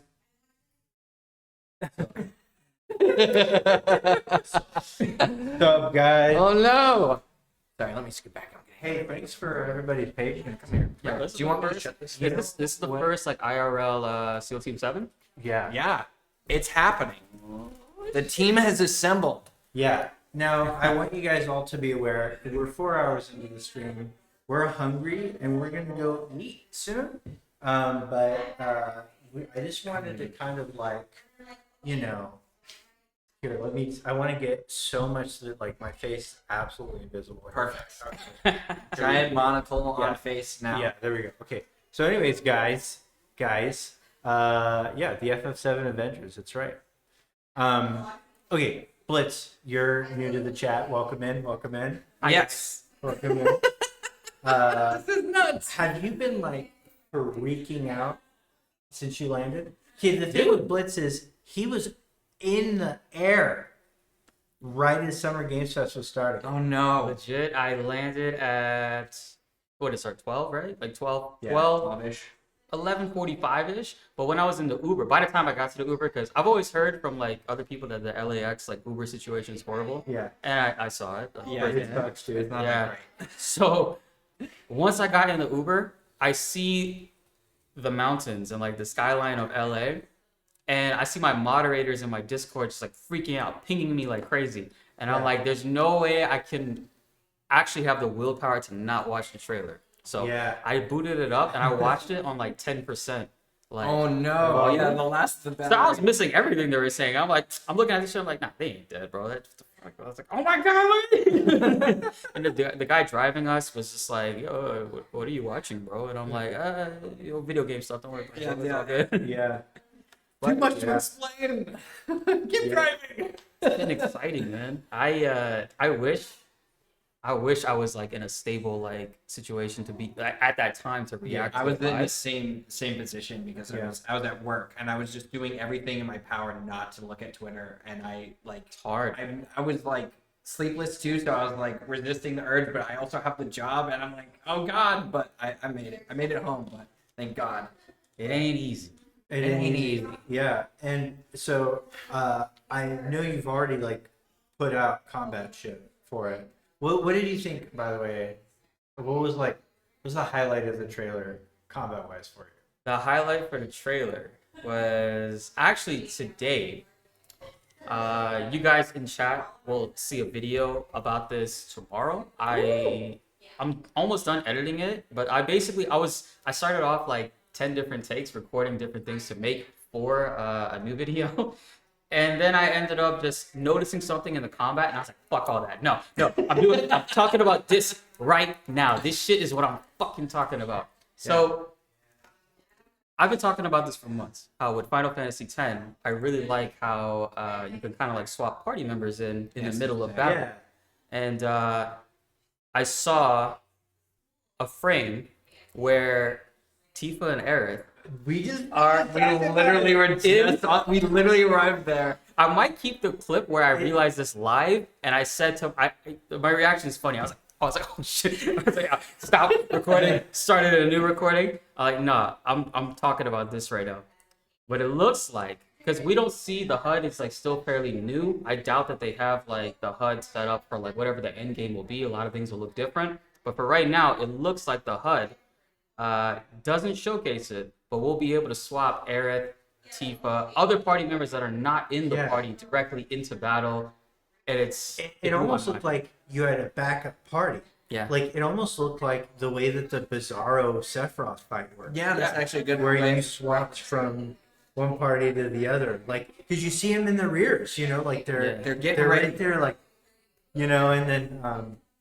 What's up, guys? Oh no! Sorry, let me skip back. Hey, thanks for everybody's patience. Come here. Yeah, Do you want me to shut this? This is the first like IRL SEAL Team 7? Yeah. Yeah, it's happening. The team has assembled. Yeah. Now, I want you guys all to be aware, we're 4 hours into the stream. We're hungry, and we're going to go eat soon. I just wanted to kind of like, you know, here, I want to get so much that like my face absolutely invisible. Perfect. Okay. Giant monocle on face now. Yeah, there we go. Okay. So anyways, guys, yeah, the FF7 Avengers, that's right. Okay, Blitz, you're new to the chat. Welcome in. Yes. Welcome in. This is nuts. Have you been like freaking out since you landed? Okay, the thing with Blitz is he was in the air right as Summer Games Fest was starting. Oh no. Legit, I landed at, what is our 12, right? Like 12, Yeah, 12-ish. 11:45-ish. But when I was in the Uber, by the time I got to the Uber, because I've always heard from like other people that the LAX like Uber situation is horrible. Yeah. And I saw it. Yeah, it sucks, dude. It's not that great. So once I got in the Uber, I see the mountains and like the skyline of LA. And I see my moderators in my Discord just like freaking out, pinging me like crazy. And I'm like, there's no way I can actually have the willpower to not watch the trailer. So I booted it up and I watched it on like 10%. Like, oh no! Yeah, the last the so I was missing everything they were saying. I'm looking at this shit. I'm like, nah, they ain't dead, bro. I was like, oh my god! And the guy driving us was just like, yo, what are you watching, bro? And I'm like, video game stuff. Don't worry about it. It's all good. Yeah. Too much to explain. Keep driving. It's been exciting, man. I wish I was like in a stable like situation to be at that time to react. I to was the in the vibe. same position because I was at work and I was just doing everything in my power not to look at Twitter, and it's hard. I was like sleepless too, so I was like resisting the urge, but I also have the job, and I'm like, oh god, but I made it. I made it home, but thank God. It ain't easy. It ain't easy. Yeah, and so I know you've already like put out combat shit for it. What did you think, by the way? What was the highlight of the trailer combat wise for you? The highlight for the trailer was actually today. You guys in chat will see a video about this tomorrow. I'm almost done editing it, but I started off like 10 different takes recording different things to make for a new video. And then I ended up just noticing something in the combat, and I was like, fuck all that. No, I'm talking about this right now. This shit is what I'm fucking talking about. So I've been talking about this for months. How with Final Fantasy X, I really like how you can kind of like swap party members in the middle of battle. Yeah. And I saw a frame where Tifa and Aerith we literally arrived there. I might keep the clip where I realized this live, and I said to my reaction is funny. I was like, oh shit! I was like, stop recording. Started a new recording. I'm like, nah, I'm talking about this right now. But it looks like, because we don't see the HUD, it's like still fairly new. I doubt that they have like the HUD set up for like whatever the end game will be. A lot of things will look different. But for right now, it looks like the HUD doesn't showcase it, but we'll be able to swap Aerith, Tifa, other party members that are not in the party directly into battle. And it almost looked like you had a backup party. Yeah. Like it almost looked like the way that the Bizarro Sephiroth fight worked. Yeah, that's actually a good where way. you swapped from one party to the other. Like, because you see them in the rears, you know, like they're getting ready. right there, like, you know, and then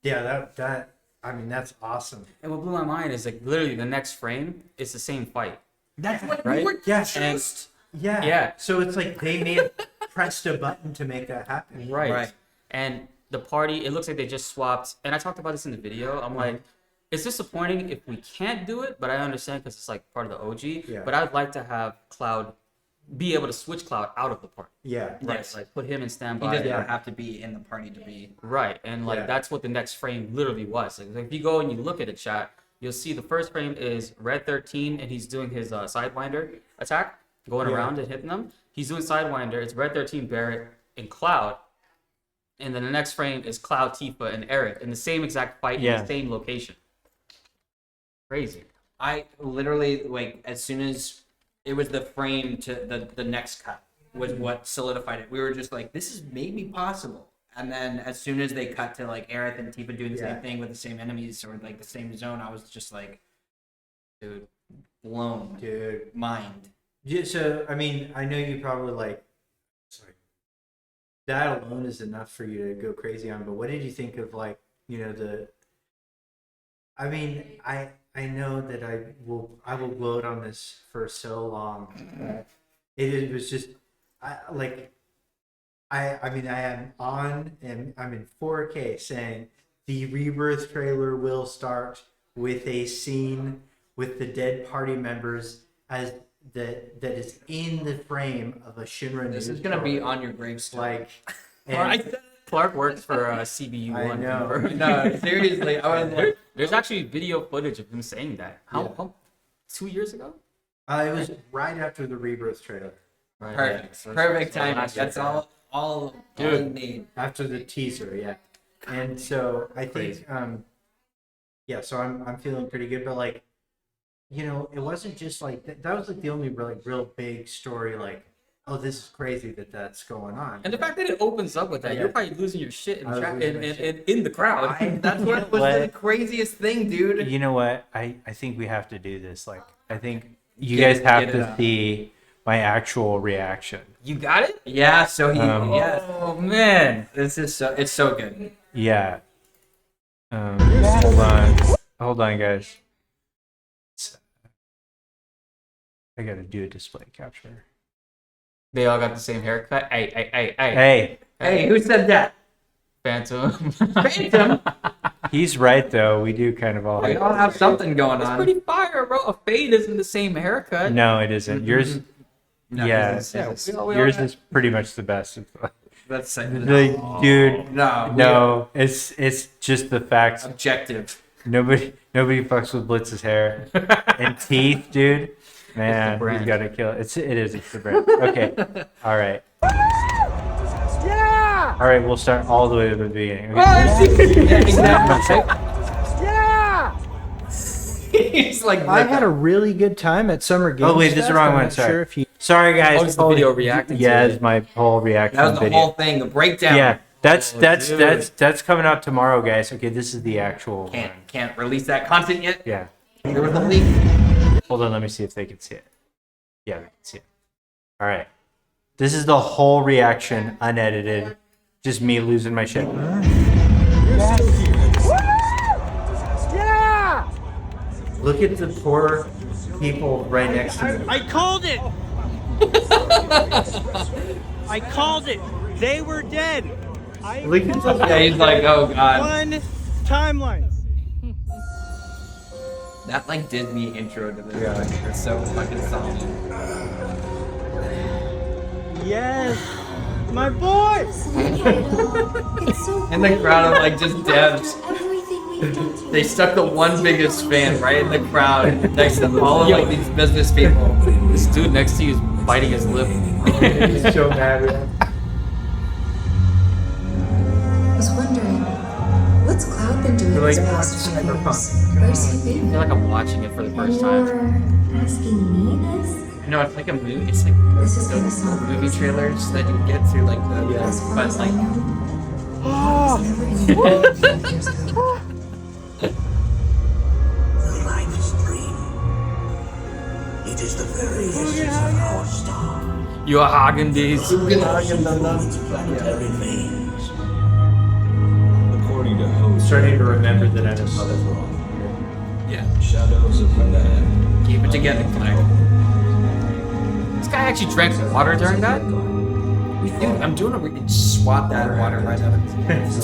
that I mean, that's awesome. And what blew my mind is like literally the next frame is the same fight. That's what right? we were just. Yeah. So it's like they pressed a button to make that happen. Right. And the party, it looks like they just swapped. And I talked about this in the video. I'm like, it's disappointing if we can't do it, but I understand because it's like part of the OG. Yeah. But I'd like to have Cloud be able to switch Cloud out of the party. Yeah. Right. Like put him in standby. He doesn't have to be in the party to be. Right. And like that's what the next frame literally was. Like if you go and you look at the chat, you'll see the first frame is Red 13 and he's doing his Sidewinder attack. going around and hitting them. He's doing Sidewinder. It's Red 13 Barret and Cloud. And then the next frame is Cloud, Tifa, and Eric in the same exact fight in the same location. Crazy. I literally, like, as soon as it was the frame to the next cut was what solidified it. We were just like, this is maybe possible. And then as soon as they cut to, like, Aerith and Tifa doing the same thing with the same enemies or, like, the same zone, I was just like, dude, blown. Dude. Mind. Yeah, so, I mean, I know you probably, like, sorry. That alone is enough for you to go crazy on, but what did you think of, like, you know, I mean, I know that I will gloat on this for so long. It was just, I mean, I am on, and I'm in 4K saying the Rebirth trailer will start with a scene with the dead party members as that is in the frame of a Shinra. This is gonna be on your gravestone. Like, Clark works for CBU1. I know. No, seriously, I was like, there's actually video footage of him saying that. How 2 years ago? It was right after the Rebirth trailer. Right. Perfect timing. That's all you need. After the teaser, yeah. And so I think, so I'm feeling pretty good. But, like, you know, it wasn't just like that was like the only real big story. Like, oh, this is crazy that's going on. And the fact that it opens up with that, you're probably losing your shit in the crowd. That's what was the craziest thing, dude. You know what? I think we have to do this. Like, I think you guys have to see my actual reaction. You got it? Yeah. So he. Oh man, this is it's so good. Yeah. Hold on, guys. I gotta do a display capture. They all got the same haircut. Hey, who said that? Phantom. Phantom. He's right though. We do kind of all. We all have something going It's on. pretty fire, bro. A fade isn't the same haircut. No, it isn't. Yours. No, yeah. Yours is pretty much the best. Let's say, dude. No. It's just the facts. Objective. Nobody fucks with Blitz's hair and teeth, dude. Man, he's got to kill it. It's the brand. Okay. All right. Yeah! All right, we'll start all the way to the beginning. Okay. Yeah! He's like, I had a really good time at Summer Games. Oh wait, this is the wrong one. Sorry. Sorry, guys. Oh, it's the video reacting. Yeah, it's my whole reaction. That was the video. whole thing. The breakdown. Yeah, that's coming out tomorrow, guys. Okay, this is the actual. Can't release that content yet. Yeah. There was a leak. Hold on, let me see if they can see it. Yeah, they can see it. All right. This is the whole reaction, unedited. Just me losing my shit. Yeah! Look at the poor people right next to me. I called it! I called it! They were dead! Look at the Yeah, he's like, oh god. One timeline. That like Disney intro to this. Yeah. It's so fucking solid. Yes! My boy! In the crowd of like just devs. They stuck the one biggest fan right in the crowd next to all of like these business people. This dude next to you is biting his lip. He's so mad. I was wondering, what's Cloud been doing Like, these past 5 years? Where's he I been? feel like I'm watching it for the first time. You're asking me this? No, it's like a movie. It's like This is gonna sound movie crazy. trailers that you get through like the As far but as I like know, I was never in the 5 years ago. The life stream. It is the very essence of our star. You are Hagen these. Its planetary veins. According to host, Starting to remember that I was yeah. shadows of Manhattan. Keep it together, Claire. This guy actually drank water during that? Dude, I'm doing a we can swat that water right out of his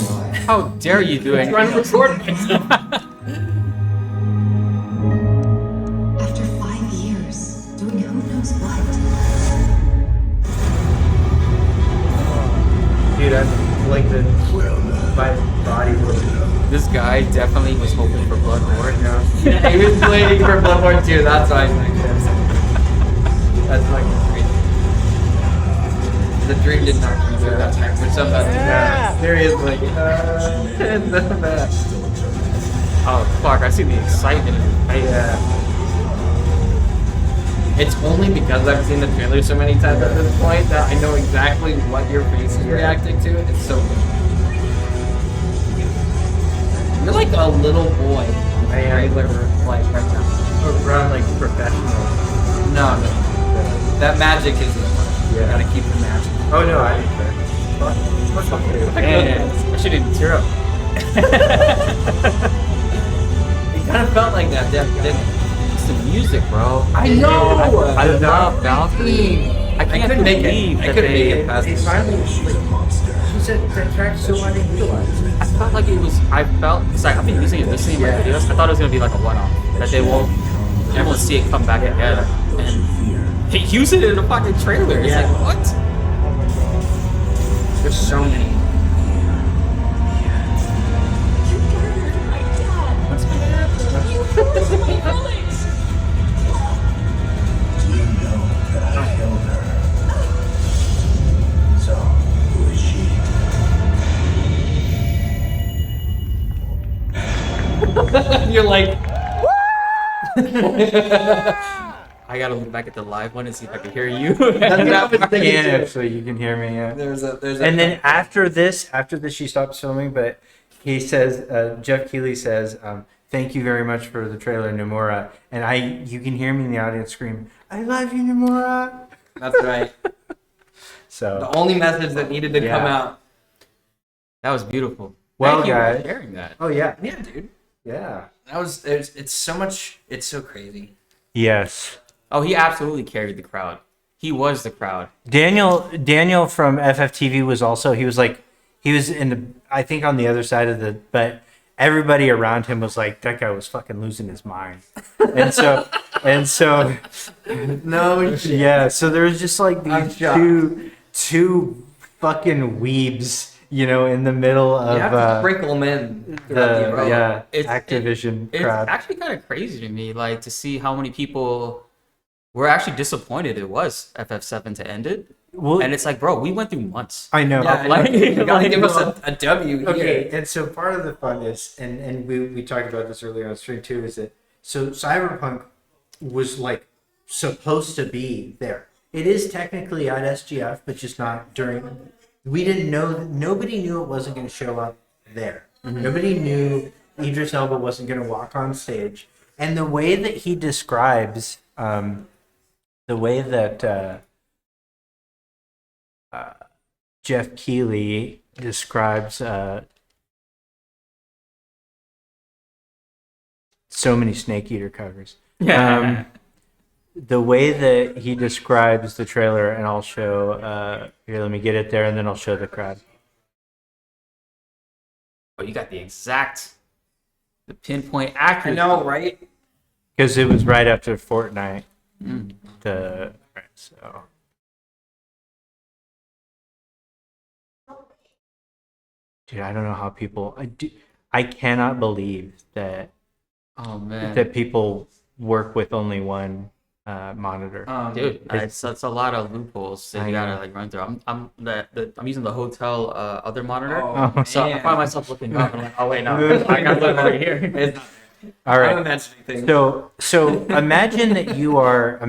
hand. How dare you do it? I'm trying to record myself. After 5 years, doing who knows what. Dude, I'm like my body was. This guy definitely was hoping for Bloodborne. Yeah, he was waiting for Bloodborne 2, that's why I think That's fucking crazy. The dream did not come through that time for somebody. Yeah. Seriously. Oh fuck! I see the excitement in his face. Yeah. It's only because I've seen the trailer so many times at this point that I know exactly what your face is reacting to. It's so good. You're like a little boy. I am. Trailer, like right now. Around like professional. No. That magic is. You gotta keep the magic. Oh no, I didn't care. Man, I shouldn't even tear up. It kind of felt like that, didn't it? It's the music, bro. I know. I love Valkyrie. I couldn't make it. I couldn't make it past this. Finally, she said that track's so underutilized. I felt like it was. I felt because I've been using it recently in my videos. I thought it was gonna be like a one-off that they won't. Everyone see it come back again, and they use it in a fucking trailer. It's like what? There's so many. What's gonna happen? You know that I killed her. So, who is she? You're like. I gotta look back at the live one and see if I can hear you. Actually, you can hear me. Yeah. There's a. And then after this, she stops filming. But he says, Jeff Keighley says, "Thank you very much for the trailer, Nomura." And you can hear me in the audience scream, "I love you, Nomura." That's right. So the only message that needed to come out. That was beautiful. Well, Thank you guys, for sharing that. Oh yeah, Yeah, dude. yeah. That was. It's so much. It's so crazy. Yes. Oh, he absolutely carried the crowd. He was the crowd. Daniel from FFTV was also. He was in the. I think on the other side of the. But everybody around him was like, that guy was fucking losing his mind. And so. No shit. Yeah. So there was just like these two fucking weebs. In the middle of You have to sprinkle them in throughout the Activision It's crowd. actually kind of crazy to me, like to see how many people were actually disappointed it was FF7 to end it. Well, and it's like, bro, we went through months. I know. Yeah, you gotta give us a W here. Okay, and so part of the fun is, and we talked about this earlier on stream too, is that so Cyberpunk was like supposed to be there. It is technically at SGF, but just not during. We didn't know. Nobody knew it wasn't going to show up there. Mm-hmm. Nobody knew Idris Elba wasn't going to walk on stage. And the way that he describes, the way that Jeff Keighley describes so many Snake Eater covers. The way that he describes the trailer, and I'll show. Here, let me get it there, and then I'll show the crowd. Oh, you got the pinpoint accuracy. I know, right? Because it was right after Fortnite. Mm. So. Dude, I don't know how people. I cannot believe that. Oh man. That people work with only one monitor. Dude, it's a lot of loopholes that you gotta like run through. I'm using the hotel other monitor, so I find myself looking up and I'm like, oh wait, no, I gotta look over here. All right. I'm imagining things. So imagine that you are.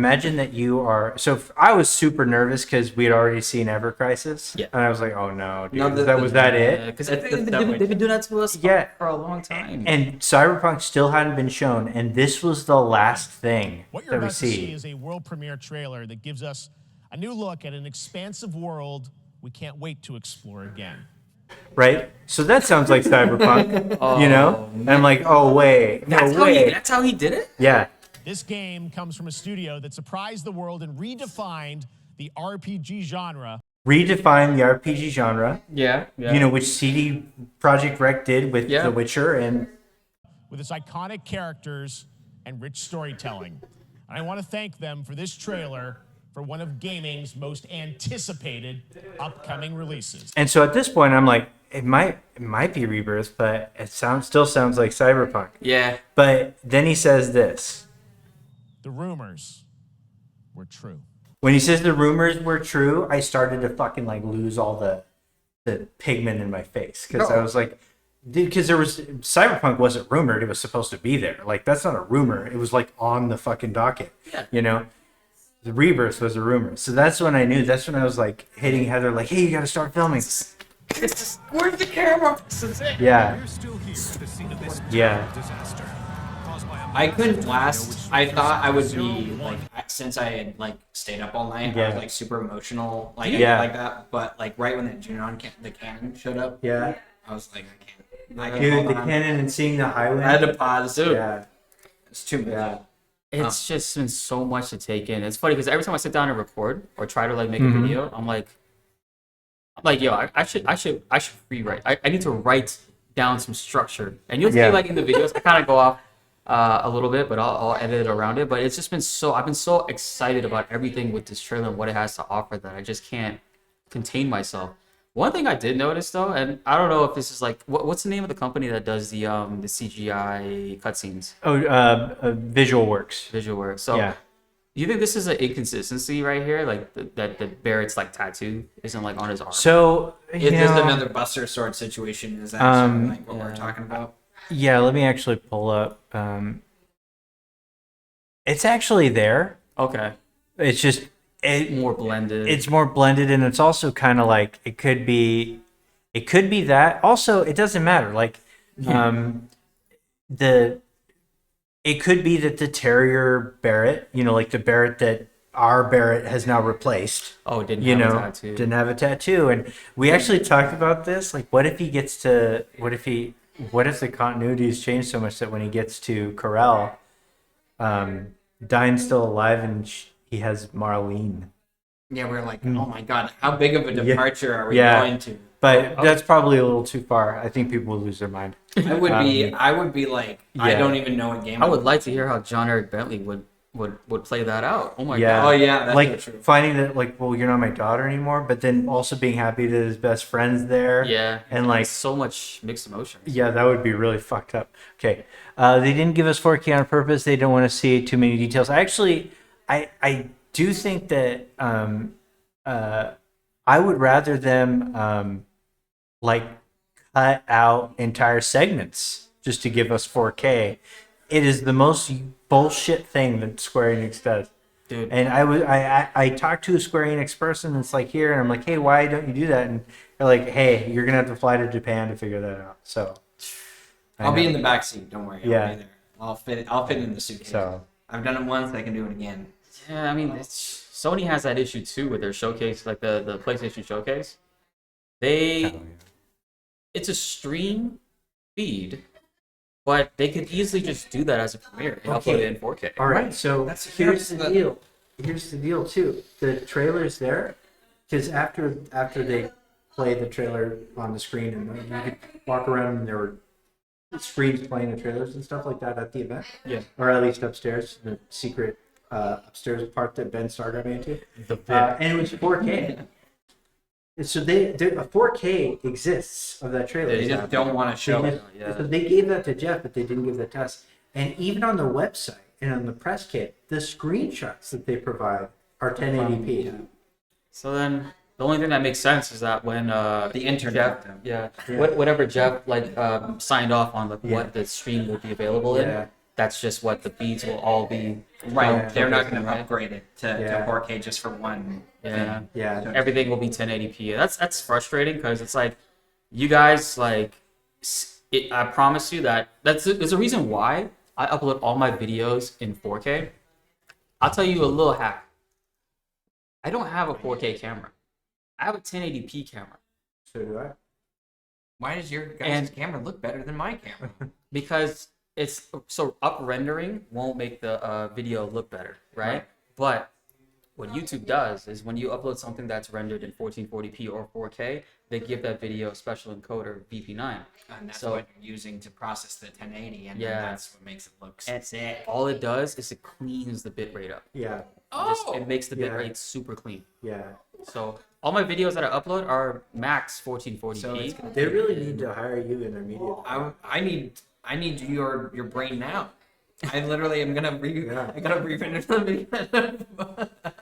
So I was super nervous because we had already seen Ever Crisis. Yeah. And I was like, oh no, dude, No, was that it? Because they've been doing that to us for a long time. And Cyberpunk still hadn't been shown, and this was the last thing What you're that we about to see see. is a world premiere trailer that gives us a new look at an expansive world we can't wait to explore again. Right? So that sounds like Cyberpunk, And I'm like, oh wait, That's how he did it? Yeah. This game comes from a studio that surprised the world and redefined the RPG genre. Redefine the RPG genre. Yeah. Which CD Projekt Red did with The Witcher and with its iconic characters and rich storytelling. And I want to thank them for this trailer for one of gaming's most anticipated upcoming releases. And so at this point, I'm like, it might be Rebirth, but it still sounds like Cyberpunk. Yeah. But then he says this. The rumors were true. When he says the rumors were true, I started to fucking like lose all the pigment in my face because I was like, because there was Cyberpunk wasn't rumored; it was supposed to be there. Like that's not a rumor; it was like on the fucking docket. Yeah. You know, the Rebirth was a rumor, so that's when I knew. That's when I was like hitting Heather, like, "Hey, you got to start filming." Where's the camera? Yeah. We're still here at the scene of this Yeah. disaster. I couldn't last. I thought I would be like, since I had like stayed up all night, I was like super emotional, like like that. But like right when the cannon showed up, Yeah. I was like, I can't. Dude, the cannon and seeing the highway. I had to pause. Dude. Yeah. It's too much. Yeah. It's just been so much to take in. It's funny because every time I sit down and record or try to like make a video, I'm like, yo, I should free write. I need to write down some structure. And you'll see like in the videos, I kind of go off a little bit, but I'll edit it around it. But it's just been I've been so excited about everything with this trailer and what it has to offer that I just can't contain myself. One thing I did notice though, and I don't know if this is like, what's the name of the company that does the CGI cutscenes? Visual Works. Visual Works. So, do you think this is an inconsistency right here, like that Barrett's like tattoo isn't like on his arm? So is this another Buster Sword situation? Is that sort of like what we're talking about? Yeah, let me actually pull up. It's actually there. Okay. It's just more blended. It's more blended, and it's also kind of like it could be that. Also, it doesn't matter. Like, it could be that the Terrier Barrett, like the Barrett that our Barrett has now replaced. Oh, didn't have a tattoo. Didn't have a tattoo, and we actually talked about this. Like, what if the continuity has changed so much that when he gets to Corral, Dine's still alive and he has Marlene. Yeah, we're like, oh my god, how big of a departure are we going to? But that's probably a little too far. I think people will lose their mind. I would be like, I don't even know what game. I would like to hear how John Eric Bentley would play that out. Oh my god. Oh yeah, that's like true. Finding that like, well, you're not my daughter anymore, but then also being happy that his best friend's there. Yeah. And like so much mixed emotions. Yeah, that would be really fucked up. Okay. They didn't give us 4K on purpose. They don't want to see too many details. I do think that I would rather them like cut out entire segments just to give us 4K. It is the most bullshit thing that Square Enix does. Dude. And I talked to a Square Enix person that's like here, and I'm like, hey, why don't you do that? And they're like, hey, you're gonna have to fly to Japan to figure that out. So I'll be in the back seat. Don't worry. Yeah. I'll be there. I'll fit in the suitcase. So I've done it once. I can do it again. Yeah, I mean, Sony has that issue too with their showcase, like the PlayStation Showcase. It's a stream feed, but they could easily just do that as a premiere and upload it in 4K. All right, so here's the deal. Here's the deal too. The trailer's there because after they play the trailer on the screen, and you could walk around and there were screens playing the trailers and stuff like that at the event. Yeah. Or at least upstairs, the secret upstairs part that Ben Star got me into. And it was 4K. So a 4K exists of that trailer. They just don't want to show it. So they gave that to Jeff, but they didn't give that to us. And even on the website and on the press kit, the screenshots that they provide are 1080p. Yeah. So then the only thing that makes sense is that when the internet, whatever Jeff signed off on what the stream will be available in, that's just what the feeds will all be. Right, they're not going to upgrade it to 4K just for one. Yeah, yeah. Everything will be 1080p. That's frustrating because it's like, you guys I promise you that there's a reason why I upload all my videos in 4K. I'll tell you a little hack. I don't have a 4K camera. I have a 1080p camera. So do I. Why does your guys' camera look better than my camera? Because it's so up rendering won't make the video look better, right? But what YouTube does is when you upload something that's rendered in 1440p or 4K, they give that video a special encoder VP9. And that's what you're using to process the 1080, and that's what makes it look sick. All it does is it cleans the bitrate up. Yeah. It makes the bitrate super clean. Yeah. So all my videos that I upload are max 1440p. So they really need to hire you in their media. I need your brain now. I literally am gonna I gotta refinish the video.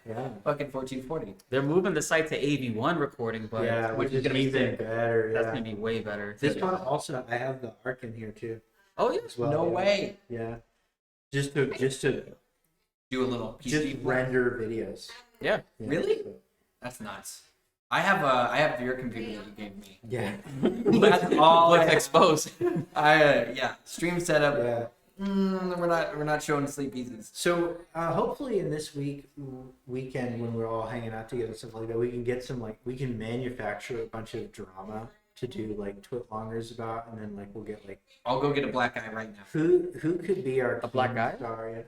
Yeah. Fucking 1440. They're moving the site to AV1 recording, but Yeah, which which is is gonna be even sick. better. that's Yeah. gonna be way better. This one also, I have the arc in here too. Oh yeah. As well. No yeah. way. Yeah. Just to Do a little just PC. render videos. Yeah. Yeah, Really? so- That's nuts. I have your computer that you gave me. Yeah. That's all What's I have. exposed? Yeah, stream setup. Yeah. We're not showing Sleepezies. So hopefully in this weekend when we're all hanging out together, stuff like that, we can get some we can manufacture a bunch of drama to do twit-longers about, and then we'll get I'll go get a black guy right now. who could be our black king guy? star,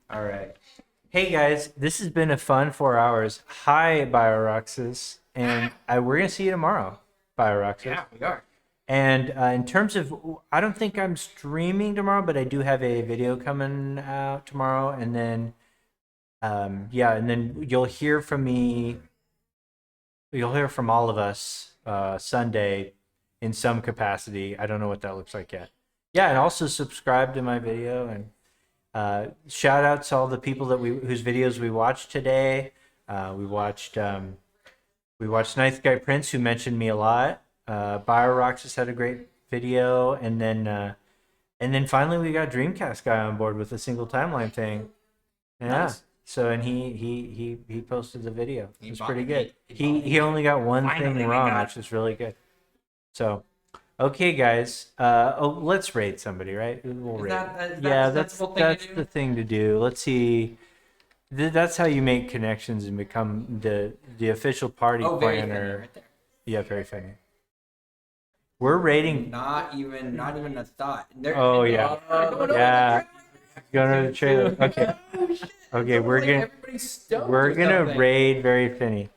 All right. Hey guys, this has been a fun 4 hours. Hi, Bioroxus, and we're gonna see you tomorrow, Bioroxus. Yeah, we are. And in terms of, I don't think I'm streaming tomorrow, but I do have a video coming out tomorrow, and then, and then you'll hear from me. You'll hear from all of us Sunday in some capacity. I don't know what that looks like yet. Yeah, and also subscribe to my video, and shout out to all the people whose videos we watched today. We watched Ninth Guy Prince, who mentioned me a lot. Bioroxus had a great video, and then finally we got Dreamcast guy on board with a single timeline thing. Yeah. Nice. So and he posted the video. It was pretty bought- good. he He only got one Finally thing we wrong, got- which is really good. So, okay, guys. Let's raid somebody, right? We'll raid. Yeah, that's the thing to do. Let's see. That's how you make connections and become the official party Oh, very planner. funny right there. Yeah, very funny. We're rating. Not even a thought. Oh yeah, yeah. Going to the trailer. Okay, okay. We're gonna raid very finny.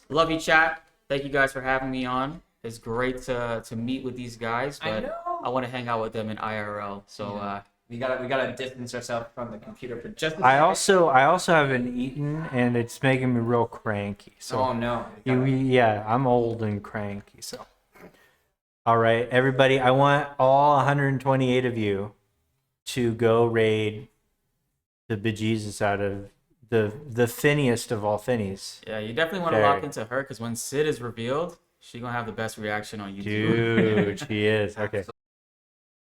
Love you, chat. Thank you guys for having me on. It's great to meet with these guys, but I want to hang out with them in IRL. So we gotta distance ourselves from the computer for just. I also haven't eaten, and it's making me real cranky. So Oh no. yeah, I'm old and cranky. So all right, everybody. I want all 128 of you to go raid the bejesus out of the finniest of all finnies. yeah, you definitely want to Very. lock into her because when Sid is revealed, she's gonna have the best reaction on YouTube. Dude, she is. Okay.